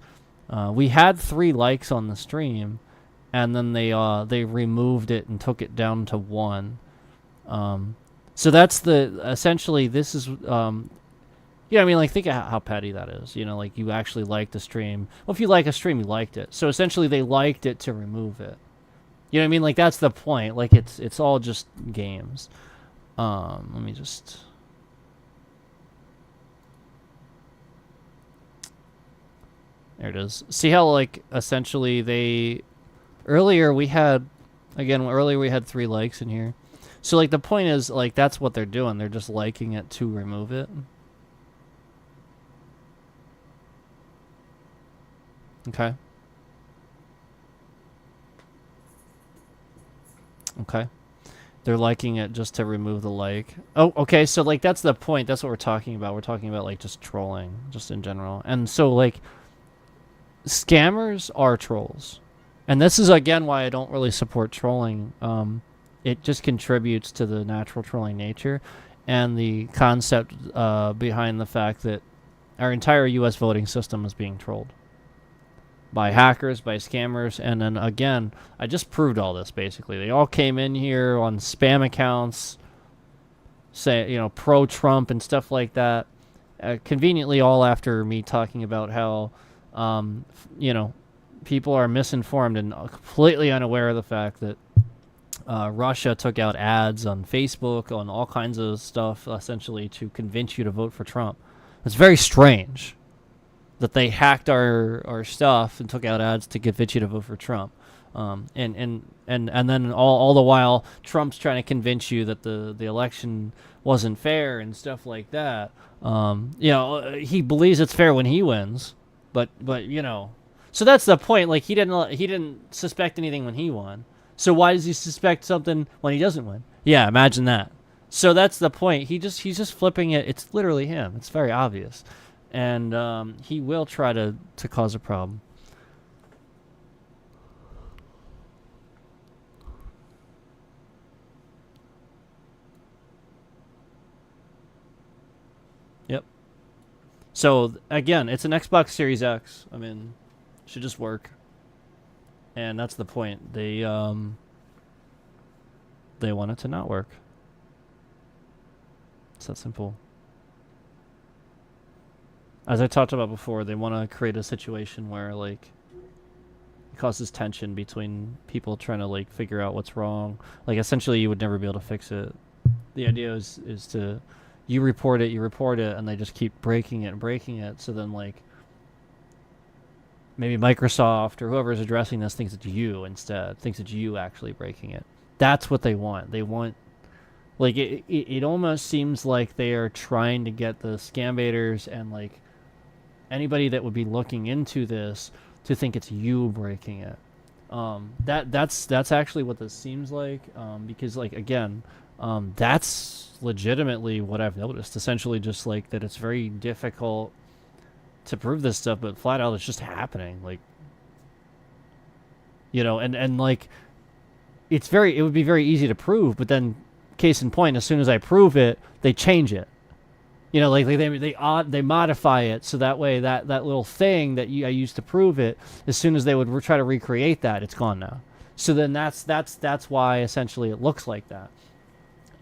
We had 3 likes on the stream, and then they removed it and took it down to 1. So that's essentially this is I mean, like, think of how petty that is. Like, you actually liked the stream. Well, if you like a stream, you liked it. So essentially they liked it to remove it. You know what I mean? Like, that's the point. Like, it's all just games. Let me just... There it is. See how, like, essentially earlier we had 3 likes in here. So, like, the point is, like, that's what they're doing. They're just liking it to remove it. Okay. Okay. They're liking it just to remove the like. Oh, okay, so, like, that's the point. That's what we're talking about. We're talking about, like, just trolling, just in general. And so, like, scammers are trolls. And this is, again, why I don't really support trolling. It just contributes to the natural trolling nature and the concept behind the fact that our entire U.S. voting system is being trolled. By hackers, by scammers, and then, again, I just proved all this, basically. They all came in here on spam accounts, say, pro-Trump and stuff like that, conveniently all after me talking about how, people are misinformed and completely unaware of the fact that Russia took out ads on Facebook, on all kinds of stuff, essentially, to convince you to vote for Trump. It's very strange that they hacked our stuff and took out ads to convince you to vote for Trump. And then all the while, Trump's trying to convince you that the election wasn't fair and stuff like that. He believes it's fair when he wins, but so that's the point. Like, he didn't suspect anything when he won. So why does he suspect something when he doesn't win? Yeah, imagine that. So that's the point. He's just flipping it. It's literally him. It's very obvious, and he will try to cause a problem. Yep. So again, it's an Xbox Series X. I mean, should just work, and that's the point. They want it to not work. It's that simple. As I talked about before, they want to create a situation where like it causes tension between people trying to like figure out what's wrong. Like essentially, you would never be able to fix it. The idea is to you report it, and they just keep breaking it and breaking it. So then like maybe Microsoft or whoever is addressing this thinks it's you instead, thinks it's you actually breaking it. That's what they want. They want. Like, it almost seems like they are trying to get the scam baiters and, like, anybody that would be looking into this to think it's you breaking it. That's actually what this seems like, because, like, again, that's legitimately what I've noticed. Essentially just, like, that it's very difficult to prove this stuff, but flat out it's just happening. Like, you know, and like, it would be very easy to prove, but then... Case in point, as soon as I prove it, they change it. You know, like they modify it so that way that little thing that I used to prove it, as soon as they would try to recreate that, it's gone now. So then that's why essentially it looks like that.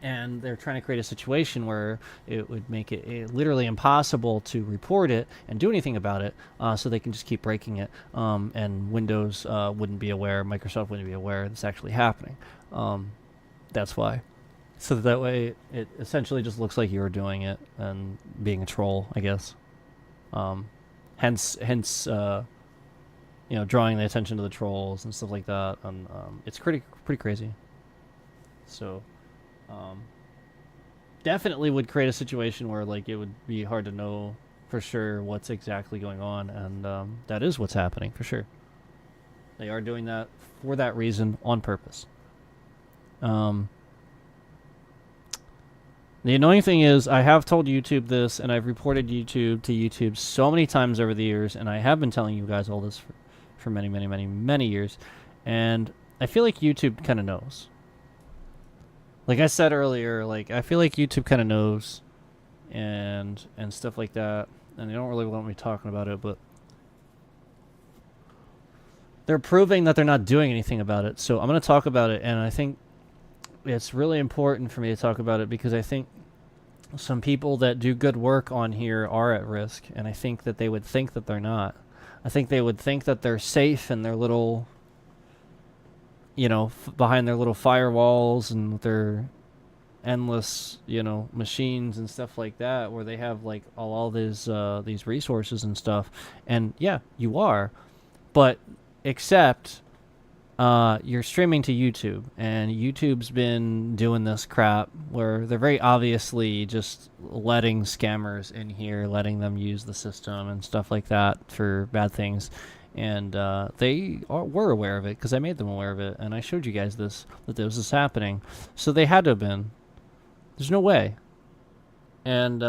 And they're trying to create a situation where it would make it literally impossible to report it and do anything about it, so they can just keep breaking it. And Windows wouldn't be aware, Microsoft wouldn't be aware it's actually happening. That's why. So that way, it essentially just looks like you're doing it and being a troll, I guess. Hence, you know, drawing the attention to the trolls and stuff like that. And it's pretty crazy. So, definitely would create a situation where like it would be hard to know for sure what's exactly going on, and that is what's happening for sure. They are doing that for that reason on purpose. The annoying thing is, I have told YouTube this, and I've reported YouTube to YouTube so many times over the years, and I have been telling you guys all this for many, many, many, many years, and I feel like YouTube kind of knows. Like I said earlier, like I feel like YouTube kind of knows, and stuff like that, and they don't really want me talking about it, but they're proving that they're not doing anything about it. So I'm going to talk about it, and I think it's really important for me to talk about it because I think some people that do good work on here are at risk, and I think that they would think that they're not. I think they would think that they're safe in their little, you know, behind their little firewalls and their endless, you know, machines and stuff like that, where they have like all these resources and stuff. And yeah, you are, but except you're streaming to YouTube, and YouTube's been doing this crap where they're very obviously just letting scammers in here, letting them use the system and stuff like that for bad things. And were aware of it because I made them aware of it, and I showed you guys that this is happening. So they had to have been. There's no way. And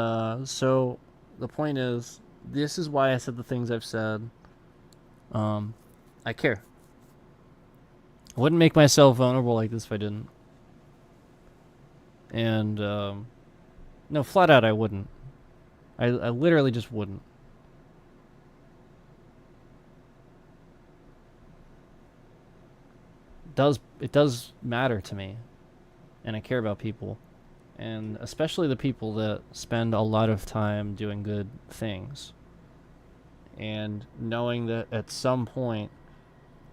so the point is, this is why I said the things I've said. I care. I wouldn't make myself vulnerable like this if I didn't. And, no, flat out I wouldn't. I literally just wouldn't. It does matter to me. And I care about people. And especially the people that spend a lot of time doing good things. And knowing that at some point,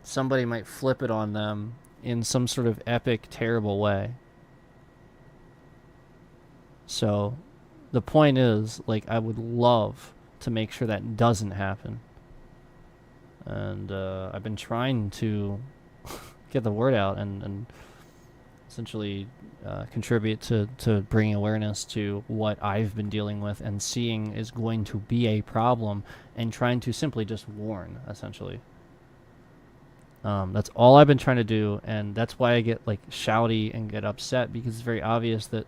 somebody might flip it on them in some sort of epic, terrible way. So, the point is, like, I would love to make sure that doesn't happen. And I've been trying to get the word out and essentially contribute to bringing awareness to what I've been dealing with and seeing is going to be a problem, and trying to simply just warn, essentially. That's all I've been trying to do, and that's why I get like shouty and get upset, because it's very obvious that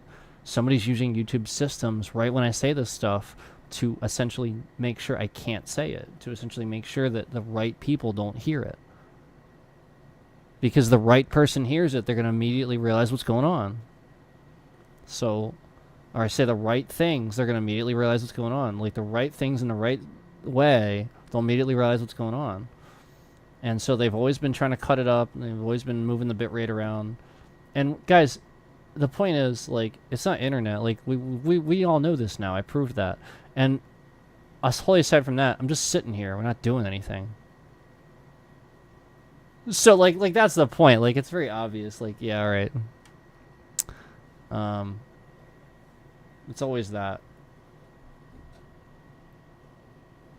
somebody's using YouTube systems right when I say this stuff to essentially make sure I can't say it, to essentially make sure that the right people don't hear it. Because the right person hears it, they're going to immediately realize what's going on. So, or I say the right things, they're going to immediately realize what's going on. Like the right things in the right way, they'll immediately realize what's going on. And so they've always been trying to cut it up. They've always been moving the bitrate around. And guys, the point is, like, it's not internet. Like, we all know this now. I proved that. And wholly aside from that, I'm just sitting here. We're not doing anything. So, like that's the point. Like, it's very obvious. Like, yeah, all right. It's always that.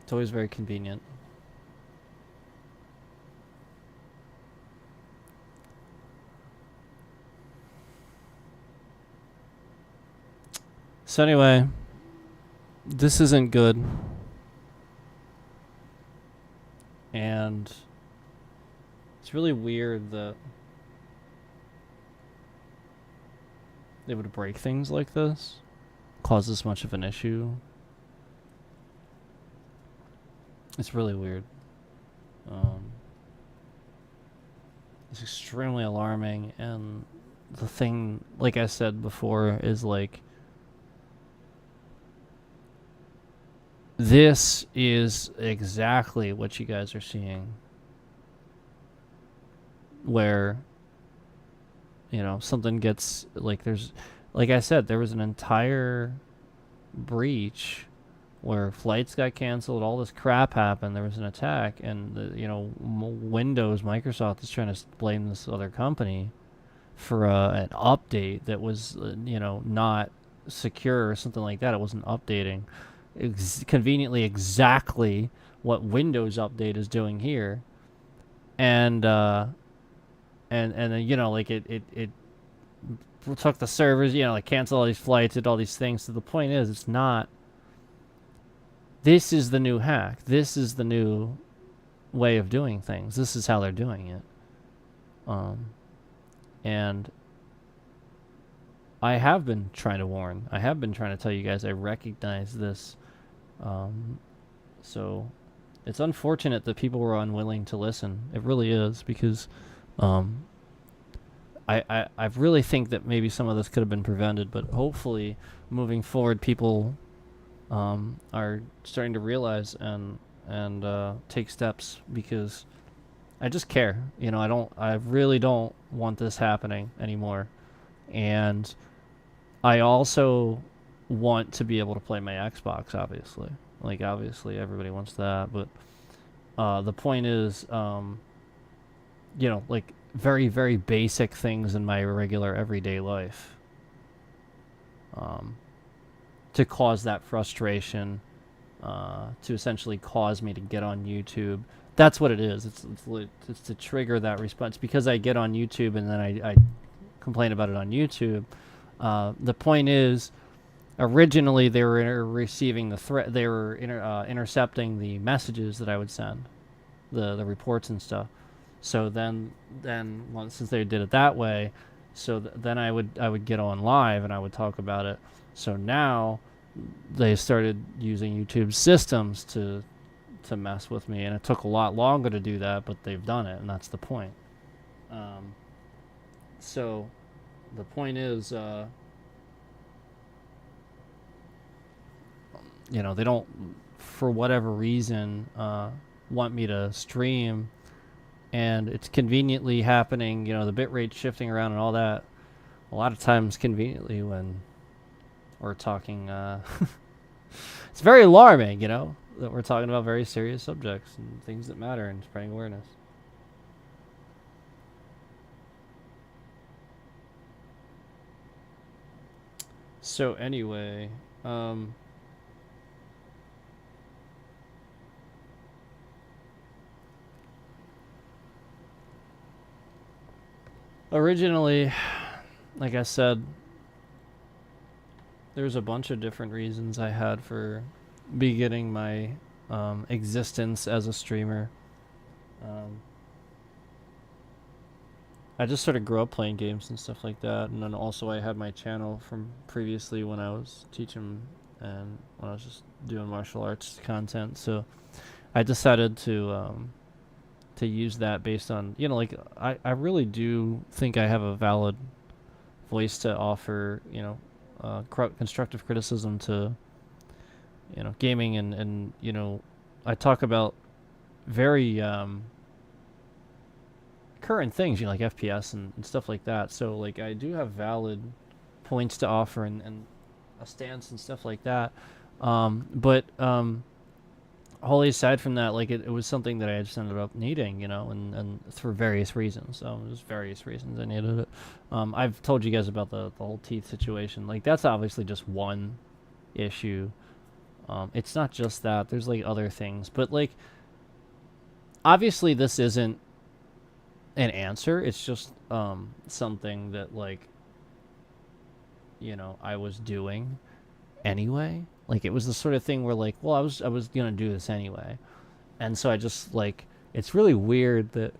It's always very convenient. So anyway, this isn't good. And it's really weird that they would break things like this, cause this much of an issue. It's really weird. It's extremely alarming, and the thing, like I said before, is like, this is exactly what you guys are seeing. Where, you know, something gets, like, there's, like I said, there was an entire breach where flights got canceled, all this crap happened, there was an attack, and, you know, Windows, Microsoft is trying to blame this other company for an update that was, you know, not secure or something like that. It wasn't updating. Conveniently exactly what Windows Update is doing here. And you know, like, it took the servers, you know, like, canceled all these flights, did all these things. So the point is, it's not, this is the new hack. This is the new way of doing things. This is how they're doing it. And I have been trying to warn. I have been trying to tell you guys I recognize this. So it's unfortunate that people were unwilling to listen. It really is, because I really think that maybe some of this could have been prevented, but hopefully moving forward, people are starting to realize and take steps, because I just care. You know, I really don't want this happening anymore. And I also want to be able to play my Xbox, obviously. Like, obviously everybody wants that, but the point is, you know, like, very, very basic things in my regular everyday life to cause that frustration, to essentially cause me to get on YouTube. That's what it is. It's to trigger that response, because I get on YouTube and then I complain about it on YouTube. The point is, originally they were receiving the threat. They were intercepting the messages that I would send, the reports and stuff. So then since they did it that way, so then I would get on live and I would talk about it. So now they started using YouTube systems to mess with me, and it took a lot longer to do that, but they've done it, and that's the point. So the point is, you know, they don't, for whatever reason, want me to stream, and it's conveniently happening, you know, the bitrate shifting around and all that, a lot of times conveniently when we're talking, it's very alarming, you know, that we're talking about very serious subjects and things that matter and spreading awareness. So anyway, originally, like I said, there's a bunch of different reasons I had for beginning my existence as a streamer. I just sort of grew up playing games and stuff like that, and then also I had my channel from previously when I was teaching and when I was just doing martial arts content. So I decided to use that based on, you know, like I really do think I have a valid voice to offer, you know, constructive criticism to, you know, gaming and you know, I talk about very current things, you know, like FPS and stuff like that. So like I do have valid points to offer and a stance and stuff like that. But wholly aside from that, like it was something that I just ended up needing, you know, and for various reasons. There's various reasons I needed it. I've told you guys about the whole teeth situation. Like that's obviously just one issue. It's not just that. There's like other things, but like obviously this isn't an answer. It's just something that like, you know, I was doing anyway. Like it was the sort of thing where like, well, I was gonna do this anyway, and so I just like, it's really weird that,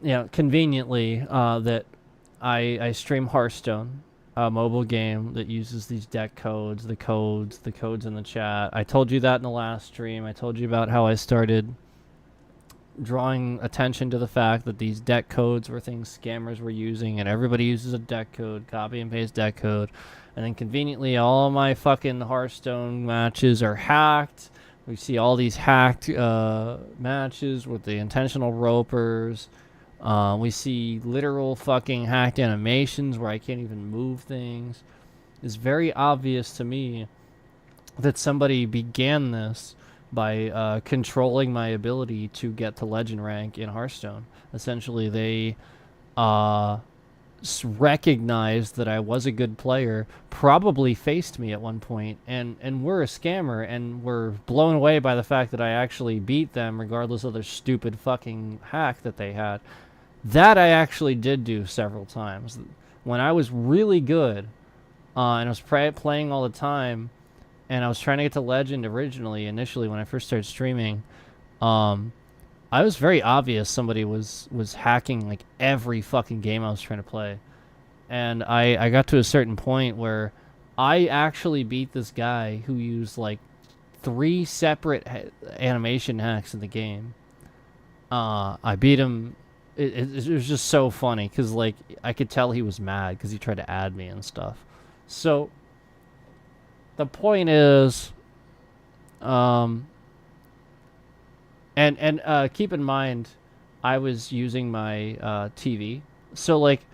you know, conveniently that I stream Hearthstone, a mobile game that uses these deck codes, the codes in the chat. I told you that in the last stream. I told you about how I started drawing attention to the fact that these deck codes were things scammers were using, and everybody uses a deck code, copy and paste deck code, and then conveniently all of my fucking Hearthstone matches are hacked. We see all these hacked matches with the intentional ropers. We see literal fucking hacked animations where I can't even move things. It's very obvious to me that somebody began this by controlling my ability to get to legend rank in Hearthstone. Essentially, they recognized that I was a good player, probably faced me at one point, and were a scammer, and were blown away by the fact that I actually beat them regardless of their stupid fucking hack that they had. That I actually did do several times. When I was really good, and I was playing all the time, and I was trying to get to Legend initially when I first started streaming, I was very obvious somebody was hacking like every fucking game I was trying to play. And I got to a certain point where I actually beat this guy who used like 3 separate animation hacks in the game. I beat him. It was just so funny because like I could tell he was mad because he tried to add me and stuff. So the point is, and keep in mind, I was using my TV. So like,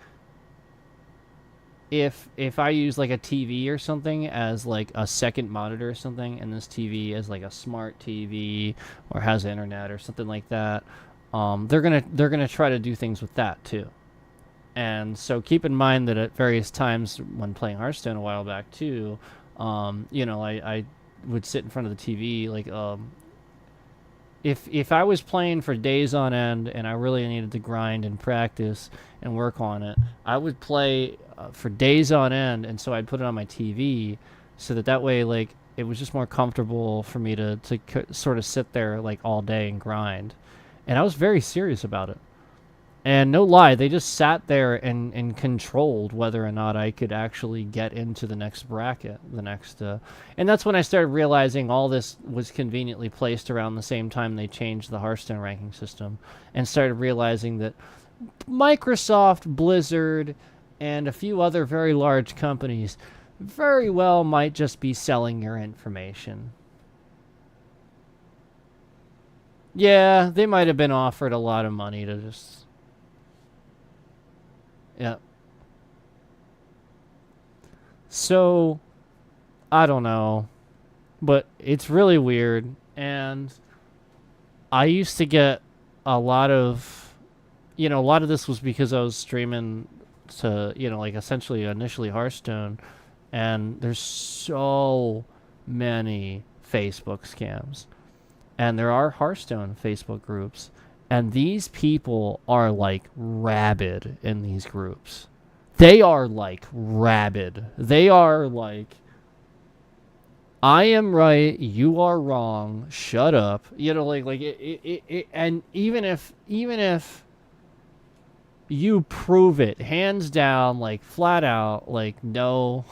if I use like a TV or something as like a second monitor or something, and this TV is like a smart TV or has internet or something like that, they're gonna try to do things with that too. And so keep in mind that at various times when playing Hearthstone a while back too, you know, I would sit in front of the TV, like, if I was playing for days on end and I really needed to grind and practice and work on it, I would play for days on end, and so I'd put it on my TV so that way, like, it was just more comfortable for me to sort of sit there, like, all day and grind. And I was very serious about it. And no lie, they just sat there and controlled whether or not I could actually get into the next bracket, and that's when I started realizing all this was conveniently placed around the same time they changed the Hearthstone ranking system, and started realizing that Microsoft, Blizzard, and a few other very large companies very well might just be selling your information. Yeah, they might have been offered a lot of money to just... Yeah. So, I don't know. But it's really weird. And I used to get a lot of... You know, a lot of this was because I was streaming to, you know, like essentially initially Hearthstone. And there's so many Facebook scams. And there are Hearthstone Facebook groups. And these people are like rabid in these groups. They are like rabid. They are like... I am right, you are wrong, shut up. You know, and even if you prove it hands down, like flat out, like no,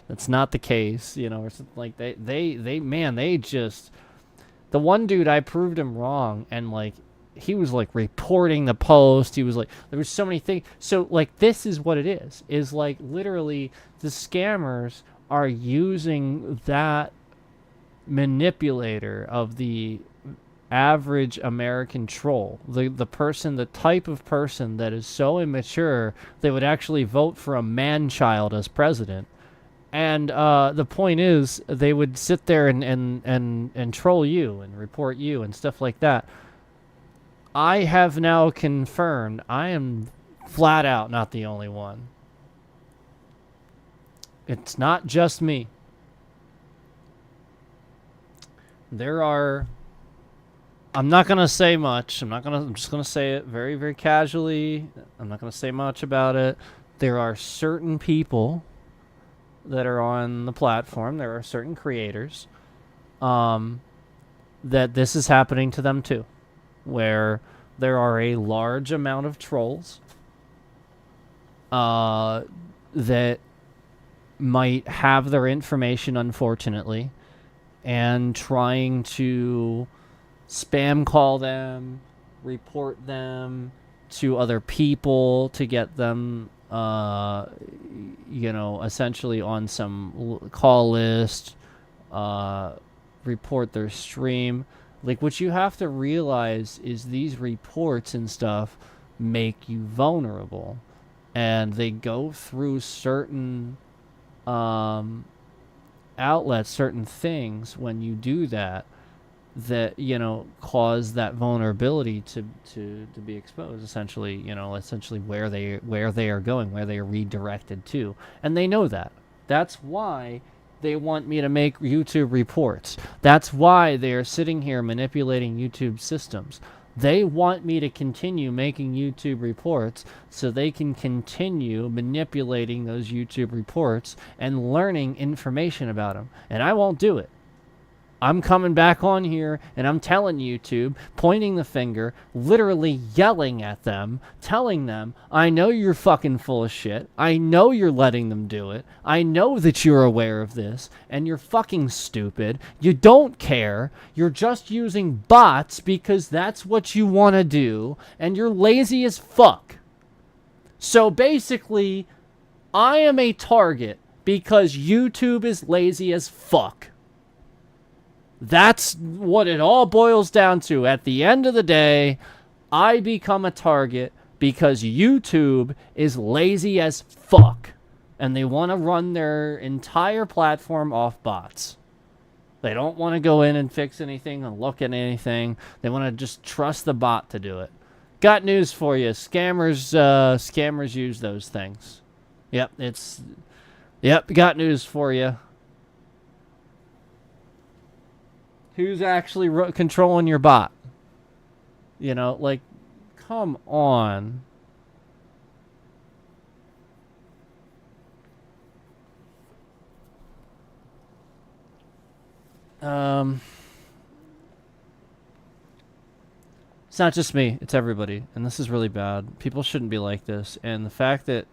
that's not the case, you know, or something like they just, the one dude, I proved him wrong, and like he was like reporting the post. He was like, there was so many things. So like this is what it is like literally the scammers are using that manipulator of the average American troll, the person, the type of person that is so immature they would actually vote for a man-child as president. And the point is, they would sit there and troll you and report you and stuff like that. I have now confirmed I am flat out not the only one. It's not just me. There are... I'm not going to say much. I'm just going to say it very, very casually. I'm not going to say much about it. There are certain people that are on the platform. There are certain creators that this is happening to them too, where there are a large amount of trolls that might have their information, unfortunately, and trying to spam call them, report them to other people to get them, you know, essentially on some call list, report their stream. Like, what you have to realize is these reports and stuff make you vulnerable, and they go through certain outlets, certain things when you do that, you know, cause that vulnerability to be exposed, essentially, you know, essentially where they are going, where they are redirected to. And they know that. That's why they want me to make YouTube reports. That's why they are sitting here manipulating YouTube systems. They want me to continue making YouTube reports so they can continue manipulating those YouTube reports and learning information about them. And I won't do it. I'm coming back on here and I'm telling YouTube, pointing the finger, literally yelling at them, telling them, I know you're fucking full of shit. I know you're letting them do it. I know that you're aware of this and you're fucking stupid. You don't care. You're just using bots because that's what you want to do, and you're lazy as fuck. So basically, I am a target because YouTube is lazy as fuck. That's what it all boils down to. At the end of the day, I become a target because YouTube is lazy as fuck. And they want to run their entire platform off bots. They don't want to go in and fix anything and look at anything. They want to just trust the bot to do it. Got news for you. Scammers use those things. Yep, got news for you. Who's actually controlling your bot? You know, like, come on. It's not just me, it's everybody. And this is really bad. People shouldn't be like this. And the fact that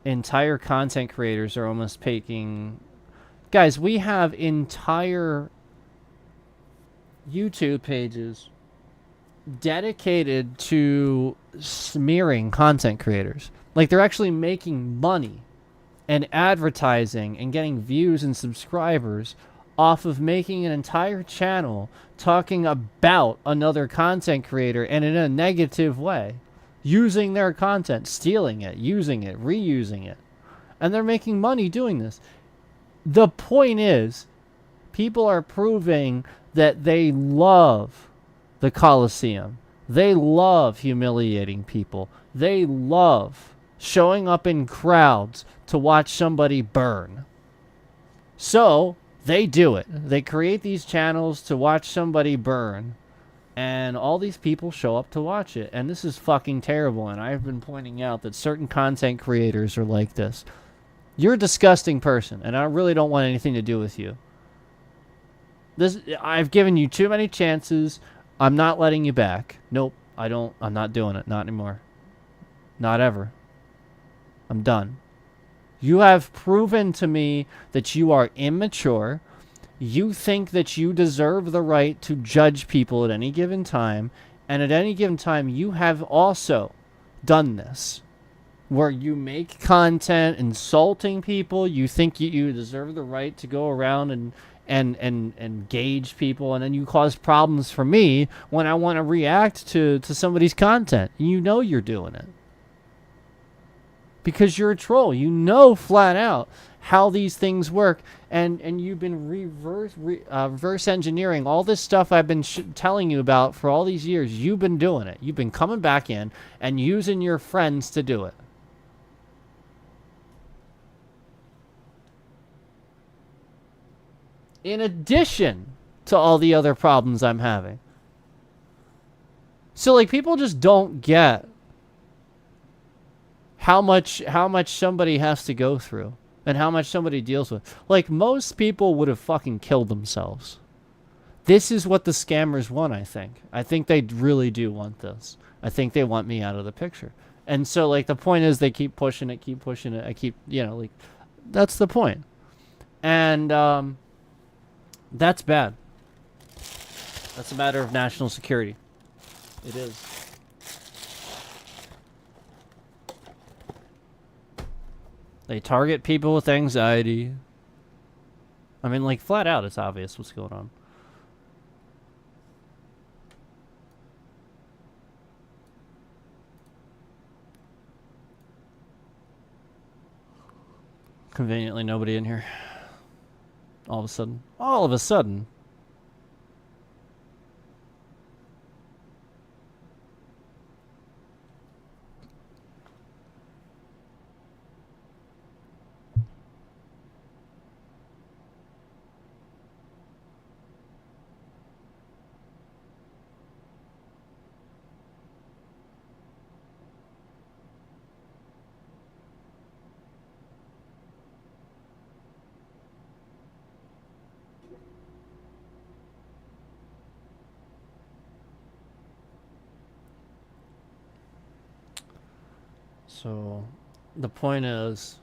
entire content creators are almost taking... Guys, we have entire YouTube pages dedicated to smearing content creators. Like, they're actually making money and advertising and getting views and subscribers off of making an entire channel talking about another content creator and in a negative way, using their content, stealing it, using it, reusing it. And they're making money doing this. The point is, people are proving that they love the Coliseum. They love humiliating people. They love showing up in crowds to watch somebody burn. So, they do it. They create these channels to watch somebody burn. And all these people show up to watch it. And this is fucking terrible. And I've been pointing out that certain content creators are like this. You're a disgusting person, and I really don't want anything to do with you. I've given you too many chances. I'm not letting you back. Nope, I don't. I'm not doing it. Not anymore. Not ever. I'm done. You have proven to me that you are immature. You think that you deserve the right to judge people at any given time, and at any given time, you have also done this, where you make content insulting people. You think you deserve the right to go around and gauge people, and then you cause problems for me when I want to react to somebody's content. You know you're doing it because you're a troll. You know flat out how these things work, and you've been reverse engineering all this stuff I've been telling you about for all these years. You've been doing it. You've been coming back in and using your friends to do it. In addition to all the other problems I'm having. So like, people just don't get how much somebody has to go through and how much somebody deals with. Like, most people would have fucking killed themselves. This is what the scammers want, I think. I think they really do want this. I think they want me out of the picture. And so, like, the point is they keep pushing it. I keep, like, that's the point. And that's bad. That's a matter of national security. It is. They target people with anxiety. I mean, like, flat out, it's obvious what's going on. Conveniently, nobody in here. All of a sudden. All of a sudden. So, the point is,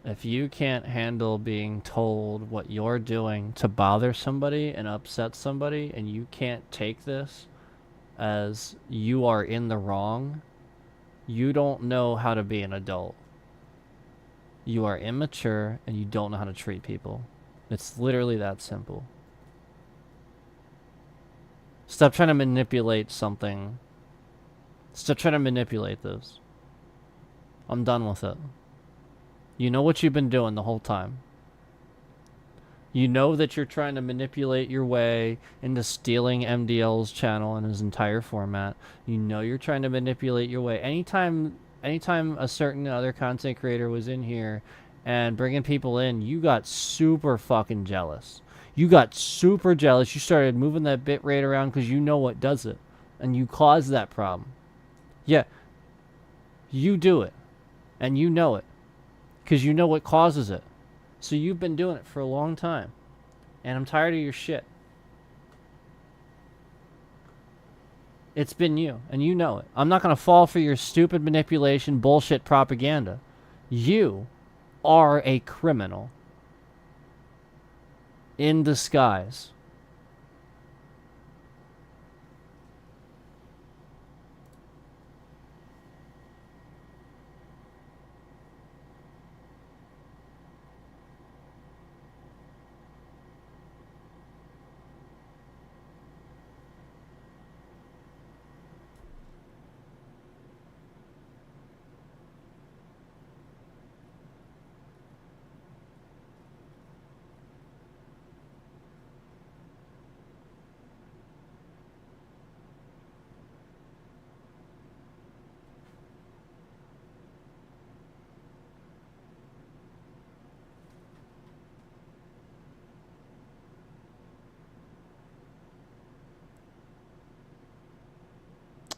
if you can't handle being told what you're doing to bother somebody and upset somebody, and you can't take this as you are in the wrong, you don't know how to be an adult. You are immature and you don't know how to treat people. It's literally that simple. Stop trying to manipulate something. Stop trying to manipulate this. I'm done with it. You know what you've been doing the whole time. You know that you're trying to manipulate your way into stealing MDL's channel and his entire format. You know you're trying to manipulate your way. Anytime a certain other content creator was in here and bringing people in, you got super fucking jealous. You got super jealous. You started moving that bit rate around because you know what does it. And you caused that problem. Yeah, you do it. And you know it. Because you know what causes it. So you've been doing it for a long time. And I'm tired of your shit. It's been you. And you know it. I'm not going to fall for your stupid manipulation, bullshit propaganda. You are a criminal. In disguise.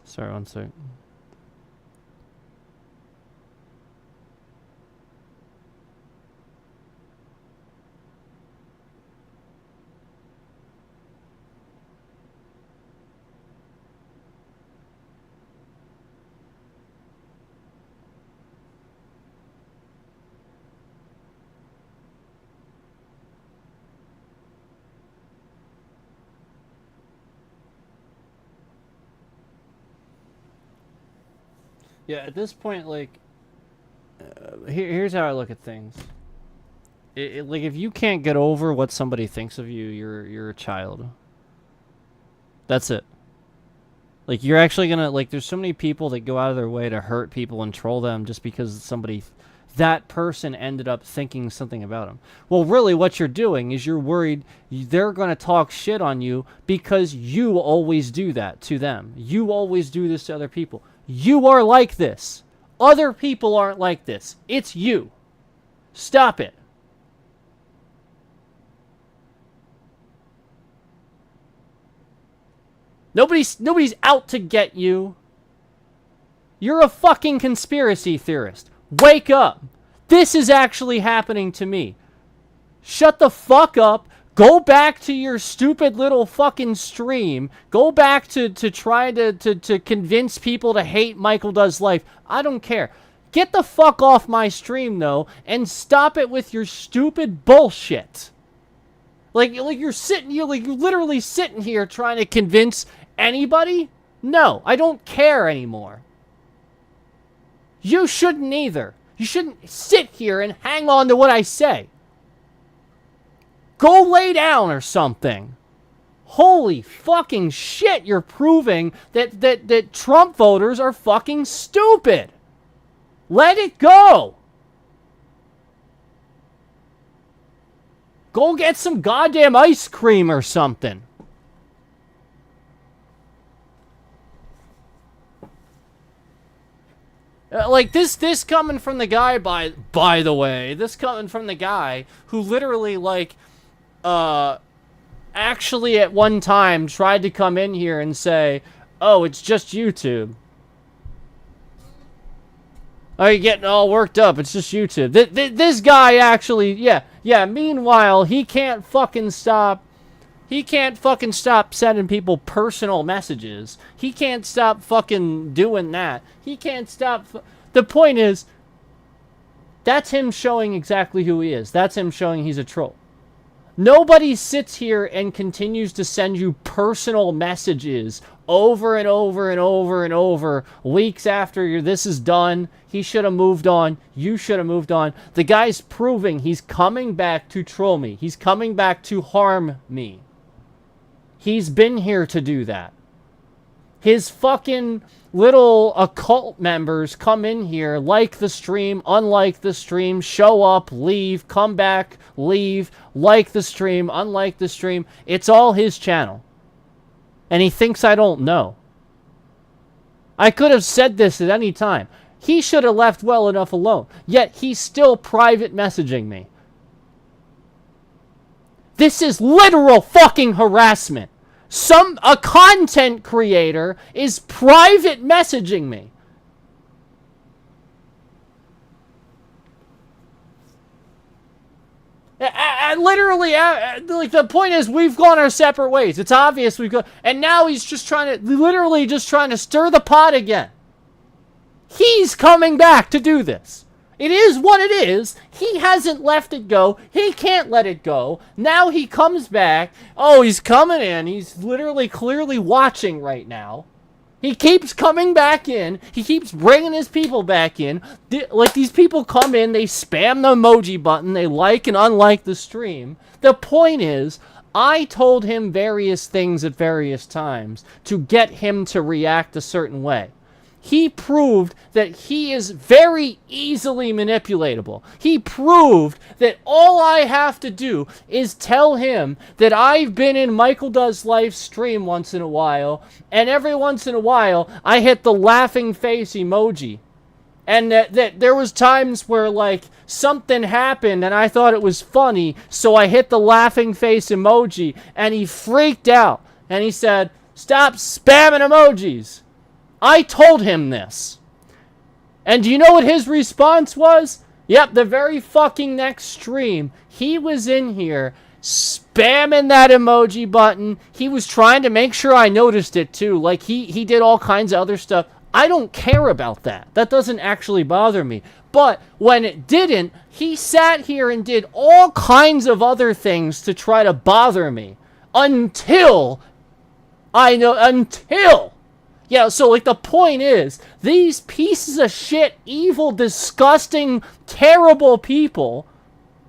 Sorry, one sec. Yeah, at this point, like, here's how I look at things. Like, if you can't get over what somebody thinks of you, you're a child. That's it. Like, you're actually gonna, like, there's so many people that go out of their way to hurt people and troll them just because that person ended up thinking something about them. Well, really, what you're doing is you're worried they're gonna talk shit on you because you always do that to them. You always do this to other people. You are like this. Other people aren't like this. It's you. Stop it. Nobody's out to get you. You're a fucking conspiracy theorist. Wake up. This is actually happening to me. Shut the fuck up. Go back to your stupid little fucking stream. Go back to try to convince people to hate Michael Does Life. I don't care. Get the fuck off my stream, though, and stop it with your stupid bullshit. Like you're literally sitting here trying to convince anybody? No, I don't care anymore. You shouldn't either. You shouldn't sit here and hang on to what I say. Go lay down or something. Holy fucking shit, you're proving that Trump voters are fucking stupid. Let it go. Go get some goddamn ice cream or something. Like this coming from the guy, by the way, this coming from the guy who literally, like, actually at one time tried to come in here and say, oh, it's just YouTube. Are you getting all worked up? It's just YouTube. This guy actually, yeah. Meanwhile, he can't fucking stop. He can't fucking stop sending people personal messages. He can't stop fucking doing that. He can't stop. The point is, that's him showing exactly who he is. That's him showing he's a troll. Nobody sits here and continues to send you personal messages over and over and over and over weeks after this is done. He should have moved on. You should have moved on. The guy's proving he's coming back to troll me. He's coming back to harm me. He's been here to do that. His fucking little occult members come in here, like the stream, unlike the stream, show up, leave, come back, leave, like the stream, unlike the stream. It's all his channel. And he thinks I don't know. I could have said this at any time. He should have left well enough alone. Yet he's still private messaging me. This is literal fucking harassment. A content creator is private messaging me. Literally, like, the point is, we've gone our separate ways. It's obvious we've gone, and now he's just literally trying to stir the pot again. He's coming back to do this. It is what it is. He hasn't left it go. He can't let it go. Now he comes back. Oh, he's coming in. He's literally clearly watching right now. He keeps coming back in. He keeps bringing his people back in. Like, these people come in, they spam the emoji button, they like and unlike the stream. The point is, I told him various things at various times to get him to react a certain way. He proved that he is very easily manipulatable. He proved that all I have to do is tell him that I've been in Michael Does Life stream once in a while, and every once in a while I hit the laughing face emoji. And that there was times where, like, something happened and I thought it was funny, so I hit the laughing face emoji, and he freaked out. And he said, "Stop spamming emojis." I told him this. And do you know what his response was? Yep, the very fucking next stream, he was in here spamming that emoji button. He was trying to make sure I noticed it too. Like, he did all kinds of other stuff. I don't care about that. That doesn't actually bother me. But when it didn't, he sat here and did all kinds of other things to try to bother me. Until Yeah, so, like, the point is, these pieces of shit, evil, disgusting, terrible people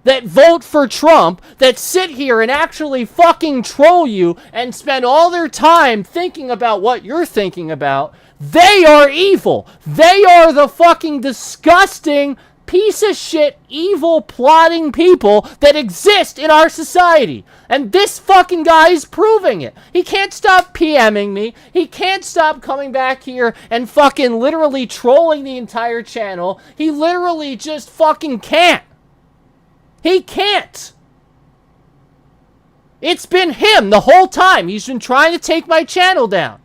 that vote for Trump, that sit here and actually fucking troll you and spend all their time thinking about what you're thinking about, they are evil. They are the fucking disgusting piece of shit, evil, plotting people that exist in our society. And this fucking guy is proving it. He can't stop PMing me. He can't stop coming back here and fucking literally trolling the entire channel. He literally just fucking can't. He can't. It's been him the whole time. He's been trying to take my channel down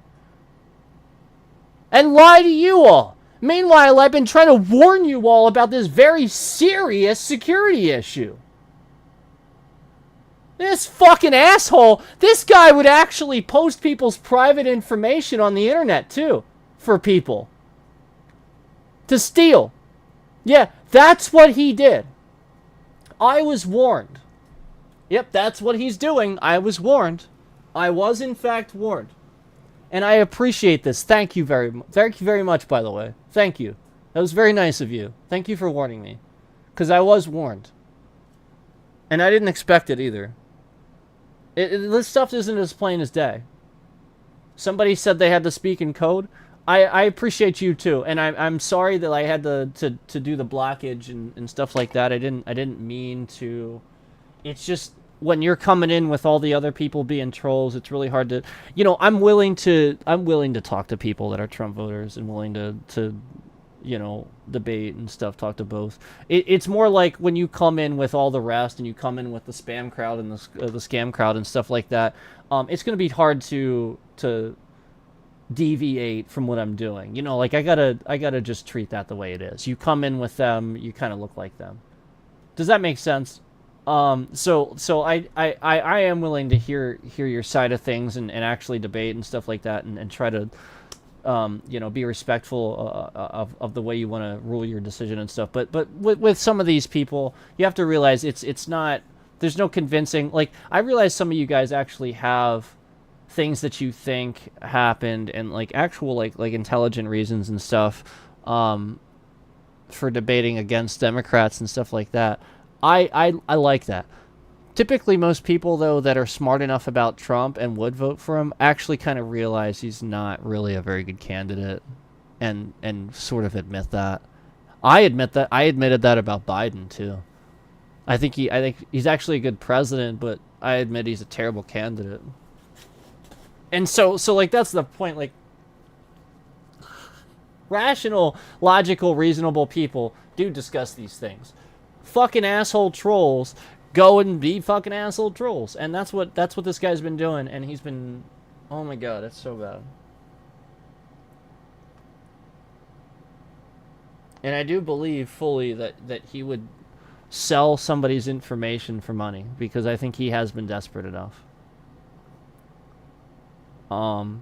and lie to you all. Meanwhile, I've been trying to warn you all about this very serious security issue. This fucking asshole, this guy would actually post people's private information on the internet, too, for people to steal. Yeah, that's what he did. I was warned. Yep, that's what he's doing. I was warned. I was, in fact, warned. And I appreciate this. Thank you very much. Thank you very much, by the way. Thank you. That was very nice of you. Thank you for warning me. Because I was warned. And I didn't expect it either. This stuff isn't as plain as day. Somebody said they had to speak in code. I appreciate you too. And I'm sorry that I had to do the blockage and stuff like that. I didn't mean to. It's just when you're coming in with all the other people being trolls, it's really hard to, you know, I'm willing to talk to people that are Trump voters and willing to you know, debate and stuff, talk to both. It's more like when you come in with all the rest and you come in with the spam crowd and the scam crowd and stuff like that, it's going to be hard to deviate from what I'm doing. You know, like I gotta just treat that the way it is. You come in with them, you kind of look like them. Does that make sense? So I am willing to hear your side of things and actually debate and stuff like that and try to, you know, be respectful of the way you want to rule your decision and stuff. But with some of these people, you have to realize it's not, there's no convincing. Like, I realize some of you guys actually have things that you think happened and like actual like intelligent reasons and stuff for debating against Democrats and stuff like that. I like that. Typically, most people, though, that are smart enough about Trump and would vote for him actually kind of realize he's not really a very good candidate and sort of admit that. I admit that. I admitted that about Biden, too. I think he's actually a good president, but I admit he's a terrible candidate. And so like, that's the point. Like, rational, logical, reasonable people do discuss these things. Fucking asshole trolls go and be fucking asshole trolls, and that's what this guy's been doing, and he's been, oh my god, that's so bad. And I do believe fully that he would sell somebody's information for money, because I think he has been desperate enough. I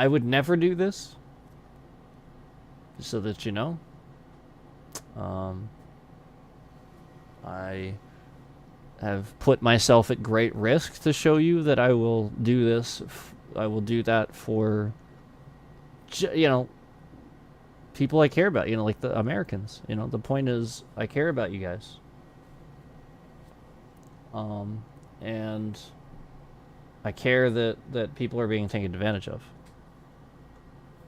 would never do this, just so that you know. I have put myself at great risk to show you that I will do this. I will do that for, you know, people I care about, you know, like the Americans. You know, the point is, I care about you guys. And I care that people are being taken advantage of.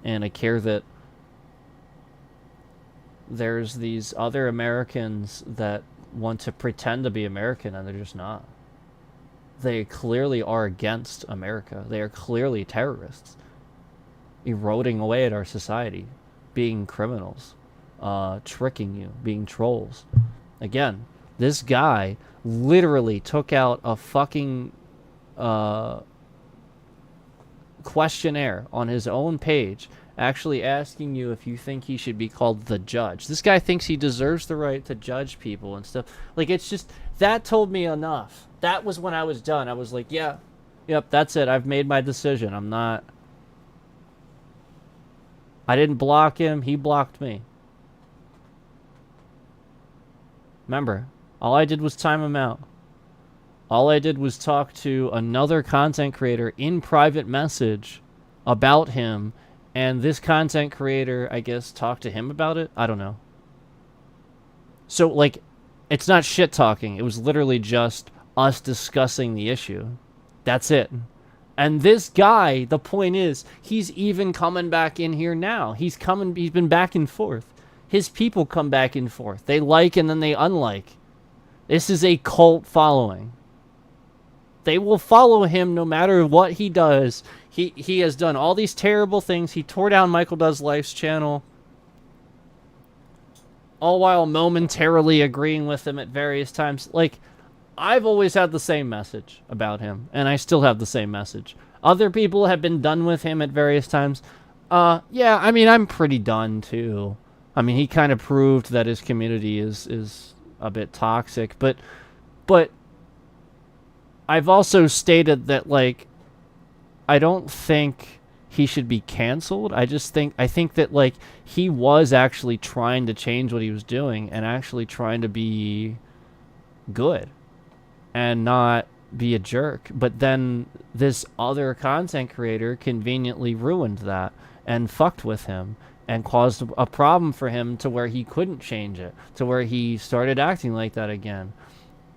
And I care that there's these other Americans that want to pretend to be American, and they're just not. They clearly are against America. They are clearly terrorists, eroding away at our society, being criminals, tricking you, being trolls. Again, this guy literally took out a fucking questionnaire on his own page, actually asking you if you think he should be called the judge. This guy thinks he deserves the right to judge people and stuff. Like, it's just, that told me enough. That was when I was done. I was like, yeah, yep, that's it. I've made my decision. I didn't block him. He blocked me. Remember, all I did was time him out. All I did was talk to another content creator in private message about him, and this content creator, I guess, talked to him about it. I don't know. So, like, it's not shit talking. It was literally just us discussing the issue. That's it. And this guy, the point is, he's even coming back in here now. He's been back and forth. His people come back and forth. They like and then they unlike. This is a cult following. They will follow him no matter what he does. He has done all these terrible things. He tore down Michael Does Life's channel, all while momentarily agreeing with him at various times. Like, I've always had the same message about him, and I still have the same message. Other people have been done with him at various times. Yeah, I mean, I'm pretty done, too. I mean, he kind of proved that his community is a bit toxic, but I've also stated that, like, I don't think he should be canceled. I think that, like, he was actually trying to change what he was doing and actually trying to be good and not be a jerk. But then this other content creator conveniently ruined that and fucked with him and caused a problem for him to where he couldn't change it, to where he started acting like that again.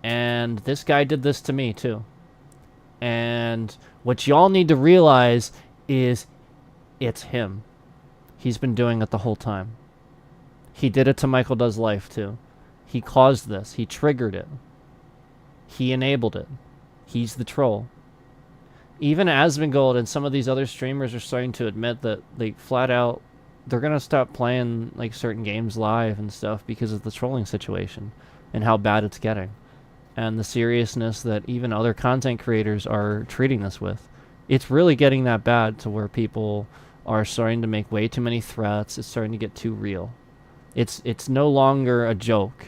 And this guy did this to me too. And what y'all need to realize is it's him. He's been doing it the whole time. He did it to Michael Does Life too. He caused this. He triggered it. He enabled it. He's the troll. Even Asmongold and some of these other streamers are starting to admit that they flat out, they're going to stop playing like certain games live and stuff because of the trolling situation and how bad it's getting. And the seriousness that even other content creators are treating this with. It's really getting that bad to where people are starting to make way too many threats. It's starting to get too real. It's no longer a joke.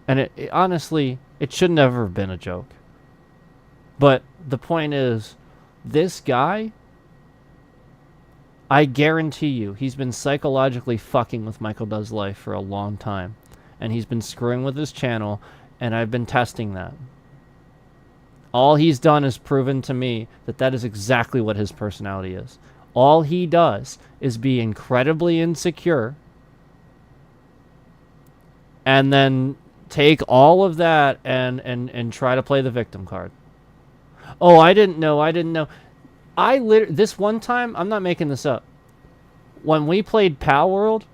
And it honestly, it should never have been a joke. But the point is, this guy, I guarantee you, he's been psychologically fucking with Michael Does Life for a long time. And he's been screwing with his channel, and I've been testing that. All he's done is proven to me that that is exactly what his personality is. All he does is be incredibly insecure and then take all of that and try to play the victim card. Oh, I didn't know. This one time, I'm not making this up. When we played Pal World,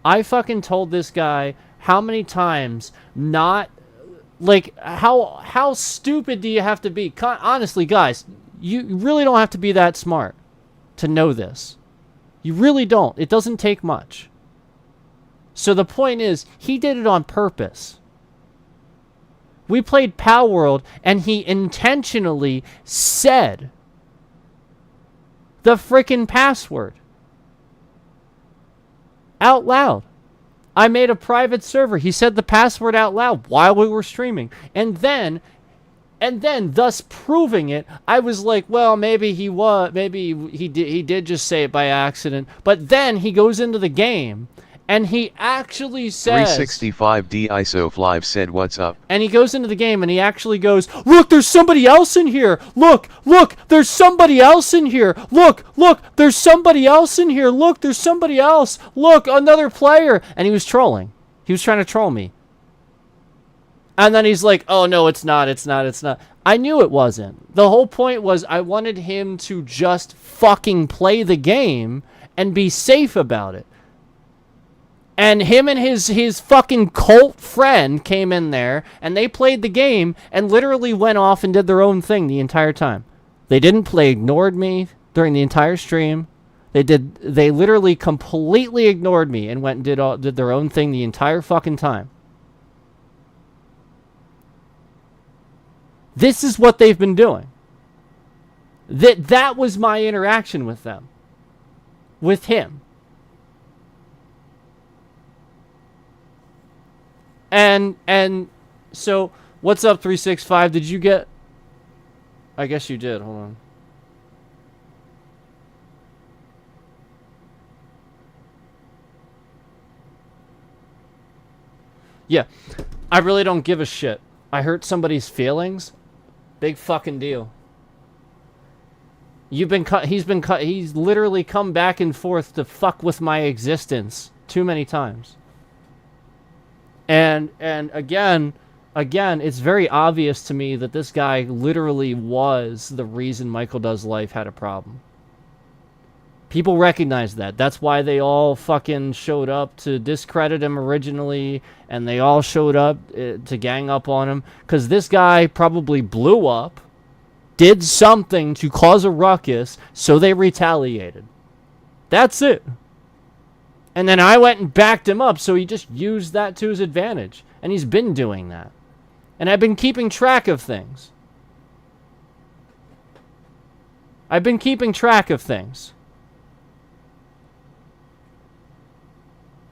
I fucking told this guy how many times not... Like, how stupid do you have to be? Honestly, guys, you really don't have to be that smart to know this. You really don't. It doesn't take much. So the point is, he did it on purpose. We played Pal World, and he intentionally said the frickin' password out loud. I made a private server. He said the password out loud while we were streaming. And then thus proving it, I was like, well, maybe he did just say it by accident. But then he goes into the game and he actually says 365D ISOFlive said what's up. And he goes into the game and he actually goes, look, there's somebody else in here. Look, there's somebody else in here. Look, there's somebody else in here. Look, there's somebody else. Look, another player. And he was trolling. He was trying to troll me. And then he's like, oh, no, it's not. I knew it wasn't. The whole point was I wanted him to just fucking play the game and be safe about it. And him and his fucking cult friend came in there, and they played the game, and literally went off and did their own thing the entire time. They ignored me during the entire stream. They literally completely ignored me and went and did their own thing the entire fucking time. This is what they've been doing. That was my interaction with them. With him. And so, what's up, 365? Did you get... I guess you did. Hold on. Yeah. I really don't give a shit. I hurt somebody's feelings. Big fucking deal. He's literally come back and forth to fuck with my existence too many times. And again, it's very obvious to me that this guy literally was the reason Michael Does Life had a problem. People recognize that. That's why they all fucking showed up to discredit him originally, and they all showed up to gang up on him. Because this guy probably blew up, did something to cause a ruckus, so they retaliated. That's it. And then I went and backed him up, so he just used that to his advantage. And he's been doing that. And I've been keeping track of things.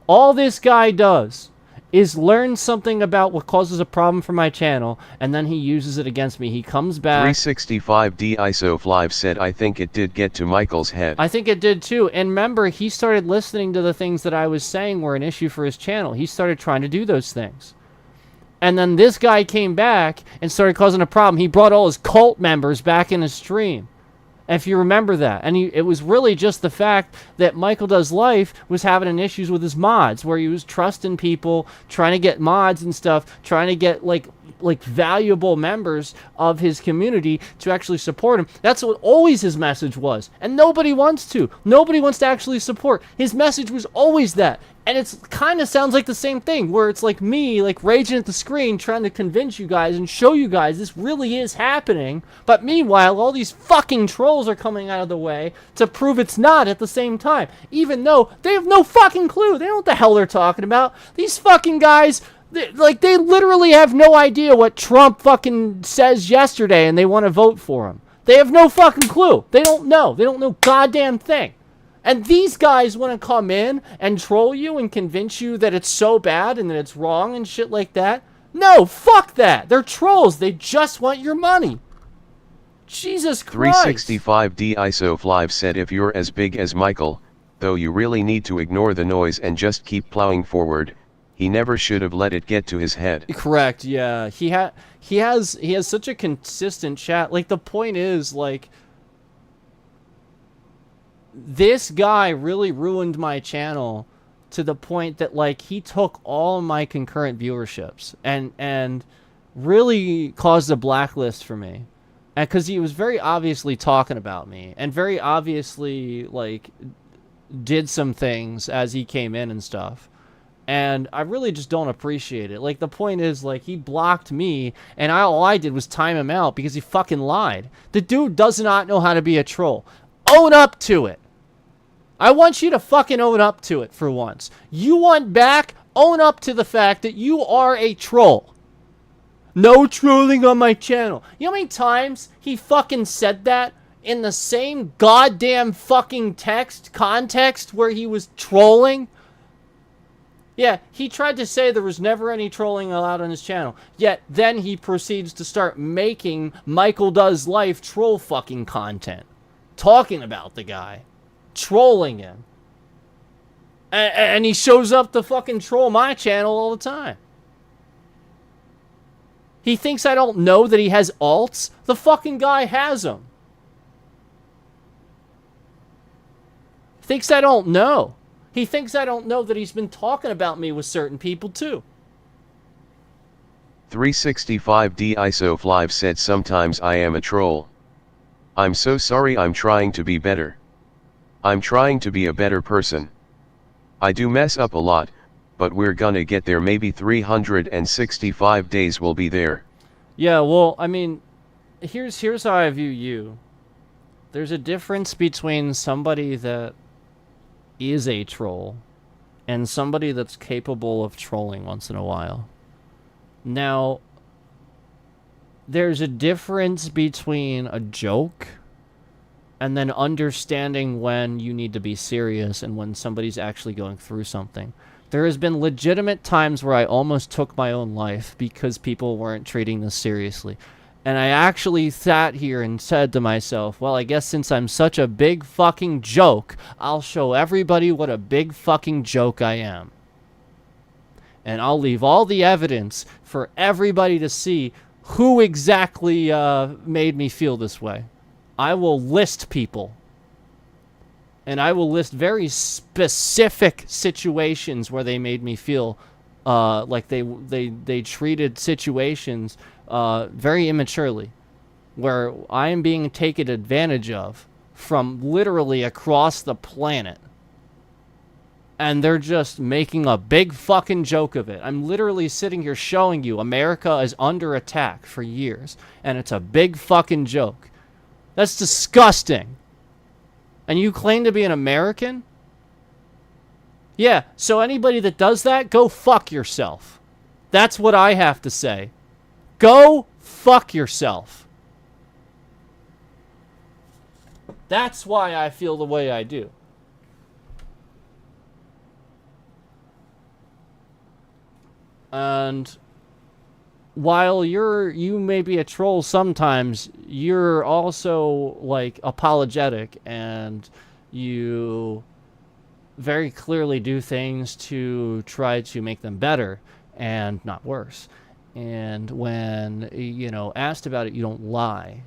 All this guy does is learn something about what causes a problem for my channel, and then he uses it against me. He comes back. 365D ISO5 said, I think it did get to Michael's head. I think it did too. And remember, he started listening to the things that I was saying were an issue for his channel. He started trying to do those things. And then this guy came back and started causing a problem. He brought all his cult members back in his stream. If you remember that. And it was really just the fact that Michael Does Life was having an issues with his mods, where he was trusting people, trying to get mods and stuff, trying to get like valuable members of his community to actually support him. That's what always his message was. And nobody wants to. Nobody wants to actually support. His message was always that. And it's kind of sounds like the same thing, where it's like me, like raging at the screen, trying to convince you guys and show you guys this really is happening. But meanwhile, all these fucking trolls are coming out of the way to prove it's not at the same time. Even though they have no fucking clue. They don't know what the hell they're talking about. These fucking guys, they literally have no idea what Trump fucking says yesterday, and they want to vote for him. They have no fucking clue. They don't know. They don't know goddamn thing. And these guys want to come in and troll you and convince you that it's so bad and that it's wrong and shit like that. No, fuck that. They're trolls. They just want your money. Jesus Christ. 365D ISO5 said, if you're as big as Michael, though you really need to ignore the noise and just keep plowing forward, he never should have let it get to his head. Correct, yeah. He has such a consistent chat. Like, the point is, like, this guy really ruined my channel to the point that, like, he took all my concurrent viewerships and really caused a blacklist for me. And because he was very obviously talking about me and very obviously, like, did some things as he came in and stuff. And I really just don't appreciate it. Like, the point is, like, he blocked me, and all I did was time him out because he fucking lied. The dude does not know how to be a troll. Own up to it. I want you to fucking own up to it for once. You want back? Own up to the fact that you are a troll. No trolling on my channel. You know how many times he fucking said that in the same goddamn fucking context where he was trolling? Yeah, he tried to say there was never any trolling allowed on his channel. Yet, then he proceeds to start making Michael Does Life troll fucking content. Talking about the guy. Trolling him. And he shows up to fucking troll my channel all the time. He thinks I don't know that he has alts. The fucking guy has them. Thinks I don't know. He thinks I don't know that he's been talking about me with certain people too. 365D ISO5 said, sometimes I am a troll. I'm so sorry, I'm trying to be better. I'm trying to be a better person. I do mess up a lot, but we're gonna get there. Maybe 365 days we'll be there. Yeah, well, I mean, here's how I view you. There's a difference between somebody that is a troll and somebody that's capable of trolling once in a while. Now, there's a difference between a joke and then understanding when you need to be serious and when somebody's actually going through something. There has been legitimate times where I almost took my own life because people weren't treating this seriously. And I actually sat here and said to myself, well, I guess since I'm such a big fucking joke, I'll show everybody what a big fucking joke I am. And I'll leave all the evidence for everybody to see who exactly made me feel this way. I will list people. And I will list very specific situations where they made me feel like they treated situations very immaturely, where I am being taken advantage of from literally across the planet. And they're just making a big fucking joke of it. I'm literally sitting here showing you America is under attack for years, and it's a big fucking joke. That's disgusting. And you claim to be an American? Yeah, so anybody that does that, go fuck yourself. That's what I have to say. Go fuck yourself. That's why I feel the way I do. And while you may be a troll sometimes, you're also like apologetic, and you very clearly do things to try to make them better and not worse. And when, you know, asked about it, you don't lie.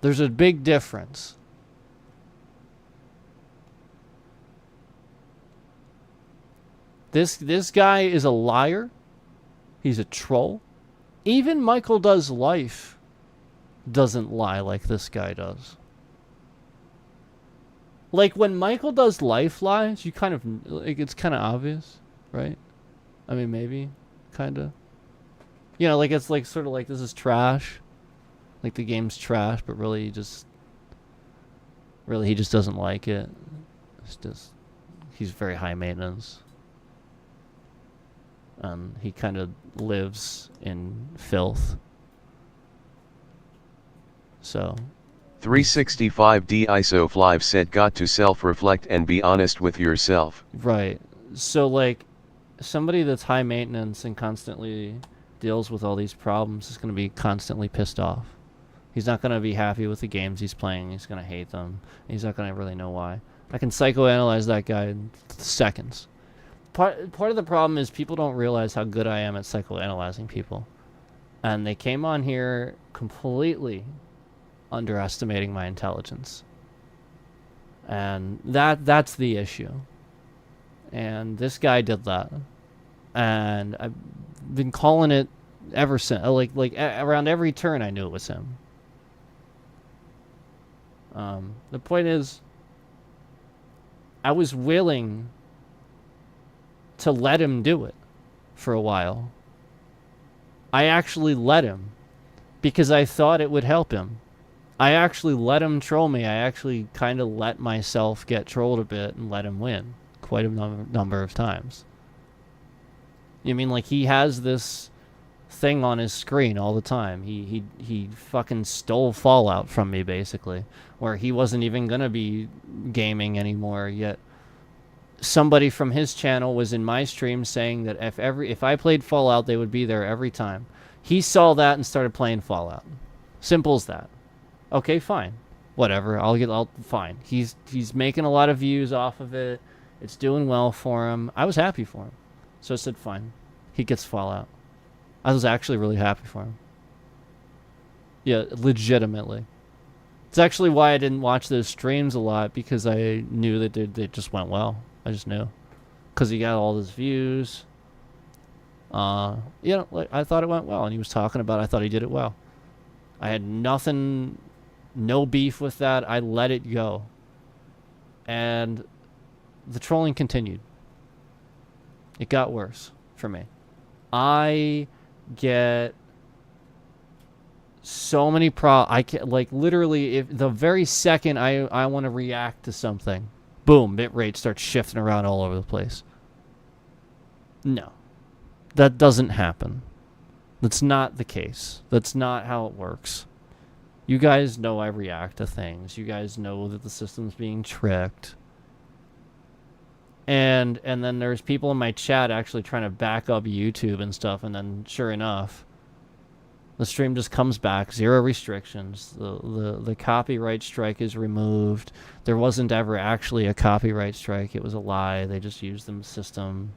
There's a big difference. This guy is a liar. He's a troll. Even Michael Does Life doesn't lie like this guy does. Like, when Michael Does Life lies, you kind of, like, it's kind of obvious, right? I mean, maybe, kind of. You know, like, it's like sort of like, this is trash. Like, the game's trash, but really he just doesn't like it. It's just, he's very high maintenance. He kind of lives in filth. So. 365D ISO5 said got to self-reflect and be honest with yourself. Right. So, like, somebody that's high maintenance and constantly deals with all these problems is going to be constantly pissed off. He's not going to be happy with the games he's playing. He's going to hate them. He's not going to really know why. I can psychoanalyze that guy in seconds. Part of the problem is people don't realize how good I am at psychoanalyzing people. And they came on here completely underestimating my intelligence. And that's the issue. And this guy did that. And I've been calling it ever since. Like around every turn I knew it was him. The point is, I was willing to let him do it for a while. I actually let him because I thought it would help him. I actually let him troll me. I actually kind of let myself get trolled a bit and let him win quite a number of times. You mean, like, he has this thing on his screen all the time. He fucking stole Fallout from me, basically, where he wasn't even gonna be gaming anymore, yet somebody from his channel was in my stream saying that if I played Fallout, they would be there every time. He saw that and started playing Fallout. Simple as that. Okay, fine. Whatever. Fine. He's making a lot of views off of it. It's doing well for him. I was happy for him. So I said, fine. He gets Fallout. I was actually really happy for him. Yeah, legitimately. It's actually why I didn't watch those streams a lot, because I knew that they just went well. I just knew. Because he got all his views. You know, like, I thought it went well, and he was talking about it. I thought he did it well. I had no beef with that. I let it go. And the trolling continued. It got worse for me. I get so many I can, like, literally, if the very second I want to react to something, boom, bitrate starts shifting around all over the place. No. That doesn't happen. That's not the case. That's not how it works. You guys know I react to things. You guys know that the system's being tricked. And then there's people in my chat actually trying to back up YouTube and stuff, and then sure enough, the stream just comes back, 0 restrictions. The copyright strike is removed. There wasn't ever actually a copyright strike. It was a lie. They just used the system.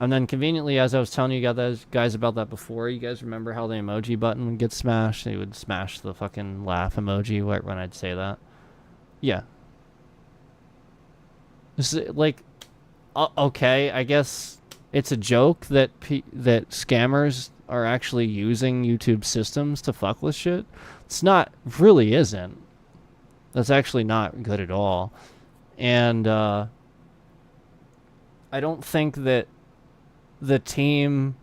And then conveniently, as I was telling you guys about that before, you guys remember how the emoji button would get smashed? They would smash the fucking laugh emoji right when I'd say that. Yeah. This is, like, okay, I guess it's a joke that that scammers are actually using YouTube systems to fuck with shit. It's not, really isn't. That's actually not good at all. And I don't think that the team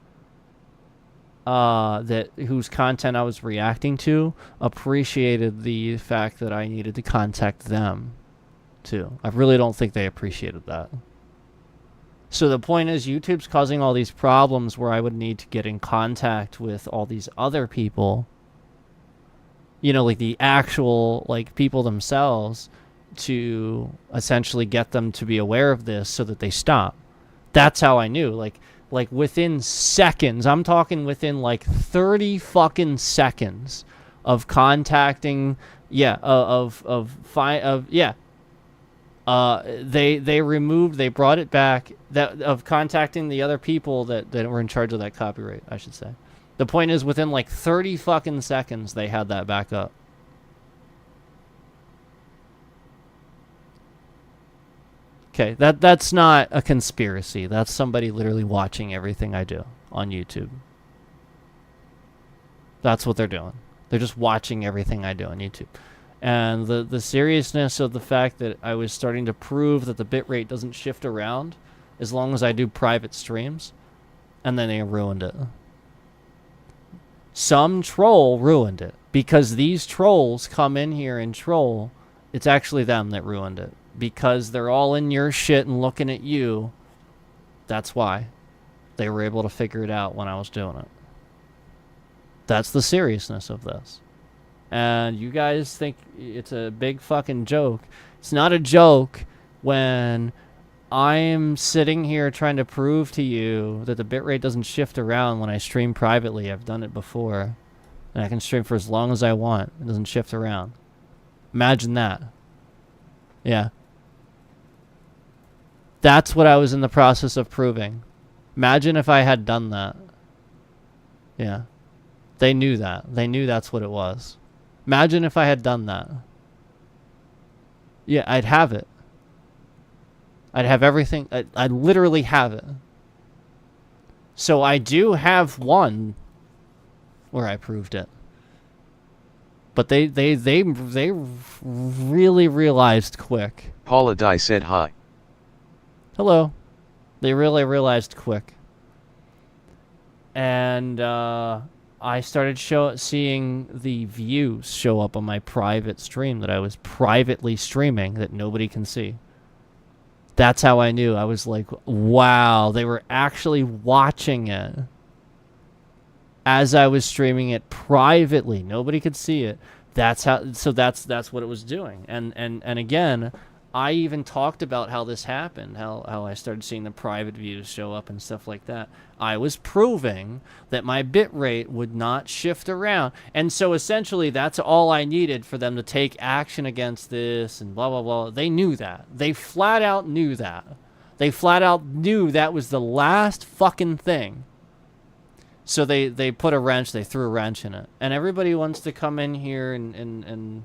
whose content I was reacting to appreciated the fact that I needed to contact them too. I really don't think they appreciated that. So the point is, YouTube's causing all these problems where I would need to get in contact with all these other people, you know, like the actual, like, people themselves, to essentially get them to be aware of this so that they stop. That's how I knew. Like within seconds, I'm talking within like 30 fucking seconds of contacting, they brought it back, that of contacting the other people that were in charge of that copyright, I should say. The point is, within like 30 fucking seconds, they had that back up. Okay, that's not a conspiracy. That's somebody literally watching everything I do on YouTube. That's what they're doing. They're just watching everything I do on YouTube. And the seriousness of the fact that I was starting to prove that the bitrate doesn't shift around as long as I do private streams, and then they ruined it. Some troll ruined it, because these trolls come in here and troll. It's actually them that ruined it, because they're all in your shit and looking at you. That's why they were able to figure it out when I was doing it. That's the seriousness of this. And you guys think it's a big fucking joke. It's not a joke when I'm sitting here trying to prove to you that the bitrate doesn't shift around when I stream privately. I've done it before. And I can stream for as long as I want. It doesn't shift around. Imagine that. Yeah. That's what I was in the process of proving. Imagine if I had done that. Yeah. They knew that. They knew that's what it was. Imagine if I had done that. Yeah, I'd have it. I'd have everything. I'd literally have it. So I do have one where I proved it. But they really realized quick. Paula Dye said hi. Hello. They really realized quick. And I started seeing the views show up on my private stream that I was privately streaming that nobody can see. That's how I knew. I was like, wow, they were actually watching it as I was streaming it privately. Nobody could see it. That's how. So that's what it was doing. And again, I even talked about how this happened, how I started seeing the private views show up and stuff like that. I was proving that my bitrate would not shift around. And so essentially that's all I needed for them to take action against this and blah, blah, blah. They knew that. They flat out knew that. They flat out knew that was the last fucking thing. So they put a wrench, they threw a wrench in it. And everybody wants to come in here and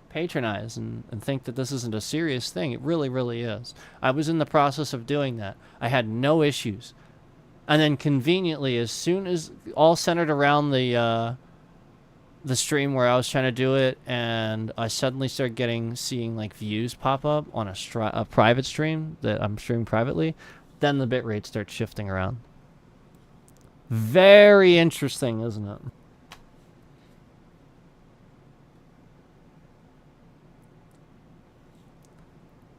patronize and think that this isn't a serious thing. It really, really is. I was in the process of doing that. I had no issues. And then conveniently, as soon as all centered around the stream where I was trying to do it, and I suddenly started seeing like views pop up on a private stream that I'm streaming privately, then the bitrate starts shifting around. Very interesting, isn't it?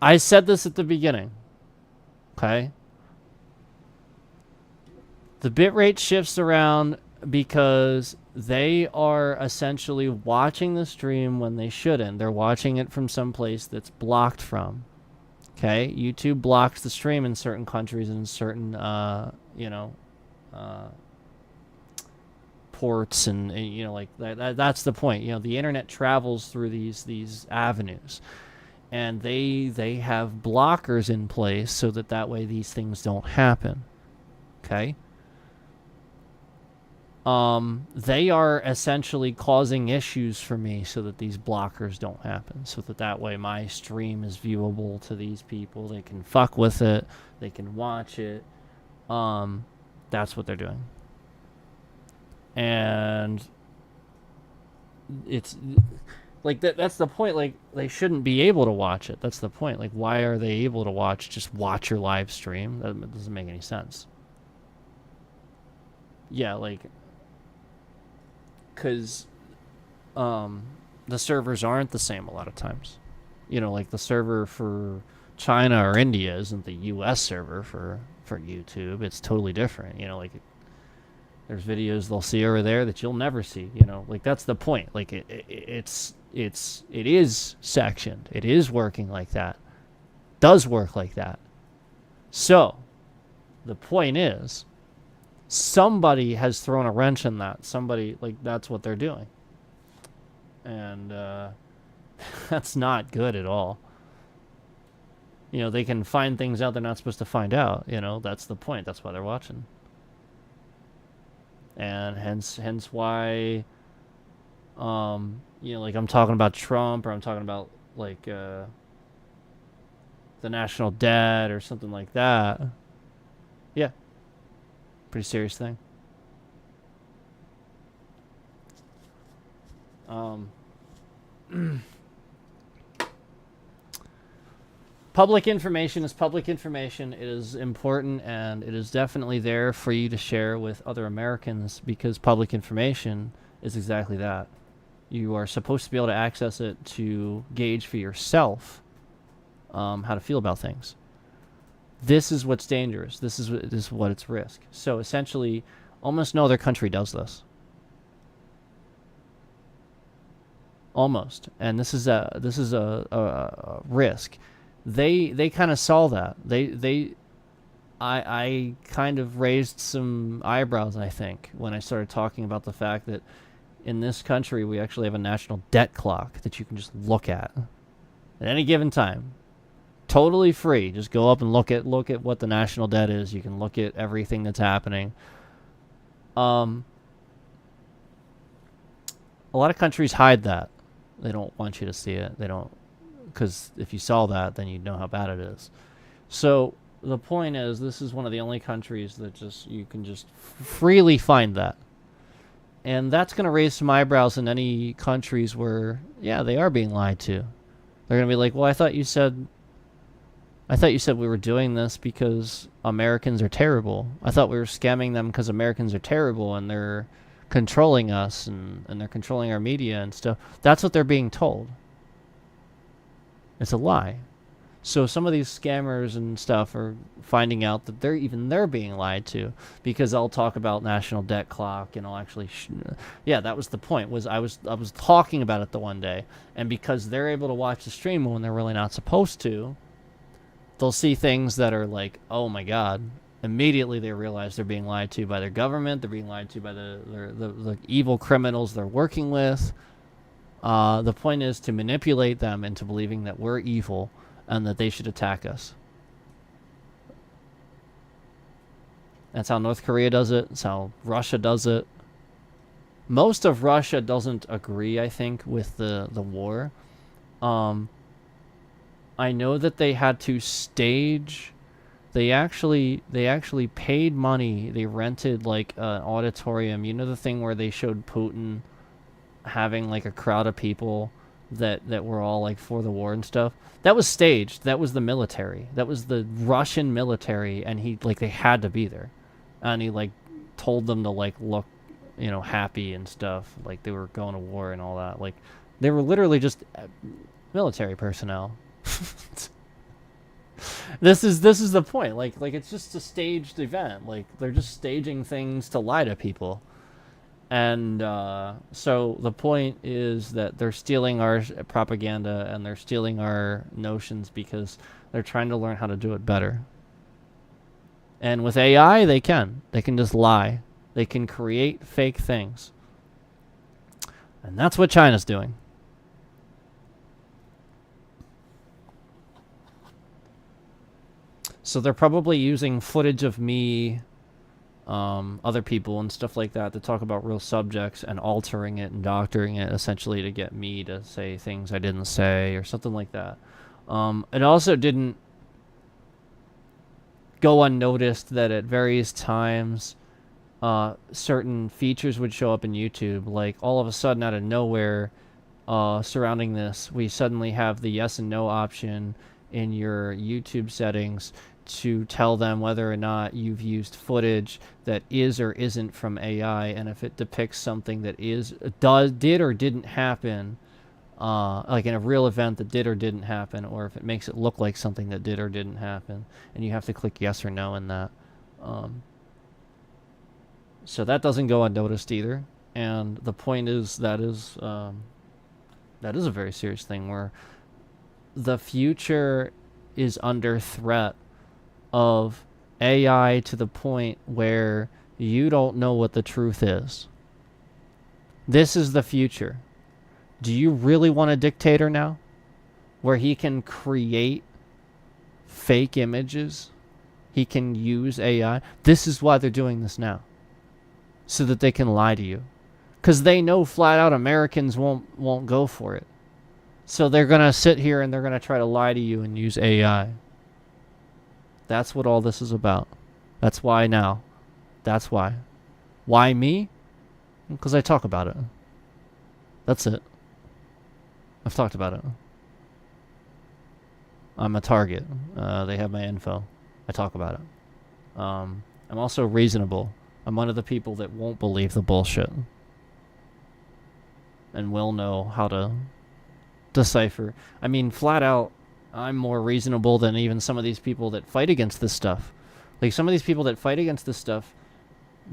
I said this at the beginning, okay? The bitrate shifts around because they are essentially watching the stream when they shouldn't. They're watching it from some place that's blocked from, okay? YouTube blocks the stream in certain countries and certain, ports and like that's the point. The internet travels through these avenues. And they have blockers in place so that way these things don't happen. Okay? They are essentially causing issues for me so that these blockers don't happen. So that way my stream is viewable to these people. They can fuck with it. They can watch it. That's what they're doing. And it's like that's the point. Like, they shouldn't be able to watch it. That's the point. Like, why are they able to watch your live stream? That doesn't make any sense. Yeah, like, because the servers aren't the same a lot of times. You know, like the server for China or India isn't the US server for YouTube. It's totally different. You know, like, there's videos they'll see over there that you'll never see. You know, like, that's the point. Like, it is sectioned. It is working like that. Does work like that. So the point is, somebody has thrown a wrench in that. Somebody, like, that's what they're doing. And that's not good at all. You know, they can find things out they're not supposed to find out. You know, that's the point. That's why they're watching. And hence why, you know, like, I'm talking about Trump, or I'm talking about, like, the national debt or something like that. Yeah. Pretty serious thing. Public information is public information. It is important, and it is definitely there for you to share with other Americans, because public information is exactly that. You are supposed to be able to access it to gauge for yourself how to feel about things. This is what's dangerous. This is what it's risk. So essentially, almost no other country does this. Almost, and this is a risk. They kind of saw that. I kind of raised some eyebrows, I think, when I started talking about the fact that in this country we actually have a national debt clock that you can just look at any given time. Totally free. Just go up and look at what the national debt is. You can look at everything that's happening. A lot of countries hide that. They don't want you to see it. They don't, because if you saw that, then you'd know how bad it is. So the point is, this is one of the only countries that you can just freely find that. And that's going to raise some eyebrows in any countries where, yeah, they are being lied to. They're going to be like, well, I thought you said we were doing this because Americans are terrible. I thought we were scamming them because Americans are terrible and they're controlling us and they're controlling our media and stuff. That's what they're being told. It's a lie. So some of these scammers and stuff are finding out that they're being lied to, because I'll talk about national debt clock and I'll actually yeah, that was the point. Was I was talking about it the one day, and because they're able to watch the stream when they're really not supposed to, they'll see things that are like, oh my god. Immediately they realize they're being lied to by their government. They're being lied to by the evil criminals they're working with. The point is to manipulate them into believing that we're evil and that they should attack us. That's how North Korea does it. That's how Russia does it. Most of Russia doesn't agree, I think, with the war. I know that they had to stage. They actually paid money. They rented like an auditorium. You know, the thing where they showed Putin having like a crowd of people that were all like for the war and stuff. That was staged. That was the military. That was the Russian military, and they had to be there. And he like told them to like look, you know, happy and stuff, like they were going to war and all that. Like they were literally just military personnel. This is the point. Like it's just a staged event. Like they're just staging things to lie to people. And so the point is that they're stealing our propaganda and they're stealing our notions because they're trying to learn how to do it better. And with AI, they can just lie. They can create fake things. And that's what China's doing. So they're probably using footage of me other people and stuff like that to talk about real subjects and altering it and doctoring it essentially to get me to say things I didn't say or something like that. It also didn't go unnoticed that at various times certain features would show up in YouTube. Like all of a sudden out of nowhere surrounding this, we suddenly have the yes and no option in your YouTube settings to tell them whether or not you've used footage that is or isn't from AI, and if it depicts something that did or didn't happen, like in a real event that did or didn't happen, or if it makes it look like something that did or didn't happen, and you have to click yes or no in that. So that doesn't go unnoticed either, and the point is that is a very serious thing where the future is under threat of AI to the point where you don't know what the truth is. This is the future. Do you really want a dictator now? Where he can create fake images? He can use AI? This is why they're doing this now. So that they can lie to you. Because they know flat out Americans won't go for it. So they're going to sit here and they're going to try to lie to you and use AI. That's what all this is about. That's why now. That's why. Why me? Because I talk about it. That's it. I've talked about it. I'm a target. They have my info. I talk about it. I'm also reasonable. I'm one of the people that won't believe the bullshit. And will know how to decipher. I mean, flat out, I'm more reasonable than even some of these people that fight against this stuff. Like, some of these people that fight against this stuff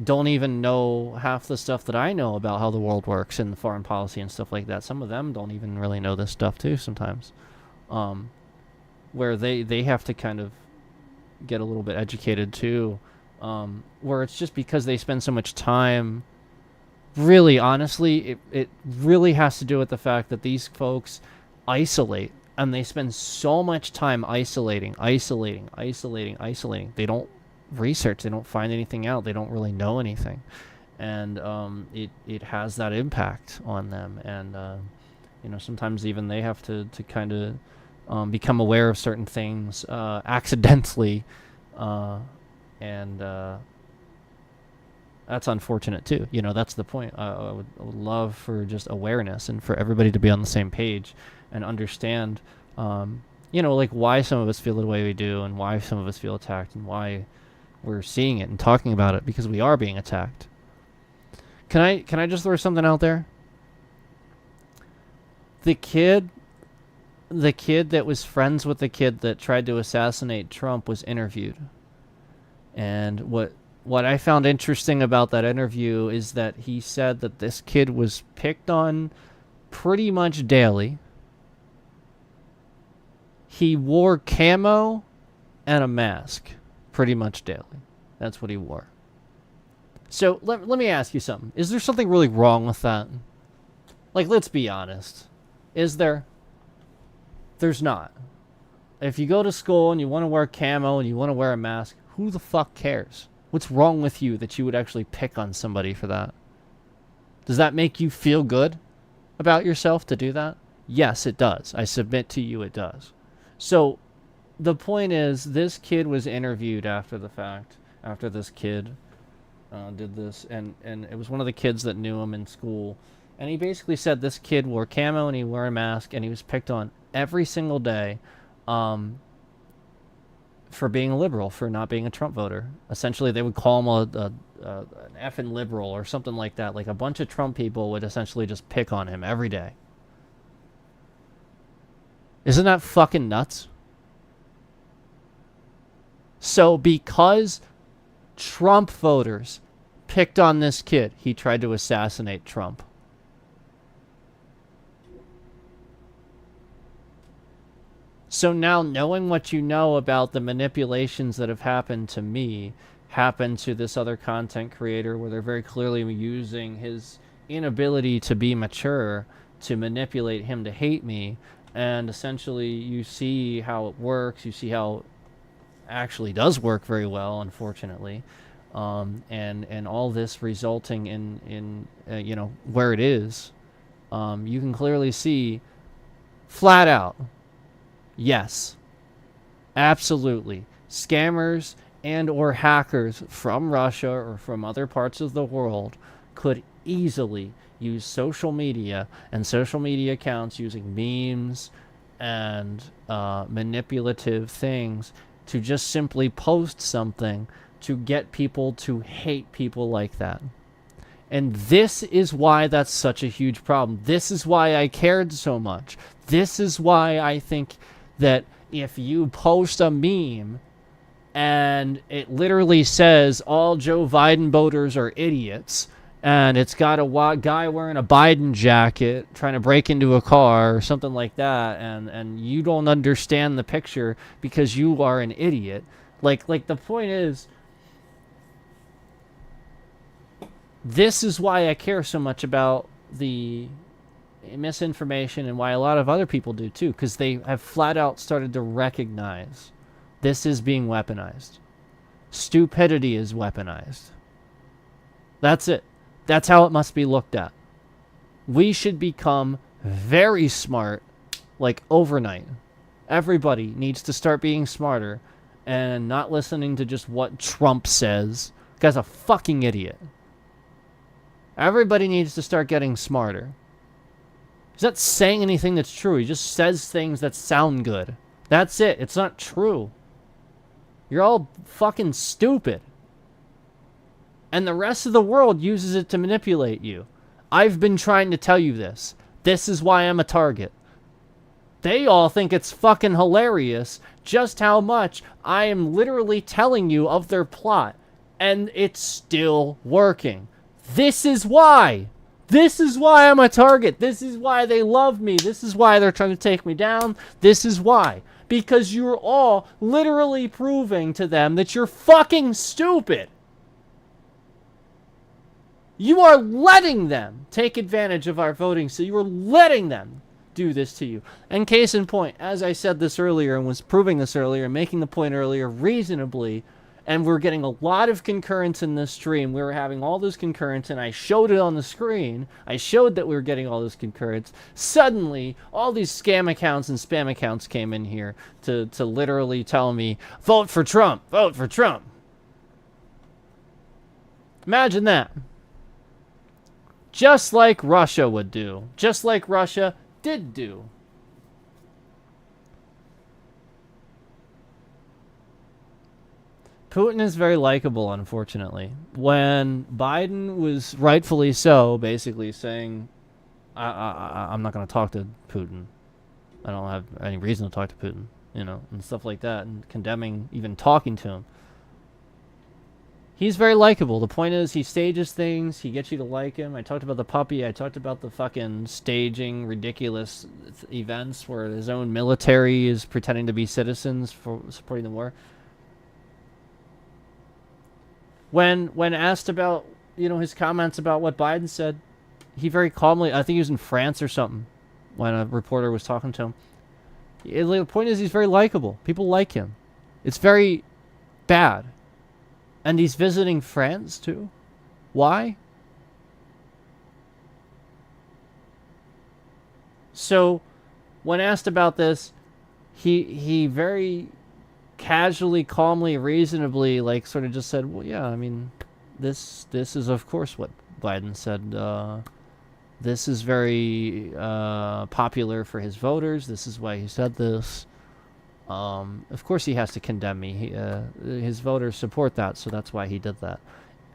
don't even know half the stuff that I know about how the world works and foreign policy and stuff like that. Some of them don't even really know this stuff, too, sometimes. Where they have to kind of get a little bit educated, too. Where it's just because they spend so much time... Really, honestly, it really has to do with the fact that these folks isolate, and they spend so much time isolating. They don't research, they don't find anything out, they don't really know anything. And it has that impact on them. And, sometimes even they have to kind of become aware of certain things accidentally. That's unfortunate too. That's the point. I would love for just awareness and for everybody to be on the same page and understand, like why some of us feel the way we do and why some of us feel attacked and why we're seeing it and talking about it, because we are being attacked. Can I just throw something out there? The kid that was friends with the kid that tried to assassinate Trump was interviewed. And what I found interesting about that interview is that he said that this kid was picked on pretty much daily. He wore camo and a mask pretty much daily. That's what he wore. So let me ask you something. Is there something really wrong with that? Like, let's be honest. Is there? There's not. If you go to school and you want to wear camo and you want to wear a mask, who the fuck cares? What's wrong with you that you would actually pick on somebody for that? Does that make you feel good about yourself to do that? Yes, it does. I submit to you it does. So the point is, this kid was interviewed after the fact, after this kid did this, and it was one of the kids that knew him in school. And he basically said this kid wore camo and he wore a mask and he was picked on every single day for being a liberal, for not being a Trump voter. Essentially, they would call him an effing liberal or something like that. Like, a bunch of Trump people would essentially just pick on him every day. Isn't that fucking nuts? So, because Trump voters picked on this kid, he tried to assassinate Trump. So now, knowing what you know about the manipulations that have happened to me, happened to this other content creator, where they're very clearly using his inability to be mature to manipulate him to hate me, and essentially you see how it works, you see how it actually does work very well, unfortunately. and all this resulting in you know, where it is, you can clearly see flat out, yes, absolutely, scammers and or hackers from Russia or from other parts of the world could easily use social media and social media accounts using memes and manipulative things to just simply post something to get people to hate people like that. And this is why that's such a huge problem. This is why I cared so much. This is why I think that if you post a meme and it literally says all Joe Biden voters are idiots, and it's got a guy wearing a Biden jacket trying to break into a car or something like that, and you don't understand the picture because you are an idiot. Like the point is, this is why I care so much about the misinformation and why a lot of other people do too, because they have flat out started to recognize this is being weaponized. Stupidity is weaponized. That's it. That's how it must be looked at. We should become very smart, like overnight. Everybody needs to start being smarter and not listening to just what Trump says. The guy's a fucking idiot. Everybody needs to start getting smarter. He's not saying anything that's true. He just says things that sound good. That's it. It's not true. You're all fucking stupid. And the rest of the world uses it to manipulate you. I've been trying to tell you this. This is why I'm a target. They all think it's fucking hilarious just how much I am literally telling you of their plot. And it's still working. This is why. This is why I'm a target. This is why they love me. This is why they're trying to take me down. This is why. Because you're all literally proving to them that you're fucking stupid. You are letting them take advantage of our voting, so you are letting them do this to you. And case in point, as I said this earlier and was proving this earlier, making the point earlier reasonably, and we're getting a lot of concurrence in this stream. We were having all this concurrence, and I showed it on the screen. I showed that we were getting all this concurrence. Suddenly, all these scam accounts and spam accounts came in here to literally tell me, vote for Trump, vote for Trump. Imagine that. Just like Russia would do. Just like Russia did do. Putin is very likable, unfortunately. When Biden was rightfully so, basically saying, I'm not going to talk to Putin. I don't have any reason to talk to Putin, you know, and stuff like that, and condemning even talking to him. He's very likable. The point is, he stages things. He gets you to like him. I talked about the puppy. I talked about the fucking staging ridiculous events where his own military is pretending to be citizens for supporting the war. When asked about, you know, his comments about what Biden said, he very calmly, I think he was in France or something, when a reporter was talking to him. The point is, he's very likable. People like him. It's very bad. And he's visiting France, too. Why? So, when asked about this, he very casually, calmly, reasonably, like, sort of just said, well, yeah, I mean, this is, of course, what Biden said. This is very popular for his voters. This is why he said this. Of course he has to condemn me. His voters support that, so that's why he did that.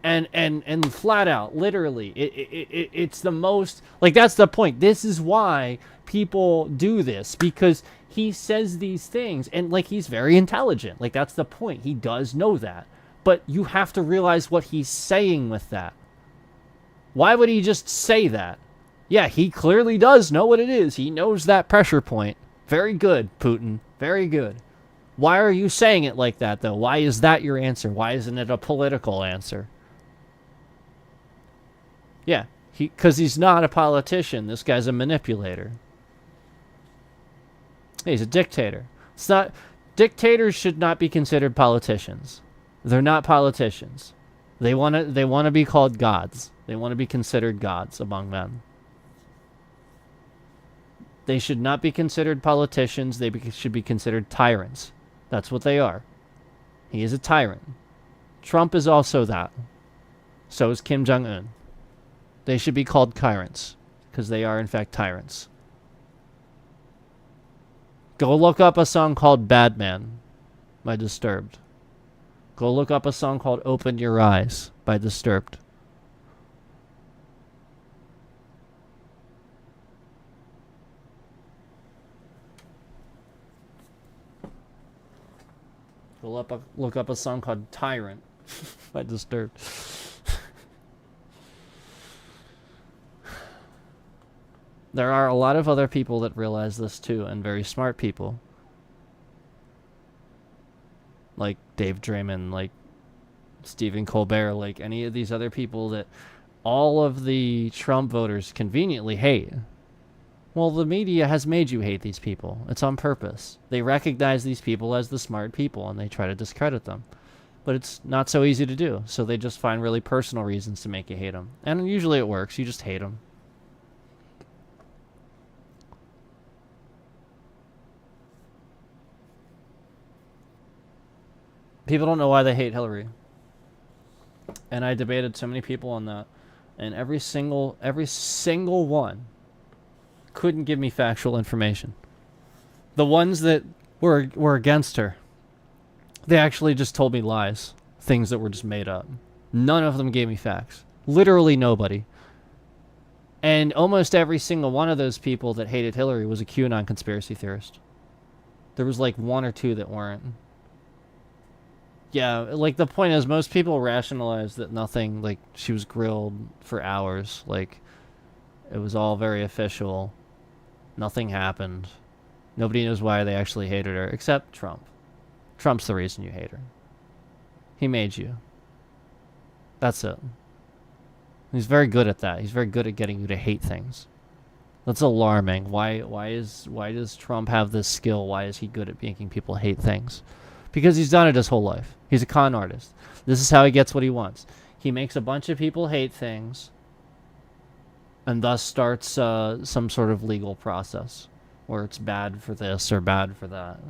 And flat out, literally, it's the most, like, that's the point. This is why people do this, because he says these things, and, like, he's very intelligent. Like, that's the point. He does know that. But you have to realize what he's saying with that. Why would he just say that? Yeah, he clearly does know what it is. He knows that pressure point. Very good, Putin. Very good. Why are you saying it like that, though? Why is that your answer? Why isn't it a political answer? Yeah, because he's not a politician. This guy's a manipulator. He's a dictator. It's not. Dictators should not be considered politicians. They're not politicians. They want to be called gods. They want to be considered gods among men. They should not be considered politicians. Should be considered tyrants. That's what they are. He is a tyrant. Trump is also that. So is Kim Jong-un. They should be called tyrants, because they are in fact tyrants. Go look up a song called Bad Man by Disturbed. Go look up a song called Open Your Eyes by Disturbed. Go look up a song called Tyrant by Disturbed. There are a lot of other people that realize this too, and very smart people. Like Dave Draymond, like Stephen Colbert, like any of these other people that all of the Trump voters conveniently hate. Well, the media has made you hate these people. It's on purpose. They recognize these people as the smart people, and they try to discredit them. But it's not so easy to do, so they just find really personal reasons to make you hate them. And usually it works. You just hate them. People don't know why they hate Hillary. And I debated so many people on that. And every single one couldn't give me factual information. The ones that were against her, they actually just told me lies. Things that were just made up. None of them gave me facts. Literally nobody. And almost every single one of those people that hated Hillary was a QAnon conspiracy theorist. There was like one or two that weren't. Yeah, like the point is most people rationalize that nothing, like she was grilled for hours, like it was all very official. Nothing happened. Nobody knows why they actually hated her, except Trump. Trump's the reason you hate her. He made you. That's it. He's very good at that. He's very good at getting you to hate things. That's alarming. Why does Trump have this skill? Why is he good at making people hate things? Because he's done it his whole life. He's a con artist. This is how he gets what he wants. He makes a bunch of people hate things, and thus starts some sort of legal process where it's bad for this or bad for that.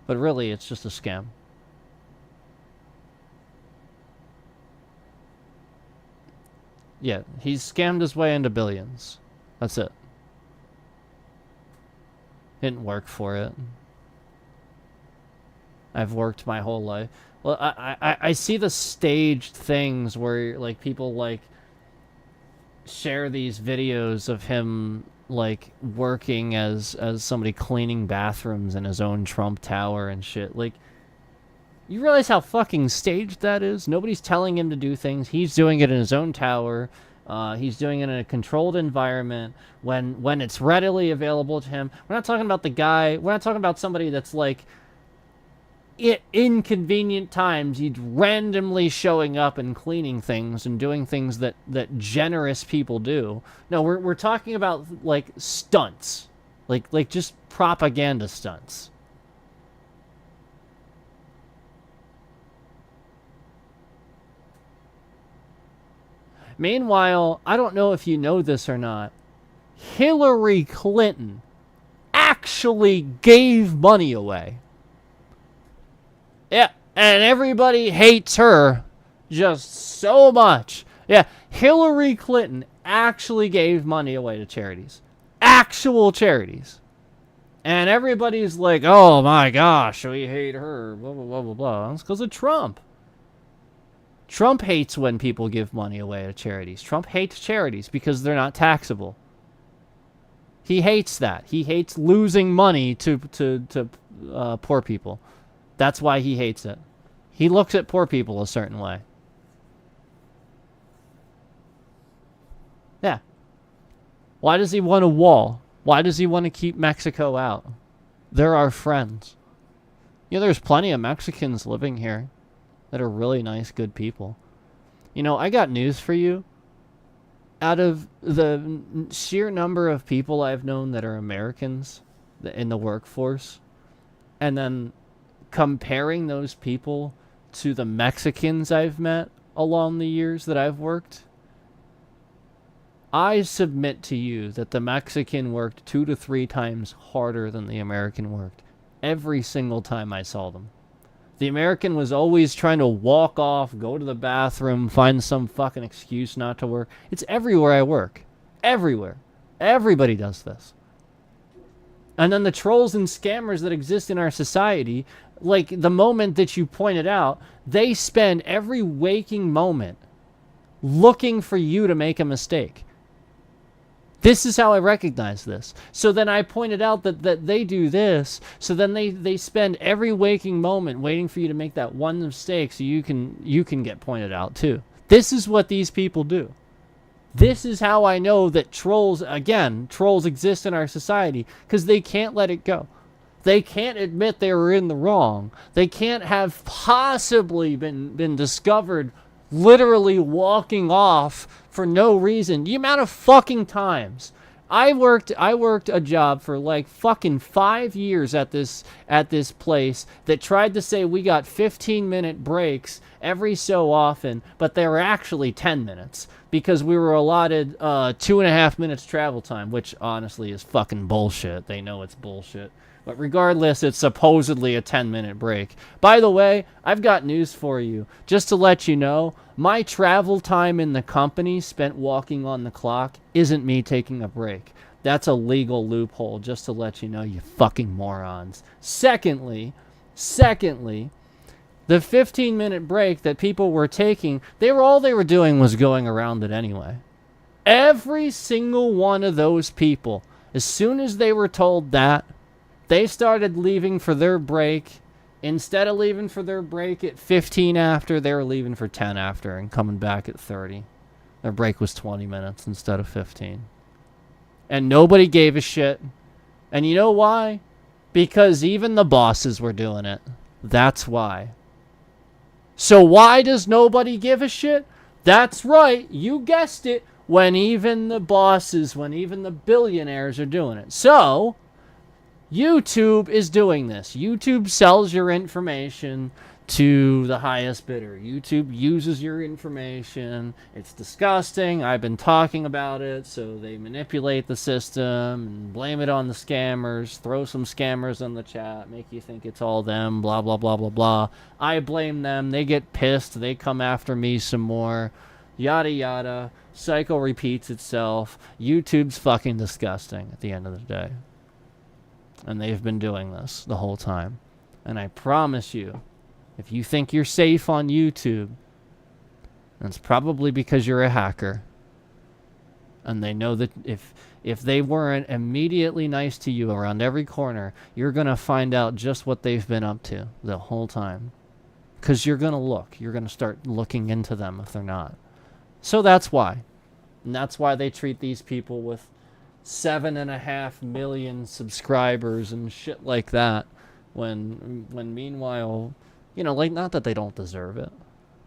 But really, it's just a scam. Yeah, he's scammed his way into billions. That's it. Didn't work for it. I've worked my whole life. Well, I see the staged things where like people like share these videos of him like working as somebody cleaning bathrooms in his own Trump Tower and shit. Like, you realize how fucking staged that is? Nobody's telling him to do things. He's doing it in his own tower. He's doing it in a controlled environment when it's readily available to him. We're not talking about the guy. We're not talking about somebody that's like at inconvenient times he's randomly showing up and cleaning things and doing things that generous people do. No, we're talking about like stunts. Like just propaganda stunts. Meanwhile, I don't know if you know this or not, Hillary Clinton actually gave money away. Yeah, and everybody hates her just so much. Yeah, Hillary Clinton actually gave money away to charities. Actual charities. And everybody's like, oh my gosh, we hate her, blah, blah, blah, blah, blah. It's because of Trump. Trump hates when people give money away to charities. Trump hates charities because they're not taxable. He hates that. He hates losing money to poor people. That's why he hates it. He looks at poor people a certain way. Yeah. Why does he want a wall? Why does he want to keep Mexico out? They're our friends. You know, there's plenty of Mexicans living here that are really nice, good people. You know, I got news for you. Out of the sheer number of people I've known that are Americans in the workforce, and then comparing those people to the Mexicans I've met, along the years that I've worked, I submit to you that the Mexican worked 2 to 3 times harder than the American worked every single time I saw them. The American was always trying to walk off, go to the bathroom, find some fucking excuse not to work. It's everywhere I work. Everywhere. Everybody does this. And then the trolls and scammers that exist in our society, like the moment that you pointed out, they spend every waking moment looking for you to make a mistake. This is how I recognize this. So then I pointed out that they do this. So then they spend every waking moment waiting for you to make that one mistake so you can get pointed out too. This is what these people do. This is how I know that trolls exist in our society, because they can't let it go. They can't admit they were in the wrong. They can't have possibly been discovered literally walking off for no reason. The amount of fucking times I worked a job for like fucking 5 years at this place that tried to say we got 15-minute breaks every so often, but they were actually 10 minutes because we were allotted 2.5 minutes travel time, which honestly is fucking bullshit. They know it's bullshit. But regardless, it's supposedly a 10-minute break. By the way, I've got news for you. Just to let you know, my travel time in the company spent walking on the clock isn't me taking a break. That's a legal loophole, just to let you know, you fucking morons. Secondly, the 15-minute break that people were taking, all they were doing was going around it anyway. Every single one of those people, as soon as they were told that, they started leaving for their break. Instead of leaving for their break at 15 after, they were leaving for 10 after and coming back at 30. Their break was 20 minutes instead of 15. And nobody gave a shit. And you know why? Because even the bosses were doing it. That's why. So why does nobody give a shit? That's right, you guessed it. When even the bosses, when even the billionaires are doing it. So YouTube is doing this. YouTube sells your information to the highest bidder. YouTube uses your information. It's disgusting. I've been talking about it. So they manipulate the system and blame it on the scammers. Throw some scammers in the chat. Make you think it's all them. Blah, blah, blah, blah, blah. I blame them. They get pissed. They come after me some more. Yada, yada. Cycle repeats itself. YouTube's fucking disgusting at the end of the day. And they've been doing this the whole time. And I promise you, if you think you're safe on YouTube, that's probably because you're a hacker. And they know that if they weren't immediately nice to you around every corner, you're going to find out just what they've been up to the whole time. Because you're going to look. You're going to start looking into them if they're not. So that's why. And that's why they treat these people with 7.5 million subscribers and shit like that, when meanwhile, you know, like, not that they don't deserve it,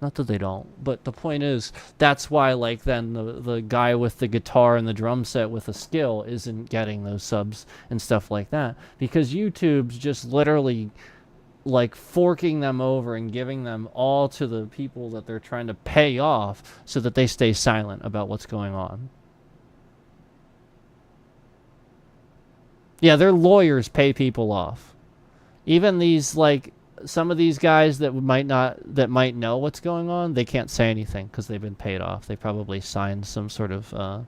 not that they don't, but the point is, that's why, like, then the guy with the guitar and the drum set with a skill isn't getting those subs and stuff like that, because YouTube's just literally like forking them over and giving them all to the people that they're trying to pay off so that they stay silent about what's going on. Yeah, their lawyers pay people off. Even these, like, some of these guys that might know what's going on, they can't say anything because they've been paid off. They probably signed some sort of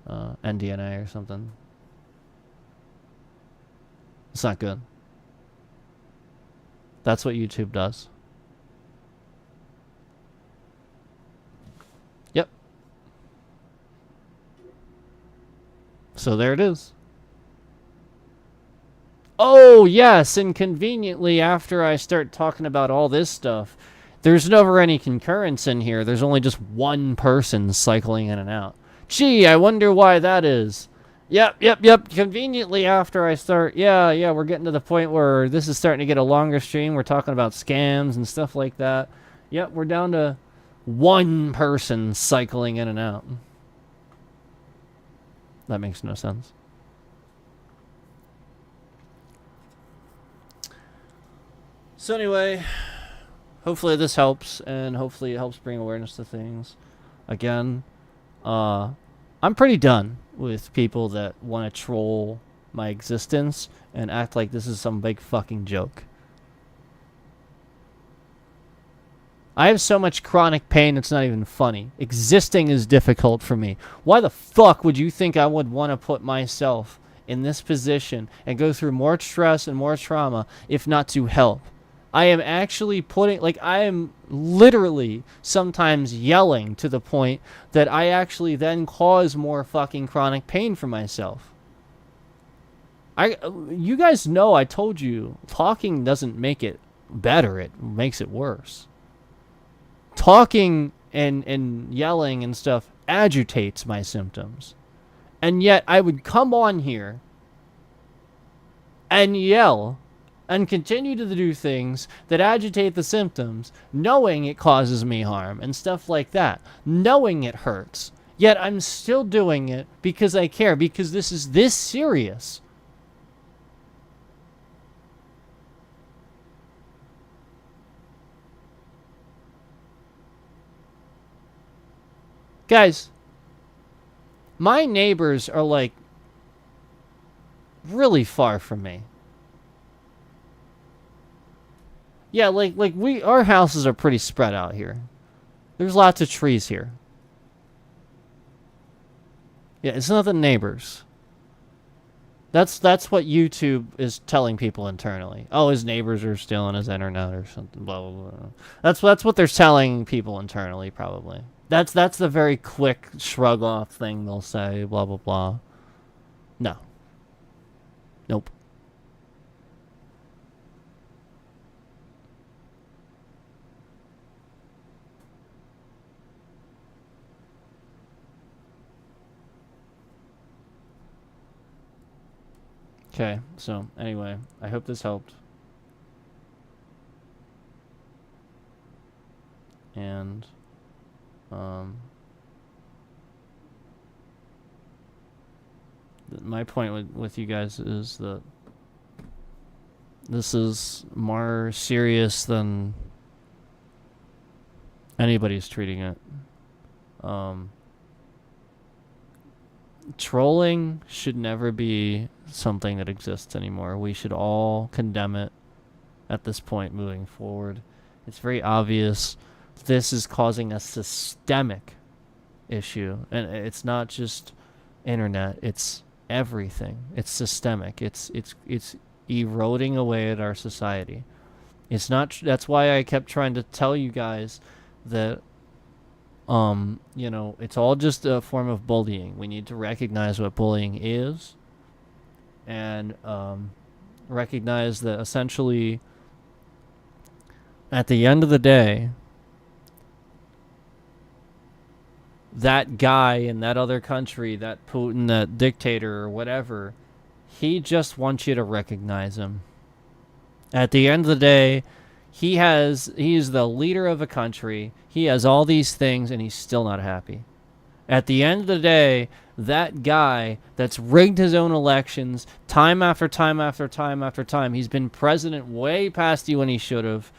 NDA or something. It's not good. That's what YouTube does. Yep. So there it is. Oh, yes, and conveniently, after I start talking about all this stuff, there's never any concurrence in here. There's only just one person cycling in and out. Gee, I wonder why that is. Yep. Conveniently, after I start, yeah, we're getting to the point where this is starting to get a longer stream. We're talking about scams and stuff like that. Yep, we're down to one person cycling in and out. That makes no sense. So anyway, hopefully this helps, and hopefully it helps bring awareness to things. Again, I'm pretty done with people that want to troll my existence and act like this is some big fucking joke. I have so much chronic pain, it's not even funny. Existing is difficult for me. Why the fuck would you think I would want to put myself in this position and go through more stress and more trauma if not to help? I am actually I am literally sometimes yelling to the point that I actually then cause more fucking chronic pain for myself. You guys know I told you, talking doesn't make it better, it makes it worse. Talking and yelling and stuff agitates my symptoms. And yet I would come on here and yell and continue to do things that agitate the symptoms, knowing it causes me harm and stuff like that, knowing it hurts. Yet I'm still doing it because I care, because this is this serious. Guys, my neighbors are like really far from me. Yeah, like our houses are pretty spread out here. There's lots of trees here. Yeah, it's not the neighbors. That's what YouTube is telling people internally. Oh, his neighbors are stealing his internet or something. Blah blah blah. That's what they're telling people internally, probably. That's the very quick shrug off thing they'll say. Blah blah blah. No. Nope. Okay, so anyway, I hope this helped. And my point with you guys is that this is more serious than anybody's treating it. Trolling should never be something that exists anymore. We should all condemn it at this point moving forward. It's very obvious this is causing a systemic issue. And it's not just internet, it's everything. It's systemic. It's eroding away at our society. It's not that's why I kept trying to tell you guys that you know, it's all just a form of bullying. We need to recognize what bullying is and recognize that essentially at the end of the day, that guy in that other country, that Putin, that dictator or whatever, he just wants you to recognize him. At the end of the day, he is the leader of a country. He has all these things and he's still not happy. At the end of the day, that guy that's rigged his own elections time after time after time after time, he's been president way past you when he should have,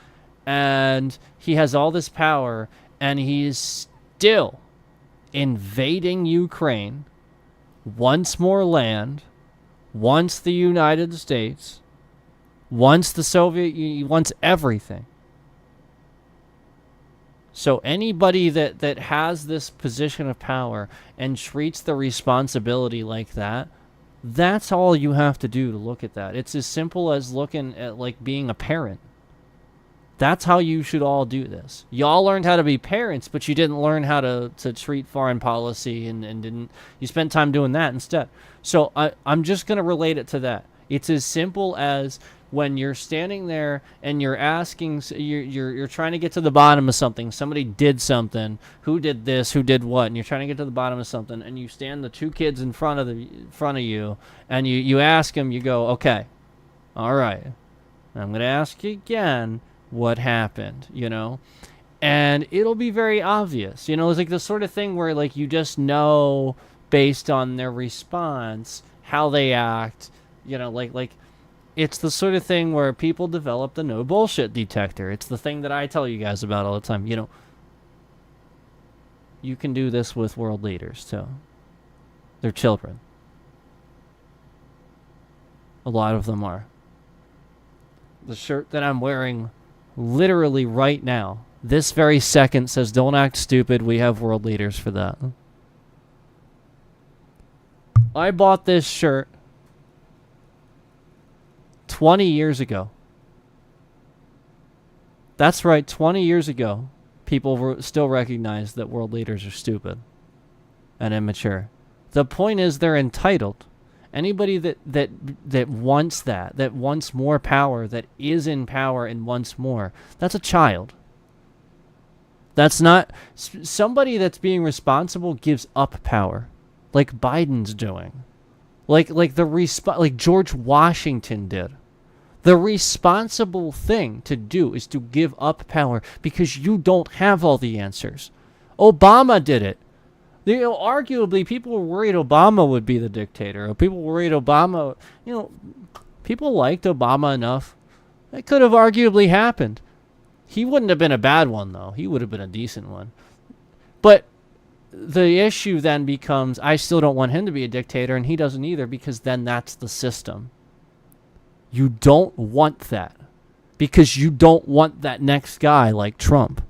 and he has all this power, and he's still invading Ukraine, wants more land, wants the United States, wants the Soviet Union, wants everything. So anybody that has this position of power and treats the responsibility like that, that's all you have to do to look at that. It's as simple as looking at like being a parent. That's how you should all do this. Y'all learned how to be parents, but you didn't learn how to treat foreign policy and didn't, you spent time doing that instead. So I'm just going to relate it to that. It's as simple as when you're standing there and you're asking, you're trying to get to the bottom of something. Somebody did something. Who did this? Who did what? And you're trying to get to the bottom of something. And you stand the two kids in front of you, and you ask them. You go, okay, all right. I'm gonna ask you again. What happened? You know, and it'll be very obvious. You know, it's like the sort of thing where like you just know based on their response how they act. You know, like. it's the sort of thing where people develop the no bullshit detector. It's the thing that I tell you guys about all the time. You know, you can do this with world leaders too. They're children. A lot of them are. The shirt that I'm wearing literally right now, this very second, says don't act stupid. We have world leaders for that. I bought this shirt 20 years ago. That's right, 20 years ago, people still recognized that world leaders are stupid and immature. The point is they're entitled. Anybody that wants that wants more power, that is in power and wants more, that's a child. That's not somebody that's being responsible gives up power, like Biden's doing, like George Washington did. The responsible thing to do is to give up power because you don't have all the answers. Obama did it. You know, arguably, people were worried Obama would be the dictator. People were worried Obama, you know, people liked Obama enough. It could have arguably happened. He wouldn't have been a bad one, though. He would have been a decent one. But the issue then becomes, I still don't want him to be a dictator, and he doesn't either, because then that's the system. You don't want that, because you don't want that next guy like Trump.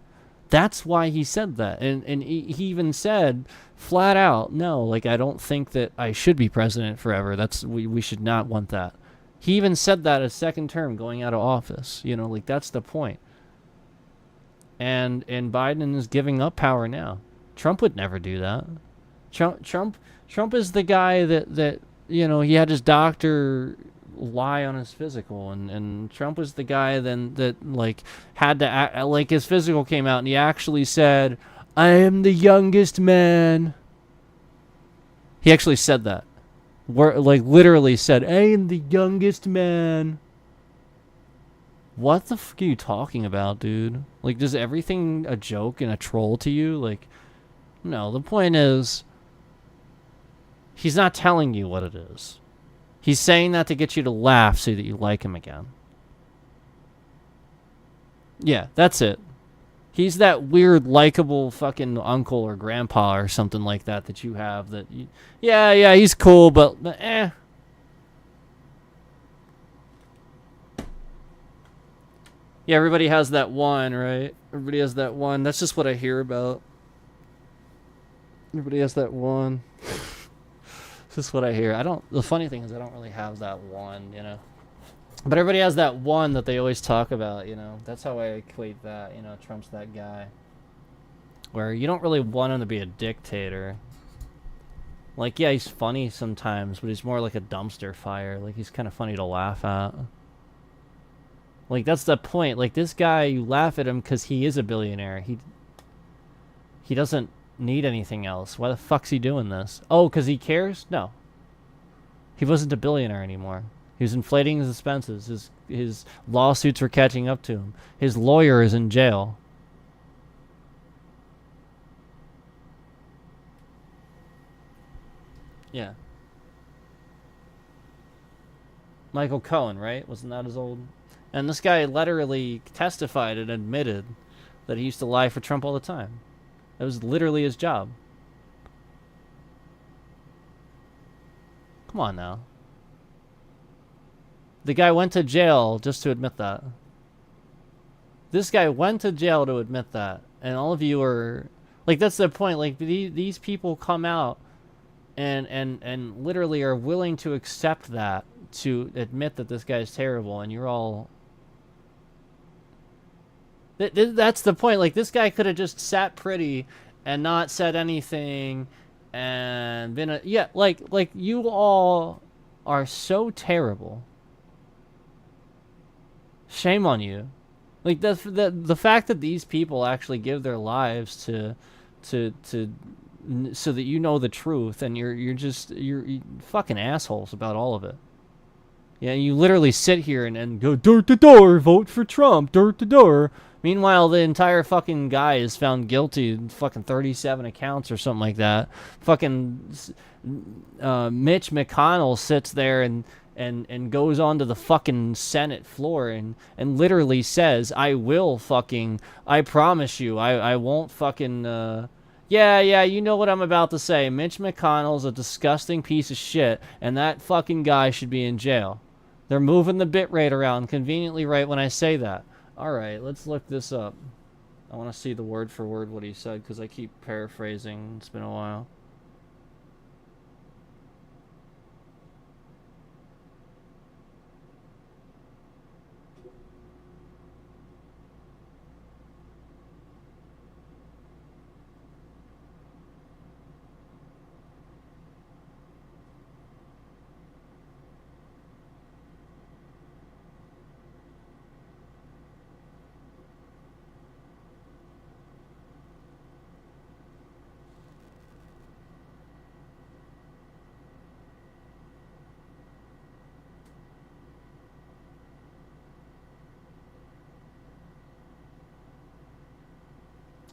That's why he said that. And he even said flat out, no, like, I don't think that I should be president forever. We should not want that. He even said that a second term going out of office. You know, like, that's the point. And Biden is giving up power now. Trump would never do that. Trump is the guy that you know, he had his doctor lie on his physical, and Trump was the guy then that like had to act, like, his physical came out and he actually said, I am the youngest man. He actually said that. Like, literally said, I am the youngest man. What the fuck are you talking about, dude? Like, is everything a joke and a troll to you? Like, no, the point is, he's not telling you what it is. He's saying that to get you to laugh so that you like him again. Yeah, that's it. He's that weird, likable fucking uncle or grandpa or something like that you have that you, yeah, he's cool, but eh. Yeah, everybody has that one, right? Everybody has that one. That's just what I hear about. Everybody has that one. This is what I hear. The funny thing is I don't really have that one, you know. But everybody has that one that they always talk about, you know. That's how I equate that, you know, Trump's that guy. Where you don't really want him to be a dictator. Like, yeah, he's funny sometimes, but he's more like a dumpster fire. Like, he's kind of funny to laugh at. Like, that's the point. Like, this guy, you laugh at him because he is a billionaire. He doesn't need anything else. Why the fuck's he doing this? Oh, because he cares? No. He wasn't a billionaire anymore. He was inflating his expenses. His lawsuits were catching up to him. His lawyer is in jail. Yeah. Michael Cohen, right? Wasn't that his old... And this guy literally testified and admitted that he used to lie for Trump all the time. That was literally his job. Come on now. The guy went to jail just to admit that. This guy went to jail to admit that. And all of you are... Like, that's the point. Like, these people come out and literally are willing to accept that, to admit that this guy's terrible, and you're all... That's the point. Like, this guy could have just sat pretty and not said anything and been a... Yeah, like you all are so terrible. Shame on you. Like, the fact that these people actually give their lives to so that you know the truth, and you're fucking assholes about all of it. Yeah, you literally sit here and go door to door, vote for Trump, door to door. Meanwhile, the entire fucking guy is found guilty in fucking 37 accounts or something like that. Fucking Mitch McConnell sits there and and goes onto the fucking Senate floor and literally says, I promise you, I won't fucking, yeah, you know what I'm about to say. Mitch McConnell's a disgusting piece of shit, and that fucking guy should be in jail. They're moving the bitrate around conveniently right when I say that. Alright, let's look this up. I want to see the word for word what he said, because I keep paraphrasing. It's been a while.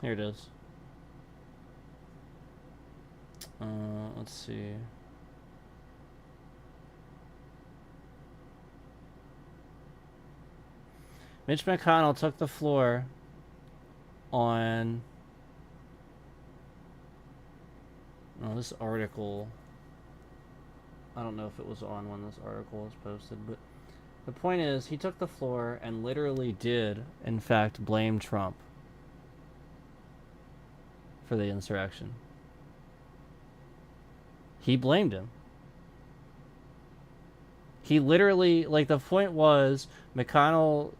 Here it is. Let's see. Mitch McConnell took the floor on... Oh, this article... I don't know if it was on when this article was posted, but the point is, he took the floor and literally did, in fact, blame Trump for the insurrection. He blamed him. He literally, like, the point was, McConnell,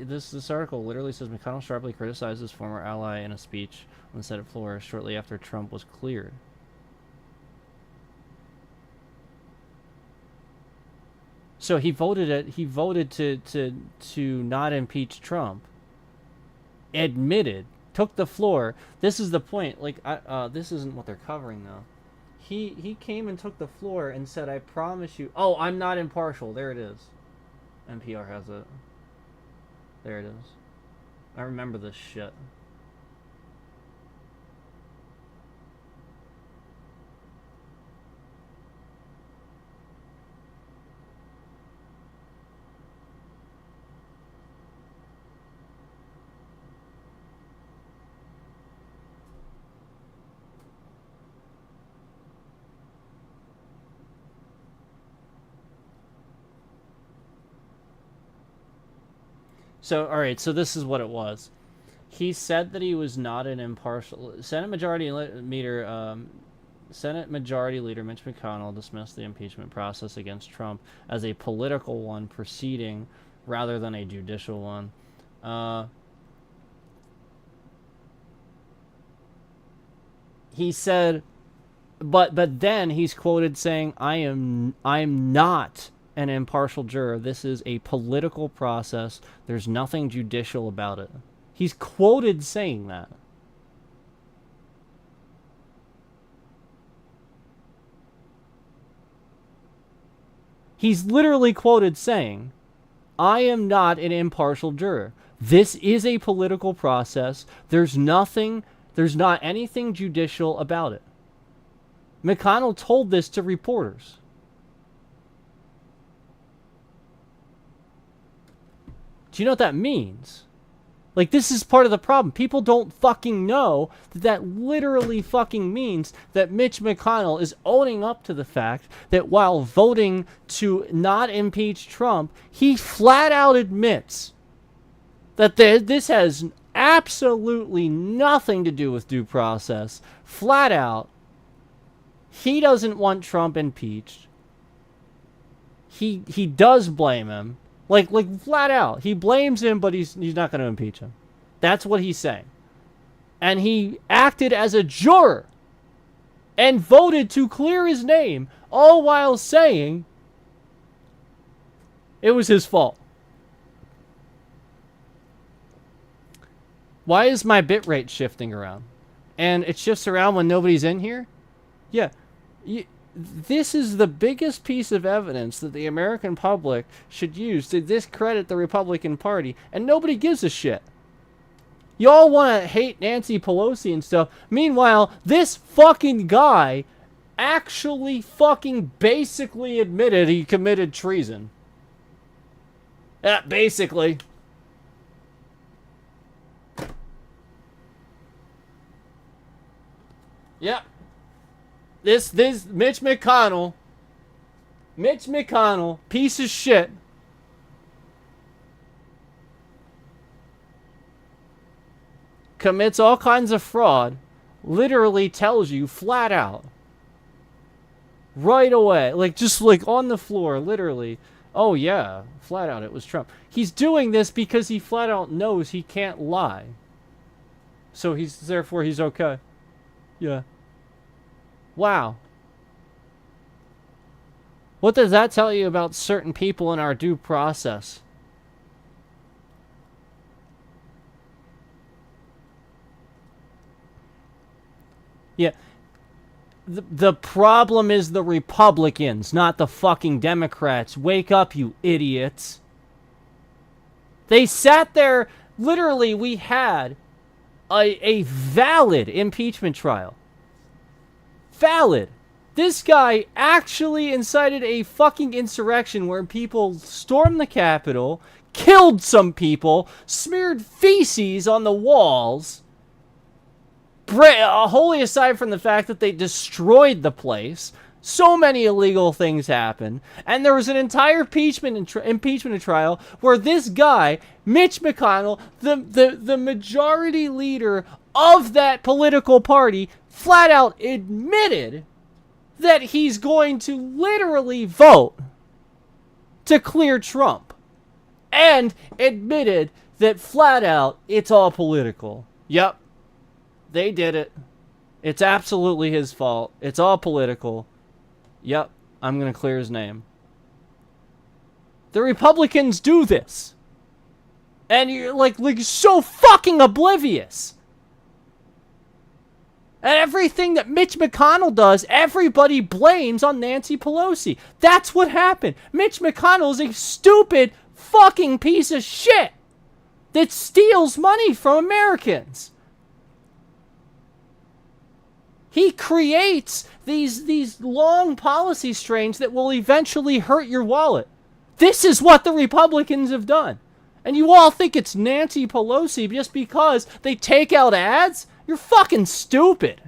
this article literally says McConnell sharply criticized his former ally in a speech on the Senate floor shortly after Trump was cleared. So he voted to not impeach Trump. Admitted, took the floor. This is the point. Like, this isn't what they're covering though. He came and took the floor and said, I promise you. Oh, I'm not impartial. There it is. NPR has it. There it is. I remember this shit. So, alright, so this is what it was. He said that he was not an impartial... Senate Majority Leader Mitch McConnell dismissed the impeachment process against Trump as a political one proceeding rather than a judicial one. He said... But then he's quoted saying, I'm not an impartial juror. This is a political process. There's nothing judicial about it. He's quoted saying that. He's literally quoted saying, I am not an impartial juror. This is a political process. There's not anything judicial about it. McConnell told this to reporters. Do you know what that means? Like, this is part of the problem. People don't fucking know that that literally fucking means that Mitch McConnell is owning up to the fact that while voting to not impeach Trump, he flat out admits that this has absolutely nothing to do with due process. Flat out, he doesn't want Trump impeached. He does blame him. Like flat out. He blames him, but he's not going to impeach him. That's what he's saying. And he acted as a juror and voted to clear his name, all while saying it was his fault. Why is my bitrate shifting around? And it shifts around when nobody's in here? Yeah. This is the biggest piece of evidence that the American public should use to discredit the Republican Party, and nobody gives a shit. Y'all want to hate Nancy Pelosi and stuff. Meanwhile, this fucking guy actually fucking basically admitted he committed treason. Yeah, basically. Yep. This Mitch McConnell, piece of shit, commits all kinds of fraud, literally tells you flat out, right away, like just like on the floor, literally, oh yeah, flat out it was Trump. He's doing this because he flat out knows he can't lie. So therefore he's okay. Yeah. Wow. What does that tell you about certain people in our due process? Yeah. The problem is the Republicans, not the fucking Democrats. Wake up, you idiots. They sat there, literally, we had a valid impeachment trial. Valid. This guy actually incited a fucking insurrection where people stormed the Capitol, killed some people, smeared feces on the walls, wholly aside from the fact that they destroyed the place. So many illegal things happened, and there was an entire impeachment trial where this guy, Mitch McConnell, the majority leader of that political party, flat out admitted that he's going to literally vote to clear Trump, and admitted that flat out it's all political. Yep, they did it. It's absolutely his fault. It's all political. Yep, I'm going to clear his name. The Republicans do this. And you're like so fucking oblivious. And everything that Mitch McConnell does, everybody blames on Nancy Pelosi. That's what happened. Mitch McConnell is a stupid fucking piece of shit that steals money from Americans. He creates these long policy strains that will eventually hurt your wallet. This is what the Republicans have done. And you all think it's Nancy Pelosi just because they take out ads? You're fucking stupid.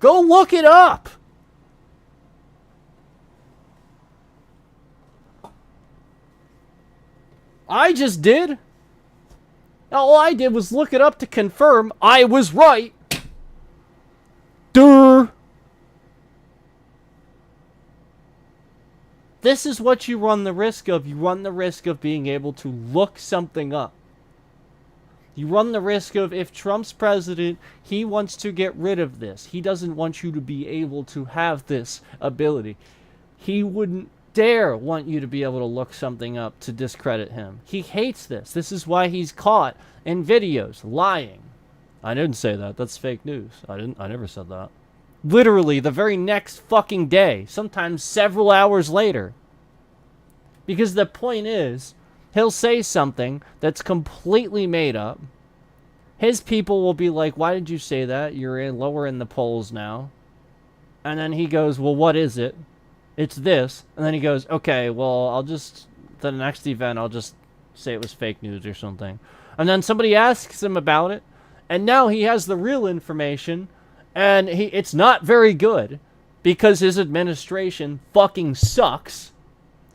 Go look it up. I just did. All I did was look it up to confirm I was right. Durr. This is what you run the risk of. You run the risk of being able to look something up. You run the risk of, if Trump's president, he wants to get rid of this. He doesn't want you to be able to have this ability. He wouldn't dare want you to be able to look something up to discredit him. He hates this. This is why he's caught in videos lying. I didn't say that. That's fake news. I never said that. Literally the very next fucking day, sometimes several hours later. Because the point is, he'll say something that's completely made up. His people will be like, why did you say that? You're lower in the polls now. And then he goes, well, what is it? It's this. And then he goes, okay, well, the next event, I'll just say it was fake news or something. And then somebody asks him about it, and now he has the real information, and it's not very good, because his administration fucking sucks.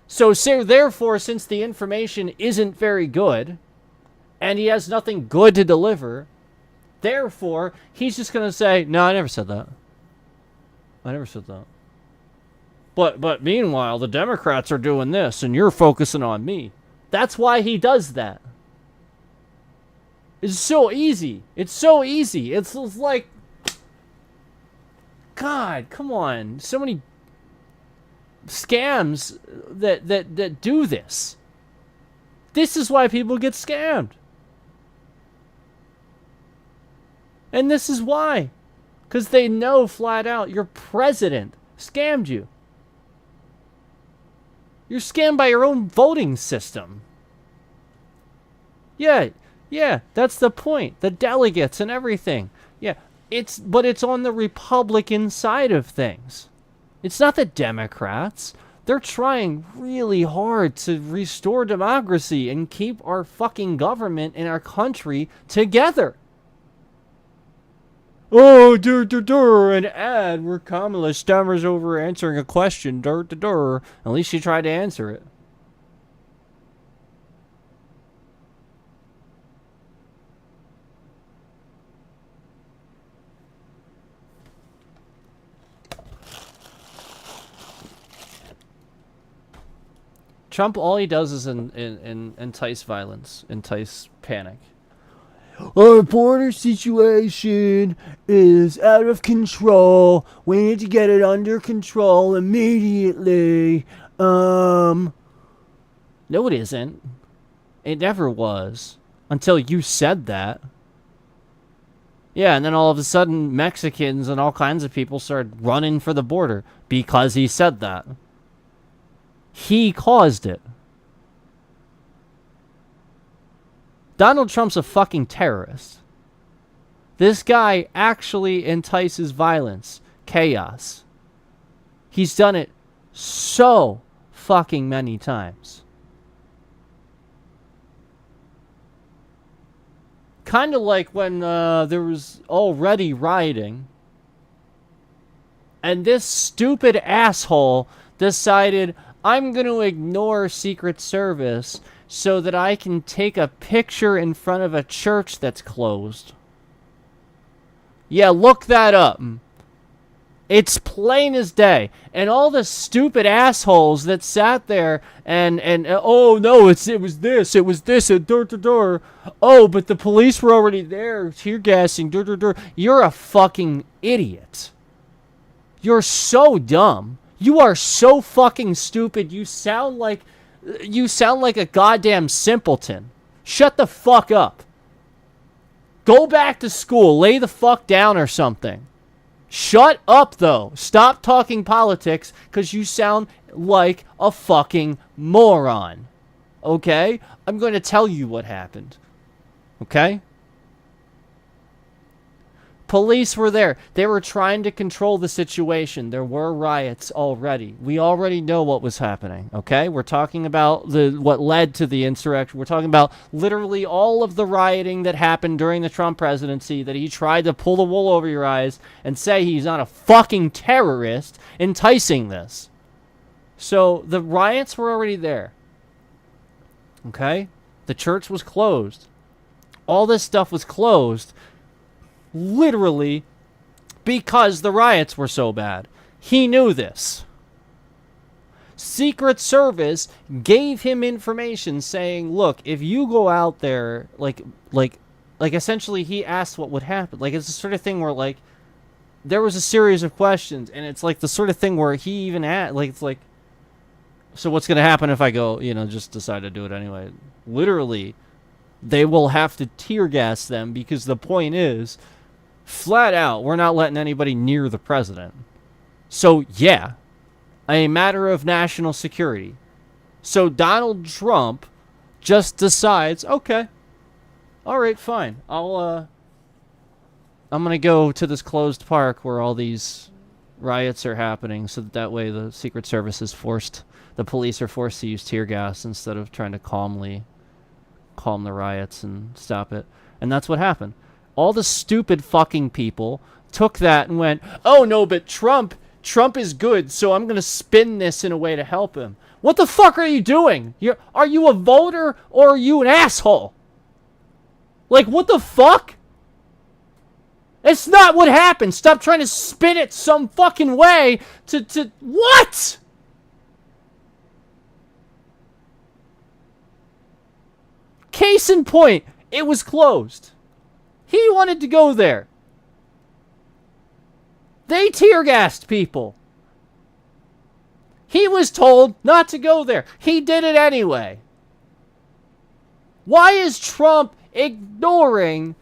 So therefore, since the information isn't very good, and he has nothing good to deliver, therefore, he's just going to say, no, I never said that. I never said that. But meanwhile, the Democrats are doing this, and you're focusing on me. That's why he does that. It's so easy. It's so easy. It's like, God, come on. So many scams that do this. This is why people get scammed. And this is why. Because they know flat out your president scammed you. You're scammed by your own voting system. Yeah, Yeah, that's the point. The delegates and everything. Yeah, but it's on the Republican side of things. It's not the Democrats. They're trying really hard to restore democracy and keep our fucking government and our country together. Oh, an ad where Kamala stammers over answering a question. At least she tried to answer it. Trump, all he does is entice violence, entice panic. Our border situation is out of control. We need to get it under control immediately. No, it isn't. It never was. Until you said that. Yeah, and then all of a sudden, Mexicans and all kinds of people started running for the border because he said that. He caused it. Donald Trump's a fucking terrorist. This guy actually entices violence, chaos. He's done it so fucking many times. Kind of like when there was already rioting, and this stupid asshole decided, I'm going to ignore Secret Service so that I can take a picture in front of a church that's closed. Yeah, look that up. It's plain as day. And all the stupid assholes that sat there and oh no, it was this, and door. Oh, but the police were already there, tear gassing, door. You're a fucking idiot. You're so dumb. You are so fucking stupid. You sound like a goddamn simpleton. Shut the fuck up. Go back to school. Lay the fuck down or something. Shut up, though. Stop talking politics, because you sound like a fucking moron. Okay? I'm going to tell you what happened. Okay? Police were there. They were trying to control the situation. There were riots already. We already know what was happening, okay? We're talking about what led to the insurrection. We're talking about literally all of the rioting that happened during the Trump presidency, that he tried to pull the wool over your eyes and say he's not a fucking terrorist enticing this. So the riots were already there, okay? The church was closed. All this stuff was closed literally because the riots were so bad. He knew this. Secret Service gave him information saying, look, if you go out there, like essentially he asked what would happen. Like, it's the sort of thing where, like, there was a series of questions, and it's like the sort of thing where he even asked, like, it's like, so what's going to happen if I go, just decide to do it anyway? Literally, they will have to tear gas them, because the point is, flat out, we're not letting anybody near the president. So, yeah, a matter of national security. So Donald Trump just decides, okay, all right, fine. I'm going to go to this closed park where all these riots are happening, so that way the Secret Service the police are forced to use tear gas instead of trying to calm the riots and stop it. And that's what happened. All the stupid fucking people took that and went, oh no, but Trump is good, so I'm going to spin this in a way to help him. What the fuck are you doing? Are you a voter or are you an asshole? Like, what the fuck? It's not what happened. Stop trying to spin it some fucking way to what? Case in point, it was closed. He wanted to go there. They tear gassed people. He was told not to go there. He did it anyway. Why is Trump ignoring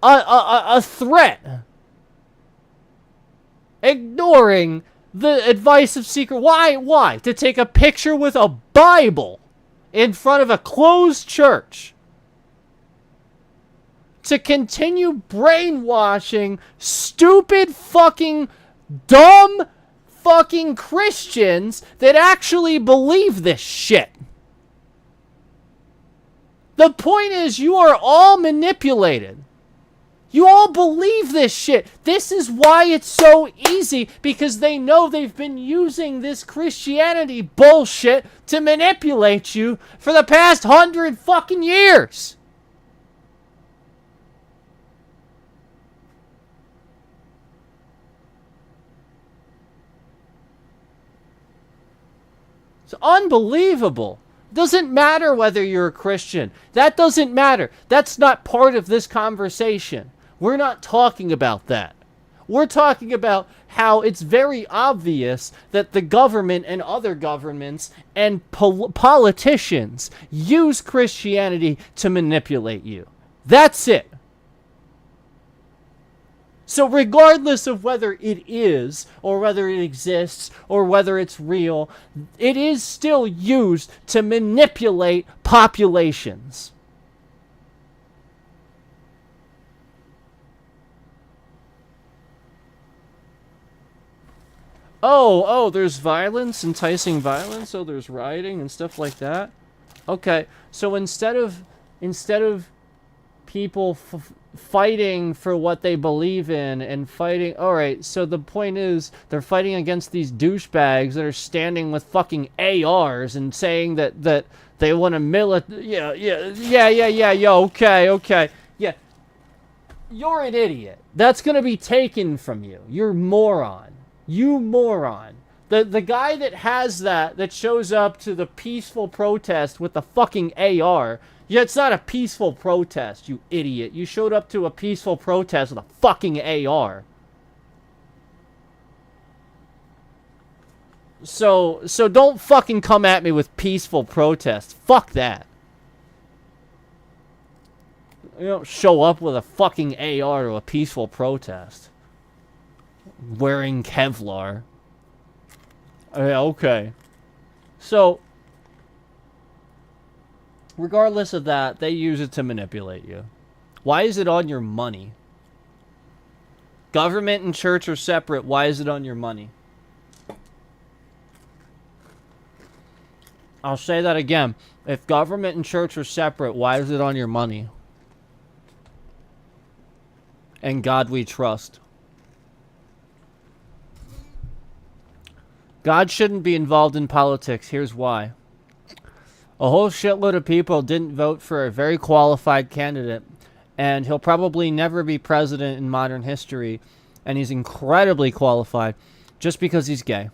a threat? Ignoring the advice of Secret. Why? To take a picture with a Bible in front of a closed church. to continue brainwashing stupid fucking dumb fucking Christians that actually believe this shit. The point is, you are all manipulated. You all believe this shit. This is why it's so easy, because they know they've been using this Christianity bullshit to manipulate you for the past 100 fucking years. It's unbelievable. Doesn't matter whether you're a Christian. That doesn't matter. That's not part of this conversation. We're not talking about that. We're talking about how it's very obvious that the government and other governments and politicians use Christianity to manipulate you. That's it. So regardless of whether it is, or whether it exists, or whether it's real, it is still used to manipulate populations. Oh, there's violence, enticing violence, so there's rioting and stuff like that. Okay, so instead of people fighting for what they believe in and fighting, alright, so the point is they're fighting against these douchebags that are standing with fucking ARs and saying that they want to okay. Yeah. You're an idiot. That's gonna be taken from you. You're moron. You moron. The guy that has that shows up to the peaceful protest with the fucking AR, yeah, it's not a peaceful protest, you idiot. You showed up to a peaceful protest with a fucking AR. So don't fucking come at me with peaceful protests. Fuck that. You don't show up with a fucking AR to a peaceful protest. Wearing Kevlar. Yeah, okay. So, regardless of that, they use it to manipulate you. Why is it on your money? Government and church are separate. Why is it on your money? I'll say that again. If government and church are separate, why is it on your money? And God we trust. God shouldn't be involved in politics. Here's why. A whole shitload of people didn't vote for a very qualified candidate, and he'll probably never be president in modern history, and he's incredibly qualified just because he's gay.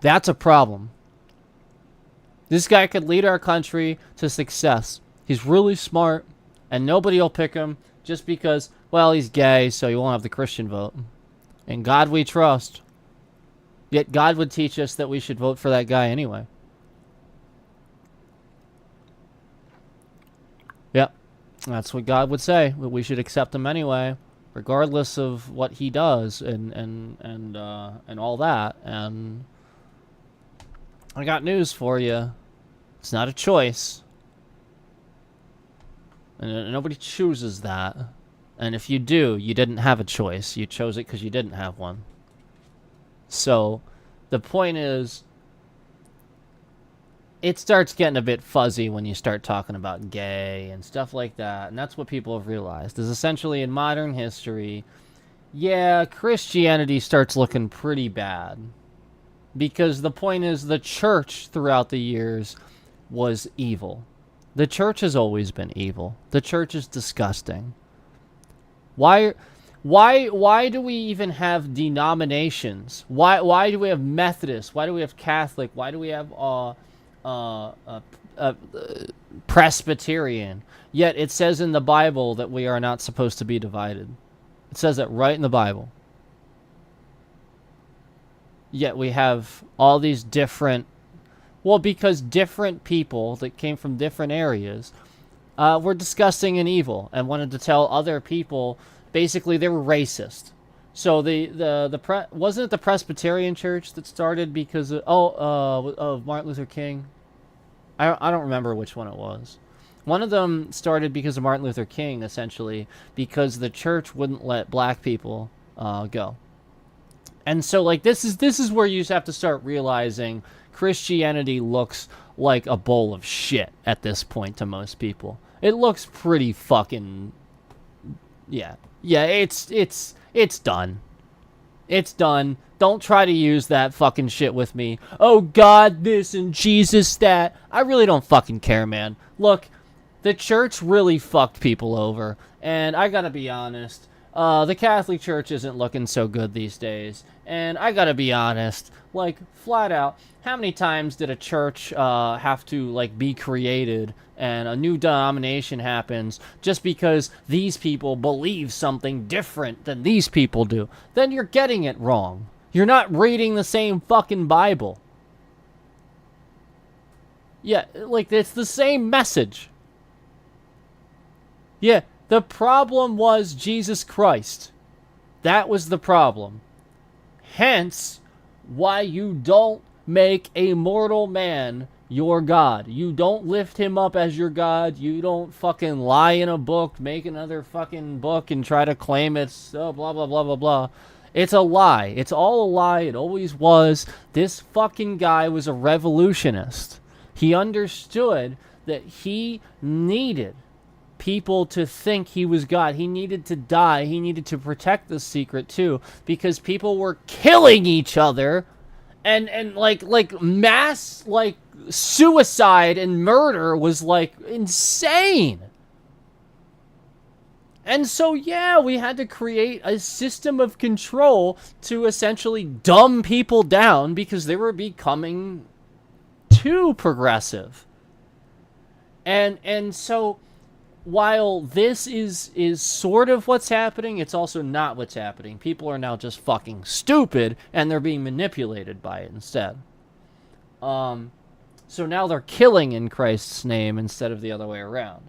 That's a problem. This guy could lead our country to success. He's really smart, and nobody will pick him just because, well, he's gay, so you won't have the Christian vote. In God we trust. Yet God would teach us that we should vote for that guy anyway. Yep. That's what God would say. That we should accept him anyway, regardless of what he does and all that. And I got news for you. It's not a choice. And nobody chooses that. And if you do, you didn't have a choice. You chose it because you didn't have one. So, the point is, it starts getting a bit fuzzy when you start talking about gay and stuff like that. And that's what people have realized. Is essentially in modern history, yeah, Christianity starts looking pretty bad. Because the point is, the church throughout the years was evil. The church has always been evil. The church is disgusting. Why do we even have denominations? Why do we have Methodist? Why do we have Catholic? Why do we have Presbyterian? Yet it says in the Bible that we are not supposed to be divided. It says that right in the Bible. Yet we have all these different, well, because different people that came from different areas were disgusting and evil and wanted to tell other people, basically they were racist. So wasn't it the Presbyterian Church that started because of Martin Luther King? I don't remember which one it was. One of them started because of Martin Luther King, essentially, because the church wouldn't let black people go. And so, like, this is where you just have to start realizing Christianity looks like a bowl of shit at this point to most people. It looks pretty fucking, yeah, it's done. It's done. Don't try to use that fucking shit with me. Oh, God this and Jesus that. I really don't fucking care, man. Look, the church really fucked people over. And I gotta be honest, the Catholic Church isn't looking so good these days. And I gotta be honest, like, flat out, how many times did a church have to, like, be created and a new denomination happens just because these people believe something different than these people do? Then you're getting it wrong. You're not reading the same fucking Bible. Yeah, like, it's the same message. Yeah, the problem was Jesus Christ. That was the problem. Hence, why you don't make a mortal man your God. You don't lift him up as your God. You don't fucking lie in a book, make another fucking book and try to claim it's blah, blah, blah, blah, blah. It's a lie. It's all a lie. It always was. This fucking guy was a revolutionist. He understood that he needed people to think he was God. He needed to die. He needed to protect the secret too, because people were killing each other, and like mass like suicide and murder was like insane. And so yeah, we had to create a system of control to essentially dumb people down because they were becoming too progressive. And so while this is sort of what's happening, it's also not what's happening. People are now just fucking stupid, and they're being manipulated by it instead. So now they're killing in Christ's name instead of the other way around.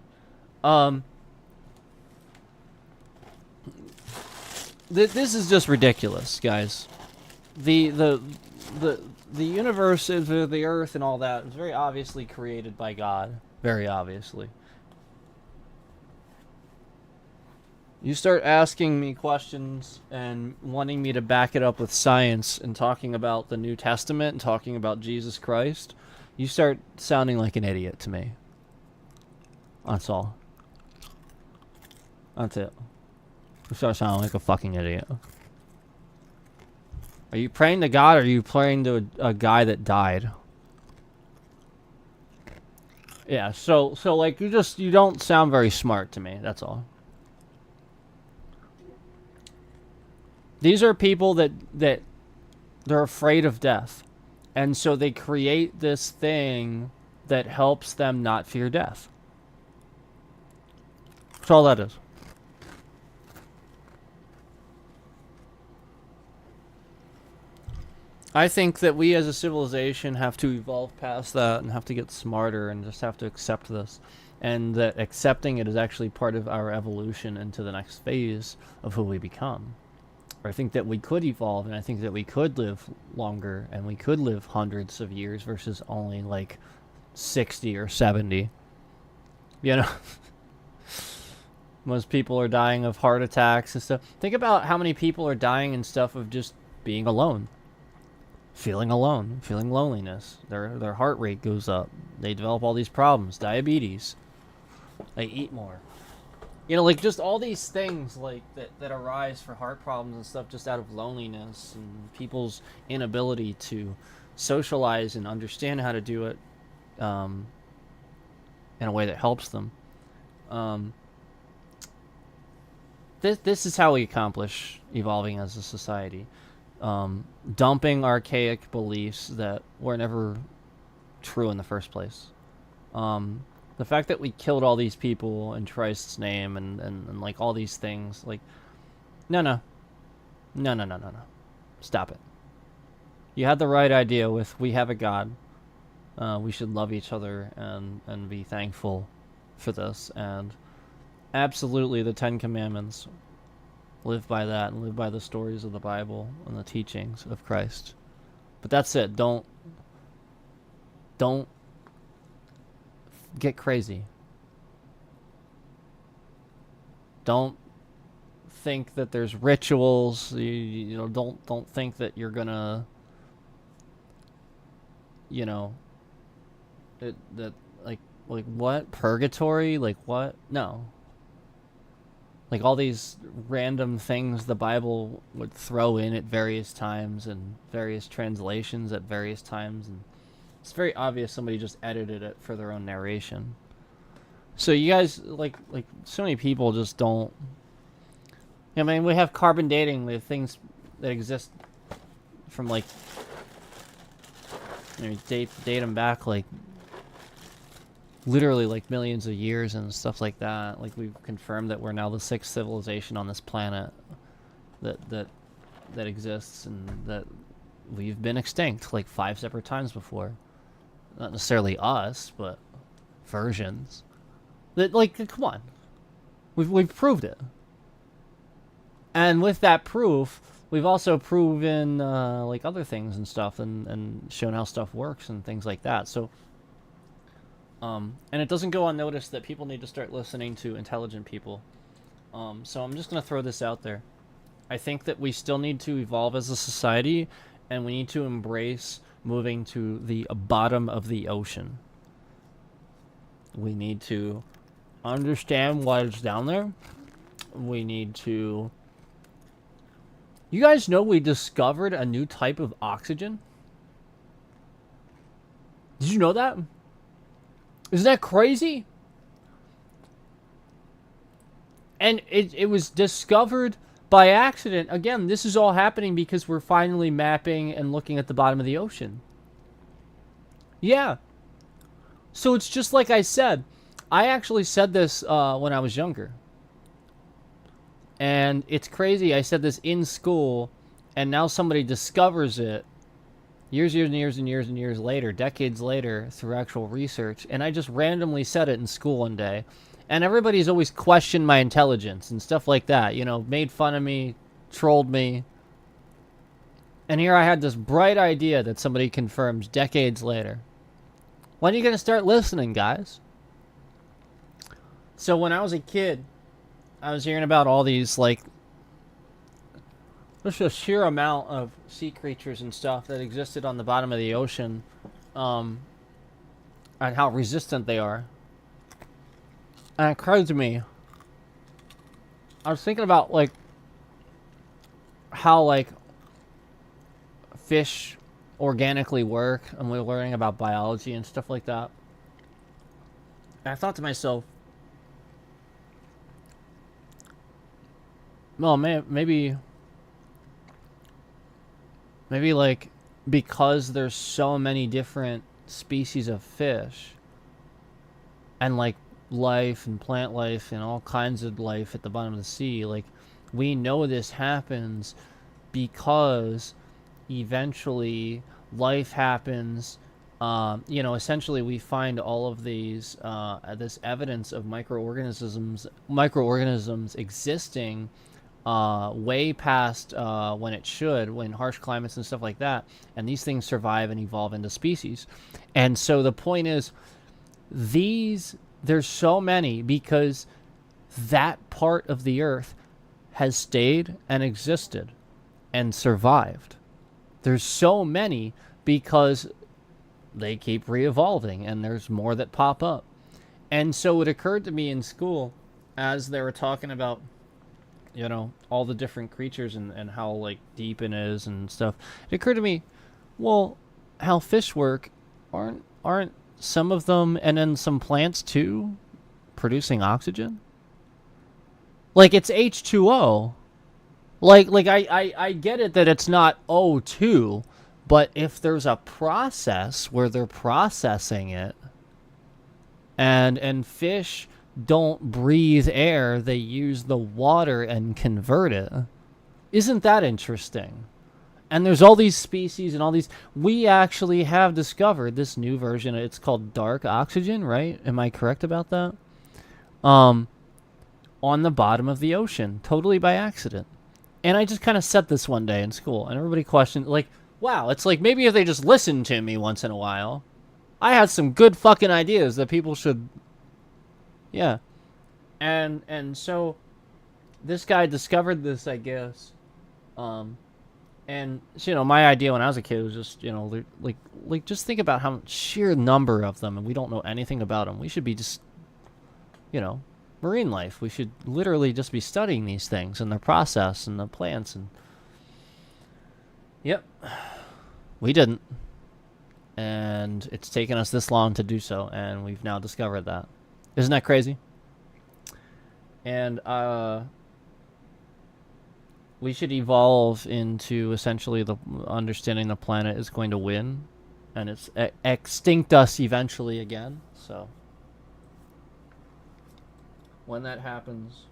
This is just ridiculous, guys. The universe, the earth, and all that is very obviously created by God. Very obviously. You start asking me questions and wanting me to back it up with science and talking about the New Testament and talking about Jesus Christ, you start sounding like an idiot to me. That's all. That's it. You start sounding like a fucking idiot. Are you praying to God or are you praying to a guy that died? Yeah, so like you don't sound very smart to me, that's all. These are people that they're afraid of death. And so they create this thing that helps them not fear death. That's all that is. I think that we as a civilization have to evolve past that and have to get smarter and just have to accept this. And that accepting it is actually part of our evolution into the next phase of who we become. I think that we could evolve, and I think that we could live longer, and we could live hundreds of years versus only like 60 or 70. You know? Most people are dying of heart attacks and stuff. Think about how many people are dying and stuff of just being alone. Feeling alone, feeling loneliness. Their heart rate goes up. They develop all these problems, diabetes. They eat more. You know, like, just all these things, like, that arise for heart problems and stuff just out of loneliness and people's inability to socialize and understand how to do it in a way that helps them. This is how we accomplish evolving as a society. Dumping archaic beliefs that were never true in the first place. The fact that we killed all these people in Christ's name and like all these things, like, no. Stop it. You had the right idea with we have a God. We should love each other and be thankful for this. And absolutely the 10 Commandments. Live by that and live by the stories of the Bible and the teachings of Christ. But that's it. Don't get crazy. Don't think that there's rituals. You know, don't think that you're gonna, you know, that like what, purgatory, like what? No. Like all these random things the Bible would throw in at various times and various translations at various times, and it's very obvious somebody just edited it for their own narration. So you guys, like so many people just don't. I mean, we have carbon dating. We have things that exist from like, you know, date them back like literally like millions of years and stuff like that. Like we've confirmed that we're now the 6th civilization on this planet that exists, and that we've been extinct like 5 separate times before. Not necessarily us, but versions. That, like, come on, we've proved it. And with that proof, we've also proven like other things and stuff, and shown how stuff works and things like that. So, and it doesn't go unnoticed that people need to start listening to intelligent people. So I'm just gonna throw this out there. I think that we still need to evolve as a society, and we need to embrace moving to the bottom of the ocean. We need to understand what is down there. We need to... You guys know we discovered a new type of oxygen? Did you know that? Isn't that crazy? And it was discovered by accident. Again, this is all happening because we're finally mapping and looking at the bottom of the ocean. Yeah. So it's just like I said. I actually said this when I was younger. And it's crazy. I said this in school, and now somebody discovers it years later, decades later, through actual research. And I just randomly said it in school one day. And everybody's always questioned my intelligence and stuff like that. You know, made fun of me, trolled me. And here I had this bright idea that somebody confirms decades later. When are you going to start listening, guys? So when I was a kid, I was hearing about all these, like, just a sheer amount of sea creatures and stuff that existed on the bottom of the ocean, and how resistant they are. And it occurred to me, I was thinking about, like, how, like, fish organically work, and we're learning about biology and stuff like that. And I thought to myself, well, maybe like, because there's so many different species of fish, and like life and plant life and all kinds of life at the bottom of the sea, like, we know this happens because eventually life happens. You know, essentially we find all of these this evidence of microorganisms existing way past when it should, when harsh climates and stuff like that, and these things survive and evolve into species. And so the point is, there's so many because that part of the earth has stayed and existed and survived. There's so many because they keep re-evolving, and there's more that pop up. And so it occurred to me in school, as they were talking about, you know, all the different creatures and how, like, deep it is and stuff, it occurred to me, well, how fish work, aren't some of them, and then some plants too, producing oxygen? Like, it's H2O. Like I get it that it's not O2, but if there's a process where they're processing it, and fish don't breathe air, they use the water and convert it. Isn't that interesting? And there's all these species and all these... We actually have discovered this new version. It's called dark oxygen, right? Am I correct about that? On the bottom of the ocean, totally by accident. And I just kind of said this one day in school, and everybody questioned, like, wow, it's like maybe if they just listened to me once in a while, I had some good fucking ideas that people should... Yeah. And so this guy discovered this, I guess. And so, you know, my idea when I was a kid was just, you know, like just think about how sheer number of them, and we don't know anything about them. We should be just, you know, marine life. We should literally just be studying these things and their process and the plants and. Yep, we didn't, and it's taken us this long to do so, and we've now discovered that. Isn't that crazy? And we should evolve into essentially the understanding the planet is going to win, and it's extinct us eventually again. So when that happens,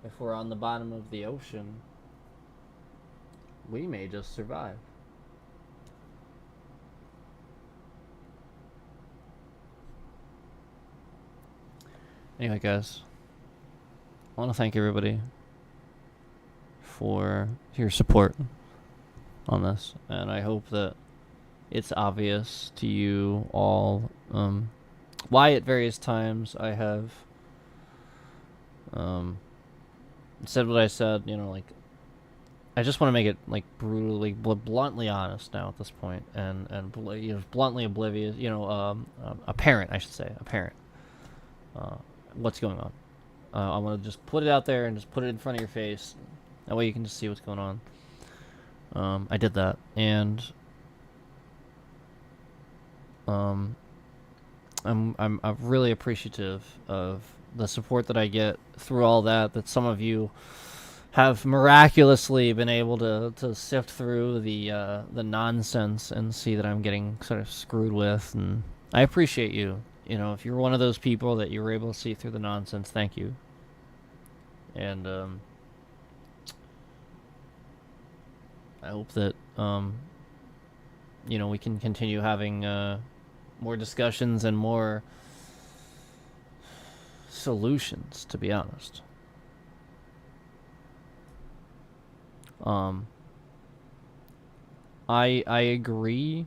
if we're on the bottom of the ocean, we may just survive. Anyway, guys, I want to thank everybody for your support on this, and I hope that it's obvious to you all why at various times I have said what I said. You know, like, I just want to make it like brutally, bluntly honest now at this point, and you know, bluntly oblivious. You know, apparent, I should say, apparent. What's going on? I want to just put it out there and just put it in front of your face. That way you can just see what's going on. I did that, and I'm really appreciative of the support that I get through all that. That some of you have miraculously been able to sift through the nonsense and see that I'm getting sort of screwed with, and I appreciate you. You know, if you're one of those people that you were able to see through the nonsense, thank you. And I hope that you know, we can continue having more discussions and more solutions, to be honest. I agree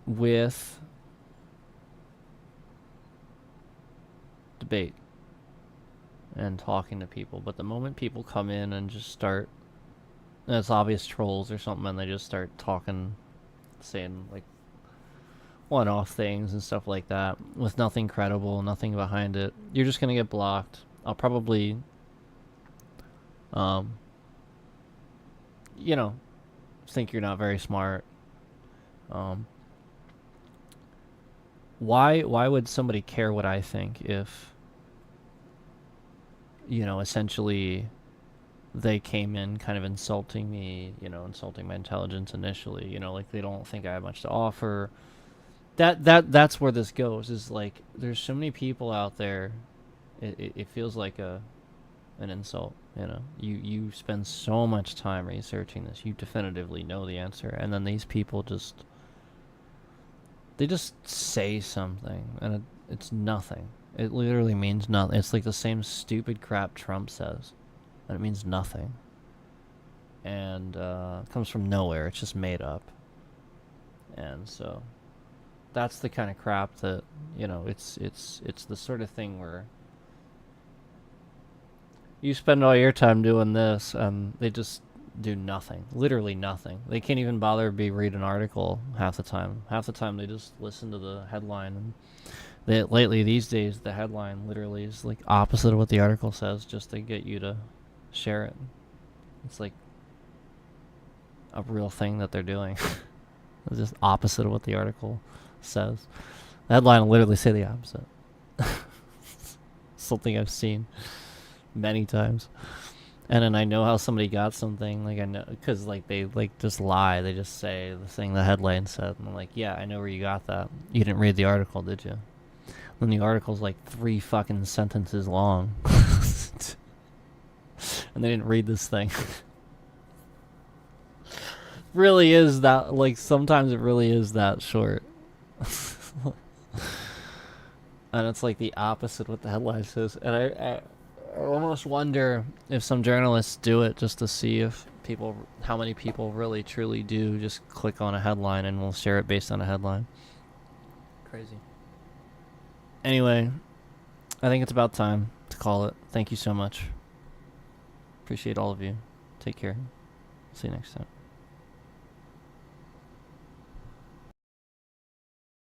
with debate and talking to people, but the moment people come in and just start, and it's obvious trolls or something, and they just start talking, saying like one-off things and stuff like that with nothing credible, nothing behind it, you're just gonna get blocked. I'll probably you know, think you're not very smart. Why would somebody care what I think if, you know, essentially they came in kind of insulting me, you know, insulting my intelligence initially, you know, like they don't think I have much to offer. That's where this goes, is like there's so many people out there, it feels like an insult, you know. You spend so much time researching this, you definitively know the answer, and then these people they just say something, and it's nothing. It literally means nothing. It's like the same stupid crap Trump says, and it means nothing. And it comes from nowhere. It's just made up. And so that's the kind of crap that, you know, it's the sort of thing where you spend all your time doing this, and they just do nothing. Literally nothing. They can't even bother to read an article half the time. Half the time they just listen to the headline, and lately these days the headline literally is like opposite of what the article says, just to get you to share it. It's like a real thing that they're doing. It's just opposite of what the article says. The headline will literally say the opposite. Something I've seen many times. And then I know how somebody got something, like I know, because like they like just lie. They just say the thing the headline said, and I'm like, yeah, I know where you got that. You didn't read the article, did you? And the article's like 3 fucking sentences long, and they didn't read this thing. Really is that, like, sometimes it really is that short. And it's like the opposite of what the headline says, and I almost wonder if some journalists do it just to see if how many people really truly do just click on a headline and will share it based on a headline. Crazy. Anyway, I think it's about time to to call it. Thank you so much. Appreciate all of you. Take care. See you next time.